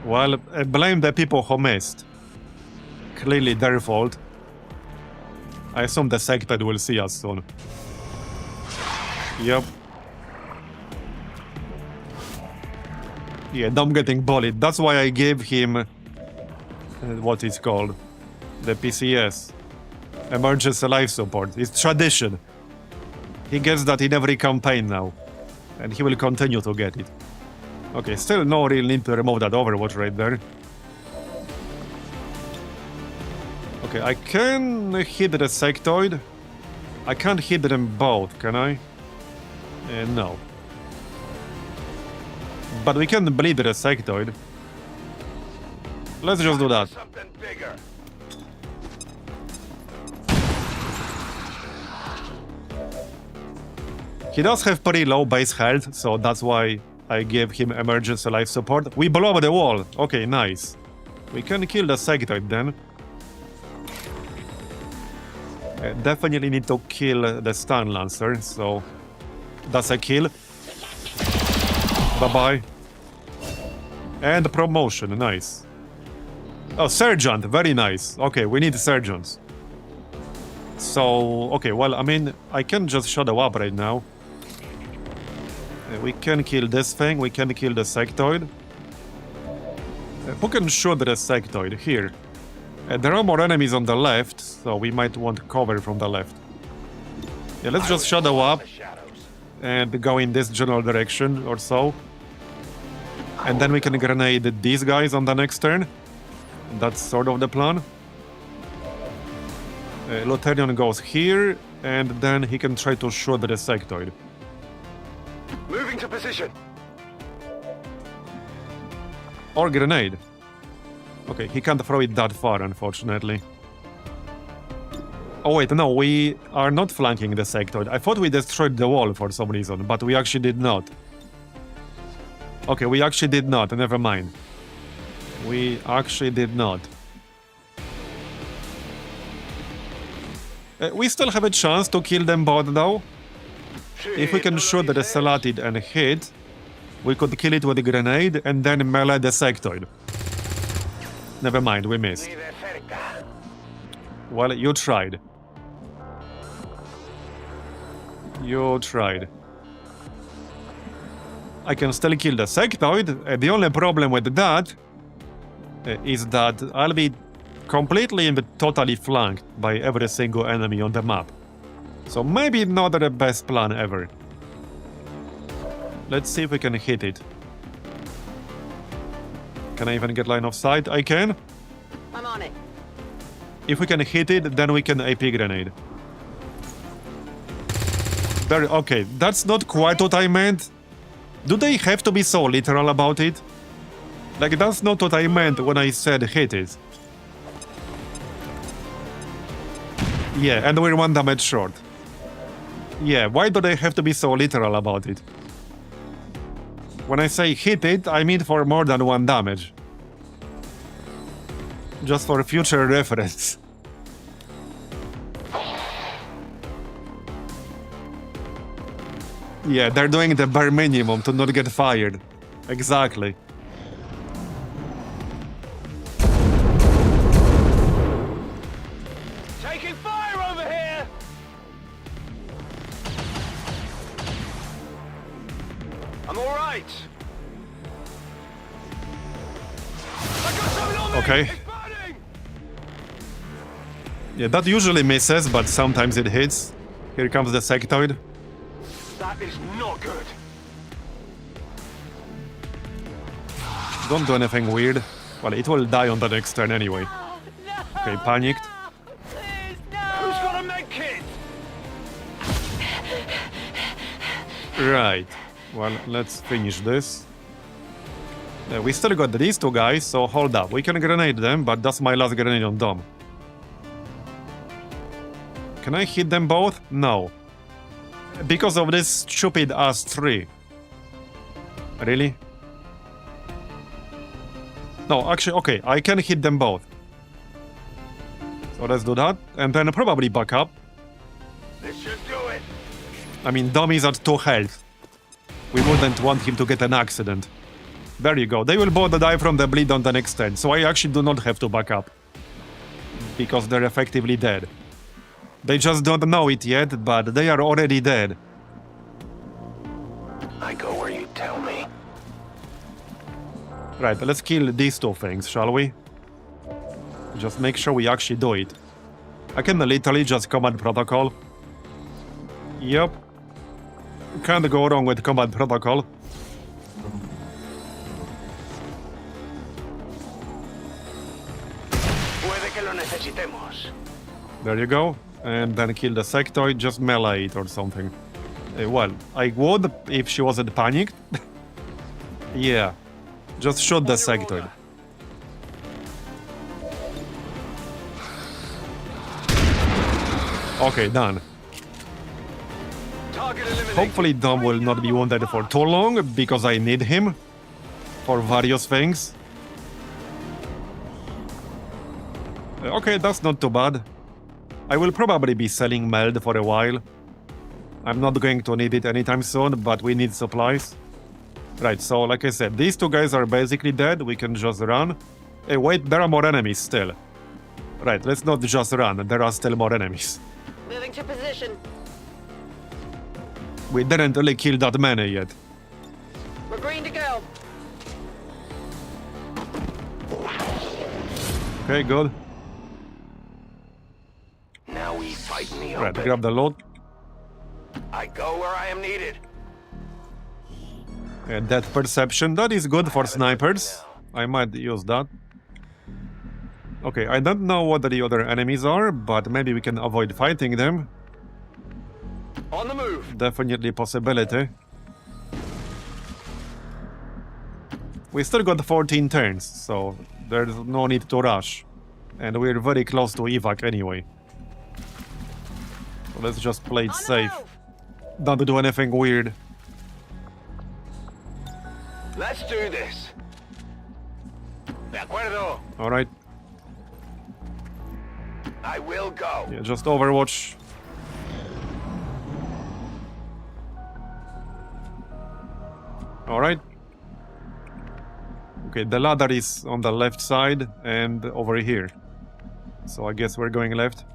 Well, blame the people who missed. Clearly their fault. I assume the Sected will see us soon. Yep. Yeah, I'm getting bullied. That's why I gave him... what it's called. The PCS. Emergency Life Support. It's tradition. He gets that in every campaign now. And he will continue to get it. Okay, still no real need to remove that Overwatch right there. Okay, I can hit the sectoid. I can't hit them both, can I? No. But we can bleed the sectoid. Let's just do that. Something bigger. He does have pretty low base health, so that's why I gave him emergency life support. We blow up the wall. Okay, nice. We can kill the sectoid then. Definitely need to kill the stun lancer, so that's a kill. Bye-bye. And promotion, nice. Oh, sergeant, very nice. Okay, we need sergeants. So, okay, well, I mean, I can just shadow up right now. We can kill this thing, we can kill the sectoid. Who can shoot the sectoid? Here. There are more enemies on the left, so we might want cover from the left. Yeah, let's just shadow up and go in this general direction or so. And then we can grenade these guys on the next turn. That's sort of the plan. Lutherion goes here, and then he can try to shoot the sectoid. Moving to position. Or grenade. Okay, he can't throw it that far, unfortunately. Oh wait, no, we are not flanking the sectoid. I thought we destroyed the wall for some reason, but we actually did not. Okay, we actually did not, never mind. We actually did not. We still have a chance to kill them both, though. If we can shoot the Salatid and hit, we could kill it with a grenade and then melee the sectoid. Never mind, we missed. Well, you tried. You tried. I can still kill the sectoid. The only problem with that is that I'll be completely and totally flanked by every single enemy on the map. So maybe not the best plan ever. Let's see if we can hit it. Can I even get line of sight? I can. I'm on it. If we can hit it, then we can AP grenade. Very okay, that's not quite what I meant. Do they have to be so literal about it? Like, that's not what I meant when I said hit it. Yeah, and we're 1 damage short. Yeah, why do they have to be so literal about it? When I say hit it, I mean for more than 1 damage. Just for future reference. Yeah, they're doing the bare minimum to not get fired. Exactly. Taking fire over here! I'm all right. I got something on me. Okay. It's burning! Yeah, that usually misses, but sometimes it hits. Here comes the sectoid. That is not good. Don't do anything weird. Well, it will die on the next turn anyway. Okay, panicked. Who's got a med kit? Right. Well, let's finish this. We still got these 2 guys, so hold up. We can grenade them, but that's my last grenade on Dom. Can I hit them both? No. Because of this stupid ass tree. Really? No, actually, okay, I can hit them both. So let's do that, and then probably back up. This should do it. I mean, Dommy's at 2 health. We wouldn't want him to get an accident. There you go. They will both die from the bleed on the next turn, so I actually do not have to back up. Because they're effectively dead. They just don't know it yet, but they are already dead. I go where you tell me. Right, let's kill these two things, shall we? Just make sure we actually do it. I can literally just command protocol. Yep. Can't go wrong with command protocol. Puede que lo necesitemos. There you go. And then kill the sectoid, just melee it or something. Well, I would if she wasn't panicked. Yeah. Just shoot the sectoid. Okay, done. Hopefully Dom will not be wounded for too long, because I need him for various things. Okay, that's not too bad. I will probably be selling meld for a while. I'm not going to need it anytime soon, but we need supplies. Right, so like I said, these two guys are basically dead. We can just run. Hey, wait, there are more enemies still. Right, let's not just run. There are still more enemies. Moving to position. We didn't really kill that many yet. We're green to go. Okay, good. Now we fight in the Right, open. grab the loot. I go where I am needed. And that perception, that is good for snipers. I might use that. Okay, I don't know what the other enemies are, but maybe we can avoid fighting them. On the move. Definitely a possibility. We still got 14 turns, so there's no need to rush. And we're very close to evac anyway. So let's just play it safe. Don't do anything weird. Let's do this. De acuerdo. Alright. I will go. Yeah, just Overwatch. Alright. Okay, the ladder is on the left side and over here. So I guess we're going left.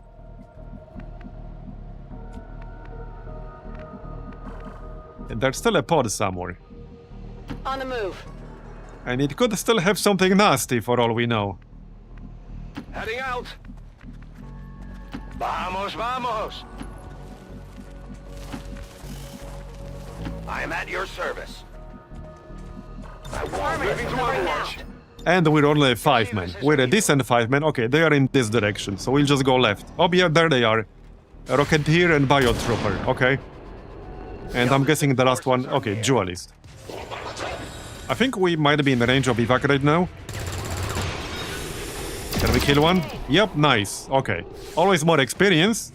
And there's still a pod somewhere. On the move. And it could still have something nasty for all we know. Heading out. Vamos, vamos. I am at your service. Moving to Overwatch. And we're only 5 men. We're a decent 5 men. Okay, they are in this direction, so we'll just go left. Oh yeah, there they are. A Rocketeer and Biotrooper, okay. And I'm guessing the last one, okay, Duelist. I think we might be in the range of evac right now. Can we kill one? Yep, nice, okay. Always more experience.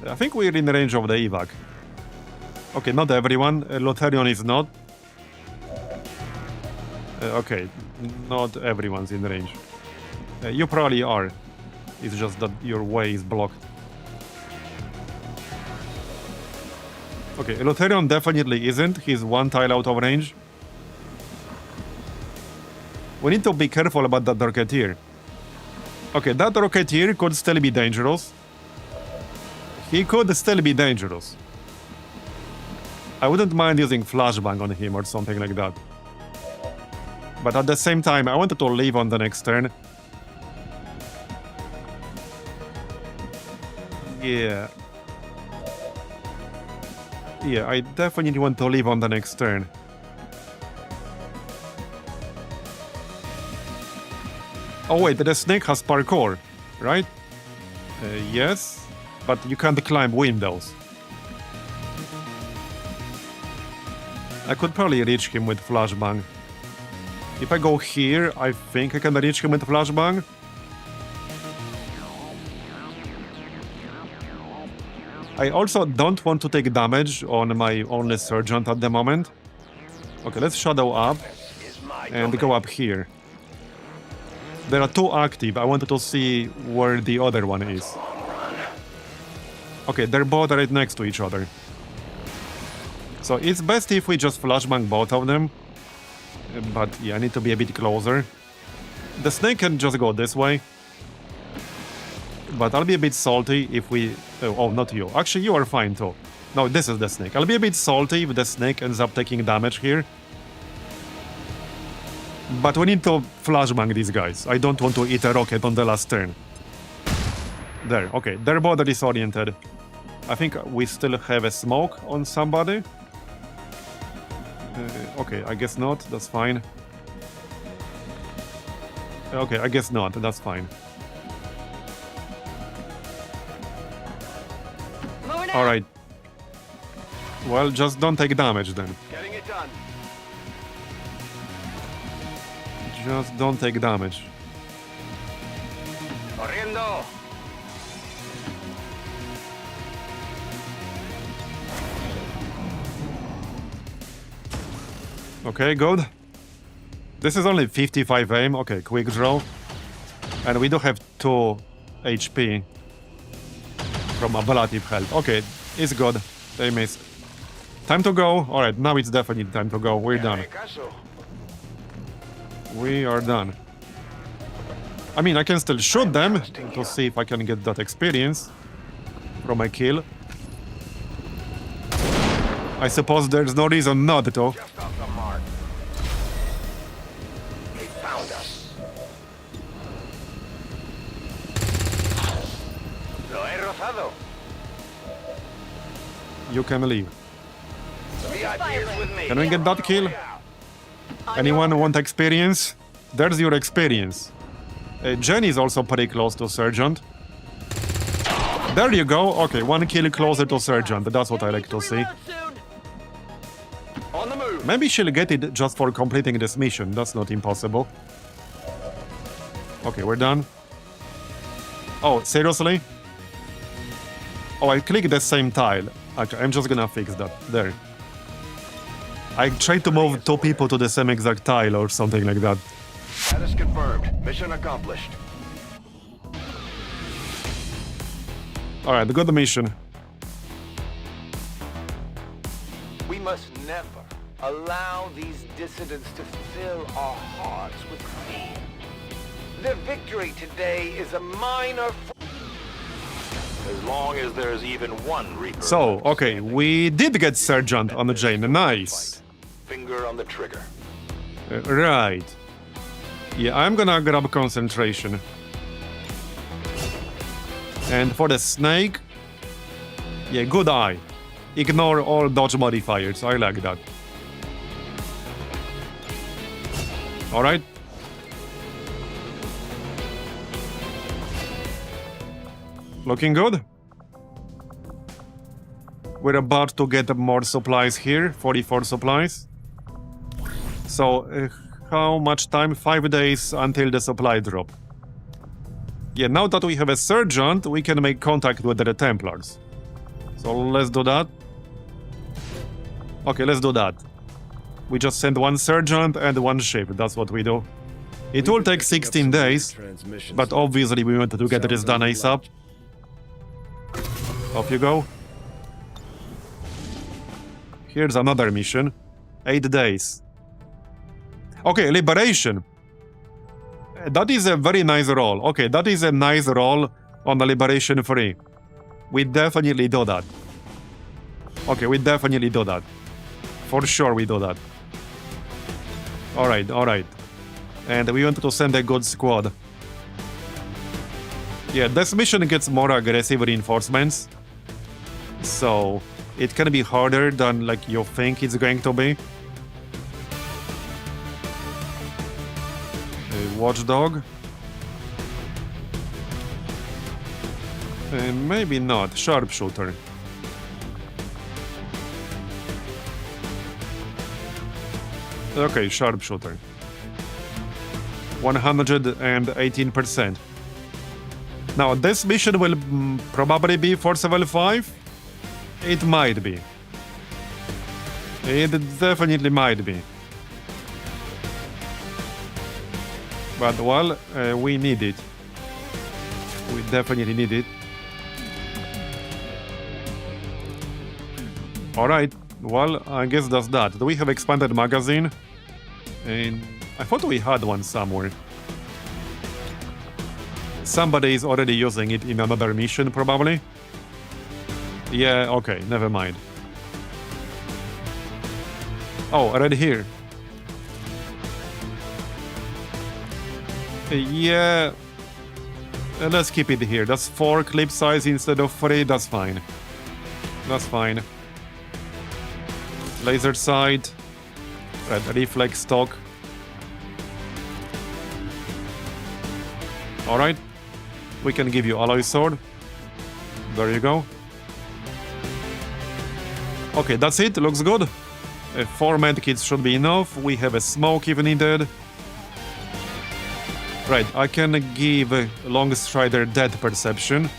I think we're in the range of the evac. Okay, not everyone. Lotharion is not. Okay, not everyone's in range. You probably are. It's just that your way is blocked. Okay, Lotharion definitely isn't. He's 1 tile out of range. We need to be careful about that Rocketeer. Okay, that Rocketeer could still be dangerous. He could still be dangerous. I wouldn't mind using flashbang on him or something like that. But at the same time, I wanted to leave on the next turn. Yeah. Yeah, I definitely want to leave on the next turn. Oh wait, the snake has parkour, right? Yes, but you can't climb windows. I could probably reach him with flashbang. If I go here, I think I can reach him with flashbang. I also don't want to take damage on my only sergeant at the moment. Okay, let's shadow up and go up here. There are two active. I wanted to see where the other one is. Okay, they're both right next to each other. So it's best if we just flashbang both of them. But yeah, I need to be a bit closer. The snake can just go this way. But I'll be a bit salty if we... Oh, not you. Actually, you are fine too. No, this is the snake. I'll be a bit salty if the snake ends up taking damage here. But we need to flashbang these guys. I don't want to eat a rocket on the last turn. There, okay. They're both disoriented. I think we still have a smoke on somebody. Okay, I guess not. That's fine. Okay, I guess not. That's fine. Alright. Well, just don't take damage then. Getting it done. Just don't take damage. Corriendo. Okay, good. This is only 55 aim. Okay, quick draw. And we do have 2 HP from ablative health. Okay, it's good. They missed. Time to go. Alright, now it's definitely time to go. We're done. We are done. I mean, I can still shoot them to see if I can get that experience from a kill. I suppose there's no reason not to. Just off the mark. They found us. Lo he rozado. You can leave. VIP's with me. Can we get that kill? Anyone want experience? There's your experience. Jen is also pretty close to Sergeant. There you go. Okay, 1 kill closer to Sergeant. That's what I like to see. On the move. Maybe she'll get it just for completing this mission. That's not impossible. Okay, we're done. Oh, seriously? Oh, I clicked the same tile. Okay, I'm just gonna fix that. There. I tried to move 2 people to the same exact tile or something like that. Status confirmed. Mission accomplished. Alright, good mission. We must never allow these dissidents to fill our hearts with fear. Their victory today is a minor... As long as there's even one Reaper. So, okay, we did get Sergeant on the Jane. Nice. Finger on the trigger. Right. Yeah, I'm gonna grab concentration. And for the snake... Yeah, good eye. Ignore all dodge modifiers. I like that. Alright. Looking good. We're about to get more supplies here. 44 supplies. So, how much time? 5 days until the supply drop. Yeah, now that we have a Sergeant, we can make contact with the Templars. So let's do that. Okay, let's do that. We just send 1 Sergeant and 1 ship. That's what we do. It will take 16 days, but obviously we wanted to get this done ASAP. Off you go. Here's another mission. 8 days. Okay, Liberation. That is a very nice roll. Okay, that is a nice roll on the Liberation 3. We definitely do that. Okay, we definitely do that. For sure we do that. Alright, alright. And we wanted to send a good squad. Yeah, this mission gets more aggressive reinforcements. So, it can be harder than like you think it's going to be. Watchdog. Maybe not. Sharpshooter. Okay, sharpshooter. 118%. Now, this mission will probably be for level 5. It might be. It definitely might be. But, well, we need it. We definitely need it. Alright, well, I guess that's that. Do we have expanded magazine? And I thought we had one somewhere. Somebody is already using it in another mission, probably. Yeah, okay, never mind. Oh, right here. Yeah, let's keep it here. That's 4 clip size instead of 3. That's fine. That's fine. Laser sight. Red reflex stock. Alright. We can give you alloy sword. There you go. Okay, that's it. Looks good. 4 medkits should be enough. We have a smoke if needed. Right, I can give Long Strider dead perception.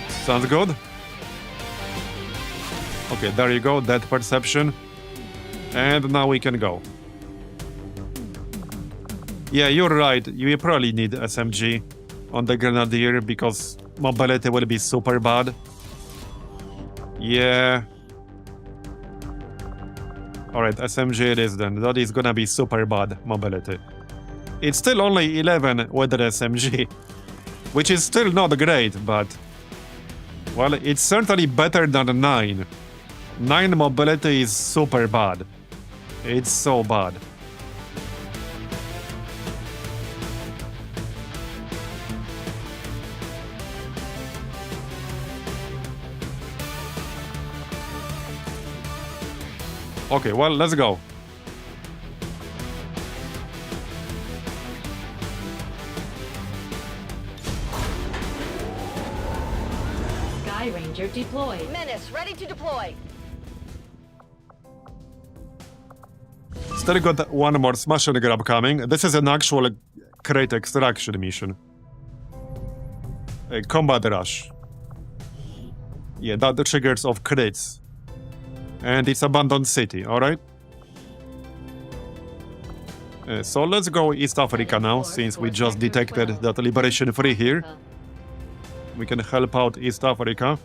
Sounds good. Okay, there you go, dead perception. And now we can go. Yeah, you're right. You probably need SMG on the Grenadier because mobility will be super bad. Yeah. Alright, SMG it is then. That is gonna be super bad mobility. It's still only 11 with the SMG, which is still not great, but... well, it's certainly better than 9. 9 mobility is super bad. It's so bad. Okay, well, let's go. Sky Ranger deployed. Menace, ready to deploy. Still got one more smash and grab coming. This is an actual crate extraction mission. A combat rush. Yeah, that triggers off crates. And it's abandoned city, alright? So let's go East Africa now, since we just detected that Liberation 3 here. We can help out East Africa.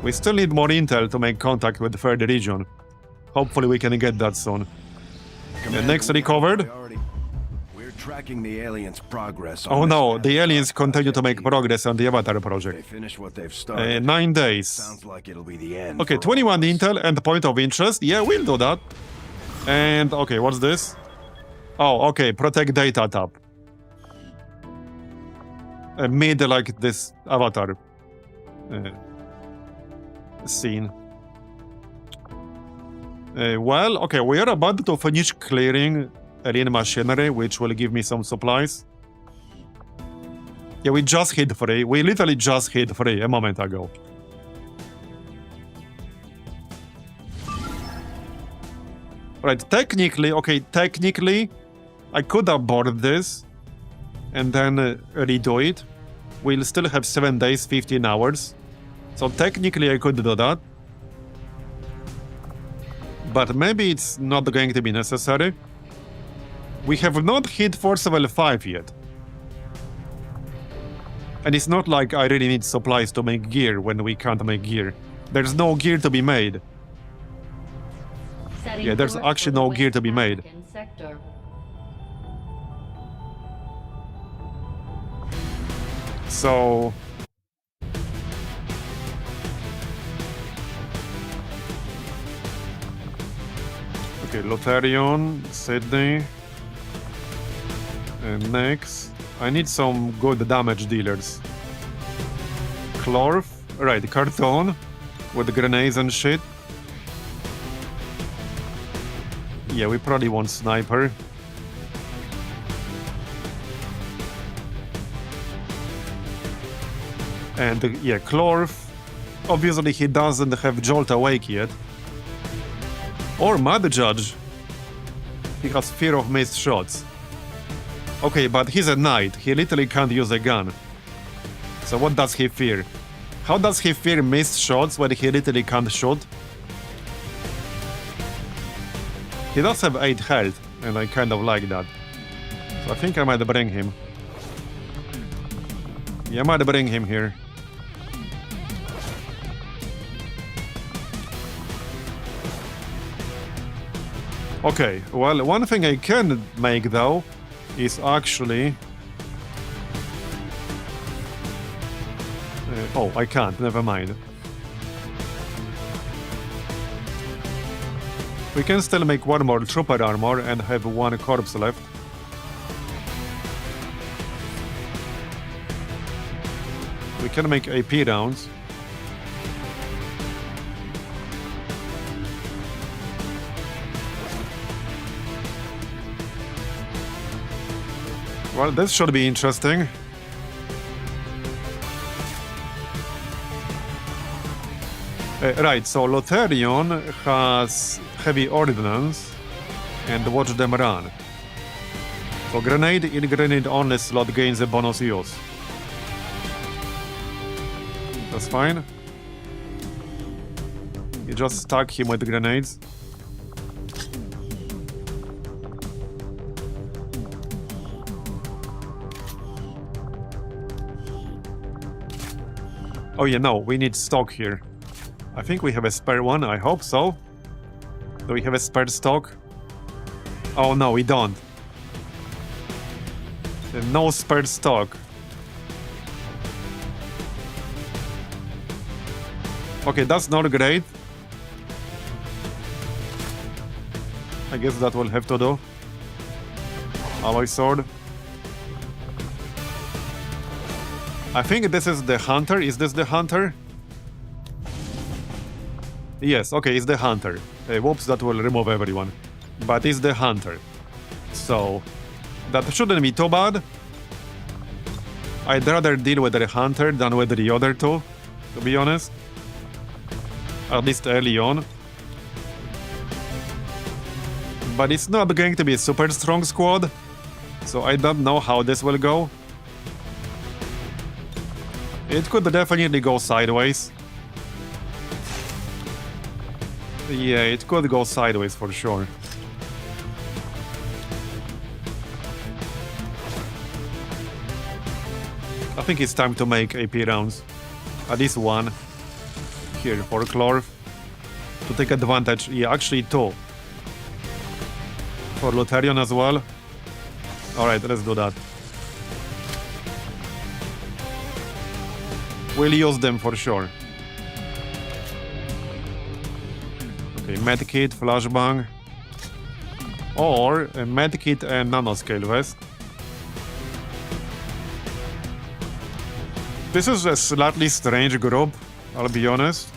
We still need more intel to make contact with the third region. Hopefully we can get that soon. Next recovered. We're tracking the aliens' progress. Oh no, the aliens continue to make progress on the Avatar project. They finish what they've started. 9 days. Sounds like it'll be the end. Okay, 21 intel and point of interest. Yeah, we'll do that. And okay, what's this? Oh, okay, protect data tab. Made like this Avatar scene. Well, okay, we are about to finish clearing alien machinery, which will give me some supplies. Yeah, we just hit 3. We literally just hit 3 a moment ago. Right, technically, I could abort this and then redo it. We'll still have 7 days, 15 hours. So technically I could do that. But maybe it's not going to be necessary. We have not hit Force Level 5 yet. And it's not like I really need supplies to make gear when we can't make gear. There's no gear to be made. Yeah, there's actually no gear to be made. So... okay, Lotharion, Sydney... and next... I need some good damage dealers. Clorf, right, Carton, with grenades and shit. Yeah, we probably want Sniper. And yeah, Clorf, obviously he doesn't have Jolt Awake yet. Or Mad Judge. He has fear of missed shots. Okay, but he's a knight. He literally can't use a gun. So what does he fear? How does he fear missed shots when he literally can't shoot? He does have 8 health, and I kind of like that. So I think I might bring him. Yeah, I might bring him here. Okay, well, one thing I can make though is actually... oh, I can't, never mind. We can still make one more trooper armor and have one corpse left. We can make AP rounds. Well, this should be interesting. Right, so Lotharion has heavy ordnance and watch them run. So grenade in grenade only slot gains a bonus use. That's fine. You just stack him with grenades. Oh yeah, no, we need stock here. I think we have a spare one, I hope so. Do we have a spare stock? Oh no, we don't. No spare stock. Okay, that's not great. I guess that will have to do. Alloy sword. I think this is the hunter. Is this the hunter? Yes, okay, it's the hunter. Whoops, that will remove everyone. But it's the hunter. So, that shouldn't be too bad. I'd rather deal with the hunter than with the other two, to be honest. At least early on. But it's not going to be a super strong squad. So I don't know how this will go. It could definitely go sideways. Yeah, it could go sideways for sure. I think it's time to make AP rounds. At least one. Here for Clorf. To take advantage. Yeah, actually 2. For Lotharion as well. Alright, let's do that. We'll use them for sure. Okay, medkit, flashbang. Or a medkit and nanoscale vest. This is a slightly strange group, I'll be honest.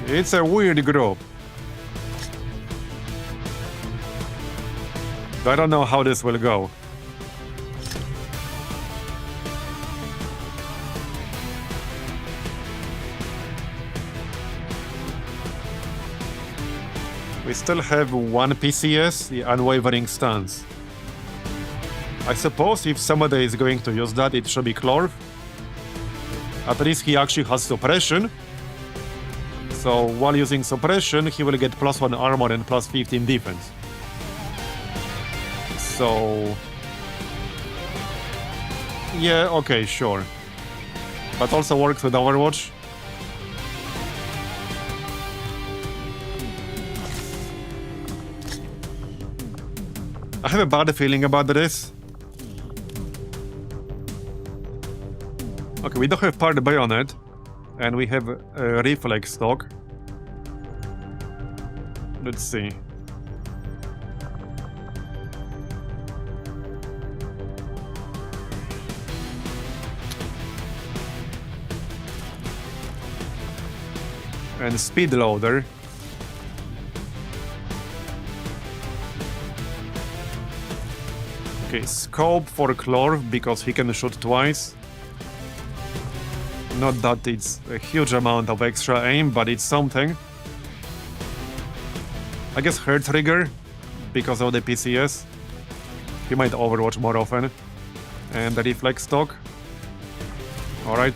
It's a weird group. I don't know how this will go. We still have one PCS, the Unwavering Stance. I suppose if somebody is going to use that, it should be Clorf. At least he actually has suppression. So while using suppression, he will get +1 armor and +15 defense. So... yeah, okay, sure. But also works with Overwatch. I have a bad feeling about this. Okay, we don't have part bayonet, and we have a reflex stock. Let's see. And speed loader. Okay, scope for Clorf because he can shoot twice. Not that it's a huge amount of extra aim, but it's something. I guess hair trigger because of the PCS. He might Overwatch more often. And the reflex stock. Alright.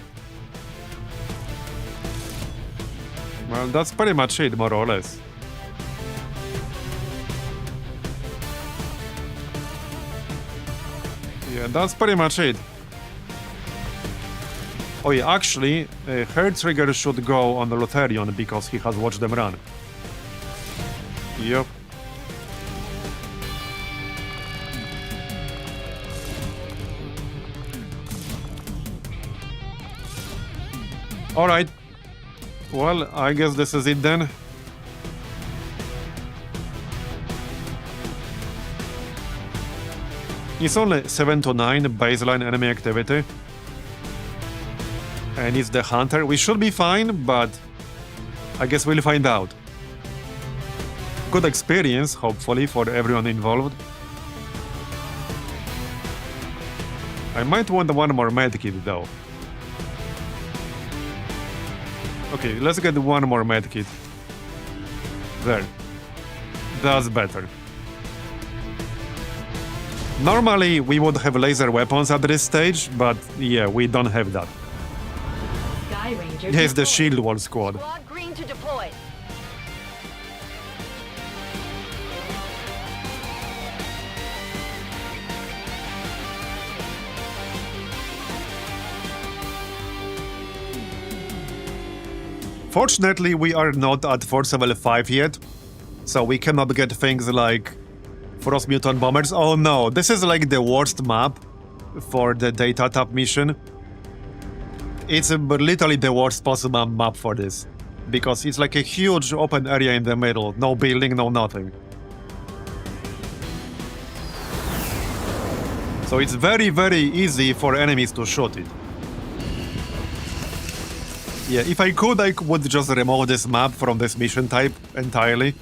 Well, that's pretty much it, more or less. Yeah, that's pretty much it. Oh yeah, actually, her trigger should go on the Lutherion because he has watched them run. Yep. Alright. Well, I guess this is it then. It's only 7 to 9 baseline enemy activity. And it's the hunter. We should be fine, but I guess we'll find out. Good experience, hopefully, for everyone involved. I might want one more medkit, though. Okay, let's get one more medkit. There. That's better. Normally, we would have laser weapons at this stage, but yeah, we don't have that. Sky Ranger Here's the deployed. Shield Wall squad. Squad green to deploy. Fortunately, we are not at Force Level 5 yet, so we cannot get things like Frost Mutant Bombers. Oh no, this is like the worst map for the data tap mission. It's literally the worst possible map for this, because it's like a huge open area in the middle, no building, no nothing. So it's very, very easy for enemies to shoot it. Yeah, if I could, I would just remove this map from this mission type entirely.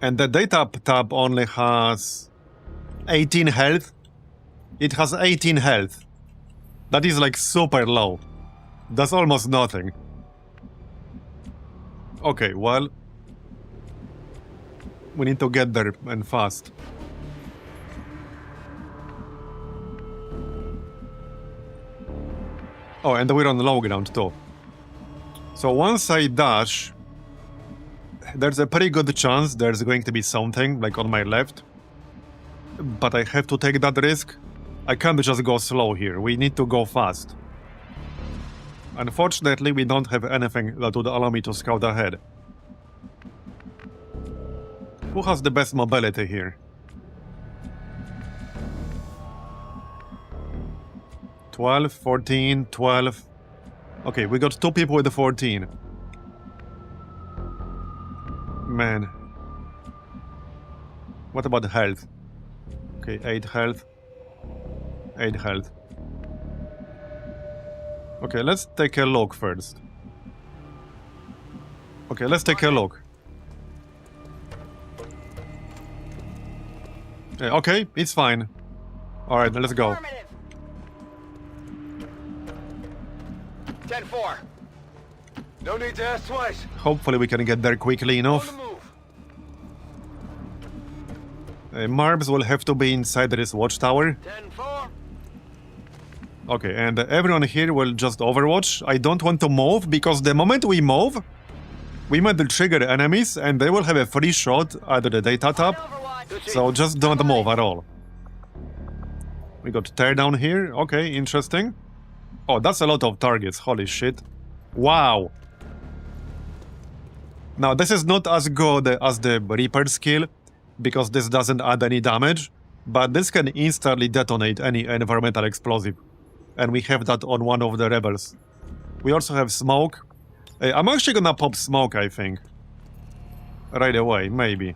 And the data tab only has 18 health. It has 18 health. That is like super low. That's almost nothing. Okay, well, we need to get there and fast. Oh, and we're on low ground too. So once I dash, there's a pretty good chance there's going to be something like on my left. But I have to take that risk. I can't just go slow here. We need to go fast. Unfortunately, we don't have anything that would allow me to scout ahead. Who has the best mobility here? 12, 14, 12. Okay, we got 2 people with the 14. Man. What about health? Okay, 8 health. 8 health. Okay, let's take a look first. Okay, let's take a look. Okay, it's fine. Alright, let's go. 10-4. No need to ask twice. Hopefully we can get there quickly enough. Marbs will have to be inside this watchtower. 10-4. Okay, and everyone here will just overwatch. I don't want to move, because the moment we move, we might trigger enemies, and they will have a free shot at the data tab. So just don't move at all. We got tear down here. Okay, interesting. Oh, that's a lot of targets. Holy shit. Wow. Now, this is not as good as the Reaper skill, because this doesn't add any damage, but this can instantly detonate any environmental explosive. And we have that on one of the rebels. We also have smoke. I'm actually gonna pop smoke, I think. Right away, maybe.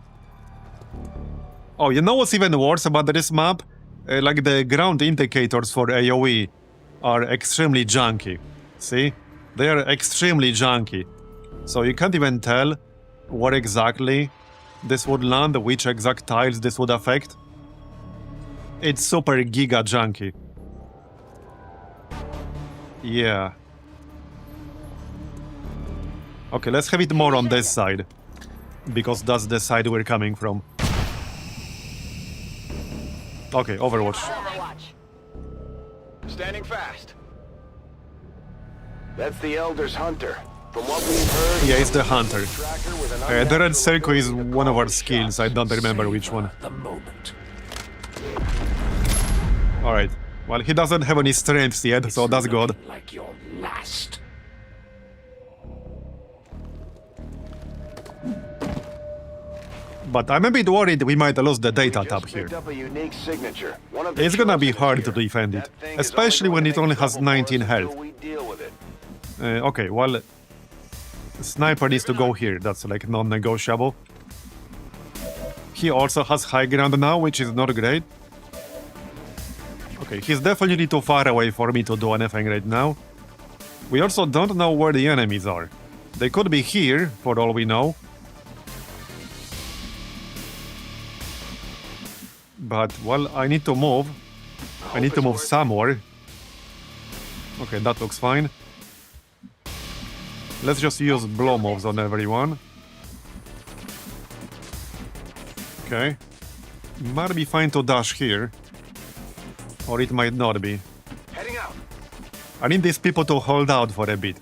Oh, you know what's even worse about this map? Like the ground indicators for AoE are extremely junky. See? They are extremely junky. So you can't even tell where exactly this would land, which exact tiles this would affect. It's super giga junky. Yeah. Okay, let's have it more on this side, because that's the side we're coming from. Okay, Overwatch. Standing fast. That's the Elder's hunter. From what we've heard... Yeah, it's the hunter. The red circle is one of our skills, I don't remember which one. Alright. Well, he doesn't have any strengths yet, so that's good. Like your last. But I'm a bit worried we might lose the data tab here. It's gonna be hard to defend it, especially when it only has 19 health. Okay, well... Sniper needs to go here, that's like non-negotiable. He also has high ground now, which is not great. Okay, he's definitely too far away for me to do anything right now. We also don't know where the enemies are. They could be here, for all we know. But, well, I need to move. I need to move somewhere. Okay, that looks fine. Let's just use blow moves on everyone. Okay. Might be fine to dash here. Or it might not be. Heading out. I need these people to hold out for a bit.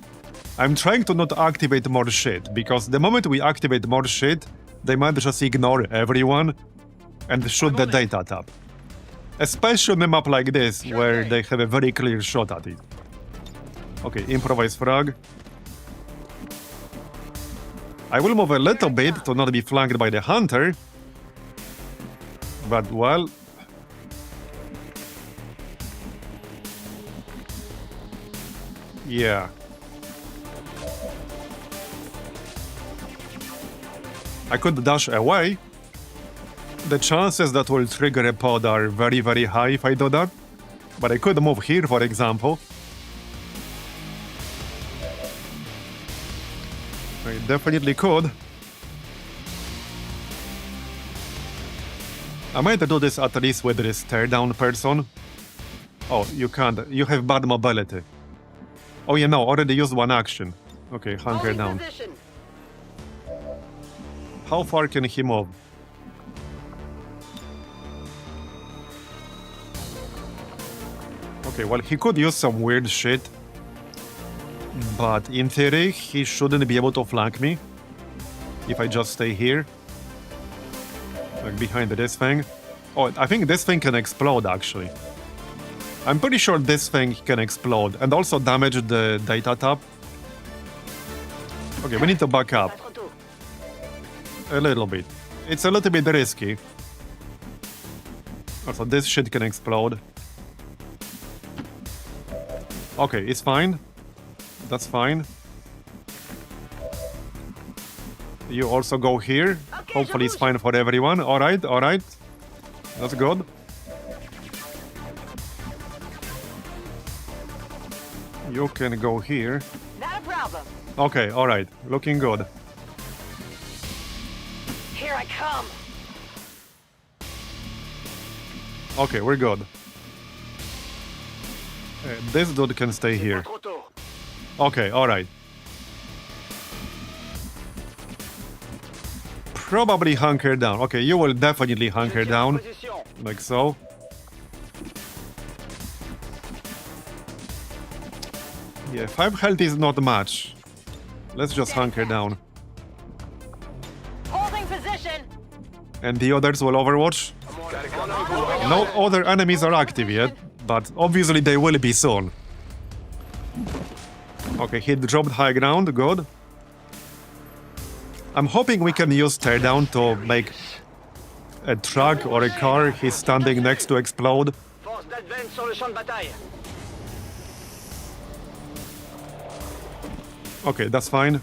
I'm trying to not activate more shit, because the moment we activate more shit, they might just ignore everyone and shoot the data tab. Especially on a map like this, where they have a very clear shot at it. Okay, improvise frag. I will move a little bit to not be flanked by the hunter. But, well... Yeah. I could dash away. The chances that will trigger a pod are very, very high if I do that. But I could move here, for example. I definitely could. I might do this at least with this teardown person. Oh, you can't. You have bad mobility. Oh yeah, no, already used one action. Okay, hunker down. How far can he move? Okay, well, he could use some weird shit. But in theory, he shouldn't be able to flank me. If I just stay here. Like behind this thing. Oh, I think this thing can explode, actually. I'm pretty sure this thing can explode and also damage the data tab. Okay, we need to back up. A little bit. It's a little bit risky. Also, this shit can explode. Okay, it's fine. That's fine. You also go here. Hopefully it's fine for everyone. Alright, alright. That's good. You can go here. Not a problem. Okay, alright. Looking good. Here I come. Okay, we're good. This dude can stay here. Okay, alright. Probably hunker down. Okay, you will definitely hunker down. Like so. Yeah, 5 health is not much. Let's just hunker down. Holding position. And the others will overwatch. No other enemies are active yet, but obviously they will be soon. Okay, he dropped high ground, good. I'm hoping we can use teardown to make a truck or a car he's standing next to explode. Okay, that's fine.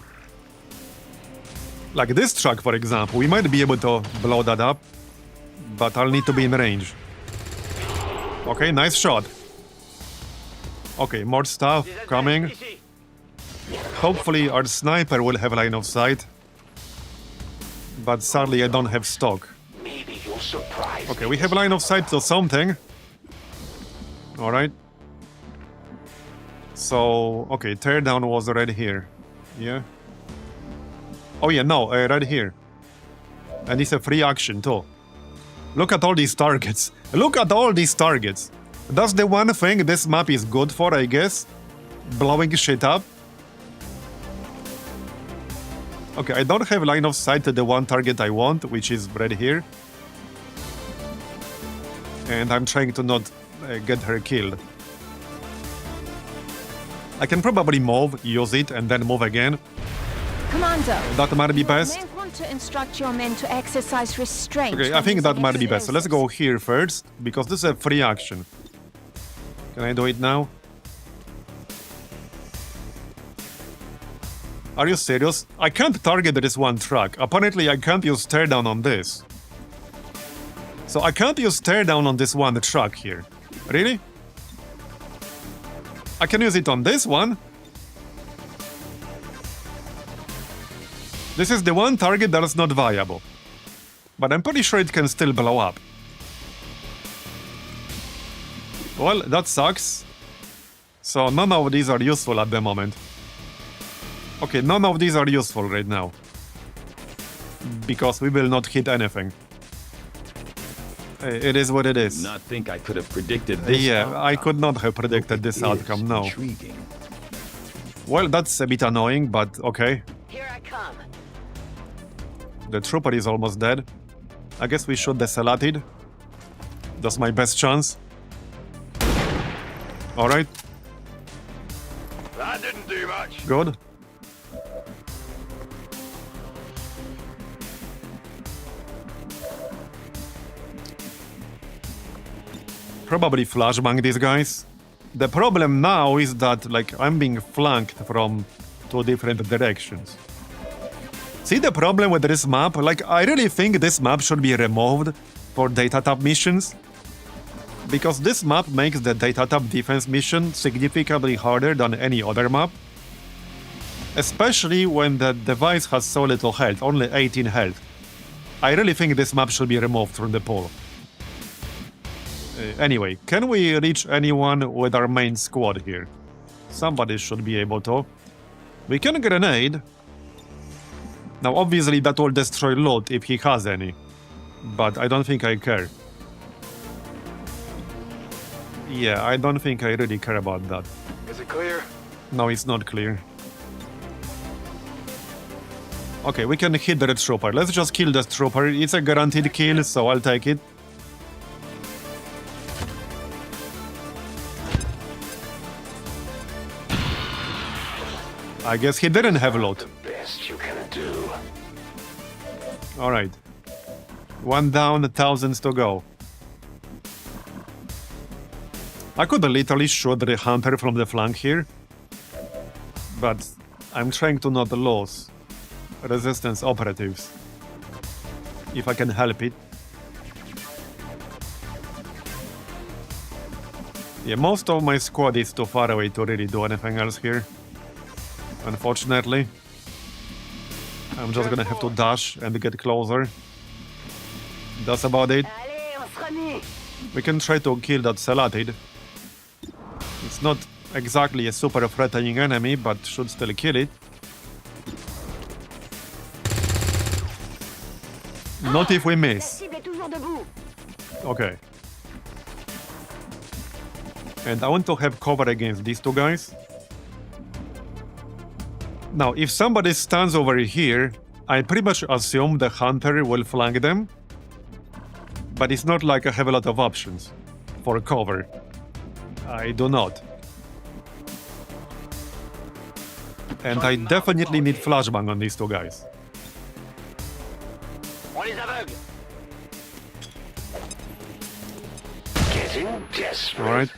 Like this truck, for example, we might be able to blow that up, but I'll need to be in range. Okay, nice shot. Okay, more stuff coming. Hopefully our sniper will have line of sight. But sadly I don't have stock. Maybe you'll surprise Okay, we have line of sight to something. Alright. So, okay, teardown was right here. Yeah. Oh yeah, no, right here. And it's a free action too. Look at all these targets. Look at all these targets. That's the one thing this map is good for, I guess. Blowing shit up. Okay, I don't have line of sight to the one target I want, which is right here. And I'm trying to not get her killed. I can probably move, use it, and then move again. Commander, That might be best. you may want to instruct your men to exercise restraint. Okay, I when think that using might be best. So let's explosives. go here first, because this is a free action. Can I do it now? Are you serious? I can't target this one truck. Apparently, I can't use teardown on this. So I can't use teardown on this one truck here. Really? I can use it on this one. This is the one target that is not viable. But I'm pretty sure it can still blow up. Well, that sucks. So none of these are useful at the moment. Okay, none of these are useful right now. Because we will not hit anything. It is what it is. Not think I could have predicted this. Yeah, I could not have predicted this outcome, no. Intriguing. Well, that's a bit annoying, but okay. Here I come. The trooper is almost dead. I guess we shoot the Salatid. That's my best chance. Alright, That didn't do much. good. Probably flashbang these guys. The problem now is that, like, I'm being flanked from two different directions. See the problem with this map? Like, I really think this map should be removed for data tap missions. Because this map makes the data tap defense mission significantly harder than any other map. Especially when the device has so little health, only 18 health. I really think this map should be removed from the pool. Anyway, can we reach anyone with our main squad here? Somebody should be able to. We can grenade. Now obviously that will destroy loot if he has any. But I don't think I care. Yeah, I don't think I really care about that. Is it clear? No, it's not clear. Okay, we can hit the trooper. Let's just kill the trooper. It's a guaranteed kill, so I'll take it. I guess he didn't have loot. Best you can do. Alright. One down, thousands to go. I could literally shoot the hunter from the flank here. But I'm trying to not lose resistance operatives. If I can help it. Yeah, most of my squad is too far away to really do anything else here. Unfortunately. I'm just gonna have to dash and get closer. That's about it. Allez, on se remet. We can try to kill that Salatid. It's not exactly a super threatening enemy, but should still kill it. Not if we La miss. cible est toujours debout. Okay. And I want to have cover against these two guys. Now, if somebody stands over here, I pretty much assume the hunter will flank them. But it's not like I have a lot of options for cover. I do not. And I definitely need flashbang on these two guys. On les aveugle. Getting desperate. Alright.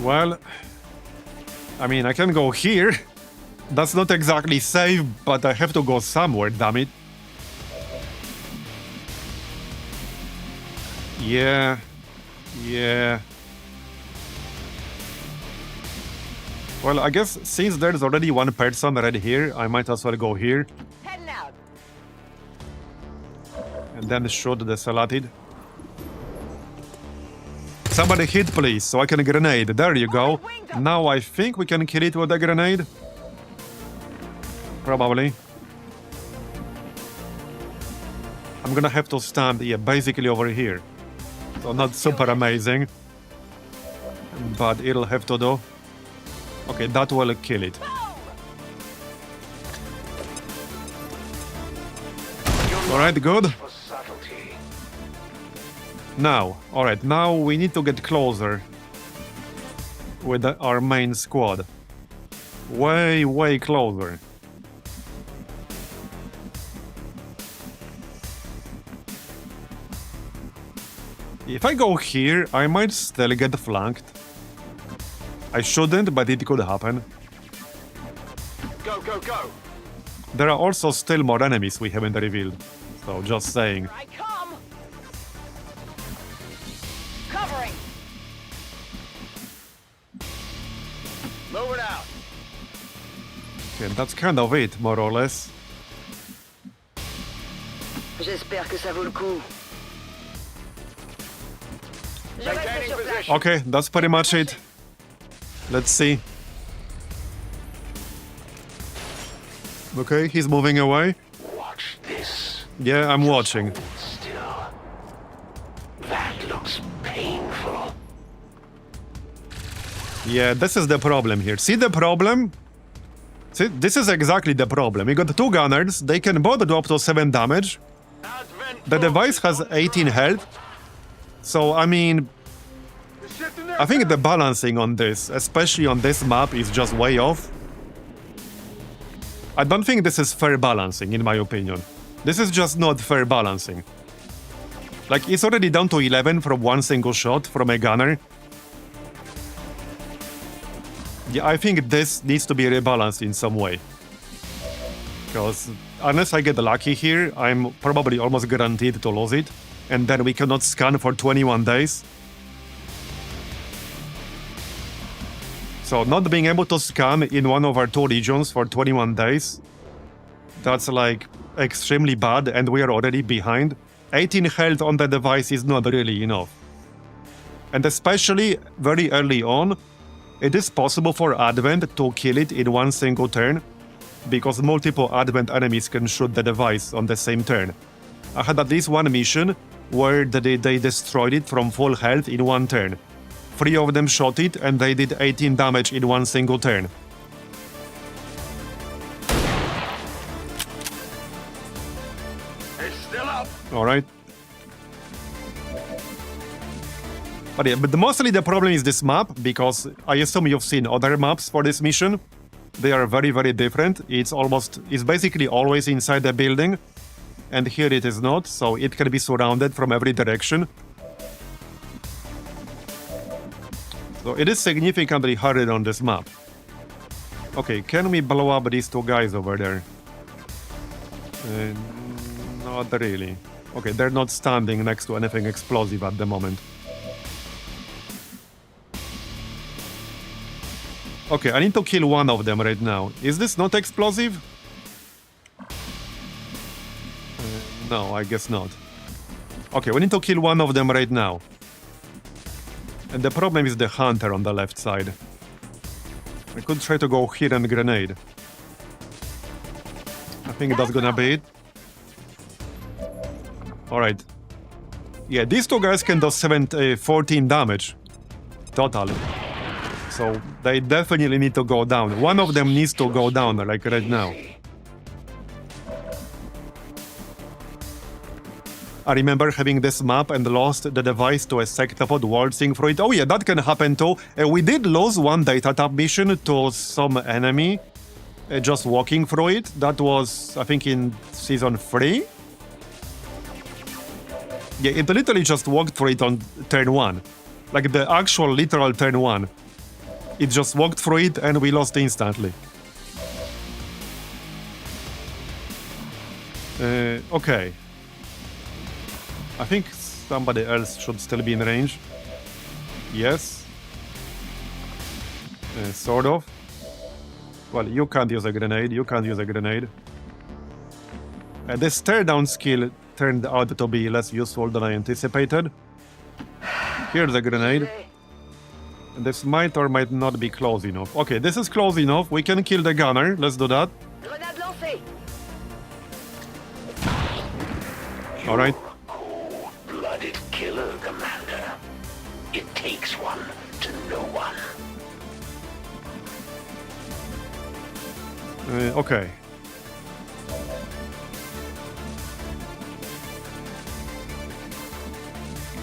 Well, I mean, I can go here. That's not exactly safe, but I have to go somewhere, damn it. Yeah. Well, I guess since there's already one person right here, I might as well go here. Heading out. And then shoot the Salatid. Somebody hit, please, so I can grenade. There you go. Now I think we can kill it with a grenade. probably. I'm gonna have to stand, yeah, basically over here. So not super amazing. But it'll have to do. Okay, that will kill it. Alright, good. Now, alright, now we need to get closer with our main squad. Way, way closer. If I go here, I might still get flanked. I shouldn't, but it could happen. Go, go, go! There are also still more enemies we haven't revealed. So, just saying. I come! Covering! Moving out! Okay, that's kind of it, more or less. J'espère que ça vaut le coup. Je reste Maintaining sur place. position. Okay, that's pretty much it. Let's see. Okay, he's moving away. Watch this. Yeah, I'm watching. Still. That looks painful. Yeah, this is the problem here. See the problem? See, this is exactly the problem. You got two gunners, they can both do up to 7 damage. The device has 18 health. So, I mean, I think the balancing on this, especially on this map, is just way off. I don't think this is fair balancing, in my opinion. This is just not fair balancing. Like, it's already down to 11 from one single shot from a gunner. Yeah, I think this needs to be rebalanced in some way. Because unless I get lucky here, I'm probably almost guaranteed to lose it. And then we cannot scan for 21 days. So not being able to scan in one of our 2 regions for 21 days, that's like extremely bad, and we are already behind. 18 health on the device is not really enough. And especially very early on, it is possible for Advent to kill it in one single turn, because multiple Advent enemies can shoot the device on the same turn. I had at least one mission where they destroyed it from full health in one turn. 3 of them shot it, and they did 18 damage in one single turn. It's still up! Alright. But yeah, but mostly the problem is this map, because I assume you've seen other maps for this mission. They are very, very different. It's basically always inside the building. And here it is not, so it can be surrounded from every direction. So it is significantly harder on this map. Okay, can we blow up these 2 guys over there? Not really. Okay, they're not standing next to anything explosive at the moment. Okay, I need to kill one of them right now. Is this not explosive? No, I guess not. Okay, we need to kill one of them right now. And the problem is the hunter on the left side. I could try to go here and grenade. I think that's gonna be it. Alright. Yeah, these 2 guys can do 14 damage. Total. So they definitely need to go down. One of them needs to go down, like right now. I remember having this map and lost the device to a sectopod waltzing through it. Oh yeah, that can happen too. We did lose one data tab mission to some enemy just walking through it. That was, I think, in Season 3. Yeah, it literally just walked through it on turn 1. Like the actual literal turn 1. It just walked through it and we lost instantly. Okay. I think somebody else should still be in range. Yes. Sort of. Well, you can't use a grenade. You can't use a grenade. This teardown skill turned out to be less useful than I anticipated. Here's a grenade. This might or might not be close enough. Okay, this is close enough. We can kill the gunner. Let's do that. Grenade lancée. Alright. Cold-blooded killer, Commander. It takes one to know one. Okay.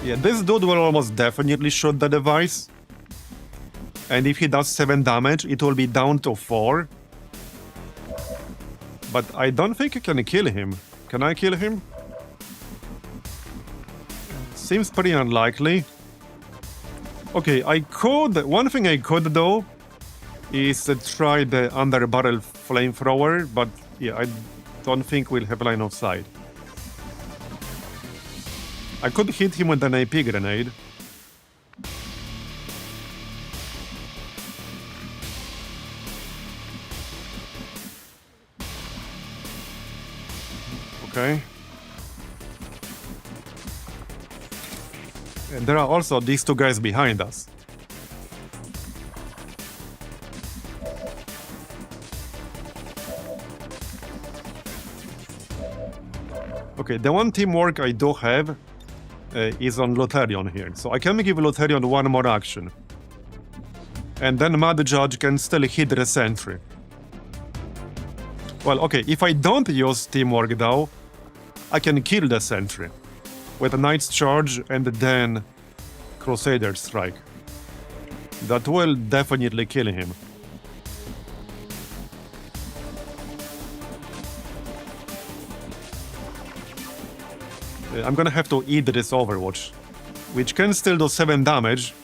Yeah, this dude will almost definitely shoot the device. And if he does 7 damage, it will be down to 4. But I don't think I can kill him. Can I kill him? Seems pretty unlikely. Okay, I could... One thing I could do is try the underbarrel flamethrower, but yeah, I don't think we'll have line of sight. I could hit him with an AP grenade. Okay. And there are also these 2 guys behind us. Okay, the one teamwork I do have is on Lutherion here. So I can give Lutherion 1 more action. And then Mad Judge can still hit the sentry. Well, okay, if I don't use teamwork though, I can kill the sentry with a Knight's Charge and then Crusader Strike. That will definitely kill him. I'm gonna have to eat this Overwatch, which can still do 7 damage,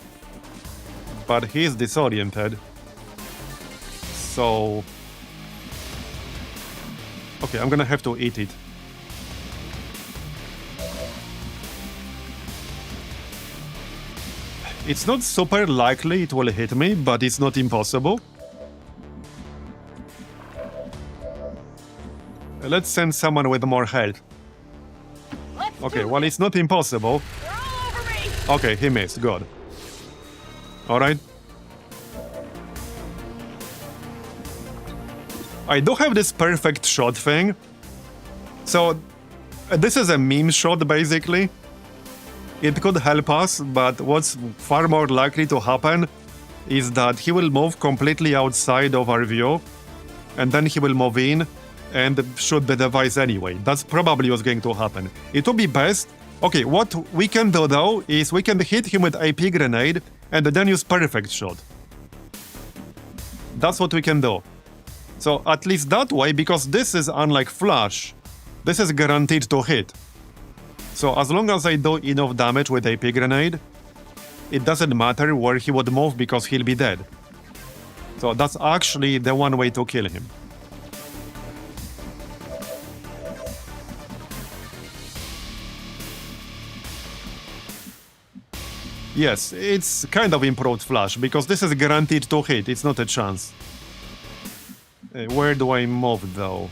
but he's disoriented. So... okay, I'm gonna have to eat it. It's not super likely it will hit me, but it's not impossible. Let's send someone with more health. Okay, well, it's not impossible. Okay, he missed. Good. Alright. I do have this perfect shot thing. So, this is a meme shot, basically. It could help us, but what's far more likely to happen is that he will move completely outside of our view, and then he will move in and shoot the device anyway. That's probably what's going to happen. It would be best... Okay, what we can do though is we can hit him with AP grenade and then use perfect shot. That's what we can do. So at least that way, because this is unlike flash, this is guaranteed to hit. So as long as I do enough damage with AP grenade, it doesn't matter where he would move because he'll be dead. So that's actually the one way to kill him. Yes, it's kind of improved flash, because this is guaranteed to hit, it's not a chance. Where do I move, though?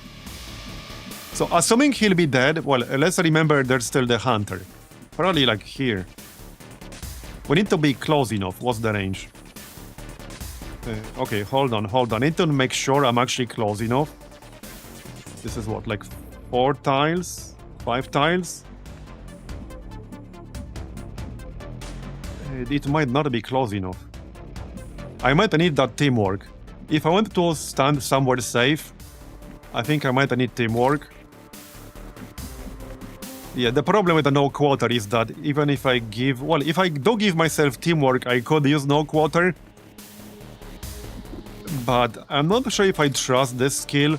So, assuming he'll be dead, well, let's remember there's still the hunter. Probably, like, here. We need to be close enough. What's the range? Okay, hold on. I need to make sure I'm actually close enough. This is what, like 4 tiles? 5 tiles? It might not be close enough. I might need that teamwork. If I want to stand somewhere safe, I think I might need teamwork. Yeah, the problem with the no quarter is that even if I give... Well, if I do give myself teamwork, I could use no quarter. But I'm not sure if I trust this skill.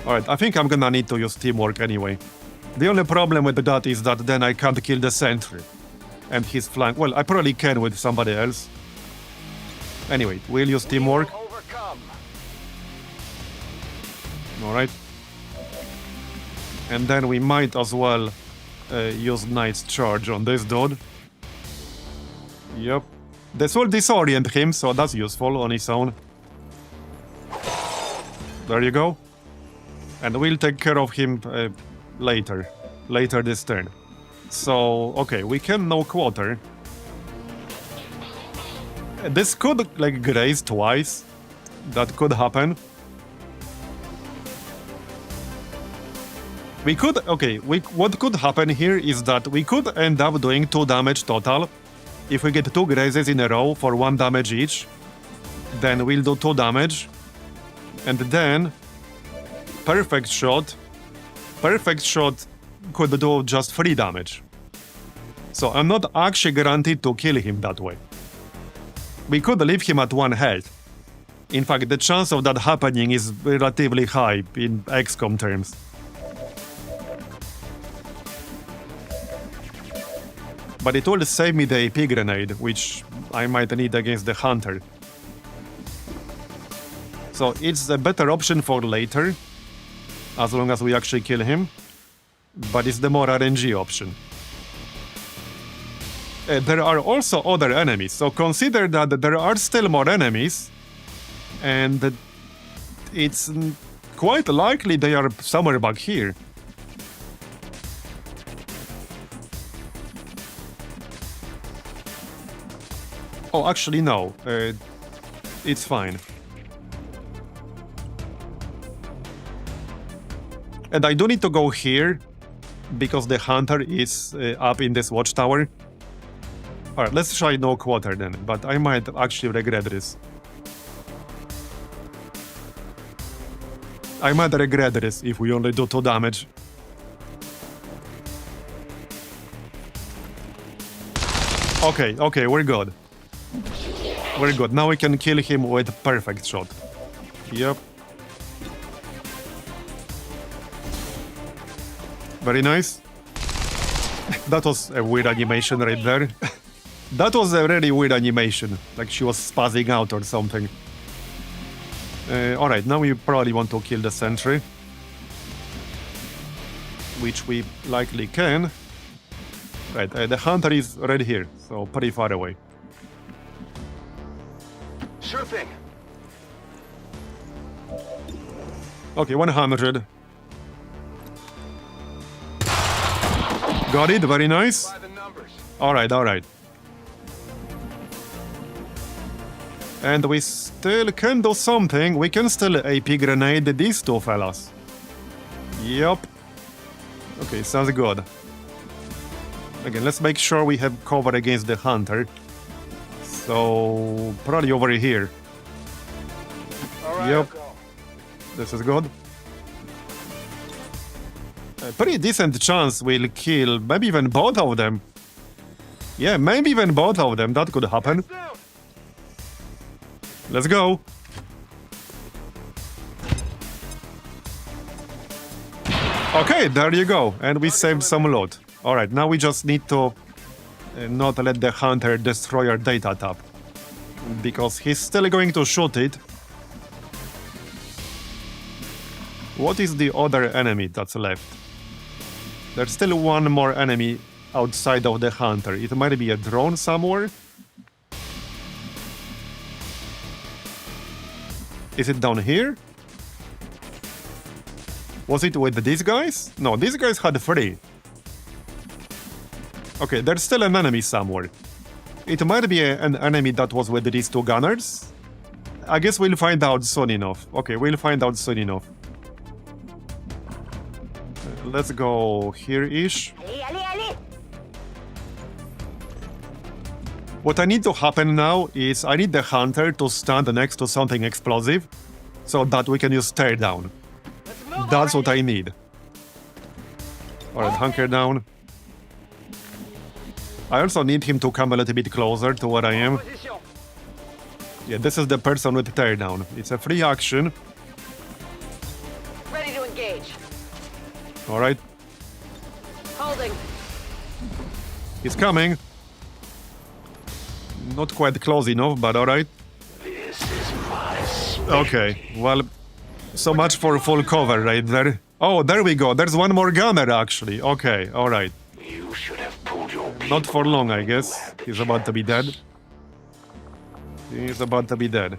Alright, I think I'm gonna need to use teamwork anyway. The only problem with that is that then I can't kill the sentry. And his flank... Well, I probably can with somebody else. Anyway, we'll use teamwork. Alright. And then we might as well use Knight's Charge on this dude. Yep. This will disorient him, so that's useful on its own. There you go. And we'll take care of him later this turn. So, okay, we can no quarter. This could, like, graze twice. That could happen. We could, okay, what could happen here is that we could end up doing 2 damage total. If we get 2 grazes in a row for 1 damage each, then we'll do 2 damage. And then, perfect shot could do just 3 damage. So I'm not actually guaranteed to kill him that way. We could leave him at 1 health. In fact, the chance of that happening is relatively high in XCOM terms. But it will save me the AP grenade, which I might need against the hunter. So it's a better option for later, as long as we actually kill him. But it's the more RNG option. There are also other enemies, so consider that there are still more enemies, and it's quite likely they are somewhere back here. Oh, actually no, it's fine. And I do need to go here, because the hunter is up in this watchtower. Alright, let's try no quarter then, but I might actually regret this. I might regret this if we only do 2 damage. Okay, we're good. We're good. Now we can kill him with perfect shot. Yep. Very nice. That was a weird animation right there. That was a really weird animation, like she was spazzing out or something. Alright, now we probably want to kill the sentry. Which we likely can. Right, the hunter is right here, so pretty far away. Sure thing. Okay, 100. Got it, very nice. Alright. And we still can do something. We can still AP grenade these 2 fellas. Yup. Okay, sounds good. Again, let's make sure we have cover against the hunter. So, probably over here. Yep. This is good. A pretty decent chance we'll kill maybe even both of them. Yeah, maybe even both of them. That could happen. Let's go. Okay, there you go. And we saved some loot. Alright, now we just need to not let the hunter destroy our data tab. Because he's still going to shoot it. What is the other enemy that's left? There's still one more enemy outside of the hunter. It might be a drone somewhere. Is it down here? Was it with these guys? No, these guys had 3. Okay, there's still an enemy somewhere. It might be an enemy that was with these 2 gunners. I guess we'll find out soon enough. Okay, we'll find out soon enough. Let's go here-ish. What I need to happen now is I need the hunter to stand next to something explosive so that we can use tear down. That's what I need. Alright, hunker down. I also need him to come a little bit closer to where I am. Yeah, this is the person with tear down. It's a free action. Ready to engage. Alright. Holding. He's coming. Not quite close enough, but alright. Okay, well, so much for full cover right there. Oh, there we go. There's one more gunner, actually. Okay, alright. Not for long, I guess. He's about to be dead. He's about to be dead.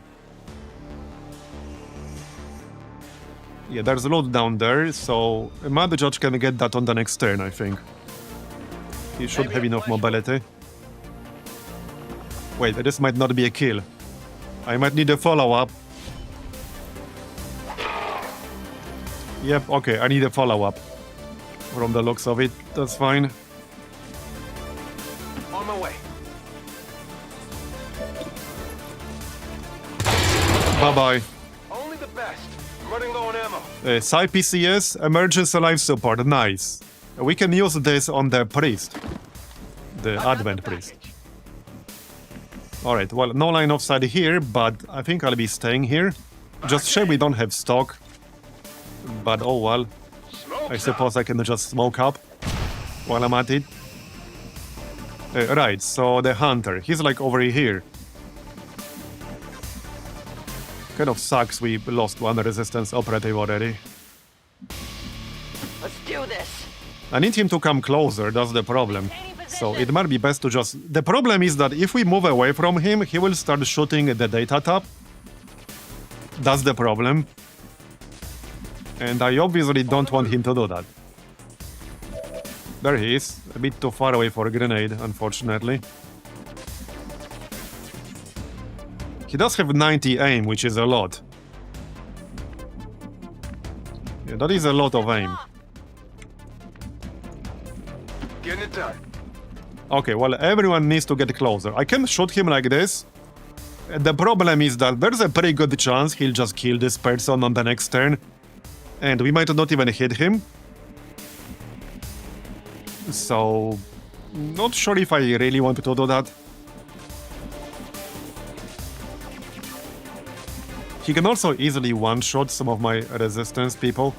Yeah, there's a loot down there, so Mad Judge can get that on the next turn, I think. He should have enough mobility. Wait, this might not be a kill. I might need a follow-up. Yep, okay, I need a follow-up. from the looks of it. That's fine. On my way. Bye-bye. Only the best. I'm running low on ammo. PCS, emergency life support, nice. We can use this on the priest. The Advent priest. Alright, well, no line of sight here, but I think I'll be staying here. Just shame we don't have stock. But oh well. I suppose I can just smoke up while I'm at it. Right, so the hunter, he's like over here. Kind of sucks we lost one resistance operative already. Let's do this. I need him to come closer, that's the problem. So it might be best to just... The problem is that if we move away from him, he will start shooting the data tab. That's the problem. And I obviously don't want him to do that. There he is. A bit too far away for a grenade, unfortunately. He does have 90 aim, which is a lot. Yeah, that is a lot of aim. Getting it done. Okay, well, everyone needs to get closer. I can shoot him like this. The problem is that there's a pretty good chance he'll just kill this person on the next turn. And we might not even hit him. So... not sure if I really want to do that. He can also easily one-shot some of my resistance people.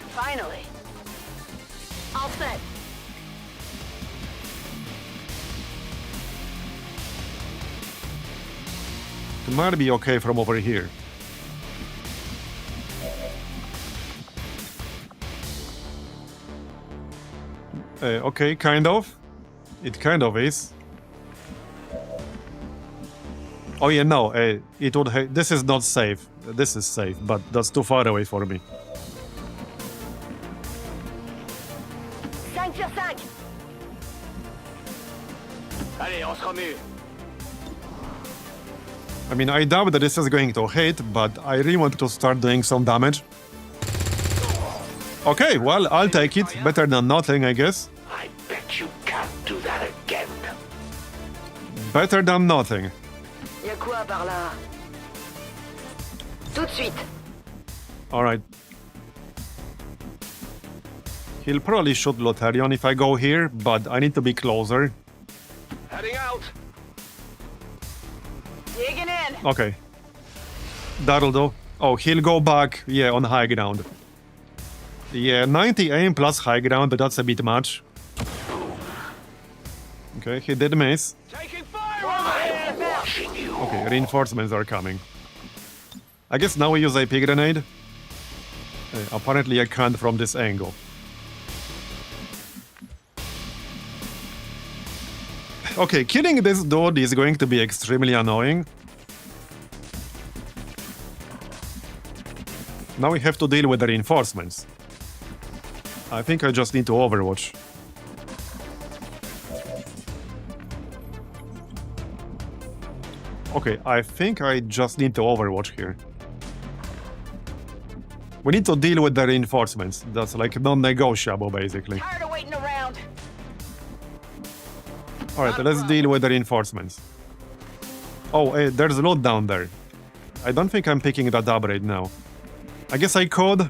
Finally. All set. It might be okay from over here. Okay, kind of. It kind of is. Oh yeah, no, it would this is not safe. This is safe, but that's too far away for me. 5 sur 5. Allez, on se remue. I mean, I doubt that this is going to hit, but I really want to start doing some damage. Okay, well, I'll take it. Better than nothing, I guess. I bet you can't do that again. Better than nothing. Y'a quoi par là? Tout de suite. Alright. He'll probably shoot Lotharion if I go here, but I need to be closer. Heading out. Digging in. Okay. That'll do. Oh, he'll go back, yeah, on high ground. Yeah, 90 aim plus high ground, but that's a bit much. Okay, he did miss. Taking fire. Okay, reinforcements are coming. I guess now we use AP grenade. Apparently I can't from this angle. Okay, killing this dude is going to be extremely annoying. Now we have to deal with the reinforcements. I think I just need to overwatch. Okay, I think I just need to overwatch here. We need to deal with the reinforcements. That's like non-negotiable, basically. Tired of waiting around. Alright, let's deal with the reinforcements. Oh, there's loot down there. I don't think I'm picking that up right now. I guess I could.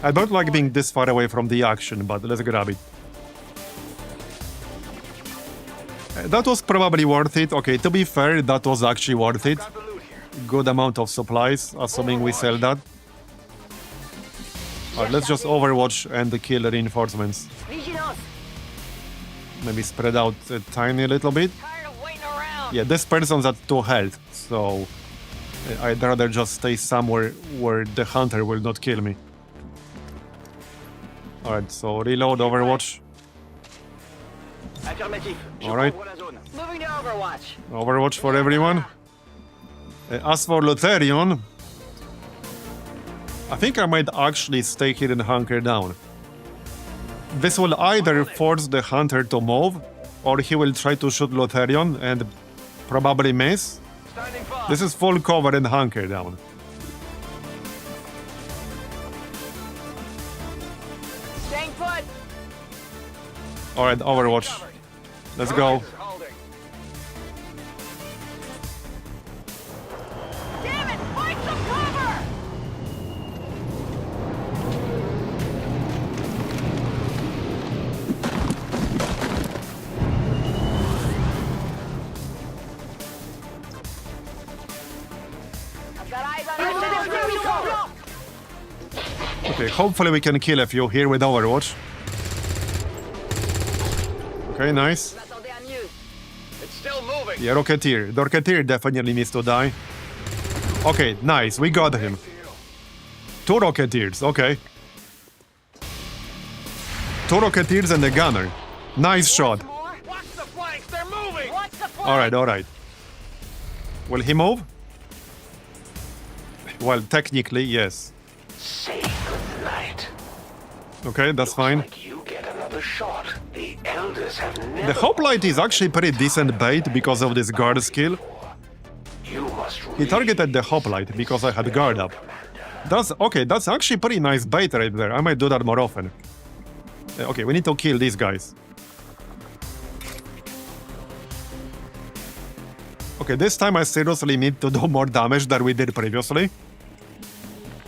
I don't like being this far away from the action, but let's grab it. That was probably worth it. Okay, to be fair, that was actually worth it. Good amount of supplies, assuming we sell that. Alright, let's just overwatch and kill the reinforcements. Maybe spread out a tiny little bit. Yeah, this person's at 2 health, so I'd rather just stay somewhere where the hunter will not kill me. Alright, so reload, overwatch. Alright. Moving to Overwatch. Overwatch for everyone. As for Lotharion, I think I might actually stay here and hunker down. This will either force the hunter to move, or he will try to shoot Lotharion and probably miss. This is full cover and hunker down. Alright, Overwatch. Let's go. Damn it! Find some cover! I've got eyes on us. Okay, hopefully we can kill a few here with Overwatch. Okay, nice. It's still moving. Yeah, Rocketeer. The Rocketeer definitely needs to die. Okay, nice. We got him. 2 Rocketeers, okay. 2 Rocketeers and a gunner. Nice shot. Watch the flanks. They're moving. Watch the flanks. Alright, alright. Will he move? Well, technically, yes. Say goodnight. Okay, that's fine. You get another shot. The elders have The never... Hoplite is actually pretty decent bait because of this guard skill. You must He targeted the Hoplite because I had guard up. That's okay, that's actually pretty nice bait right there. I might do that more often. Okay, we need to kill these guys. Okay, this time I seriously need to do more damage than we did previously.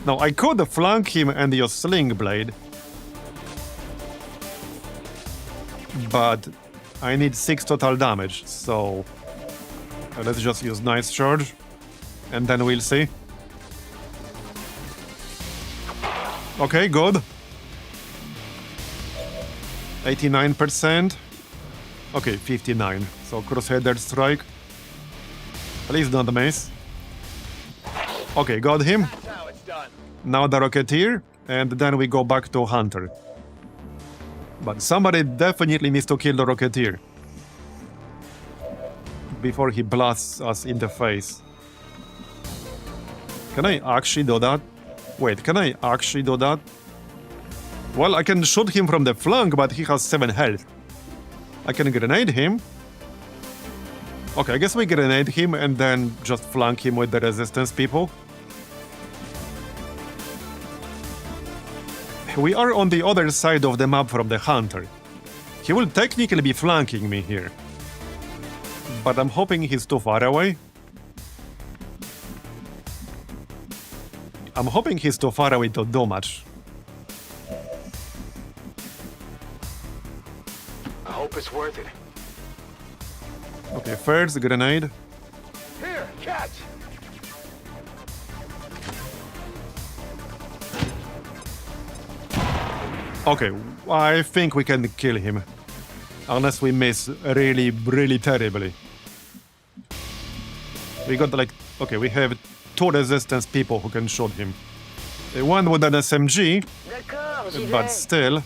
Now, I could flank him and use Sling Blade. But I need 6 total damage, so... let's just use Nice Charge. And then we'll see. Okay, good. 89%. Okay, 59. So Crusader Strike. Please don't miss. Okay, got him. Now the Rocketeer, and then we go back to Hunter. But somebody definitely needs to kill the Rocketeer before he blasts us in the face. Can I actually do that? Wait, can I actually do that? Well, I can shoot him from the flank, but he has 7 health. I can grenade him. Okay, I guess we grenade him and then just flank him with the resistance people. We are on the other side of the map from the Hunter. He will technically be flanking me here. But I'm hoping he's too far away. I'm hoping he's too far away to do much. I hope it's worth it. Okay, first grenade. Here, catch. Okay, I think we can kill him. Unless we miss really, really terribly. We got like... Okay, we have 2 resistance people who can shoot him. One with an SMG, but still...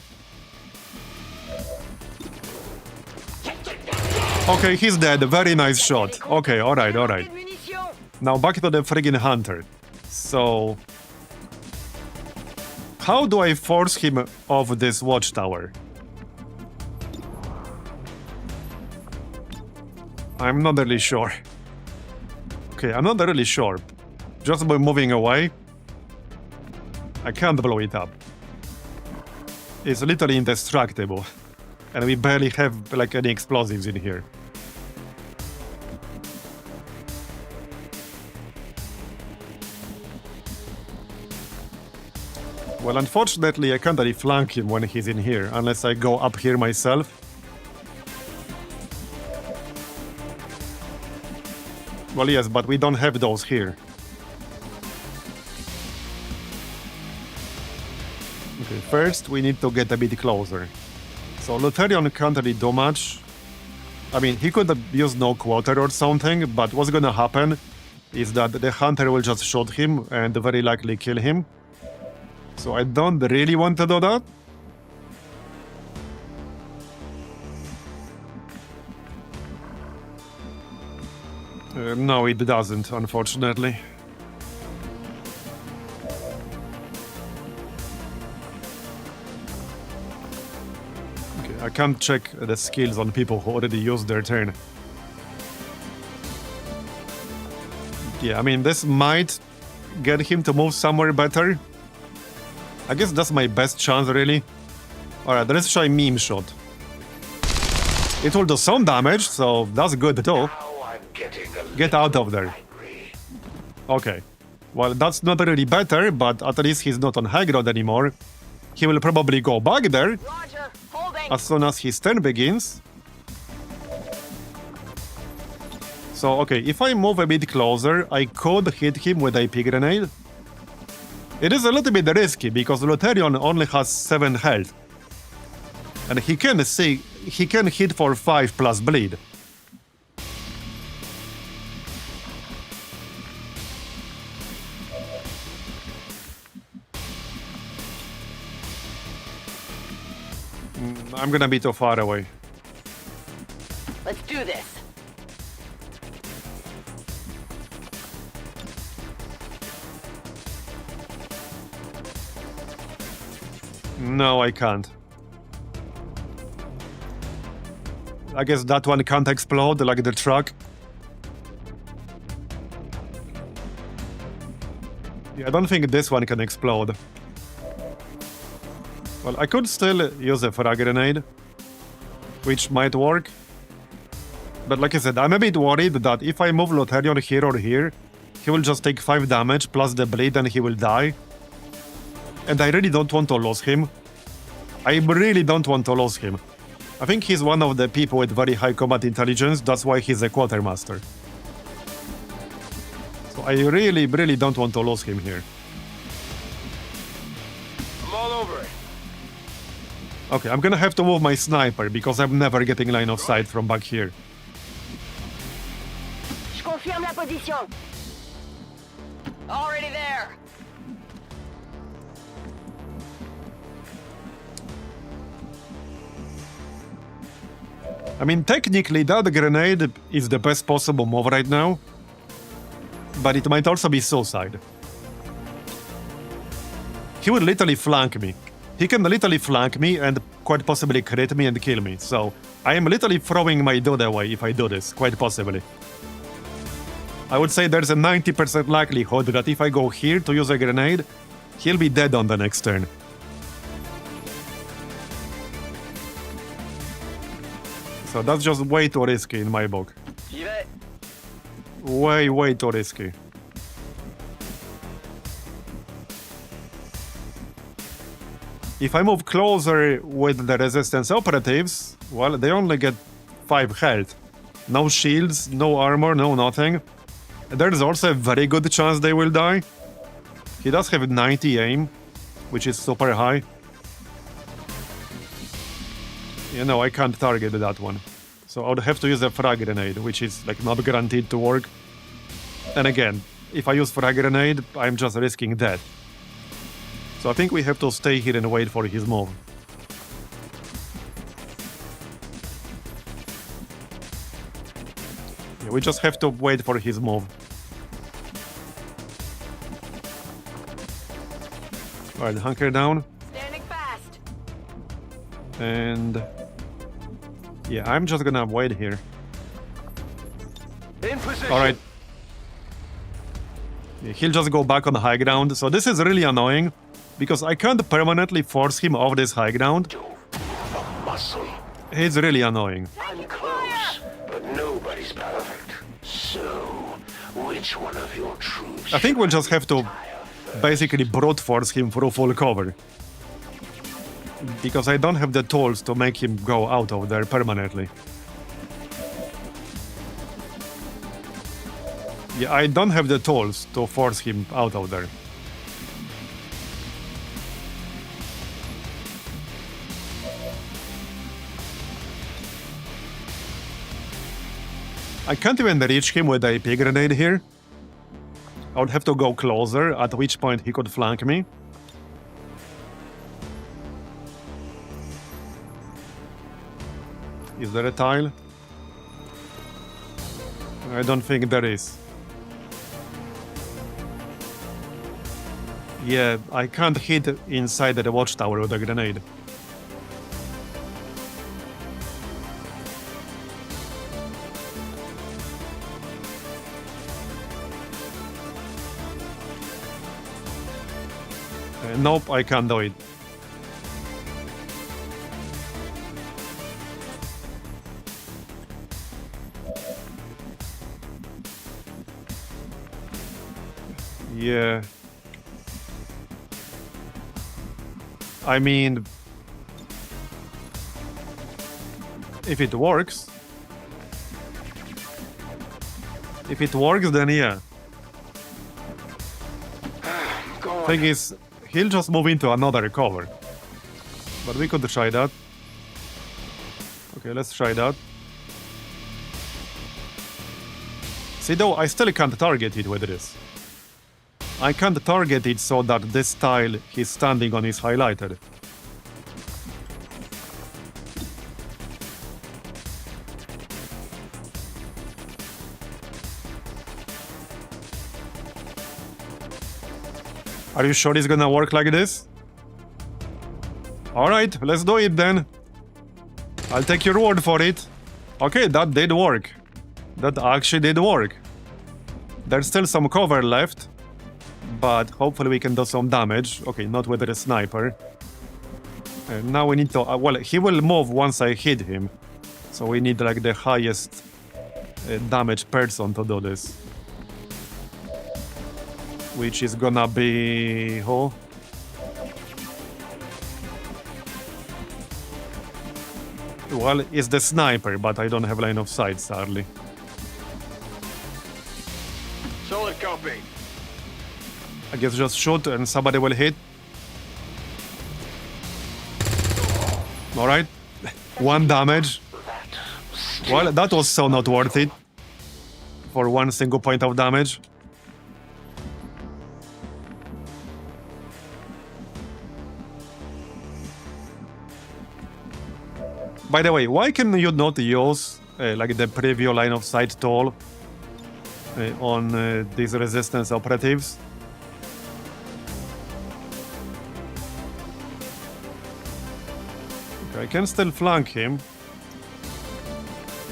Okay, he's dead. Very nice shot. Okay, alright, alright. Now back to the friggin' Hunter. So... how do I force him off this watchtower? I'm not really sure. Okay, I'm not really sure. Just by moving away, I can't blow it up. It's literally indestructible. And we barely have like any explosives in here. Well, unfortunately, I can't really flank him when he's in here, unless I go up here myself. Well, yes, but we don't have those here. Okay, first we need to get a bit closer. So Lutherion can't really do much. I mean, he could use no quarter or something, but what's gonna happen is that the Hunter will just shoot him and very likely kill him. So I don't really want to do that. No, it doesn't, unfortunately. Okay, I can't check the skills on people who already used their turn. Yeah, I mean, this might get him to move somewhere better. I guess that's my best chance, really. Alright, let's try Meme Shot. It will do some damage, so that's good too. Now I'm getting a Get out of there. angry. Okay. Well, that's not really better, but at least he's not on high ground anymore. He will probably go back there Roger. Holding. as soon as his turn begins. So, okay, if I move a bit closer, I could hit him with a pig grenade. It is a little bit risky because Lutherion only has 7 health. And he can hit for 5 plus bleed. I'm gonna be too far away. Let's do this. No, I can't. I guess that one can't explode like the truck. Yeah, I don't think this one can explode. Well, I could still use a frag grenade, which might work. But like I said, I'm a bit worried that if I move Lutherion here or here, he will just take 5 damage plus the bleed and he will die. And I really don't want to lose him. I really don't want to lose him. I think he's one of the people with very high combat intelligence, that's why he's a quartermaster. So I really don't want to lose him here. I'm all over it. Okay, I'm gonna have to move my sniper because I'm never getting line of sight from back here. Je confirme la position. Already there. I mean, technically that grenade is the best possible move right now, but it might also be suicide. He would literally flank me. He can literally flank me and quite possibly crit me and kill me, so I am literally throwing my dude away if I do this, quite possibly. I would say there's a 90% likelihood that if I go here to use a grenade, he'll be dead on the next turn. So that's just way too risky in my book. Way too risky. If I move closer with the resistance operatives, well, they only get 5 health. No shields, no armor, no nothing. There's also a very good chance they will die. He does have 90 aim, which is super high. You know, I can't target that one. So I would have to use a frag grenade, which is like not guaranteed to work. And again, if I use frag grenade, I'm just risking death. So I think we have to stay here and wait for his move. Yeah, we just have to wait for his move. Alright, hunker down. Standing fast. And yeah, I'm just gonna wait here. In position. Alright. Yeah, he'll just go back on the high ground. So this is really annoying because I can't permanently force him off this high ground. The muscle. It's really annoying. I'm close, but nobody's perfect. So, which one of your troops? I think we'll just have to basically brute force him through full cover. Because I don't have the tools to make him go out of there permanently. Yeah, I don't have the tools to force him out of there. I can't even reach him with a pig grenade here. I would have to go closer, at which point he could flank me. Is there a tile? I don't think there is. Yeah, I can't hit inside the watchtower with a grenade. Nope, I can't do it. Yeah. I mean... If it works... If it works, then yeah. Thing is, he'll just move into another cover. But we could try that. Okay, let's try that. See though, I still can't target it with this. I can't target it so that this tile he's standing on is highlighted. Are you sure it's gonna work like this? Alright, let's do it then. I'll take your word for it. Okay, that did work. That actually did work. There's still some cover left, but hopefully we can do some damage. Okay, not with the sniper. Now we need to... well, he will move once I hit him. So we need like the highest damage person to do this. Which is gonna be... who? Well, it's the sniper, but I don't have line of sight, sadly. Solid copy. I guess just shoot and somebody will hit. Alright. 1 damage. Well, that was so not worth it. For 1 single point of damage. By the way, why can you not use like the preview line of sight tool on these resistance operatives? Okay, I can still flank him.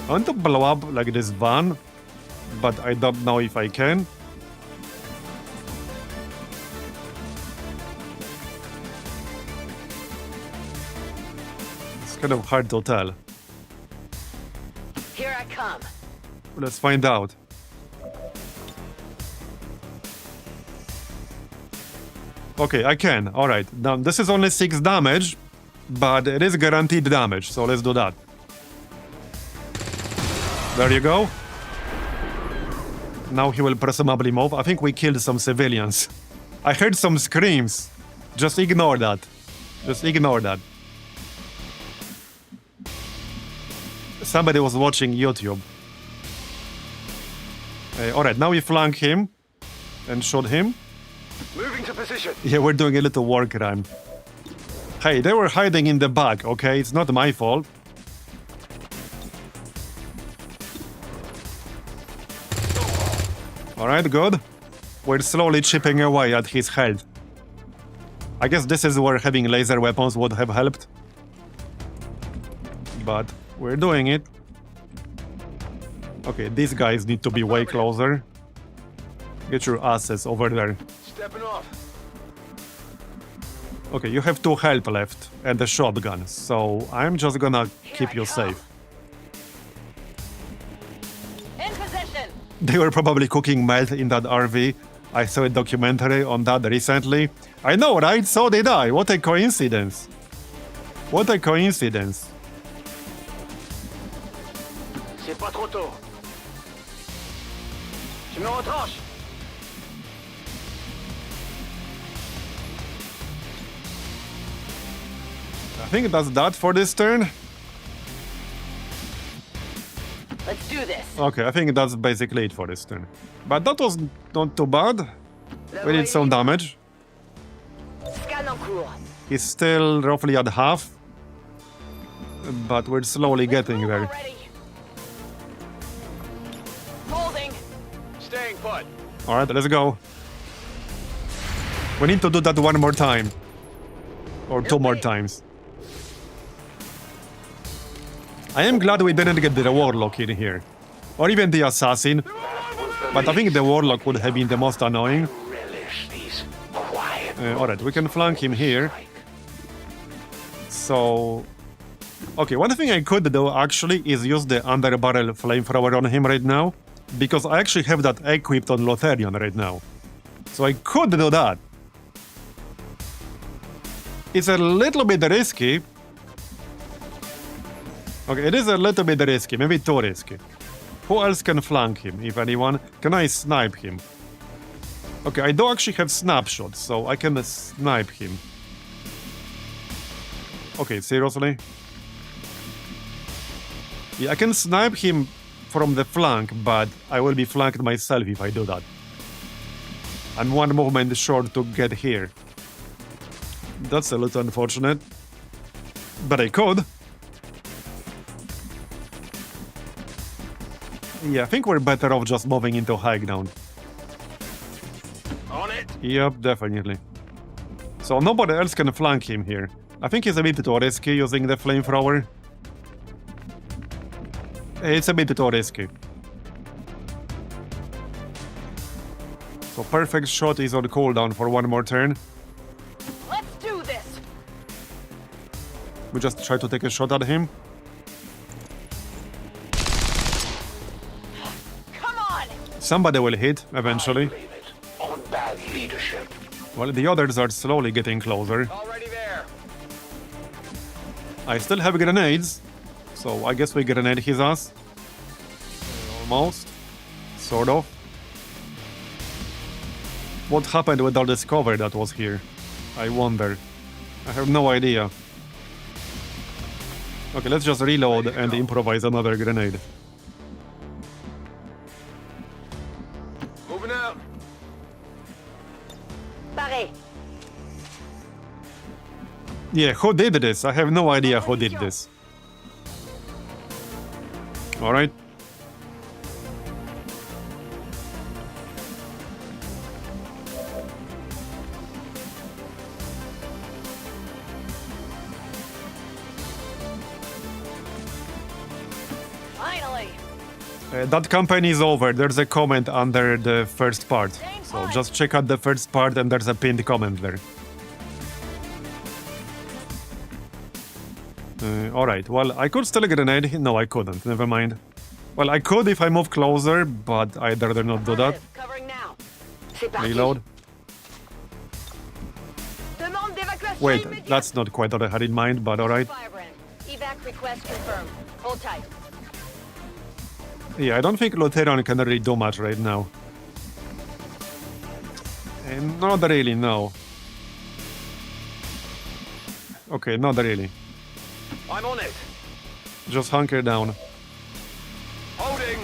I want to blow up like this van, but I don't know if I can. Kind of hard to tell. Here I come. Let's find out. Okay, I can. Alright. Now, this is only 6 damage, but it is guaranteed damage, so let's do that. There you go. Now he will presumably move. I think we killed some civilians. I heard some screams. Just ignore that. Just ignore that. Somebody was watching YouTube. Alright, now we flank him and shoot him. Moving to position. Yeah, we're doing a little war crime. Hey, they were hiding in the back, okay? It's not my fault. Alright, good. We're slowly chipping away at his health. I guess this is where having laser weapons would have helped. But we're doing it. Okay, these guys need to be way closer. Get your asses over there. Stepping off. Okay, you have 2 health left and a shotgun, so I'm just gonna keep you safe. In position. They were probably cooking meth in that RV. I saw a documentary on that recently. I know, right? So did I. What a coincidence. What a coincidence. C'est pas trop tôt. Je me retranche. I think that's that for this turn. Let's do this. Okay, I think that's basically it for this turn. But that was not too bad. We did some damage. Scan en cours. He's still roughly at half. But we're slowly getting there. Holding. Staying put. Alright, let's go. We need to do that 1 more time. Or 2 more times. I am glad we didn't get the Warlock in here. Or even the Assassin. But I think the Warlock would have been the most annoying. Alright, we can flank him here. So... Okay, one thing I could do actually is use the underbarrel flamethrower on him right now. Because I actually have that equipped on Lotharion right now. So I could do that. It's a little bit risky. Okay, it is a little bit risky, maybe too risky. Who else can flank him, if anyone? Can I snipe him? Okay, I don't actually have snapshots, so I can snipe him. Okay, seriously? Yeah, I can snipe him from the flank, but I will be flanked myself if I do that. I'm one movement short to get here. That's a little unfortunate. But I could. Yeah, I think we're better off just moving into high ground. On it. Yep, definitely. So nobody else can flank him here. I think it's a bit too risky using the flamethrower. It's a bit too risky. So perfect shot is on cooldown for one more turn. Let's do this. We just try to take a shot at him. Come on. Somebody will hit eventually. On bad leadership. Well, the others are slowly getting closer. Already there. I still have grenades, so I guess we grenade his ass. Almost. Sort of. What happened with all this cover that was here? I wonder. I have no idea. Okay, let's just reload and improvise another grenade. Moving out. Paré. Yeah, who did this? I have no idea who did this. Alright. Finally. That campaign is over. There's a comment under the first part. So just check out the first part and there's a pinned comment there. Alright, well, I could still grenade him. No, I couldn't. Never mind. Well, I could if I move closer, but I'd rather not do that. Covering now. C'est parti. Reload. Demande d'évacuation Wait, immédiate. that's not quite what I had in mind, but alright. Firebrand. Evac request confirmed. Hold tight. Yeah, I don't think Lutheran can really do much right now. Not really, no. Okay, not really. I'm on it. Just hunker down. Holding.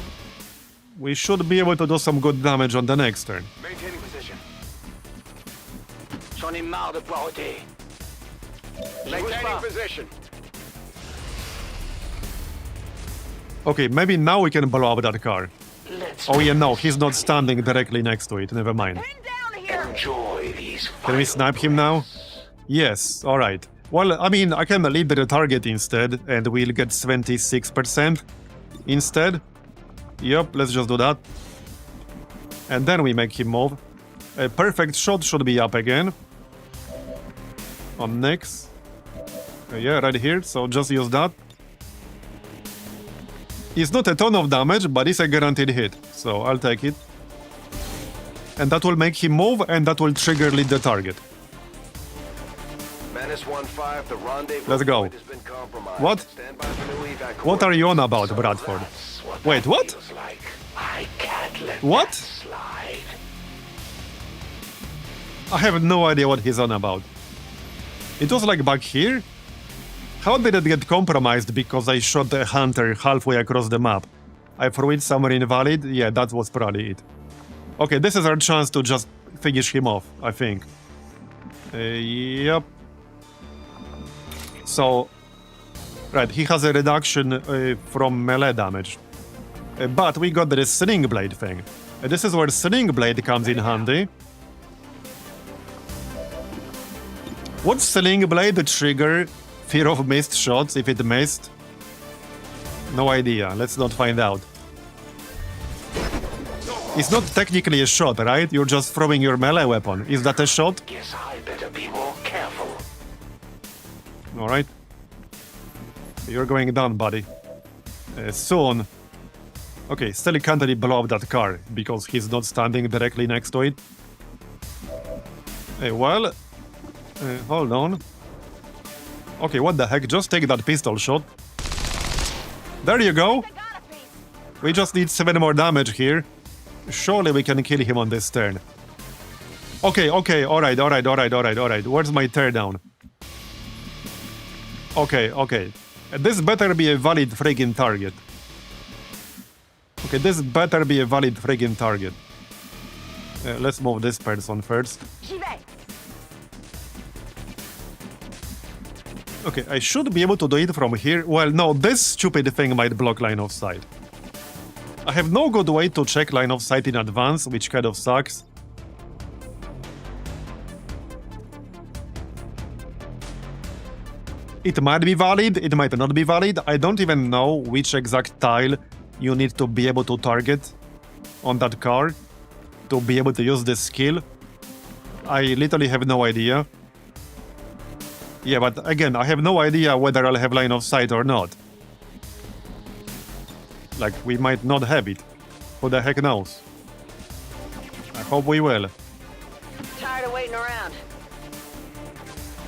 We should be able to do some good damage on the next turn. Maintaining position. J'en ai marre de poireauter. Maintaining position. Okay, maybe now we can blow up that car. Oh yeah, no, he's not standing directly next to it. Never mind. Enjoy these. Can we snipe him now? Yes, alright. Well, I mean, I can lead the target instead, and we'll get 26% instead. Yep, let's just do that. And then we make him move. A perfect shot should be up again. On next. Yeah, right here, so just use that. It's not a ton of damage, but it's a guaranteed hit, so I'll take it. And that will make him move, and that will trigger lead the target. Menace 1-5, the rendezvous Let's go. point has been compromised. What? Stand by for new evac What are you on about, Bradford? Wait, what? I can't let What? that slide. I have no idea what he's on about. It was like back here? How did it get compromised because I shot a hunter halfway across the map? I threw it somewhere invalid? Yeah, that was probably it. Okay, this is our chance to just finish him off, I think. Yep. So, right, he has a reduction from melee damage. But we got the Sling Blade thing. This is where Sling Blade comes in handy. Would Sling Blade trigger fear of missed shots if it missed? No idea, let's not find out. It's not technically a shot, right? You're just throwing your melee weapon. Is that a shot? Guess I better be more careful. Alright. You're going down, buddy. Soon. Okay, still can't really blow up that car, because he's not standing directly next to it. Well, hold on. Okay, what the heck? Just take that pistol shot. There you go. We just need 7 more damage here. Surely we can kill him on this turn. Okay, alright. Where's my teardown? Okay. This better be a valid friggin' target. Okay, this better be a valid friggin' target. Let's move this person first. Okay, I should be able to do it from here. Well, no, this stupid thing might block line of sight. I have no good way to check line of sight in advance, which kind of sucks. It might be valid, it might not be valid. I don't even know which exact tile you need to be able to target on that car to be able to use this skill. I literally have no idea. Yeah, but again, I have no idea whether I'll have line of sight or not. Like, we might not have it. Who the heck knows? I hope we will. Tired of waiting around.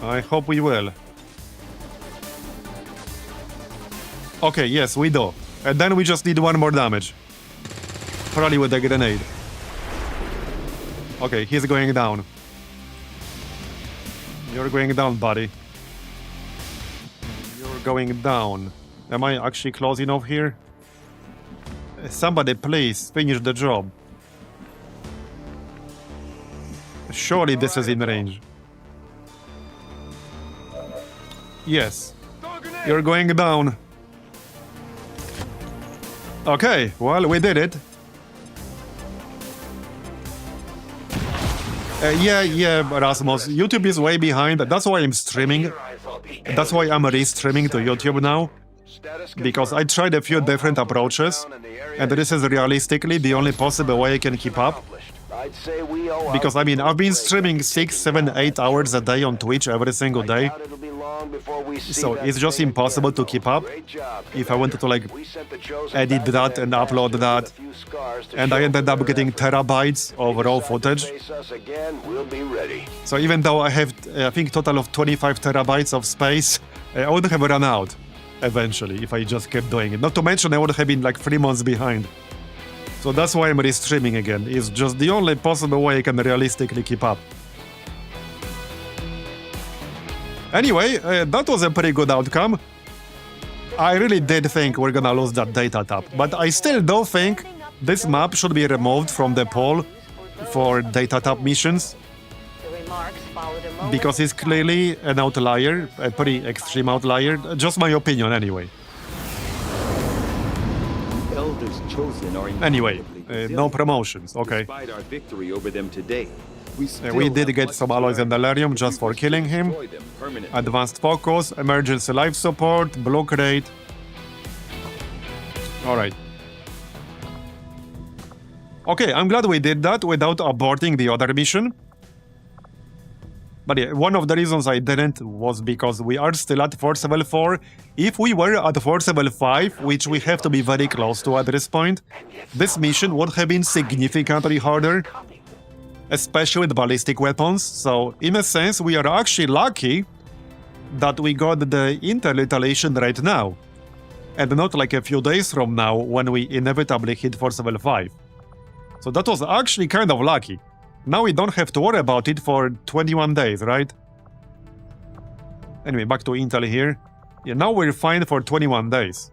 I hope we will. Okay, yes, we do. And then we just need 1 more damage. Probably with a grenade. Okay, he's going down. You're going down, buddy. You're going down. Am I actually close enough here? Somebody please finish the job. Surely this is in range. Yes. You're going down. Okay, well, we did it. Yeah, Rasmus. YouTube is way behind. That's why I'm streaming. That's why I'm restreaming to YouTube now. Because I tried a few different approaches, and this is realistically the only possible way I can keep up. Because, I mean, I've been streaming 6, 7, 8 hours a day on Twitch every single day. So it's just impossible to keep up. If I wanted to, like, edit that and upload that. And I ended up getting terabytes of raw footage. So even though I have, I think, total of 25 terabytes of space, I would have run out eventually if I just kept doing it. Not to mention I would have been like 3 months behind. So that's why I'm restreaming again. It's just the only possible way I can realistically keep up. Anyway, that was a pretty good outcome. I really did think we're gonna lose that data tab, but I still don't think this map should be removed from the poll for data tab missions. Because it's clearly an outlier, a pretty extreme outlier. Just my opinion, anyway. Elders chosen are anyway, no promotions, okay. Despite our victory over them today, we did get some alloys and delirium just for killing him. Advanced focus, emergency life support, blue crate. Alright. Okay, I'm glad we did that without aborting the other mission. But yeah, one of the reasons I didn't was because we are still at force level 4. If we were at force level 5, which we have to be very close to at this point, this mission would have been significantly harder, especially with ballistic weapons. So, in a sense, we are actually lucky that we got the interretaliation right now, and not like a few days from now when we inevitably hit force level 5. So that was actually kind of lucky. Now we don't have to worry about it for 21 days, right? Anyway, back to Intel here. Yeah, now we're fine for 21 days.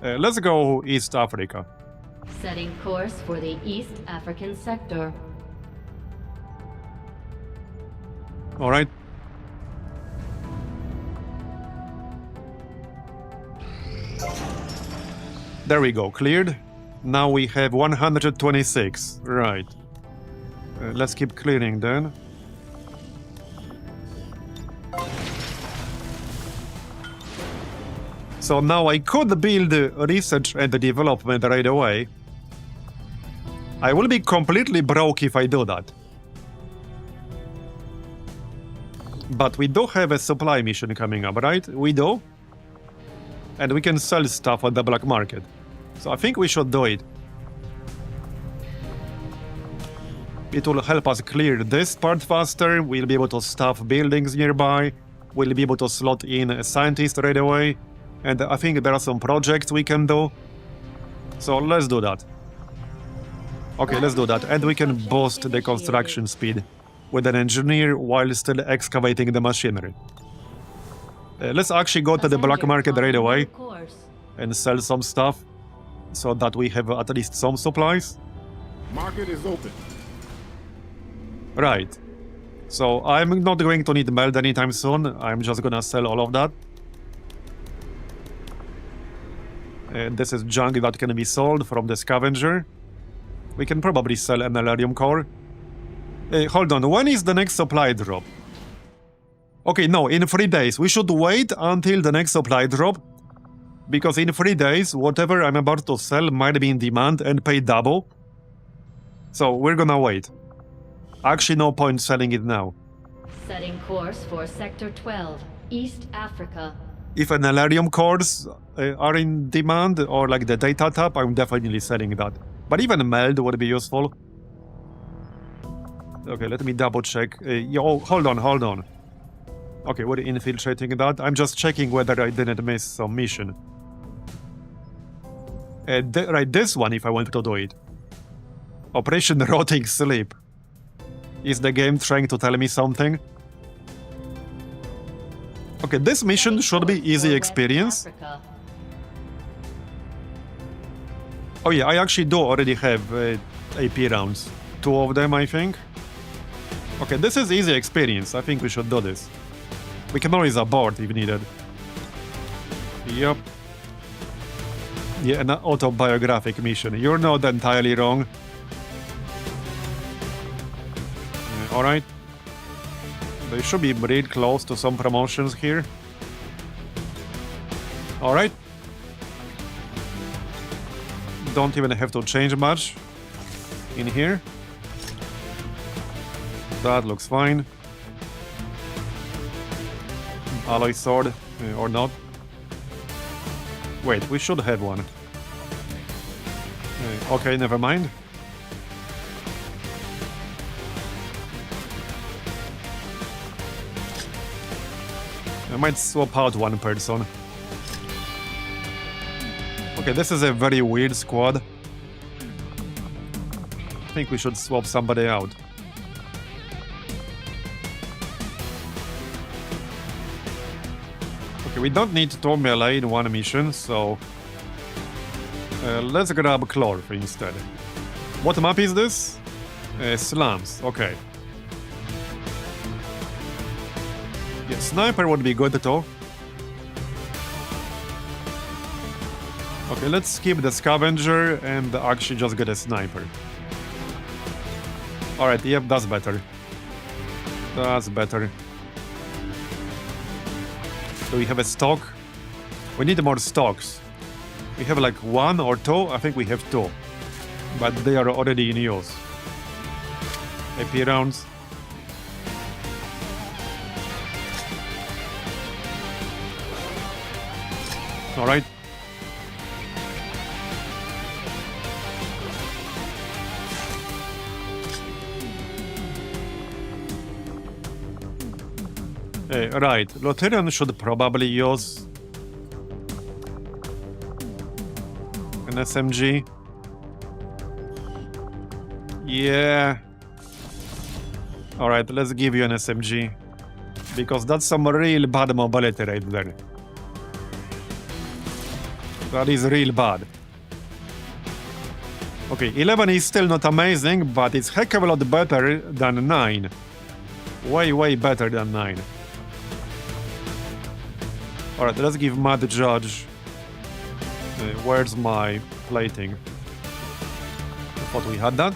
Let's go East Africa. Setting course for the East African sector. Alright. There we go, cleared. Now we have 126, right. Let's keep clearing then. So now I could build research and development right away. I will be completely broke if I do that. But we do have a supply mission coming up, right? We do. And we can sell stuff on the black market. So I think we should do it. It will help us clear this part faster. We'll be able to staff buildings nearby. We'll be able to slot in a scientist right away. And I think there are some projects we can do. So let's do that. Okay, let's do that. And we can boost the construction speed with an engineer while still excavating the machinery. Let's actually go to the black market right away and sell some stuff so that we have at least some supplies. Market is open. Right. So I'm not going to need meld anytime soon. I'm just gonna sell all of that. And this is junk that can be sold from the scavenger. We can probably sell an Elerium core. Hold on, when is the next supply drop? Okay, no, in 3 days. We should wait until the next supply drop. Because in 3 days, whatever I'm about to sell might be in demand and pay double. So we're gonna wait. Actually, no point selling it now. Setting course for Sector 12, East Africa. If an Elerium cores are in demand, or like the data tab, I'm definitely selling that. But even meld would be useful. Okay, let me double check. Oh, hold on. Okay, we're infiltrating that. I'm just checking whether I didn't miss some mission. Right, this one, if I want to do it. Operation Rotting Sleep. Is the game trying to tell me something? Okay, this mission should be easy experience. Oh yeah, I actually do already have AP rounds. 2 of them, I think. Okay, this is easy experience. I think we should do this. We can always abort if needed. Yep. Yeah, an autobiographic mission. You're not entirely wrong. Alright. They should be real close to some promotions here. Alright. Don't even have to change much in here. That looks fine. Alloy sword, or not. Wait, we should have one. Okay, never mind. I might swap out one person. Okay, this is a very weird squad. I think we should swap somebody out. Okay, we don't need 2 melee in one mission, so... let's grab Chlorf instead. What map is this? Slums, okay. Yeah, sniper would be good too. Okay, let's skip the scavenger and actually just get a sniper. Alright, yep, that's better. That's better. Do we have a stock? We need more stocks. We have like 1 or 2? I think we have 2. But they are already in use. AP rounds. Alright. Right, Lotharian should probably use an SMG. Yeah. Alright, let's give you an SMG. Because that's some real bad mobility right there. That is real bad. Okay, 11 is still not amazing, but it's heck of a lot better than 9. Way better than 9. Alright, let's give Mad Judge. Where's my plating? I thought we had that.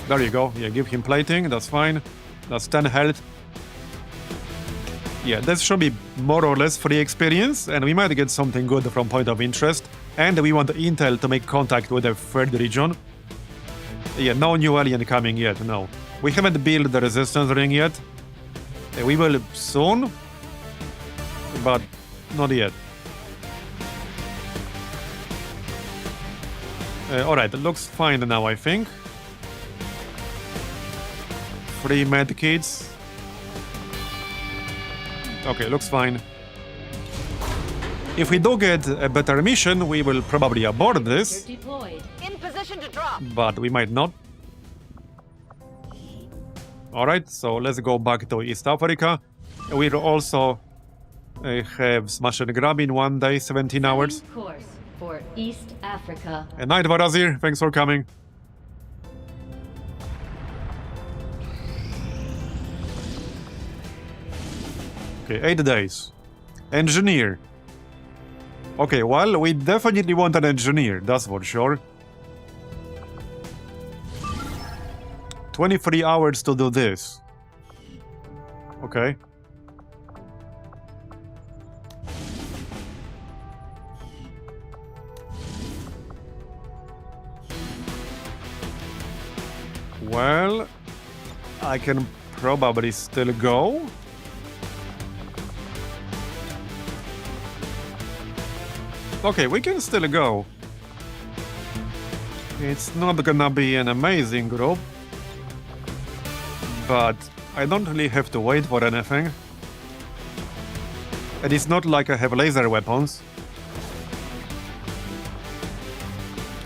There you go. Yeah, give him plating. That's fine. That's 10 health. Yeah, this should be more or less free experience, and we might get something good from point of interest. And we want Intel to make contact with the 3rd region. Yeah, no new alien coming yet, no. We haven't built the resistance ring yet. We will soon, but not yet. Alright, it looks fine now, I think. 3 medkits. Okay, looks fine. If we do get a better mission, we will probably abort this. Deployed. In position to drop. But we might not. Alright, so let's go back to East Africa. We'll also have smash and grab in 1 day, 17 hours. Course for East Africa. And night, Marbozir. Thanks for coming. Okay, 8 days. Engineer. Okay, well, we definitely want an engineer, that's for sure. 23 hours to do this. Okay. Well, I can probably still go. Okay, we can still go. It's not gonna be an amazing group, but I don't really have to wait for anything. And it's not like I have laser weapons.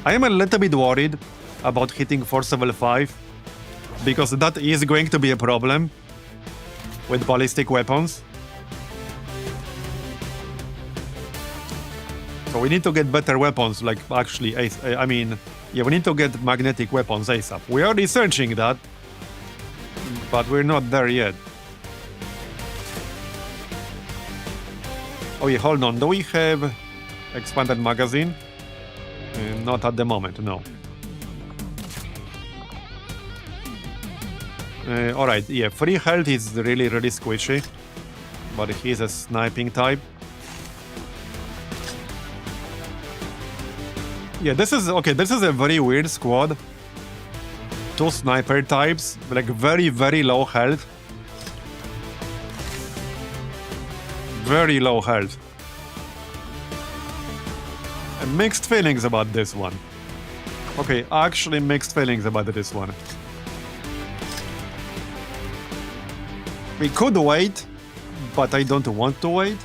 I am a little bit worried about hitting force level 5, because that is going to be a problem with ballistic weapons. So we need to get better weapons, like actually, we need to get magnetic weapons ASAP. We are researching that, but we're not there yet. Oh yeah, hold on, do we have expanded magazine? Not at the moment, no. Alright, yeah, free health is really squishy, but he's a sniping type. Yeah, this is a very weird squad. 2 sniper types, like very low health. Very low health. And mixed feelings about this one. Okay, actually mixed feelings about this one. We could wait, but I don't want to wait.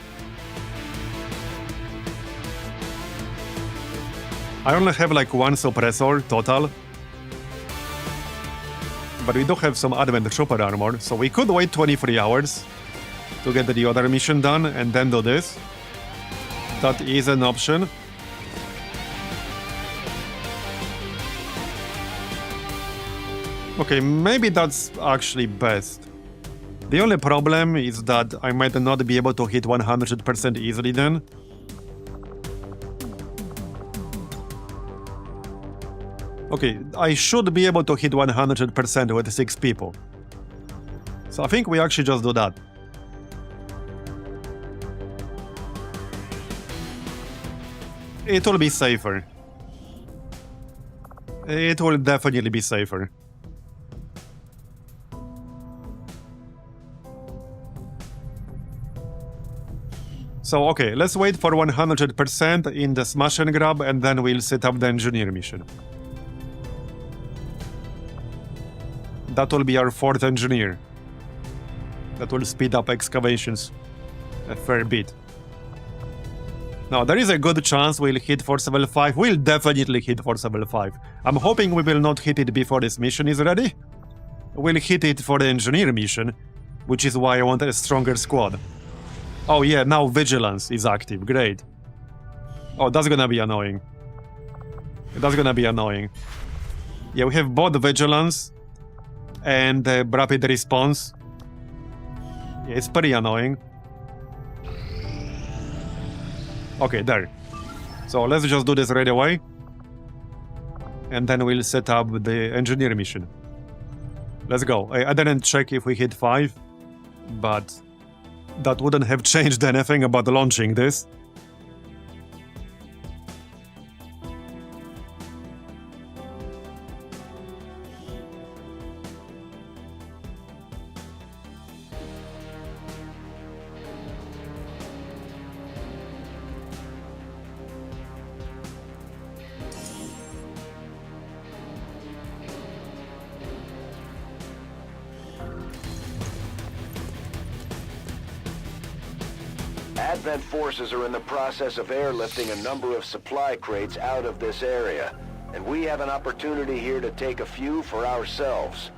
I only have like 1 suppressor total. But we do have some advent trooper armor, so we could wait 23 hours to get the other mission done and then do this. That is an option. Okay, maybe that's actually best. The only problem is that I might not be able to hit 100% easily then. Okay, I should be able to hit 100% with 6 people. So I think we actually just do that. It will be safer. It will definitely be safer. So, okay, let's wait for 100% in the smash and grab, and then we'll set up the engineer mission. That will be our 4th engineer. That will speed up excavations a fair bit. Now, there is a good chance we'll hit force level 5. We'll definitely hit force level 5. I'm hoping we will not hit it before this mission is ready. We'll hit it for the engineer mission, which is why I want a stronger squad. Oh yeah, now vigilance is active. Great. Oh, that's gonna be annoying. That's gonna be annoying. Yeah, we have both vigilance and rapid response. Yeah, it's pretty annoying. Okay, there. So let's just do this right away. And then we'll set up the engineer mission. Let's go. I didn't check if we hit 5, but that wouldn't have changed anything about launching this. Advent forces are in the process of airlifting a number of supply crates out of this area, and we have an opportunity here to take a few for ourselves.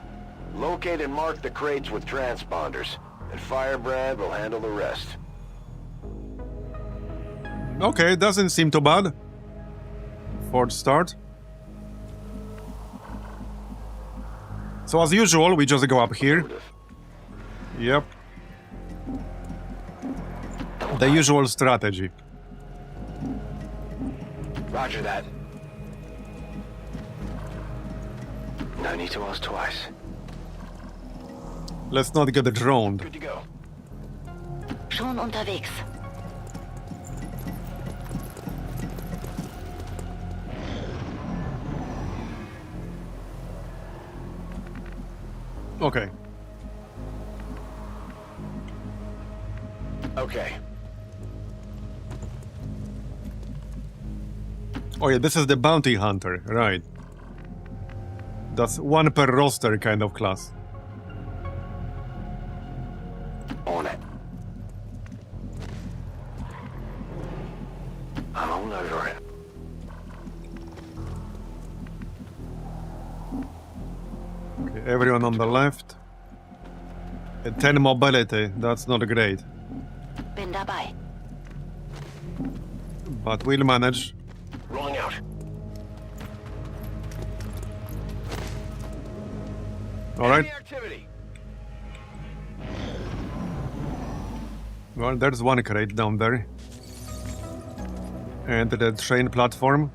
Locate and mark the crates with transponders, and Firebrand will handle the rest. Okay, doesn't seem too bad. For start. So as usual, we just go up here. Yep. The usual strategy. Roger that. No need to ask twice. Let's not get droned. Good to go. Schon unterwegs. Okay. Okay. Oh yeah, this is the bounty hunter, right. That's one per roster kind of class. On it. I'm all over it. Okay, everyone on the left. 10 mobility, that's not great. Bin dabei. But we'll manage. Rolling out. Alright. Enemy activity. Well, there's one crate down there. And the train platform.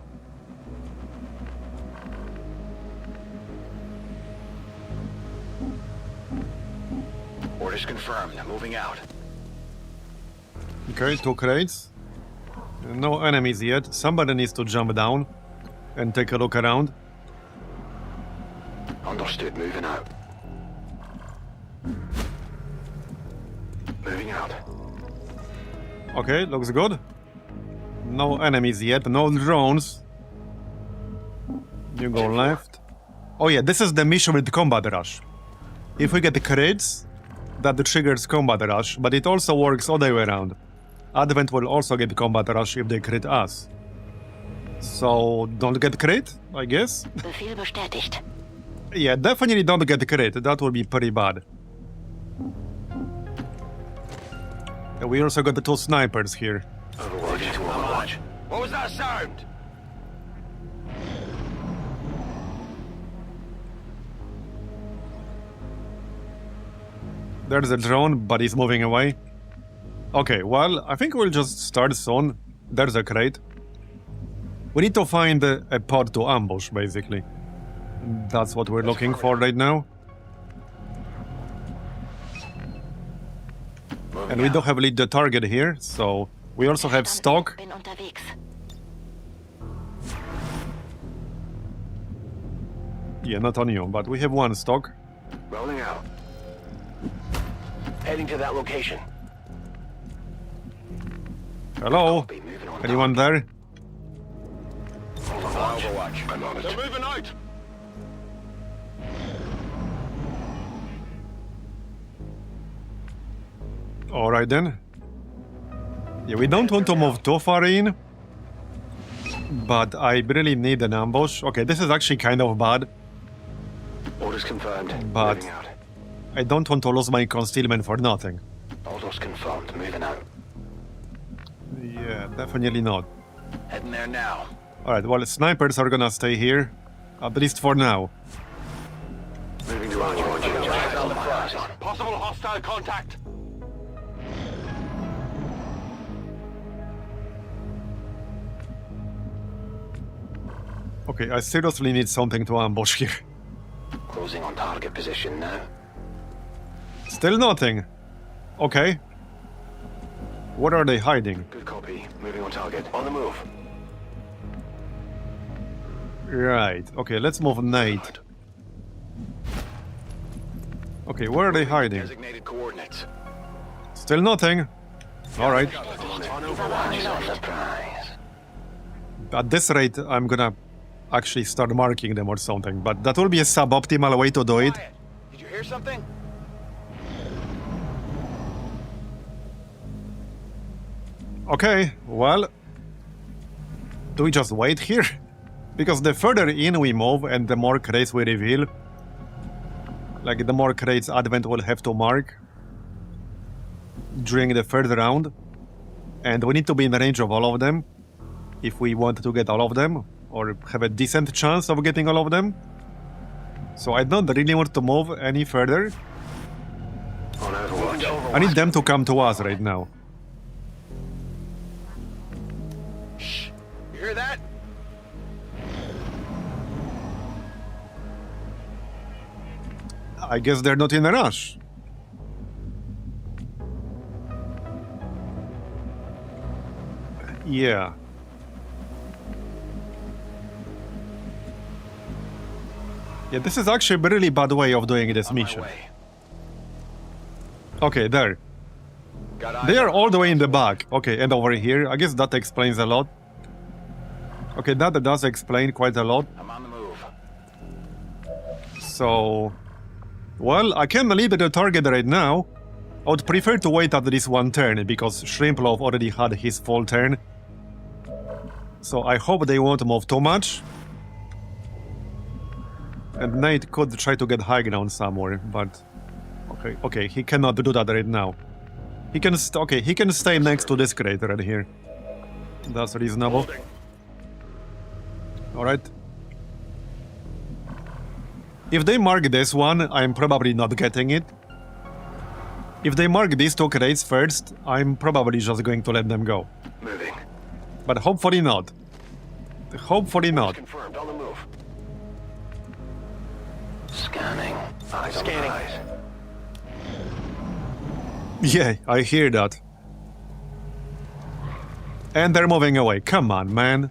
Orders confirmed. Moving out. Okay, 2 crates. No enemies yet. Somebody needs to jump down and take a look around. Understood. Moving out. Moving out. Okay, looks good. No enemies yet, no drones. You go left. Oh yeah, this is the mission with combat rush. If we get the crits, that triggers combat rush, but it also works all the way around. Advent will also get combat rush if they crit us. So, don't get crit, I guess? Befehl bestätigt. Yeah, definitely don't get crit, that would be pretty bad. And we also got the 2 snipers here. Overwatch to Overwatch. What was that sound? There's a drone, but he's moving away. Okay, well, I think we'll just start soon. There's a crate. We need to find a pod to ambush, basically. That's what we're looking for right now. And we don't have lead the target here, so we also have stock. Bin unterwegs. Yeah, not on you, but we have 1 stock. Rolling out. Heading to that location. Hello? Anyone there? Overwatch. I'm on it. They're moving out. Alright then. Yeah, we don't want to move too far in. But I really need an ambush. Okay, this is actually kind of bad. Orders confirmed. But Moving out. I don't want to lose my concealment for nothing. Orders confirmed. Moving out. Yeah, definitely not. Heading there now. Alright, well, snipers are gonna stay here. At least for now. Moving to Overwatch. Eyes on the prize. Possible hostile contact. Okay, I seriously need something to ambush here. Closing on target position now. Still nothing. Okay. What are they hiding? Good copy. Moving on target. On the move. Right. Okay, let's move Nate. Okay, where are they hiding? Designated coordinates. Still nothing. Alright. On Overwatch. Surprise. At this rate, I'm gonna actually start marking them or something, but that will be a suboptimal way to do it. Did you hear something? Okay, well... Do we just wait here? Because the further in we move and the more crates we reveal, like the more crates Advent will have to mark during the third round. And we need to be in range of all of them if we want to get all of them, or have a decent chance of getting all of them. So I don't really want to move any further. I need them to come to us right now. Shh. You hear that? I guess they're not in a rush. Yeah. Yeah, this is actually a really bad way of doing this mission. Okay, there. They are all the way in the back. Okay, and over here. I guess that explains a lot. Okay, that does explain quite a lot. I'm on the move. So... Well, I can lead the target right now. I would prefer to wait at least one turn, because Shrimplov already had his full turn. So I hope they won't move too much. And Nate could try to get high ground somewhere, but... Okay, he cannot do that right now. He can he can stay next to this crater right here. That's reasonable. Alright. If they mark this one, I'm probably not getting it. If they mark these two crates first, I'm probably just going to let them go. Moving. But hopefully not. Hopefully not. Confirmed. On the move. Scanning. Eyes Scanning. On eyes. Yeah, I hear that. And they're moving away. Come on, man.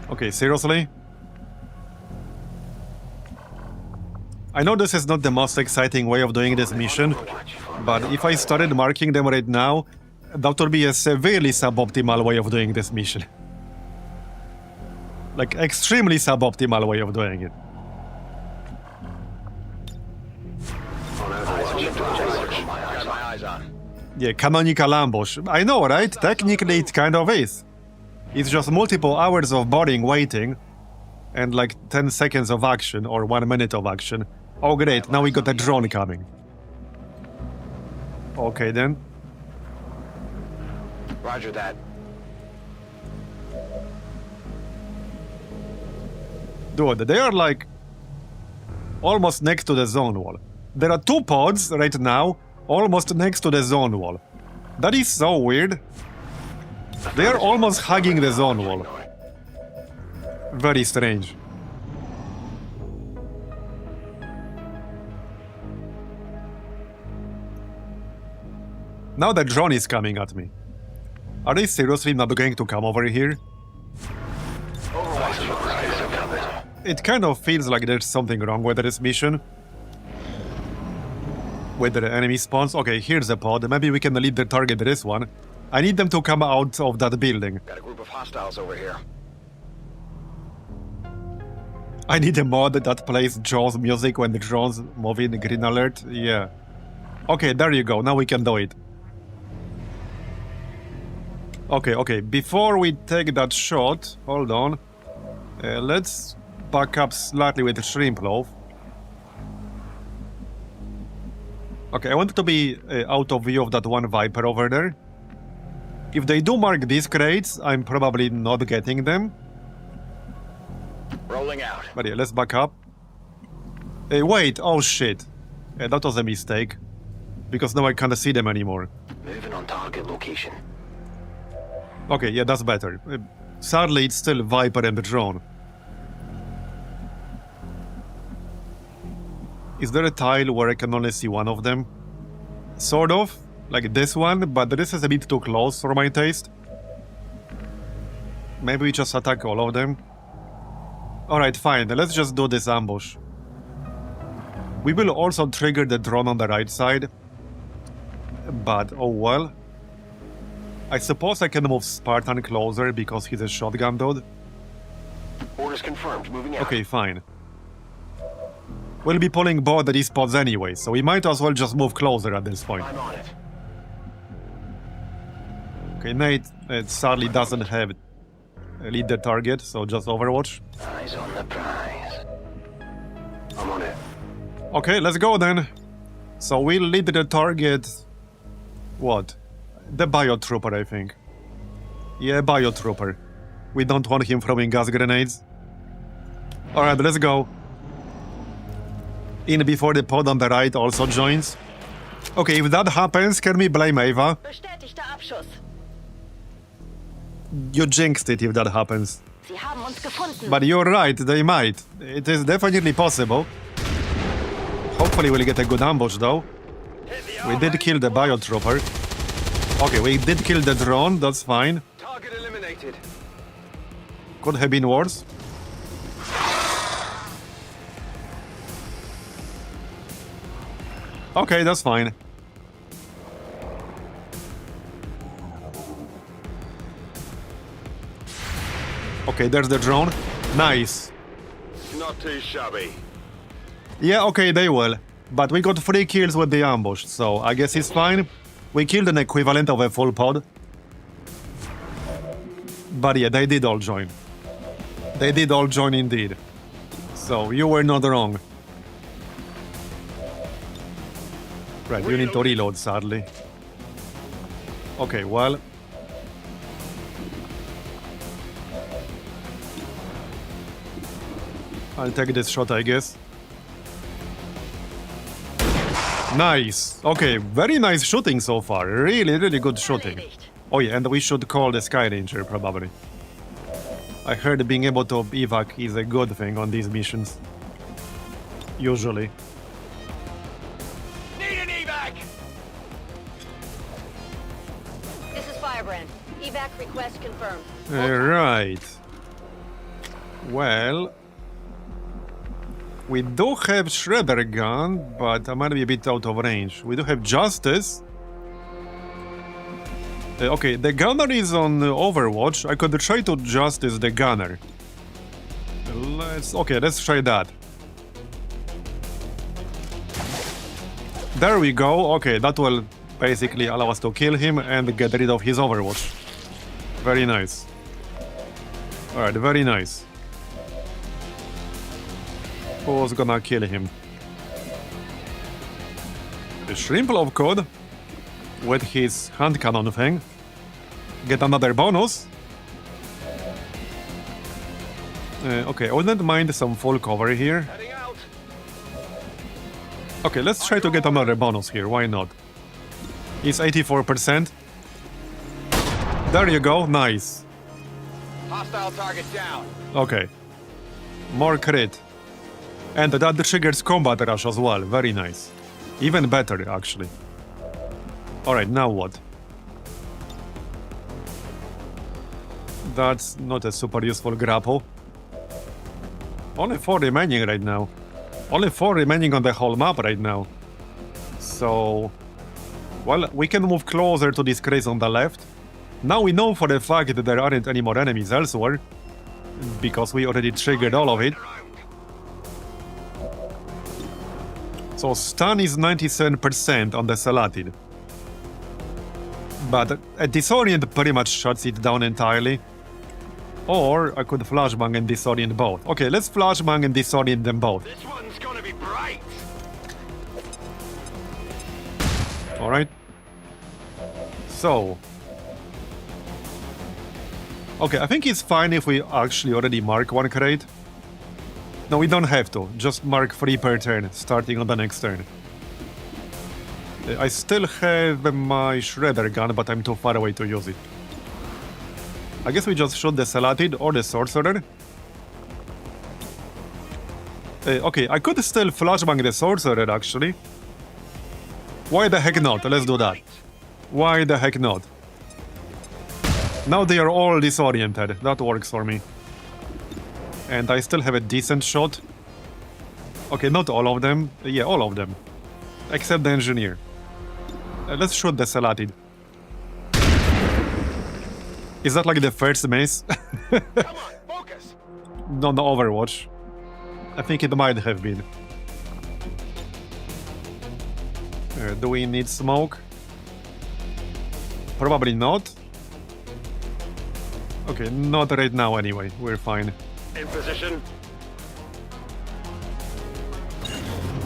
Okay, seriously? I know this is not the most exciting way of doing this mission, but if I started marking them right now, that would be a severely suboptimal way of doing this mission. Like, extremely suboptimal way of doing it. Got my eyes on. Yeah, canonical ambush. I know, right? Technically it kind of is. It's just multiple hours of boring waiting, and like 10 seconds of action, or 1 minute of action. Oh great, now we got a drone coming. Okay then. Roger that. Dude, they are like almost next to the zone wall. There are 2 pods right now, almost next to the zone wall. That is so weird. They are almost hugging the zone wall. Very strange. Now the drone is coming at me. Are they seriously not going to come over here? It kind of feels like there's something wrong with this mission. With the enemy spawns. Okay, here's a pod. Maybe we can lead the target this one. I need them to come out of that building. Got a group of hostiles over here. I need a mod that plays Jaws music when the drones move in. Green alert. Yeah. Okay, there you go. Now we can do it. Okay. Before we take that shot, hold on. Let's back up slightly with Shrimplov. Okay, I want to be out of view of that one Viper over there. If they do mark these crates, I'm probably not getting them. Rolling out. But yeah, let's back up. Wait, oh shit. That was a mistake. Because now I can't see them anymore. Moving on target location. Okay, yeah, that's better. Sadly, it's still Viper and the drone. Is there a tile where I can only see one of them? Sort of. Like this one, but this is a bit too close for my taste. Maybe we just attack all of them. Alright, fine. Let's just do this ambush. We will also trigger the drone on the right side. But, oh well. I suppose I can move Spartan closer because he's a shotgun dude. Orders confirmed. Moving out. Okay, fine. We'll be pulling both of these pods anyway, so we might as well just move closer at this point. I'm on it. Okay, Nate sadly doesn't have lead the target, so just Overwatch. Eyes on the prize. I'm on it. Okay, let's go then. So we'll lead the target... What? The Biotrooper, I think. Yeah, Biotrooper. We don't want him throwing gas grenades. Alright, let's go. In before the pod on the right also joins. Okay, if that happens, can we blame Ava? Bestätigter Abschuss. You jinxed it if that happens. Sie haben uns gefunden. But you're right, they might. It is definitely possible. Hopefully we'll get a good ambush though. We did kill the Biotrooper. Okay, we did kill the drone, that's fine. Target eliminated. Could have been worse. Okay, that's fine. Okay, there's the drone. Nice. Not too shabby. Yeah, okay, they will. But we got 3 kills with the ambush, so I guess it's fine. We killed an equivalent of a full pod. But yeah, they did all join. They did all join indeed. So, you were not wrong. Right, you need to reload, sadly. Okay, well... I'll take this shot, I guess. Nice! Okay, very nice shooting so far. Really, really good shooting. Oh yeah, and we should call the Sky Ranger, probably. I heard being able to evac is a good thing on these missions. Usually. Need an evac! This is Firebrand. Evac request confirmed. Right. Well... We do have Shredder gun, but I might be a bit out of range. We do have Justice. Okay, the gunner is on Overwatch. I could try to Justice the gunner. Let's try that. There we go. Okay, that will basically allow us to kill him and get rid of his Overwatch. Very nice. Alright, very nice. Who's gonna kill him? The Shrimp Love Code with his hand cannon thing. Get another bonus. Okay, I wouldn't mind some full cover here. Okay, let's try to get another bonus here, why not? It's 84%. There you go, nice. Hostile target down. Okay. More crit. And that triggers combat rush as well, very nice. Even better, actually. Alright, now what? That's not a super useful grapple. Only 4 remaining right now. Only 4 remaining on the whole map right now. So... Well, we can move closer to this craze on the left. Now we know for the fact that there aren't any more enemies elsewhere. Because we already triggered all of it. So stun is 97% on the Salatid. But a Disorient pretty much shuts it down entirely. Or I could Flashbang and Disorient both. Okay, let's Flashbang and Disorient them both. This one's gonna be bright. Alright. So... Okay, I think it's fine if we actually already mark 1 crate. No, we don't have to. Just mark 3 per turn, starting on the next turn. I still have my Shredder gun, but I'm too far away to use it. I guess we just shoot the Salatid or the Sorcerer. Okay, I could still Flashbang the Sorcerer, actually. Why the heck not? Let's do that. Why the heck not? Now they are all disoriented. That works for me. And I still have a decent shot. Okay, not all of them. Yeah, all of them. Except the Engineer. Let's shoot the Salatid. Is that like the first mace? Come on, focus. No, no, Overwatch. I think it might have been. Do we need smoke? Probably not. Okay, not right now anyway. We're fine. In position.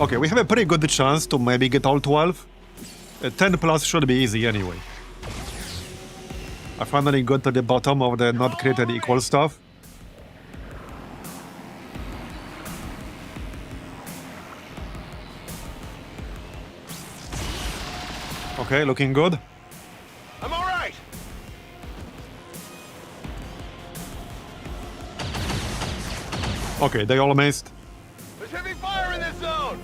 Okay, we have a pretty good chance to maybe get all 12. 10 plus should be easy anyway. I finally got to the bottom of the not created equal stuff. Okay, looking good. I'm all right. Okay, they all missed. There's heavy fire in this zone.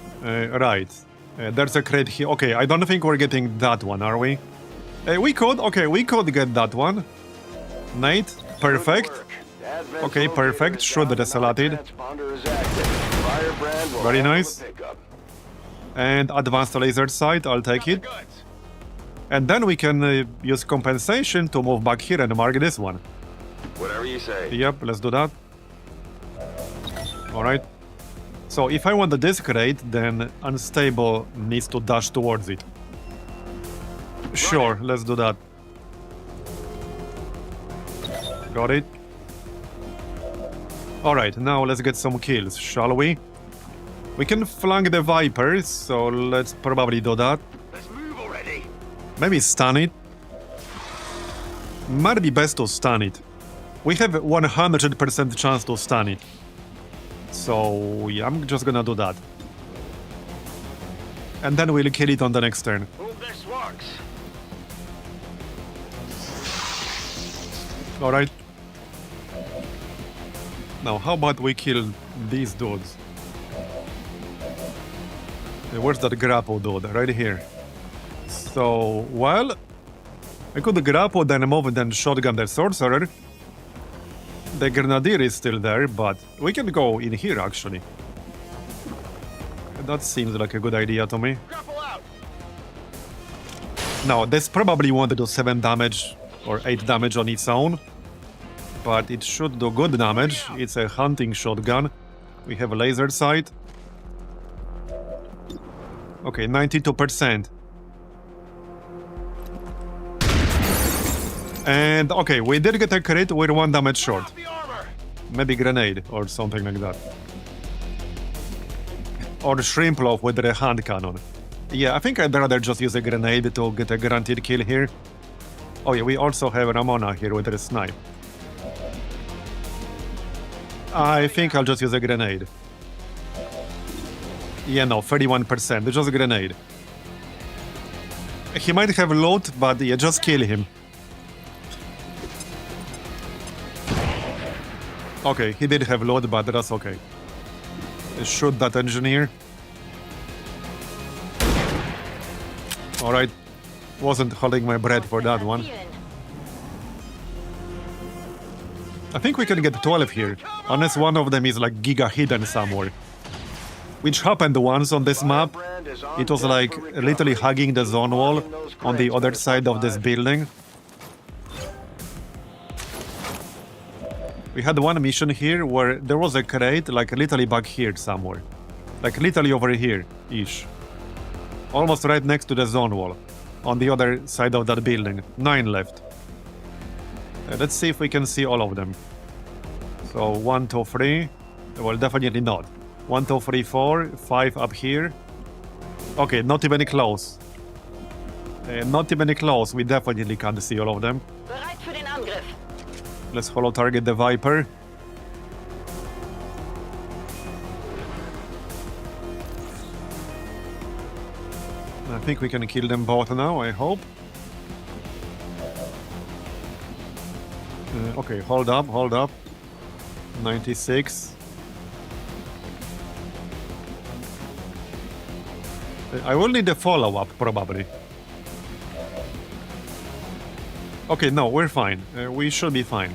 Right. There's a crate here. Okay, I don't think we're getting that one, are we? We could. Okay, we could get that one. Nate, perfect. Okay, perfect. Should resellated. Very nice. And advanced laser sight, I'll take it. And then we can use compensation to move back here and mark this one. Whatever you say. Yep, let's do that. Alright. So if I want this crate, then Unstable needs to dash towards it. Sure, let's do that. Got it. Alright, now let's get some kills, shall we? We can flank the Vipers, so let's probably do that. Let's move already. Maybe stun it. Might be best to stun it. We have 100% chance to stun it. So, yeah, I'm just gonna do that. And then we'll kill it on the next turn. Hope this works. Alright. Now, how about we kill these dudes? Where's that grapple dude? Right here. So, well... I could grapple, then move, then shotgun the sorcerer. The grenadier is still there, but we can go in here, actually. That seems like a good idea to me. Now, this probably won't do 7 damage or 8 damage on its own, but it should do good damage. It's a hunting shotgun. We have a laser sight. Okay, 92%. And okay, we did get a crit, we're 1 damage short. Maybe grenade or something like that. Or shrimp loaf with the hand cannon. Yeah, I think I'd rather just use a grenade to get a guaranteed kill here. Oh yeah, we also have Ramona here with the snipe. I think I'll just use a grenade. Yeah, no, 31%, just a grenade. He might have loot, but yeah, just kill him. Okay, he did have load, but that's okay. Shoot that engineer. Alright. Wasn't holding my breath for that one. I think we can get 12 here, unless one of them is like giga hidden somewhere. Which happened once on this map. It was like literally hugging the zone wall on the other side of this building. We had one mission here where there was a crate, like literally back here somewhere. Like literally over here-ish. Almost right next to the zone wall. On the other side of that building. 9 left. Let's see if we can see all of them. So 1, 2, 3. Well, definitely not. 1, 2, 3, 4. 5 up here. Okay, not even close. Not even close. We definitely can't see all of them. Bereit für den Angriff. Let's holo target the Viper. I think we can kill them both now, I hope. Okay, hold up, hold up. 96. I will need a follow-up, probably. Okay, no, we're fine. We should be fine.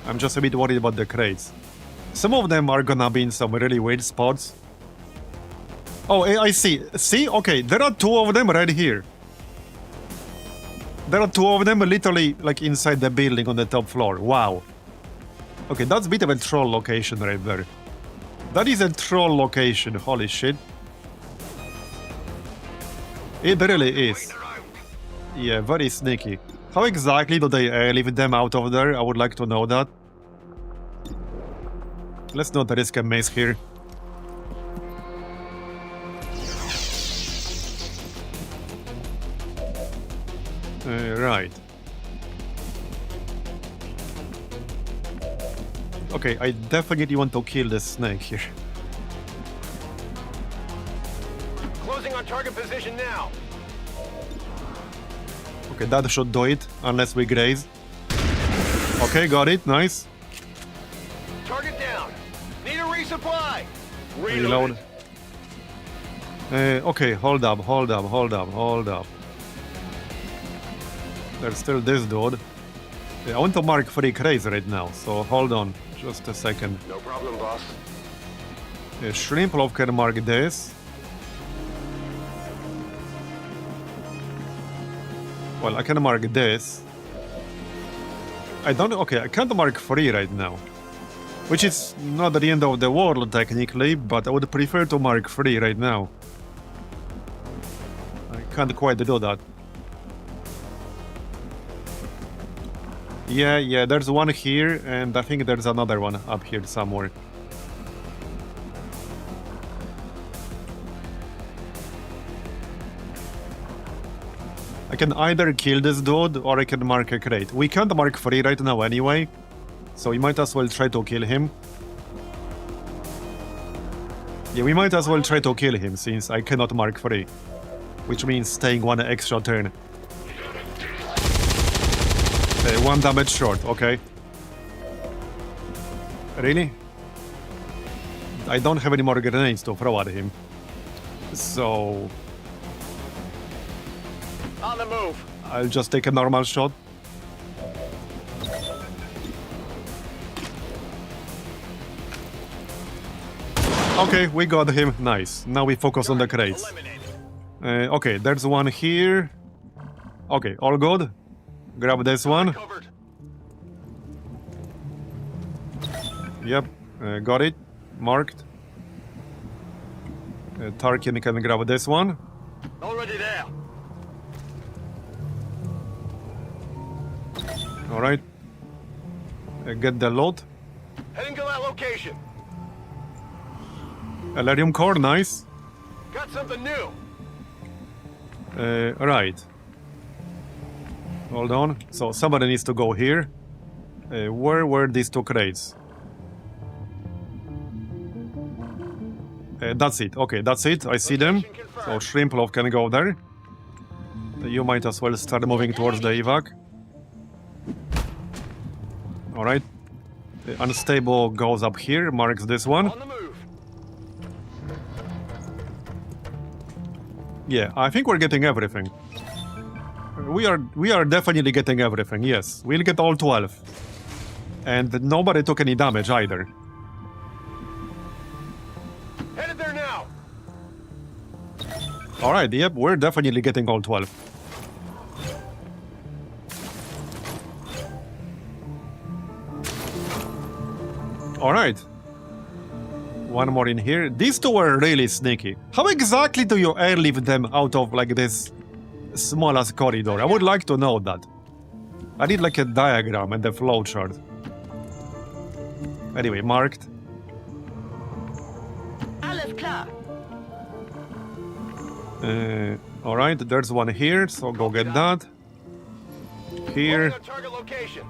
I'm just a bit worried about the crates. Some of them are gonna be in some really weird spots. Oh, I see. See? Okay, there are 2 of them right here. There are 2 of them literally like inside the building on the top floor. Wow. Okay, that's a bit of a troll location right there. That is a troll location, holy shit. It really is. Yeah, very sneaky. How exactly do they leave them out of there? I would like to know that. Let's not risk a maze here. Right. Okay, I definitely want to kill this snake here. Closing on target position now. Okay, that should do it, unless we graze. Okay, got it, nice. Target down. Need a resupply. Reload. Okay, hold up. There's still this dude. I want to mark 3 crates right now, so hold on. Just a second. No problem, boss. Shrimplov can mark this. Well, I can mark this. I can't mark 3 right now. Which is not the end of the world, technically, but I would prefer to mark 3 right now. I can't quite do that. Yeah, there's one here, and I think there's another one up here somewhere. I can either kill this dude, or I can mark a crate. We can't mark 3 right now anyway, so we might as well try to kill him. Yeah, we might as well try to kill him, since I cannot mark 3. Which means staying 1 extra turn. 1 damage short, okay. Really? I don't have any more grenades to throw at him. So... On the move. I'll just take a normal shot. Okay, we got him. Nice. Now we focus on the crates. Okay, there's one here. Okay, all good. Grab this one. Yep, got it. Marked. Tarkin can grab this one. Already there. Alright. Get the load. Heading to that location. Elerium core, nice. Got something new. Right. Hold on. So somebody needs to go here. Where were these 2 crates? That's it. Okay, that's it. I see them. So Shrimplov can go there. You might as well start moving towards the evac. Alright. Unstable goes up here, marks this one. Yeah, I think we're getting everything. We are definitely getting everything, yes. We'll get all 12. And nobody took any damage either. Headed there now. Alright, yep, we're definitely getting all 12. Alright. One more in here. These 2 were really sneaky. How exactly do you airlift them out of like this smallest corridor? I would like to know that. I need like a diagram and a flowchart. Anyway, marked. Alles klar. Alright, there's one here, so go get that. Here. Target location.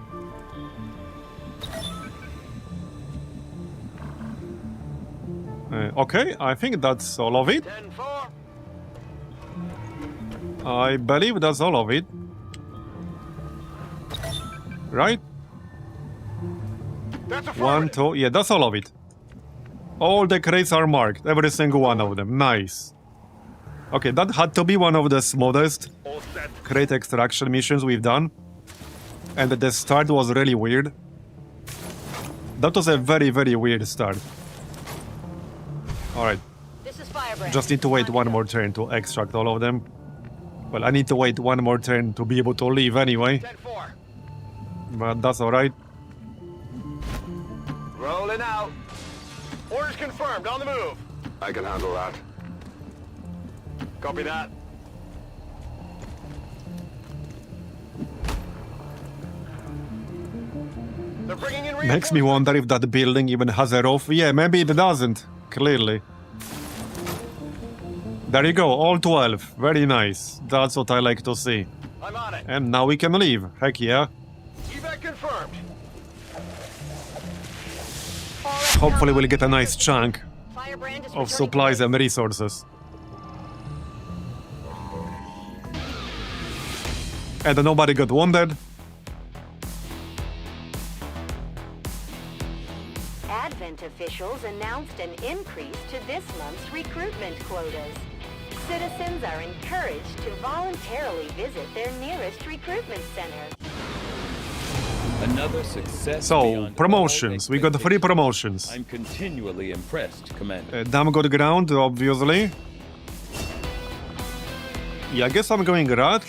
Okay, I think that's all of it. 10-4. I believe that's all of it. Right? That's a 1, 2, yeah, that's all of it. All the crates are marked, every single one of them. Nice. Okay, that had to be one of the smoothest crate extraction missions we've done. And the start was really weird. That was a very, very weird start. Alright. Just need to wait 1 more turn to extract all of them. Well, I need to wait 1 more turn to be able to leave anyway. 10-4. But that's alright. Rolling out. Orders confirmed. On the move. I can handle that. Copy that. They're bringing in Makes me wonder if that building even has a roof. Yeah, maybe it doesn't, clearly. There you go, all 12. Very nice. That's what I like to see. I'm on it. And now we can leave. Heck yeah. Evac confirmed. Hopefully we'll get a nice chunk Firebrand is of supplies returning and resources. And nobody got wounded. Advent officials announced an increase to this month's recruitment quotas. Citizens are encouraged to voluntarily visit their nearest recruitment center. Another success. So, beyond promotions. all We got 3 promotions. I'm continually impressed, Commander. Damn good ground, obviously. Yeah, I guess I'm going Rat.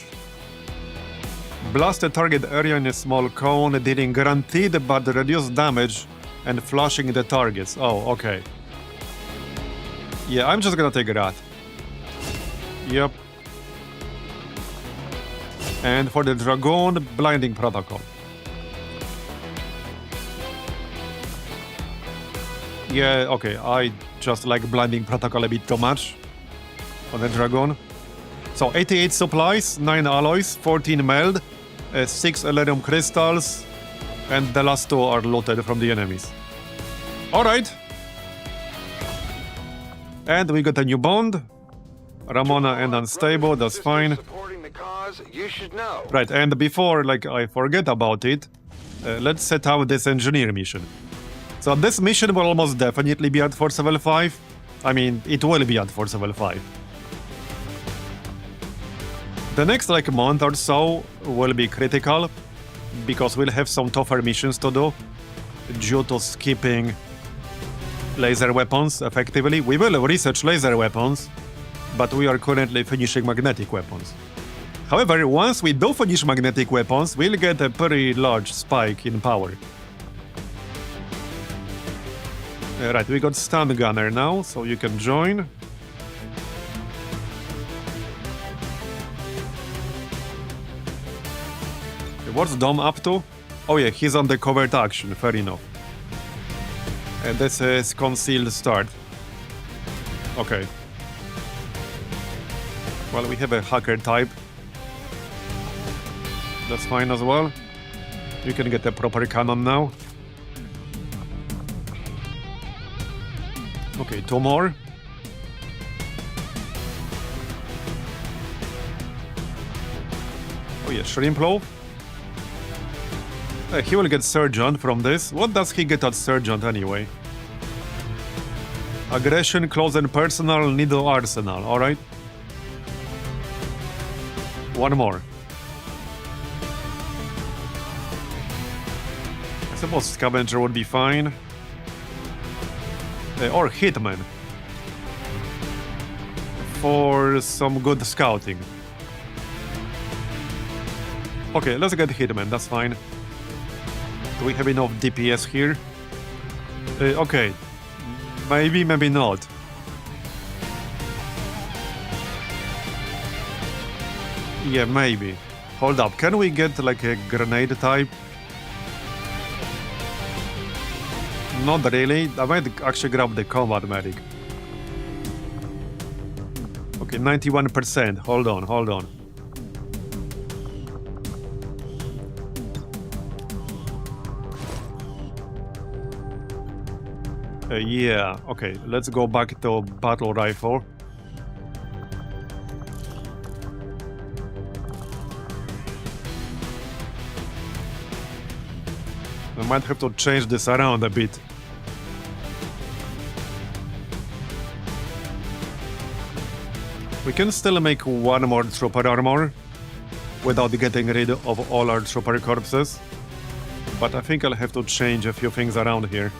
Blast the target area in a small cone, dealing guaranteed but reduced damage and flushing the targets. Oh, okay. Yeah, I'm just gonna take Rat. Yep. And for the Dragoon, Blinding Protocol. Yeah, okay, I just like Blinding Protocol a bit too much on the Dragoon. So 88 supplies, 9 alloys, 14 meld, 6 Elerium crystals, and the last 2 are looted from the enemies. Alright. And we got a new bond. Ramona and Unstable, that's fine. Supporting the cause, you should know. Right, and before I forget about it, let's set out this engineer mission. So this mission will almost definitely be at Force Level 5. I mean, it will be at Force Level 5. The next month or so will be critical, because we'll have some tougher missions to do, due to skipping laser weapons effectively. We will research laser weapons, but we are currently finishing magnetic weapons. However, once we do finish magnetic weapons, we'll get a pretty large spike in power. Right, we got Stun Gunner now, so you can join. What's Dom up to? Oh yeah, he's on the covert action, fair enough. And this is concealed start. Okay. Well, we have a hacker type. That's fine as well. You can get a proper cannon now. Okay, 2 more. Oh yeah, Shrimp Loaf. He will get Sergeant from this. What does he get at Sergeant anyway? Aggression, close and personal, needle arsenal, alright? 1 more. I suppose Scavenger would be fine. Or Hitman. For some good scouting. Okay, let's get Hitman, that's fine. Do we have enough DPS here? Okay. Maybe, maybe not. Yeah, maybe. Hold up, can we get a grenade type? Not really. I might actually grab the combat medic. Okay, 91%. Hold on, hold on. Yeah, okay, let's go back to battle rifle. I might have to change this around a bit. We can still make 1 more trooper armor without getting rid of all our trooper corpses. But I think I'll have to change a few things around here.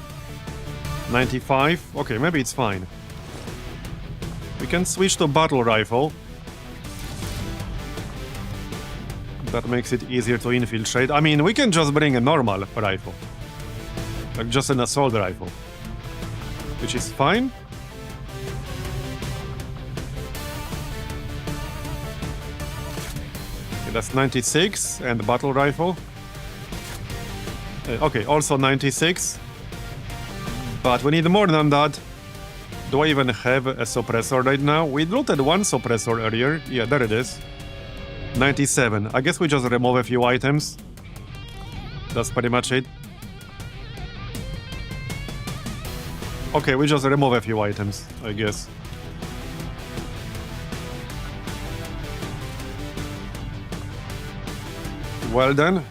95? Okay, maybe it's fine. We can switch to battle rifle. That makes it easier to infiltrate. I mean, we can just bring a normal rifle. Like just an assault rifle. Which is fine. Okay, that's 96 and battle rifle. Okay, also 96. But we need more than that. Do I even have a suppressor right now? We looted one suppressor earlier. Yeah, there it is. 97. I guess we just remove a few items. That's pretty much it. Okay, we just remove a few items, I guess. Well then.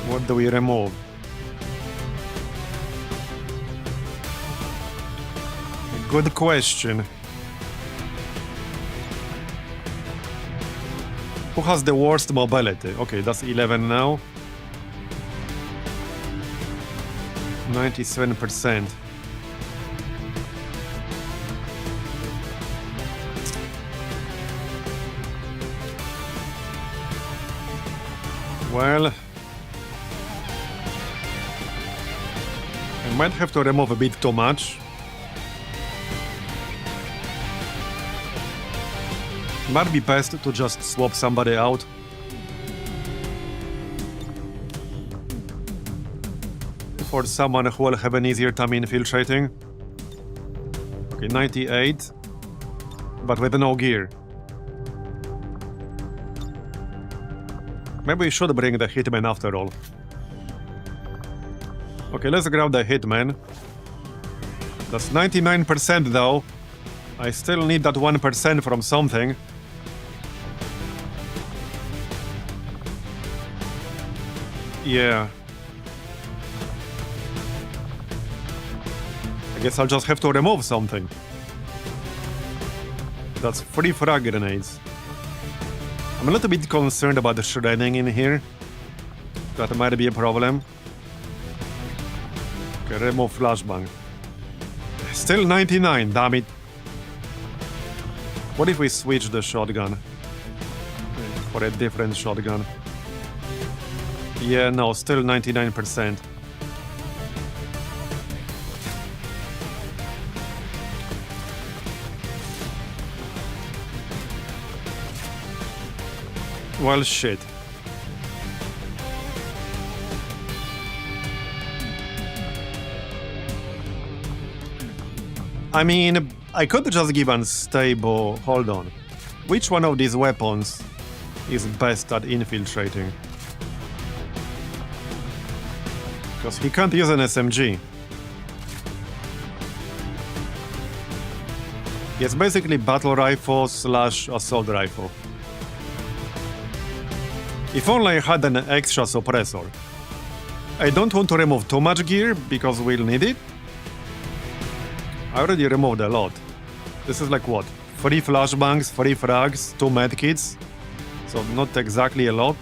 What do we remove? Good question. Who has the worst mobility? Okay, that's 11 now. 97%. Well, I might have to remove a bit too much. Might be best to just swap somebody out. For someone who will have an easier time infiltrating. Okay, 98. But with no gear. Maybe we should bring the hitman after all. Okay, let's grab the hitman. That's 99% though. I still need that 1% from something. Yeah. I guess I'll just have to remove something. That's 3 frag grenades. I'm a little bit concerned about the shredding in here. That might be a problem. Okay, remove flashbang. Still 99, damn it. What if we switch the shotgun? For a different shotgun. Yeah, no, still 99%. Well, shit. I mean, I could just give unstable... Hold on. Which one of these weapons is best at infiltrating? Because he can't use an SMG. It's basically battle rifle / assault rifle. If only I had an extra suppressor. I don't want to remove too much gear because we'll need it. I already removed a lot. This is like what? 3 flashbangs, 3 frags, 2 medkits. So not exactly a lot.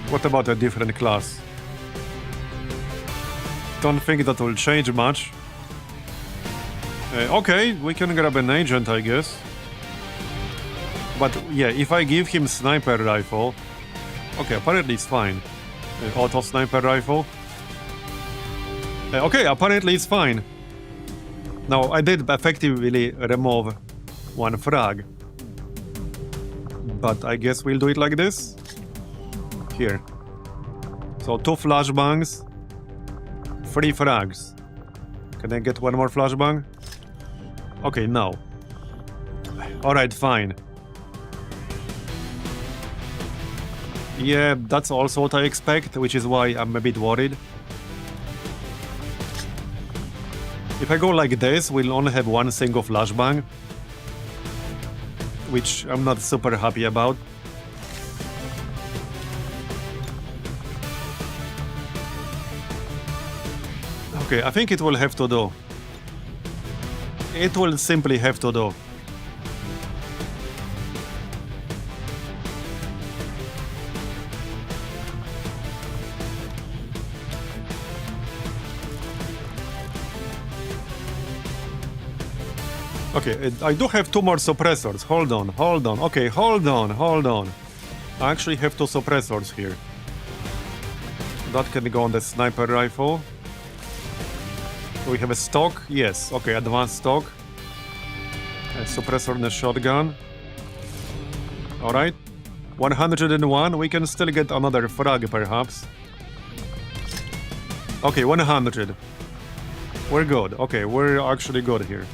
What about a different class? Don't think that will change much. Okay, we can grab an agent, I guess. But yeah, if I give him sniper rifle... Okay, apparently it's fine. Auto sniper rifle. Okay, apparently it's fine. Now, I did effectively remove 1 frag. But I guess we'll do it like this. Here. So 2 flashbangs. 3 frags. Can I get 1 more flashbang? Okay, no. Alright, fine. Yeah, that's also what I expect, which is why I'm a bit worried. If I go like this, we'll only have 1 single flashbang. Which I'm not super happy about. Okay, I think it will have to do. It will simply have to do. Okay, I do have 2 more suppressors. Hold on. Okay, hold on. I actually have 2 suppressors here. That can go on the sniper rifle. Do we have a stock? Yes. Okay, advanced stock. A suppressor and a shotgun. Alright. 101. We can still get another frag, perhaps. Okay, 100. We're good. Okay, we're actually good here.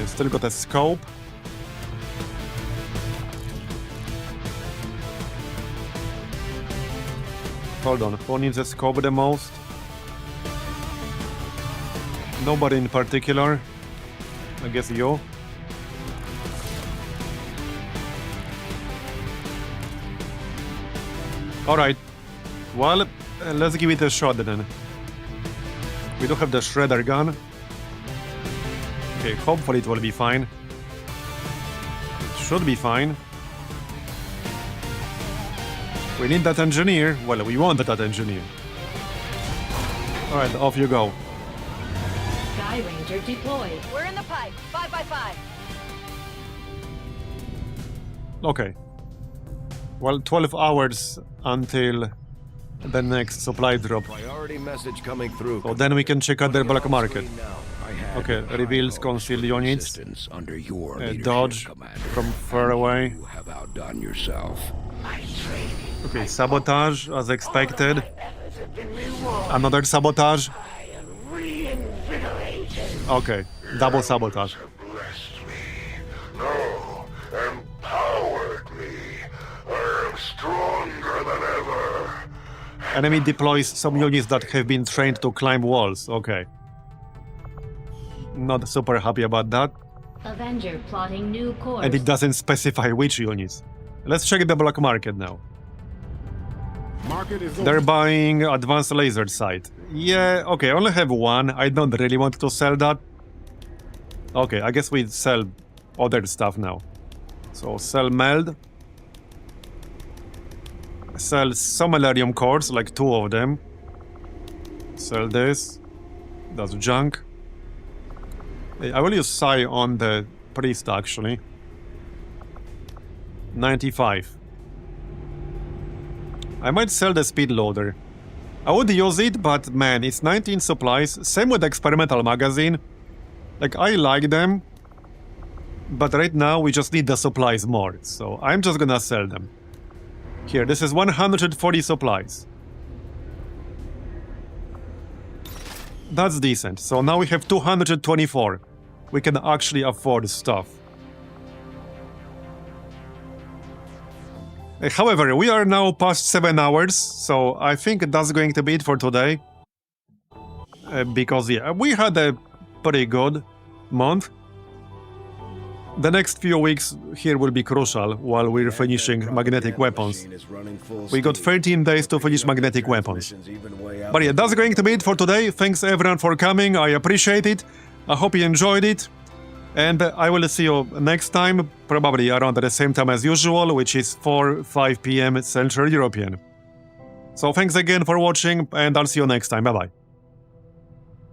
Still got a scope. Hold on, who needs a scope the most? Nobody in particular. I guess you. Alright. Well, let's give it a shot then. We do have the shredder gun. Okay, hopefully it will be fine. Should be fine. We need that engineer. Well, we want that engineer. Alright, off you go. Sky Ranger deployed. We're in the pipe. 5 by 5. Okay. Well, 12 hours until the next supply drop. Priority message coming through. So then we can check out their black market. Okay, reveals concealed units. Under your Dodge from far away. You have outdone yourself. Okay, sabotage as expected. Another sabotage. Okay, double sabotage. No, empowered me. I am stronger than ever. Enemy deploys some units that have been trained to climb walls. Okay. Not super happy about that. Avenger plotting new course. And it doesn't specify which units. Let's check the black market now. Market is They're open. buying advanced laser sight. Yeah, okay, I only have one. I don't really want to sell that. Okay, I guess we sell other stuff now. So sell meld. Sell some Elerium cores, like 2 of them. Sell this. That's junk. I will use Psi on the priest, actually. 95. I might sell the speed loader. I would use it, but man, it's 19 supplies. Same with experimental magazine. Like, I like them. But right now, we just need the supplies more. So I'm just gonna sell them. Here, this is 140 supplies. That's decent. So now we have 224. We can actually afford stuff. However, we are now past 7 hours, so I think that's going to be it for today. Because, yeah, we had a pretty good month. The next few weeks here will be crucial while we're finishing magnetic weapons. We got 13 days to finish magnetic weapons. But yeah, that's going to be it for today. Thanks everyone for coming. I appreciate it. I hope you enjoyed it. And I will see you next time, probably around the same time as usual, which is 4-5 p.m. Central European. So thanks again for watching, and I'll see you next time. Bye-bye.